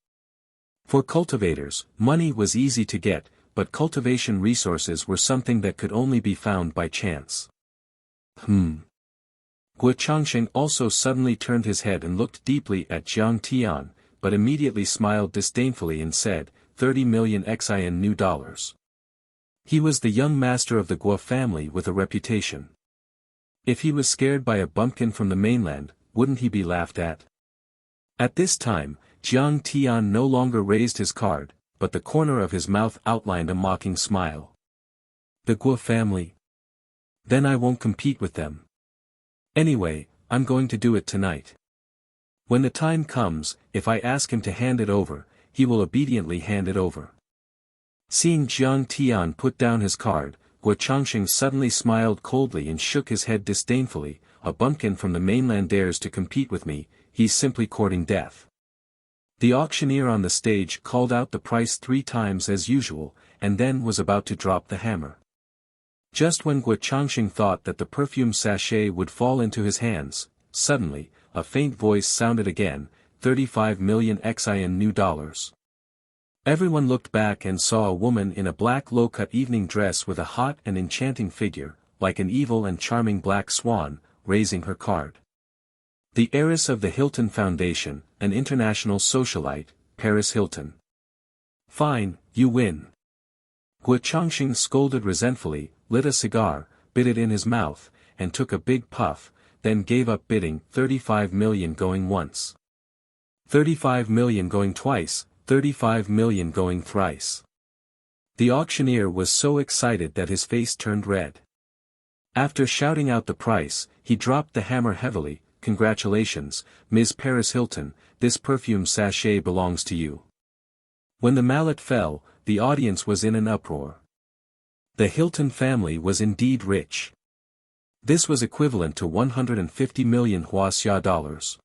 [SPEAKER 1] For cultivators, money was easy to get, but cultivation resources were something that could only be found by chance. Guo Changxing also suddenly turned his head and looked deeply at Jiang Tian, but immediately smiled disdainfully and said, 30 million XIN new dollars. He was the young master of the Guo family with a reputation. If he was scared by a bumpkin from the mainland, wouldn't he be laughed at? At this time, Jiang Tian no longer raised his card, but the corner of his mouth outlined a mocking smile. The Guo family? Then I won't compete with them. Anyway, I'm going to do it tonight. When the time comes, if I ask him to hand it over, he will obediently hand it over. Seeing Jiang Tian put down his card, Guo Changxing suddenly smiled coldly and shook his head disdainfully. A bumpkin from the mainland dares to compete with me, he's simply courting death. The auctioneer on the stage called out the price 3 times as usual, and then was about to drop the hammer. Just when Guo Changxing thought that the perfume sachet would fall into his hands, suddenly, a faint voice sounded again, 35 million XIN new dollars. Everyone looked back and saw a woman in a black low-cut evening dress with a hot and enchanting figure, like an evil and charming black swan, raising her card. The heiress of the Hilton Foundation, an international socialite, Paris Hilton. Fine, you win. Guo Changxing scolded resentfully, lit a cigar, bit it in his mouth, and took a big puff, then gave up bidding. 35 million going once. 35 million going twice, 35 million going thrice. The auctioneer was so excited that his face turned red. After shouting out the price, he dropped the hammer heavily. Congratulations, Ms. Paris Hilton, this perfume sachet belongs to you. When the mallet fell, the audience was in an uproar. The Hilton family was indeed rich. This was equivalent to 150 million Wuxia dollars.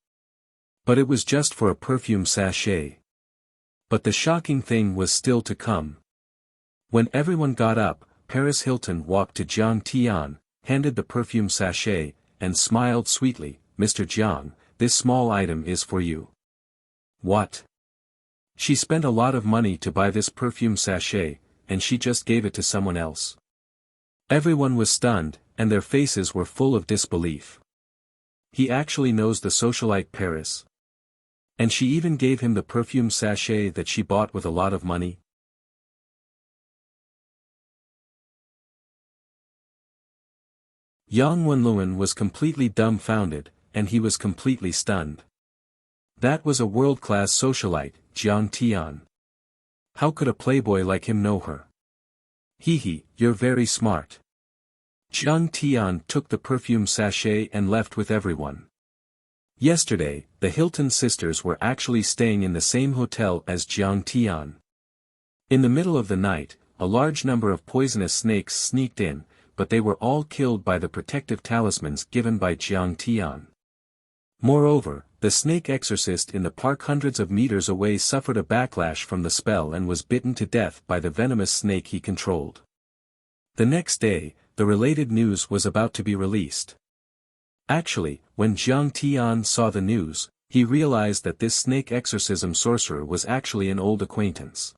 [SPEAKER 1] But it was just for a perfume sachet. But the shocking thing was still to come. When everyone got up, Paris Hilton walked to Jiang Tian, handed the perfume sachet, and smiled sweetly. "Mr. Jiang, this small item is for you." "What?" "She spent a lot of money to buy this perfume sachet, and she just gave it to someone else." Everyone was stunned, and their faces were full of disbelief. He actually knows the socialite Paris. And she even gave him the perfume sachet that she bought with a lot of money? Yang Wenlun was completely dumbfounded, and he was completely stunned. That was a world-class socialite, Jiang Tian. How could a playboy like him know her? Hee, you're very smart. Jiang Tian took the perfume sachet and left with everyone. Yesterday, the Hilton sisters were actually staying in the same hotel as Jiang Tian. In the middle of the night, a large number of poisonous snakes sneaked in, but they were all killed by the protective talismans given by Jiang Tian. Moreover, the snake exorcist in the park hundreds of meters away suffered a backlash from the spell and was bitten to death by the venomous snake he controlled. The next day, the related news was about to be released. Actually, when Jiang Tian saw the news, he realized that this snake exorcism sorcerer was actually an old acquaintance.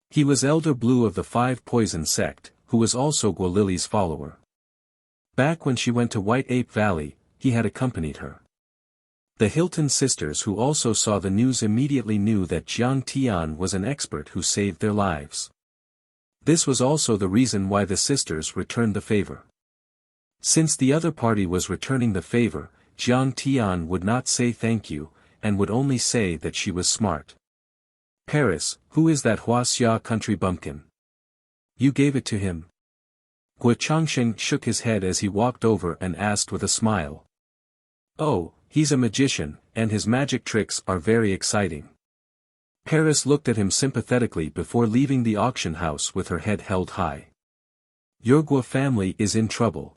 [SPEAKER 1] He was Elder Blue of the Five Poison sect, who was also Guo Lily's follower. Back when she went to White Ape Valley, he had accompanied her. The Hilton sisters who also saw the news immediately knew that Jiang Tian was an expert who saved their lives. This was also the reason why the sisters returned the favor. Since the other party was returning the favor, Jiang Tian would not say thank you, and would only say that she was smart. "Paris, who is that Wuxia country bumpkin? You gave it to him?" Guo Changsheng shook his head as he walked over and asked with a smile. "Oh, he's a magician, and his magic tricks are very exciting." Paris looked at him sympathetically before leaving the auction house with her head held high. "Your Guo family is in trouble."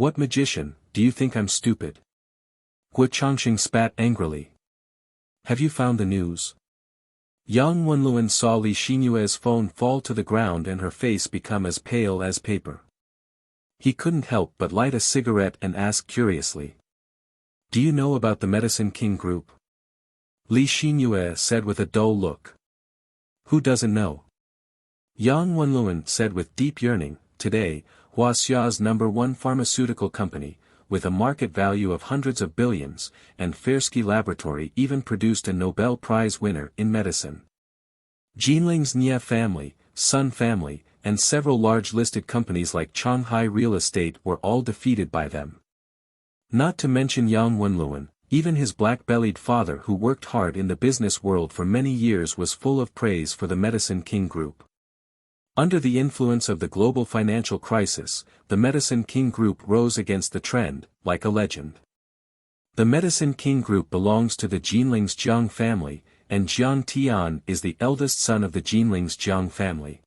[SPEAKER 1] "What magician, do you think I'm stupid?" Guo Changsheng spat angrily. "Have you found the news?" Yang Wenlun saw Li Xinyue's phone fall to the ground and her face become as pale as paper. He couldn't help but light a cigarette and ask curiously. "Do you know about the Medicine King Group?" Li Xinyue said with a dull look. "Who doesn't know?" Yang Wenlun said with deep yearning, "Today, Huaxia's #1 pharmaceutical company, with a market value of hundreds of billions, and Fersky Laboratory even produced a Nobel Prize winner in medicine. Jinling's Nia family, Sun family, and several large listed companies like Shanghai Real Estate were all defeated by them. Not to mention Yang Wenlun, even his black-bellied father who worked hard in the business world for many years was full of praise for the Medicine King Group. Under the influence of the global financial crisis, the Medicine King Group rose against the trend, like a legend. The Medicine King Group belongs to the Jinling's Jiang family, and Jiang Tian is the eldest son of the Jinling's Jiang family.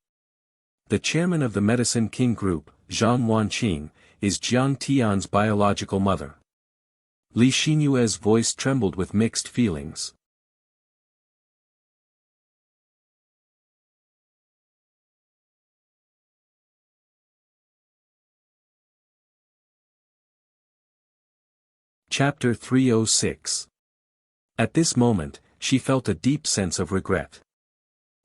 [SPEAKER 1] The chairman of the Medicine King Group, Zhang Wanqing, is Jiang Tian's biological mother. Li Xinyue's voice trembled with mixed feelings. Chapter 306. At this moment, she felt a deep sense of regret.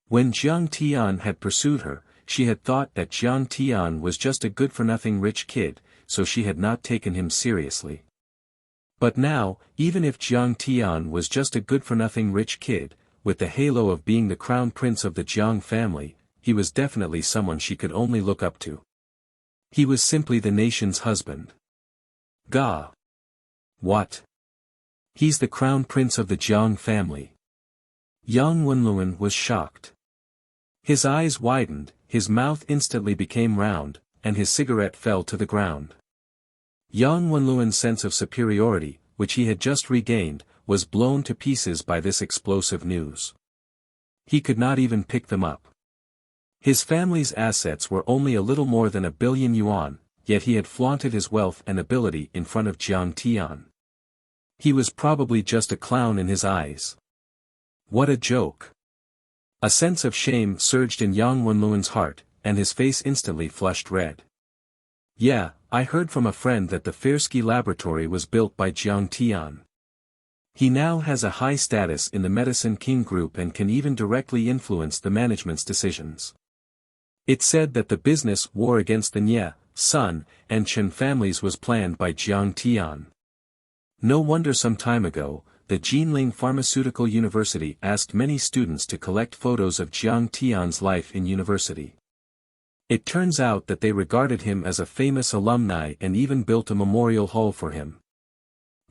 [SPEAKER 1] When Jiang Tian had pursued her, she had thought that Jiang Tian was just a good-for-nothing rich kid, so she had not taken him seriously. But now, even if Jiang Tian was just a good-for-nothing rich kid, with the halo of being the crown prince of the Jiang family, he was definitely someone she could only look up to. He was simply the nation's husband. Gah! What? He's the crown prince of the Jiang family. Yang Wenlun was shocked. His eyes widened, his mouth instantly became round, and his cigarette fell to the ground. Yang Wenlun's sense of superiority, which he had just regained, was blown to pieces by this explosive news. He could not even pick them up. His family's assets were only a little more than 1 billion yuan, yet he had flaunted his wealth and ability in front of Jiang Tian. He was probably just a clown in his eyes. What a joke. A sense of shame surged in Yang Wenluan's heart, and his face instantly flushed red. Yeah, I heard from a friend that the Fersky laboratory was built by Jiang Tian. He now has a high status in the Medicine King group and can even directly influence the management's decisions. It's said that the business war against the Nye, Sun, and Chen families was planned by Jiang Tian. No wonder some time ago, the Jinling Pharmaceutical University asked many students to collect photos of Jiang Tian's life in university. It turns out that they regarded him as a famous alumni and even built a memorial hall for him.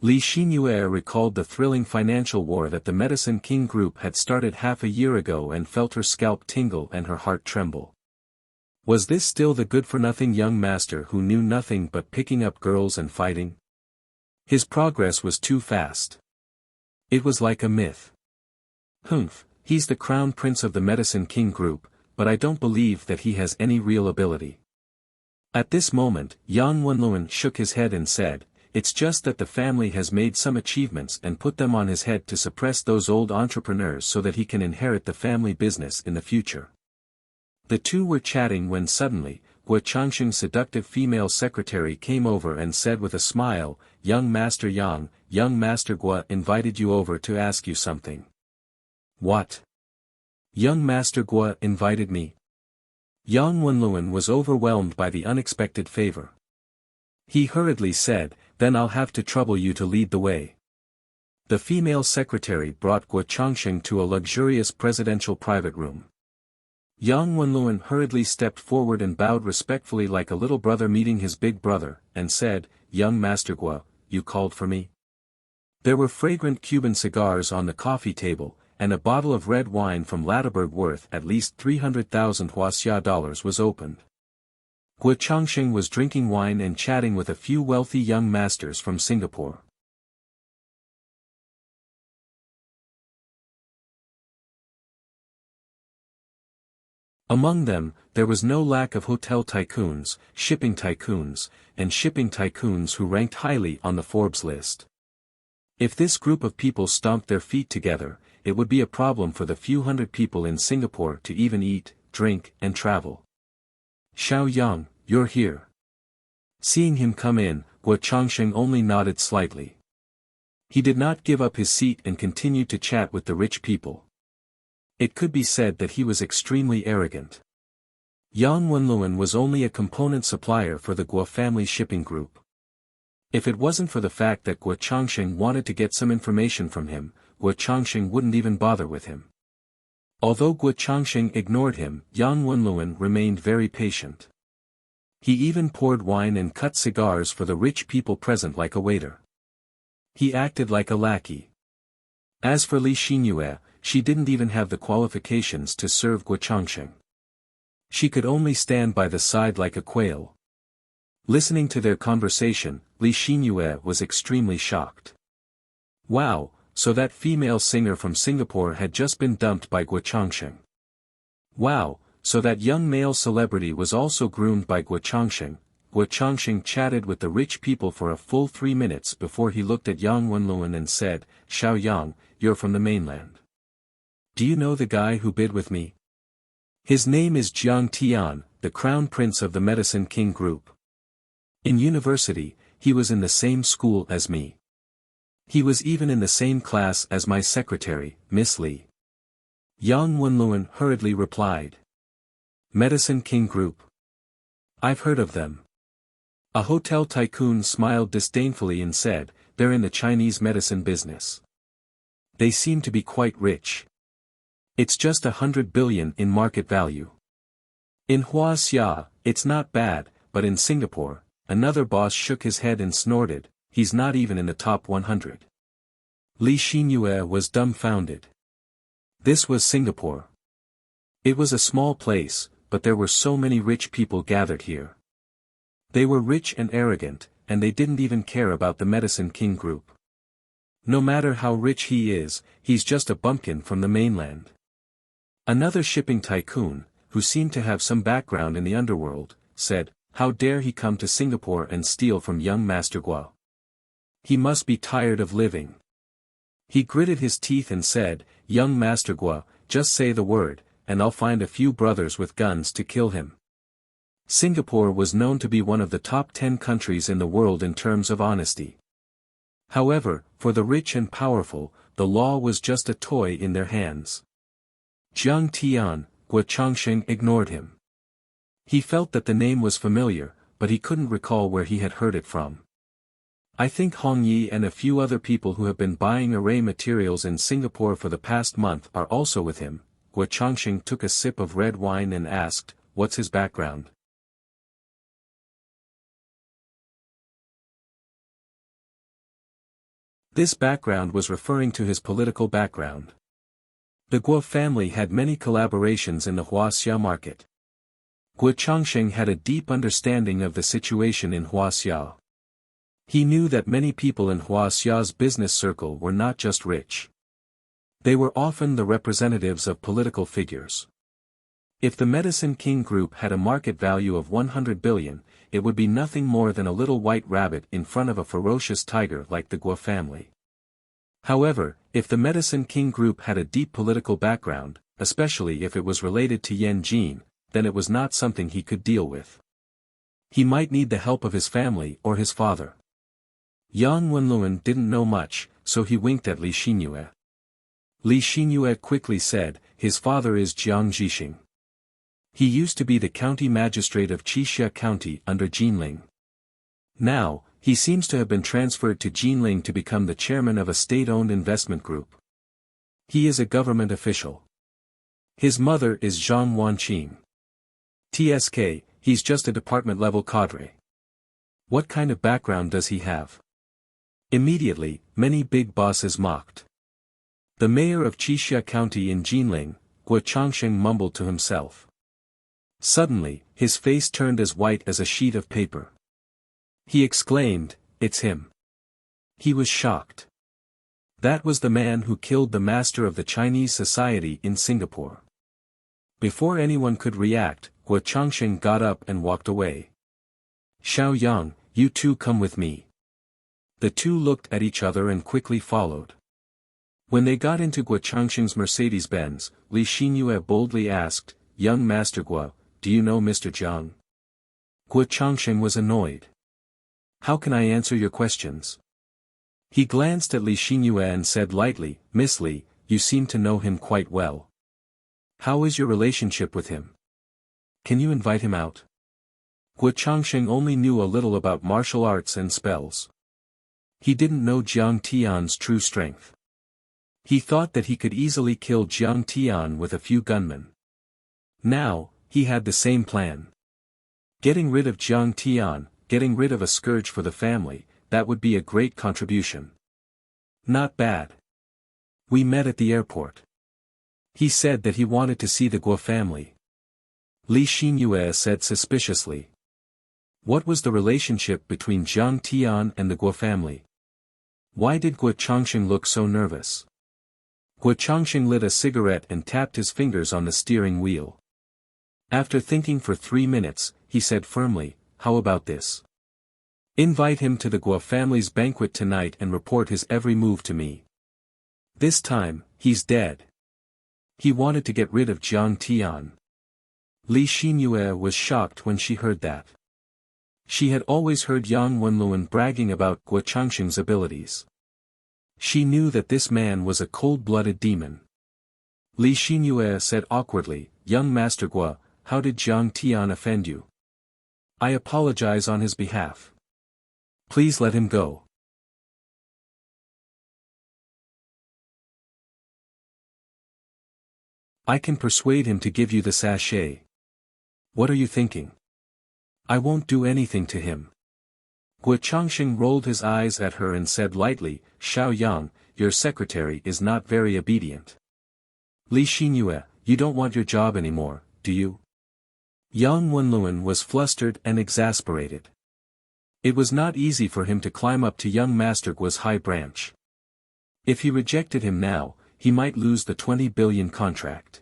[SPEAKER 1] Li Xinyue recalled the thrilling financial war that the Medicine King group had started half a year ago and felt her scalp tingle and her heart tremble. Was this still the good-for-nothing young master who knew nothing but picking up girls and fighting? His progress was too fast. It was like a myth. Humph, he's the crown prince of the Medicine King group, but I don't believe that he has any real ability. At this moment, Yang Wenluan shook his head and said, "It's just that the family has made some achievements and put them on his head to suppress those old entrepreneurs so that he can inherit the family business in the future." The two were chatting when suddenly, Guo Changsheng's seductive female secretary came over and said with a smile, "Young Master Yang, young Master Guo invited you over to ask you something." "What? Young Master Guo invited me?" Yang Wenluan was overwhelmed by the unexpected favor. He hurriedly said, "Then I'll have to trouble you to lead the way." The female secretary brought Guo Changsheng to a luxurious presidential private room. Yang Wenluan hurriedly stepped forward and bowed respectfully like a little brother meeting his big brother, and said, "Young Master Guo, you called for me?" There were fragrant Cuban cigars on the coffee table, and a bottle of red wine from Latterberg worth at least 300,000 Wuxia dollars was opened. Guo Changsheng was drinking wine and chatting with a few wealthy young masters from Singapore. Among them, there was no lack of hotel tycoons, shipping tycoons, and shipping tycoons who ranked highly on the Forbes list. If this group of people stomped their feet together, it would be a problem for the few hundred people in Singapore to even eat, drink, and travel. "Xiao Yang, you're here." Seeing him come in, Guo Changsheng only nodded slightly. He did not give up his seat and continued to chat with the rich people. It could be said that he was extremely arrogant. Yang Wenluan was only a component supplier for the Guo family shipping group. If it wasn't for the fact that Guo Changsheng wanted to get some information from him, Guo Changsheng wouldn't even bother with him. Although Guo Changsheng ignored him, Yang Wenluan remained very patient. He even poured wine and cut cigars for the rich people present like a waiter. He acted like a lackey. As for Li Xinyue, she didn't even have the qualifications to serve Guo Changsheng. She could only stand by the side like a quail. Listening to their conversation, Li Xinyue was extremely shocked. Wow, so that female singer from Singapore had just been dumped by Guo Changsheng. Wow, so that young male celebrity was also groomed by Guo Changsheng. Guo Changsheng chatted with the rich people for a full 3 minutes before he looked at Yang Wenluan and said, "Xiao Yang, you're from the mainland. Do you know the guy who bid with me? His name is Jiang Tian, the crown prince of the Medicine King group. In university, he was in the same school as me. He was even in the same class as my secretary, Miss Li." Yang Wenluan hurriedly replied. "Medicine King group? I've heard of them." A hotel tycoon smiled disdainfully and said, "They're in the Chinese medicine business. They seem to be quite rich. It's just 100 billion in market value. In Wuxia, it's not bad, but in Singapore," another boss shook his head and snorted, "he's not even in the top 100. Li Xinyue was dumbfounded. This was Singapore. It was a small place, but there were so many rich people gathered here. They were rich and arrogant, and they didn't even care about the Medicine King group. No matter how rich he is, he's just a bumpkin from the mainland." Another shipping tycoon, who seemed to have some background in the underworld, said, "How dare he come to Singapore and steal from young Master Guo? He must be tired of living." He gritted his teeth and said, "Young Master Guo, just say the word, and I'll find a few brothers with guns to kill him. Singapore was known to be one of the top 10 countries in the world in terms of honesty. However, for the rich and powerful, the law was just a toy in their hands. Jiang Tian, Guo Changsheng ignored him. He felt that the name was familiar, but he couldn't recall where he had heard it from. I think Hong Yi and a few other people who have been buying array materials in Singapore for the past month are also with him. Guo Changsheng took a sip of red wine and asked, what's his background? This background was referring to his political background. The Guo family had many collaborations in the Wuxia market. Guo Changsheng had a deep understanding of the situation in Wuxia. He knew that many people in Wuxia's business circle were not just rich. They were often the representatives of political figures. If the Medicine King Group had a market value of 100 billion, it would be nothing more than a little white rabbit in front of a ferocious tiger like the Guo family. However, if the Medicine King Group had a deep political background, especially if it was related to Yan Jin, then it was not something he could deal with. He might need the help of his family or his father. Yang Wenlun didn't know much, so he winked at Li Xinyue. Li Xinyue quickly said, his father is Jiang Zhixing. He used to be the county magistrate of Qixia County under Jinling. Now, he seems to have been transferred to Jinling to become the chairman of a state-owned investment group. He is a government official. His mother is Zhang Wanqing. TSK, he's just a department-level cadre. What kind of background does he have? Immediately, many big bosses mocked. The mayor of Qixia County in Jinling, Guo Changsheng mumbled to himself. Suddenly, his face turned as white as a sheet of paper. He exclaimed, it's him. He was shocked. That was the man who killed the master of the Chinese society in Singapore. Before anyone could react, Guo Changsheng got up and walked away. Xiao Yang, you two come with me. The two looked at each other and quickly followed. When they got into Guo Changsheng's Mercedes-Benz, Li Xinyue boldly asked, young Master Guo, do you know Mr. Jiang? Guo Changsheng was annoyed. How can I answer your questions? He glanced at Li Xinyue and said lightly, Miss Li, you seem to know him quite well. How is your relationship with him? Can you invite him out? Guo Changsheng only knew a little about martial arts and spells. He didn't know Jiang Tian's true strength. He thought that he could easily kill Jiang Tian with a few gunmen. Now, he had the same plan. Getting rid of Jiang Tian, getting rid of a scourge for the family, that would be a great contribution. Not bad. We met at the airport. He said that he wanted to see the Guo family. Li Xinyue said suspiciously. What was the relationship between Jiang Tian and the Guo family? Why did Guo Changsheng look so nervous? Guo Changsheng lit a cigarette and tapped his fingers on the steering wheel. After thinking for 3 minutes, he said firmly, how about this? Invite him to the Guo family's banquet tonight and report his every move to me. This time, he's dead. He wanted to get rid of Jiang Tian. Li Xinyue was shocked when she heard that. She had always heard Yang Wenlun bragging about Guo Changsheng's abilities. She knew that this man was a cold-blooded demon. Li Xinyue said awkwardly, young Master Guo, how did Jiang Tian offend you? I apologize on his behalf. Please let him go. I can persuade him to give you the sachet. What are you thinking? I won't do anything to him. Guo Changsheng rolled his eyes at her and said lightly, Xiao Yang, your secretary is not very obedient. Li Xinyue, you don't want your job anymore, do you? Yang Wenlun was flustered and exasperated. It was not easy for him to climb up to young Master Guo's high branch. If he rejected him now, he might lose the 20 billion contract.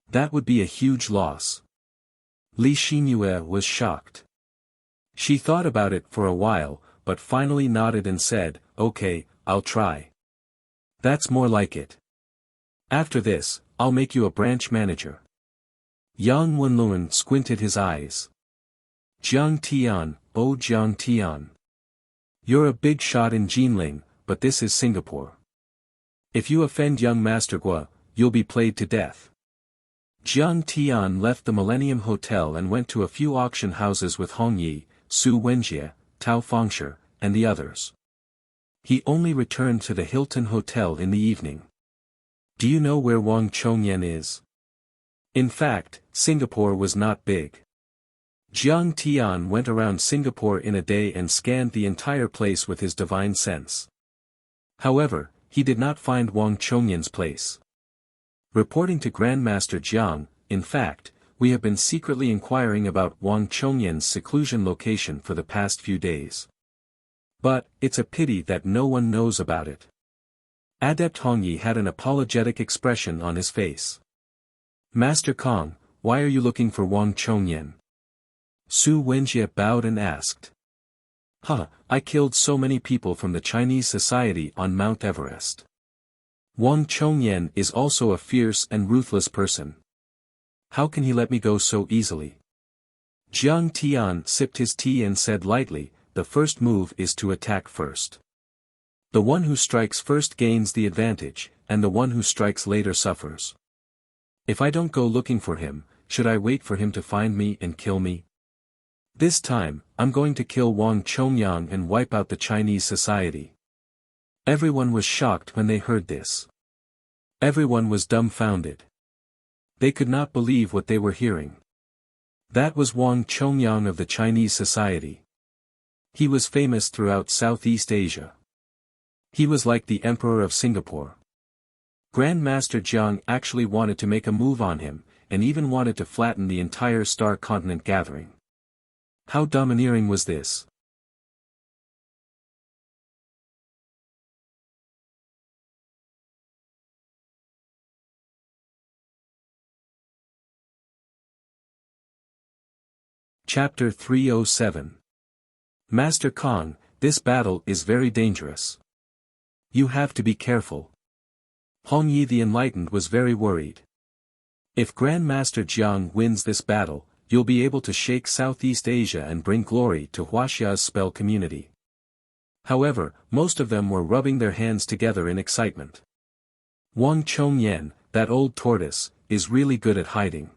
[SPEAKER 1] That would be a huge loss. Li Xinyue was shocked. She thought about it for a while, but finally nodded and said, okay, I'll try. That's more like it. After this, I'll make you a branch manager. Yang Wenlun squinted his eyes. Jiang Tian, oh Jiang Tian. You're a big shot in Jinling, but this is Singapore. If you offend young Master Guo, you'll be played to death. Jiang Tian left the Millennium Hotel and went to a few auction houses with Hong Yi, Su Wenjie, Tao Fengshi, and the others. He only returned to the Hilton Hotel in the evening. Do you know where Wang Chongyan is? In fact, Singapore was not big. Jiang Tian went around Singapore in a day and scanned the entire place with his divine sense. However, he did not find Wang Chongyan's place. Reporting to Grandmaster Jiang, in fact, we have been secretly inquiring about Wang Chongyan's seclusion location for the past few days. But, it's a pity that no one knows about it. Adept Hongyi had an apologetic expression on his face. Master Kong, why are you looking for Wang Chongyan? Su Wenjie bowed and asked. I killed so many people from the Chinese society on Mount Everest. Wang Chongyan is also a fierce and ruthless person. How can he let me go so easily? Jiang Tian sipped his tea and said lightly, the first move is to attack first. The one who strikes first gains the advantage, and the one who strikes later suffers. If I don't go looking for him, should I wait for him to find me and kill me? This time, I'm going to kill Wang Chongyang and wipe out the Chinese society. Everyone was shocked when they heard this. Everyone was dumbfounded. They could not believe what they were hearing. That was Wang Chongyang of the Chinese society. He was famous throughout Southeast Asia. He was like the Emperor of Singapore. Grandmaster Jiang actually wanted to make a move on him, and even wanted to flatten the entire Star Continent gathering. How domineering was this? Chapter 307. Master Kong, this battle is very dangerous. You have to be careful. Hong Yi the Enlightened was very worried. If Grandmaster Jiang wins this battle, you'll be able to shake Southeast Asia and bring glory to Huaxia's spell community. However, most of them were rubbing their hands together in excitement. Wang Chongyan, that old tortoise, is really good at hiding.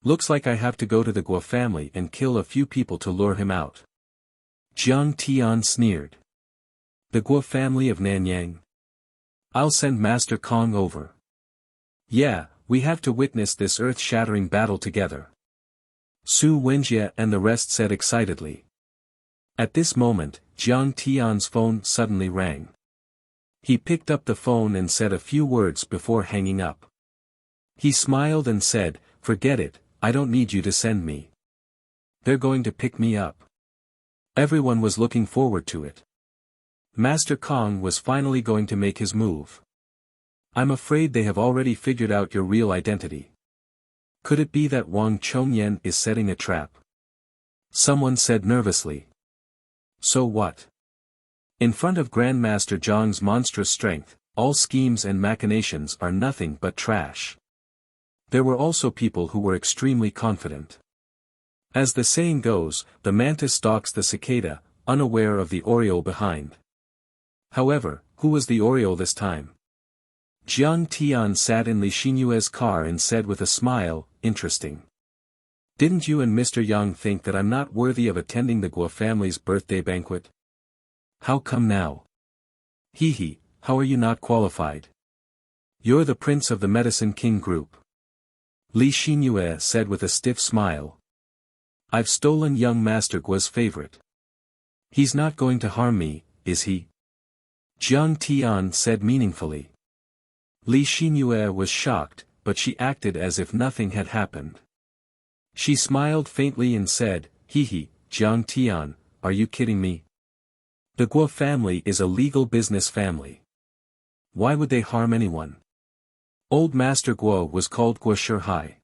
[SPEAKER 1] Looks like I have to go to the Guo family and kill a few people to lure him out. Jiang Tian sneered. The Guo family of Nanyang? I'll send Master Kong over. Yeah, we have to witness this earth-shattering battle together. Su Wenjie and the rest said excitedly. At this moment, Jiang Tian's phone suddenly rang. He picked up the phone and said a few words before hanging up. He smiled and said, forget it, I don't need you to send me. They're going to pick me up. Everyone was looking forward to it. Master Kong was finally going to make his move. I'm afraid they have already figured out your real identity. Could it be that Wang Chongyan is setting a trap? Someone said nervously. So what? In front of Grandmaster Zhang's monstrous strength, all schemes and machinations are nothing but trash. There were also people who were extremely confident. As the saying goes, the mantis stalks the cicada, unaware of the oriole behind. However, who was the oriole this time? Jiang Tian sat in Li Xinyue's car and said with a smile, interesting. Didn't you and Mr. Yang think that I'm not worthy of attending the Guo family's birthday banquet? How come now? Hee, how are you not qualified? You're the prince of the Medicine King group. Li Xinyue said with a stiff smile. I've stolen young Master Guo's favorite. He's not going to harm me, is he? Jiang Tian said meaningfully. Li Xinyue was shocked, but she acted as if nothing had happened. She smiled faintly and said, Jiang Tian, are you kidding me? The Guo family is a legal business family. Why would they harm anyone? Old Master Guo was called Guo Shihai.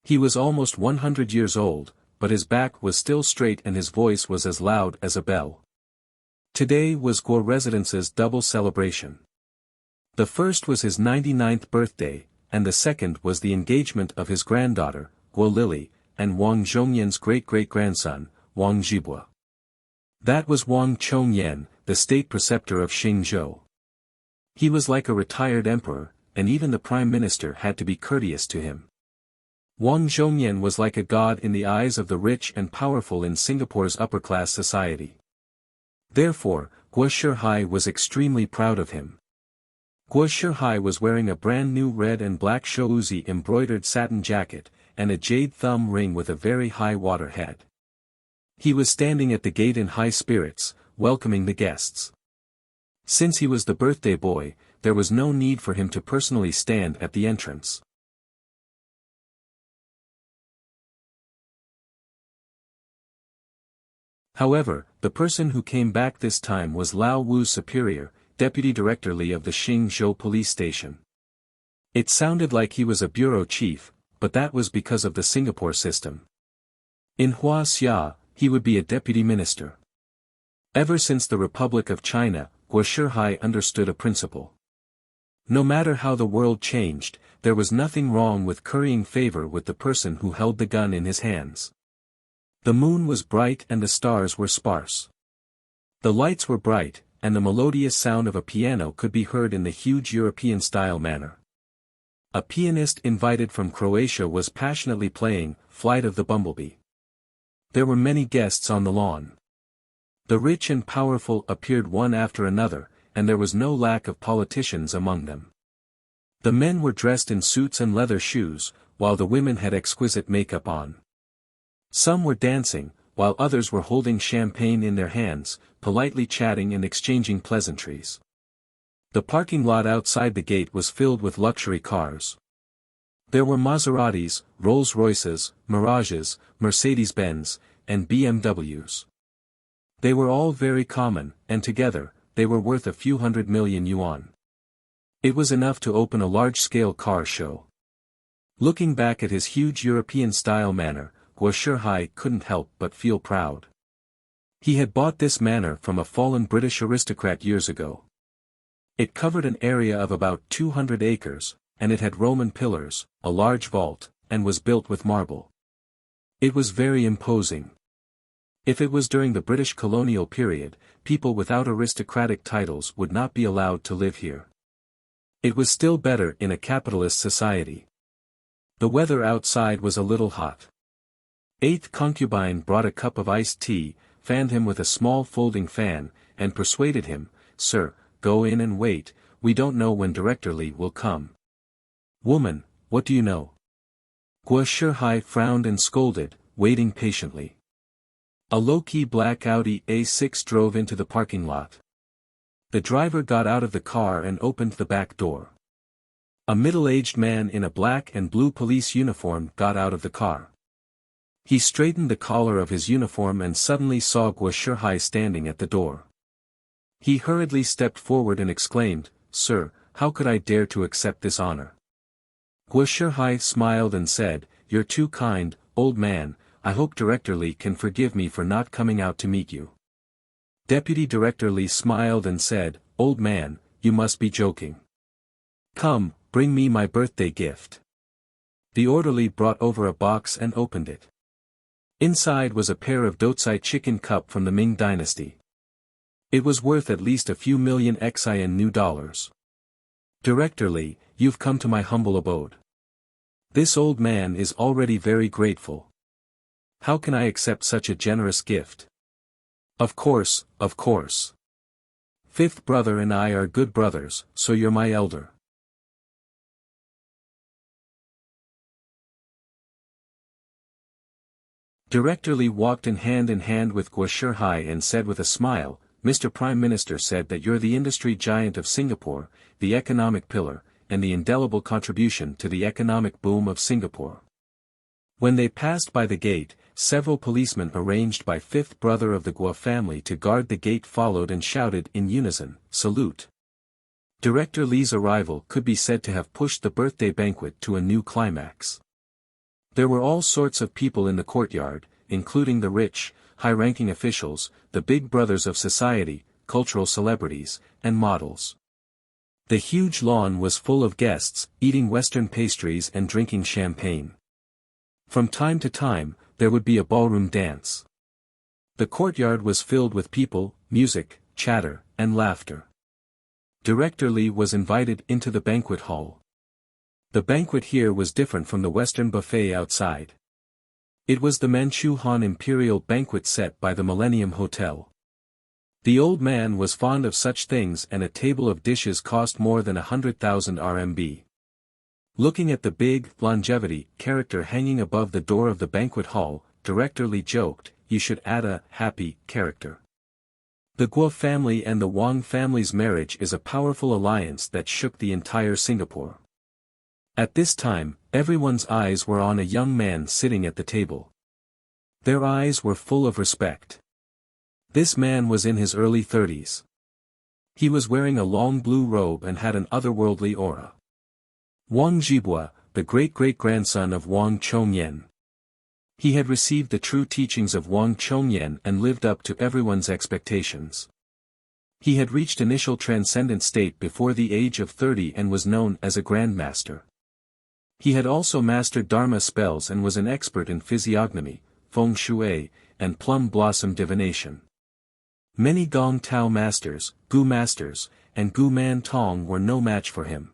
[SPEAKER 1] He was almost 100 years old, but his back was still straight and his voice was as loud as a bell. Today was Guo Residence's double celebration.
[SPEAKER 2] The first was his 99th birthday, and the second was the engagement of his granddaughter, Guo Lili, and Wang Zhongyan's great-great-grandson, Wang Zhibua. That was Wang Chongyan, the state preceptor of Xingzhou. He was like a retired emperor, and even the prime minister had to be courteous to him. Wang Zhongyan was like a god in the eyes of the rich and powerful in Singapore's upper-class society. Therefore, Guo Shihai was extremely proud of him. Guo Shihai was wearing a brand new red and black shouzi embroidered satin jacket, and a jade thumb ring with a very high water head. He was standing at the gate in high spirits, welcoming the guests. Since he was the birthday boy, there was no need for him to personally stand at the entrance. However, the person who came back this time was Lao Wu's superior, deputy director Li of the Xingzhou police station. It sounded like he was a bureau chief, but that was because of the Singapore system. In Huaxia, he would be a deputy minister. Ever since the Republic of China, Guo Shihai understood a principle. No matter how the world changed, there was nothing wrong with currying favor with the person who held the gun in his hands. The moon was bright and the stars were sparse. The lights were bright, and the melodious sound of a piano could be heard in the huge European-style manner. A pianist invited from Croatia was passionately playing Flight of the Bumblebee. There were many guests on the lawn. The rich and powerful appeared one after another, and there was no lack of politicians among them. The men were dressed in suits and leather shoes, while the women had exquisite makeup on. Some were dancing, while others were holding champagne in their hands, politely chatting and exchanging pleasantries. The parking lot outside the gate was filled with luxury cars. There were Maseratis, Rolls-Royces, Mirages, Mercedes-Benz, and BMWs. They were all very common, and together, they were worth a few hundred million yuan. It was enough to open a large-scale car show. Looking back at his huge European-style manor, Guo Shihai couldn't help but feel proud. He had bought this manor from a fallen British aristocrat years ago. It covered an area of about 200 acres, and it had Roman pillars, a large vault, and was built with marble. It was very imposing. If it was during the British colonial period, people without aristocratic titles would not be allowed to live here. It was still better in a capitalist society. The weather outside was a little hot. Eighth concubine brought a cup of iced tea, fanned him with a small folding fan, and persuaded him, "Sir, go in and wait, we don't know when Director Li will come." "Woman, what do you know?" Guo Shihai frowned and scolded, waiting patiently. A low-key black Audi A6 drove into the parking lot. The driver got out of the car and opened the back door. A middle-aged man in a black and blue police uniform got out of the car. He straightened the collar of his uniform and suddenly saw Guo Shihai standing at the door. He hurriedly stepped forward and exclaimed, "Sir, how could I dare to accept this honor?" Guo Shihai smiled and said, "You're too kind, old man, I hope Director Li can forgive me for not coming out to meet you." Deputy Director Li smiled and said, "Old man, you must be joking. Come, bring me my birthday gift." The orderly brought over a box and opened it. Inside was a pair of Dotsai chicken cup from the Ming dynasty. It was worth at least a few million XIN new dollars. "Director Li, you've come to my humble abode. This old man is already very grateful. How can I accept such a generous gift?" Of course, of course. Fifth brother and I are good brothers, so you're my elder." Director Li walked in hand with Guo Shihai and said with a smile, "Mr. Prime Minister said that you're the industry giant of Singapore, the economic pillar, and the indelible contribution to the economic boom of Singapore." When they passed by the gate, several policemen arranged by fifth brother of the Guo family to guard the gate followed and shouted in unison, "Salute." Director Li's arrival could be said to have pushed the birthday banquet to a new climax. There were all sorts of people in the courtyard, including the rich, high-ranking officials, the big brothers of society, cultural celebrities, and models.
[SPEAKER 1] The huge lawn was full of guests, eating Western pastries and drinking champagne. From time to time, there would be a ballroom dance. The courtyard was filled with people, music, chatter, and laughter. Director Li was invited into the banquet hall. The banquet here was different from the Western buffet outside. It was the Manchu Han Imperial banquet set by the Millennium Hotel. The old man was fond of such things, and a table of dishes cost more than 100,000 RMB. Looking at the big, longevity character hanging above the door of the banquet hall, Director Li joked, "You should add a happy character." The Guo family and the Wang family's marriage is a powerful alliance that shook the entire Singapore. At this time, everyone's eyes were on a young man sitting at the table. Their eyes were full of respect. This man was in his early 30s. He was wearing a long blue robe and had an otherworldly aura. Wang Zhibua, the great-great-grandson of Wang Chongyan. He had received the true teachings of Wang Chongyan and lived up to everyone's expectations. He had reached initial transcendent state before the age of 30 and was known as a grandmaster. He had also mastered Dharma spells and was an expert in physiognomy, feng shui, and plum blossom divination. Many Gong Tao masters, Gu masters, and Gu Man Tong were no match for him.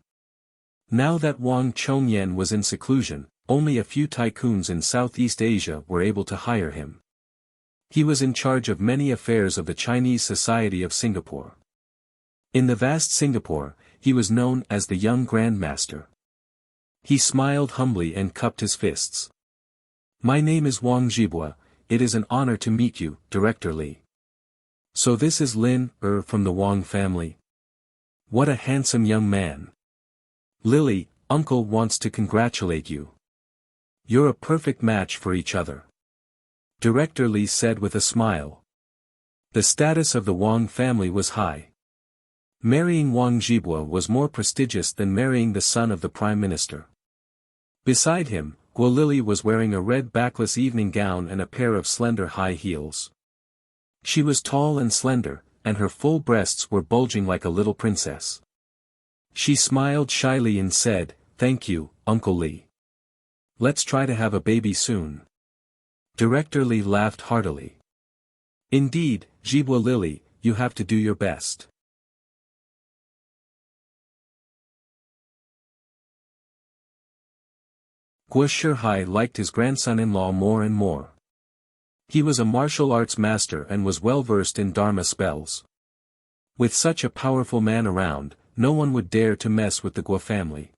[SPEAKER 1] Now that Wang Chongyan was in seclusion, only a few tycoons in Southeast Asia were able to hire him. He was in charge of many affairs of the Chinese Society of Singapore. In the vast Singapore, he was known as the Young Grandmaster. He smiled humbly and cupped his fists. "My name is Wang Zhibua, it is an honor to meet you, Director Li. So this is Lin, from the Wang family. What a handsome young man. Lily, uncle wants to congratulate you. You're a perfect match for each other." Director Li said with a smile. The status of the Wang family was high. Marrying Wang Zhibua was more prestigious than marrying the son of the Prime Minister. Beside him, Guo Lily was wearing a red backless evening gown and a pair of slender high heels. She was tall and slender, and her full breasts were bulging like a little princess. She smiled shyly and said, "Thank you, Uncle Li. Let's try to have a baby soon." Director Li laughed heartily. "Indeed, Zhibua Lily, you have to do your best." Guo Shihai liked his grandson-in-law more and more. He was a martial arts master and was well versed in Dharma spells. With such a powerful man around, no one would dare to mess with the Guo family.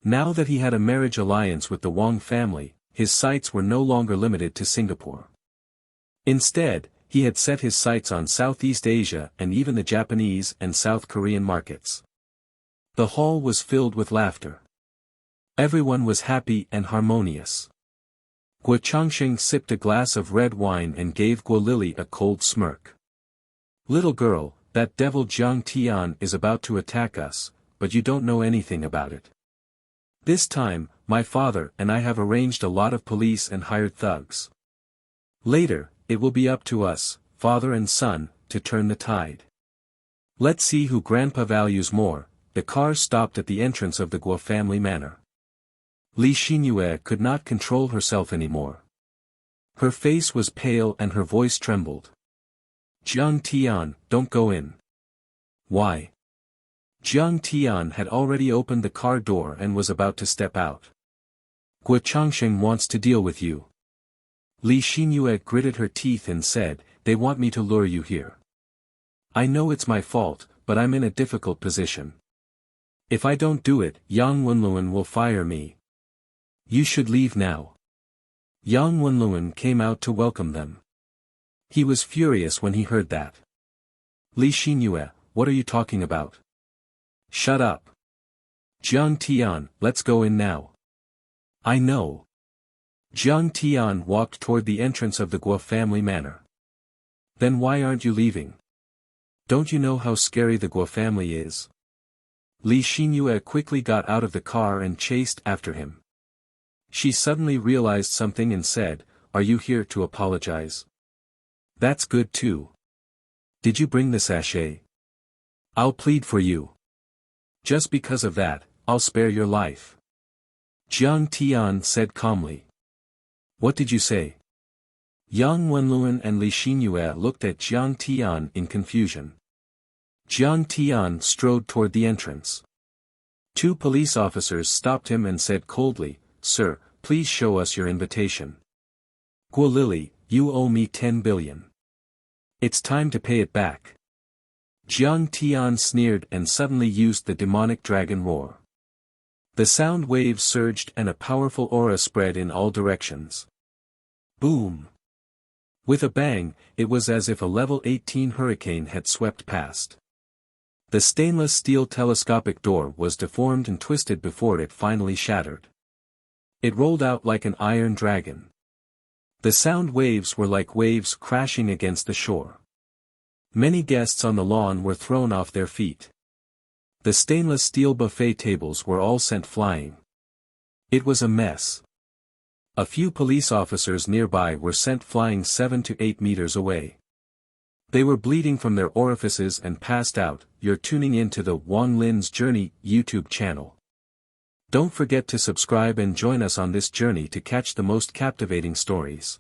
[SPEAKER 1] Now that he had a marriage alliance with the Wang family, his sights were no longer limited to Singapore. Instead, he had set his sights on Southeast Asia and even the Japanese and South Korean markets. The hall was filled with laughter. Everyone was happy and harmonious. Guo Changsheng sipped a glass of red wine and gave Guo Lily a cold smirk. "Little girl, that devil Jiang Tian is about to attack us, but you don't know anything about it. This time, my father and I have arranged a lot of police and hired thugs. Later, it will be up to us, father and son, to turn the tide. Let's see who Grandpa values more." The car stopped at the entrance of the Guo family manor. Li Xinyue could not control herself anymore. Her face was pale and her voice trembled. "Jiang Tian, don't go in." "Why?" Jiang Tian had already opened the car door and was about to step out. "Guo Changsheng wants to deal with you." Li Xinyue gritted her teeth and said, "They want me to lure you here. I know it's my fault, but I'm in a difficult position. If I don't do it, Yang Wenluan will fire me. You should leave now." Yang Wenluan came out to welcome them. He was furious when he heard that. "Li Xinyue, what are you talking about? Shut up. Jiang Tian, let's go in now." "I know." Jiang Tian walked toward the entrance of the Guo family manor. "Then why aren't you leaving? Don't you know how scary the Guo family is?" Li Xinyue quickly got out of the car and chased after him. She suddenly realized something and said, "Are you here to apologize? That's good too. Did you bring the sachet? I'll plead for you." Just because of that, I'll spare your life. Jiang Tian said calmly. What did you say? Yang Wenlun and Li Xinyue looked at Jiang Tian in confusion. Jiang Tian strode toward the entrance. Two police officers stopped him and said coldly, Sir, please show us your invitation. Guo Lili, you owe me 10 billion. It's time to pay it back. Jiang Tian sneered and suddenly used the demonic dragon roar. The sound waves surged and a powerful aura spread in all directions. Boom! With a bang, it was as if a level 18 hurricane had swept past. The stainless steel telescopic door was deformed and twisted before it finally shattered. It rolled out like an iron dragon. The sound waves were like waves crashing against the shore. Many guests on the lawn were thrown off their feet. The stainless steel buffet tables were all sent flying. It was a mess. A few police officers nearby were sent flying 7 to 8 meters away. They were bleeding from their orifices and passed out. You're tuning in to the Wang Lin's Journey YouTube channel. Don't forget to subscribe and join us on this journey to catch the most captivating stories.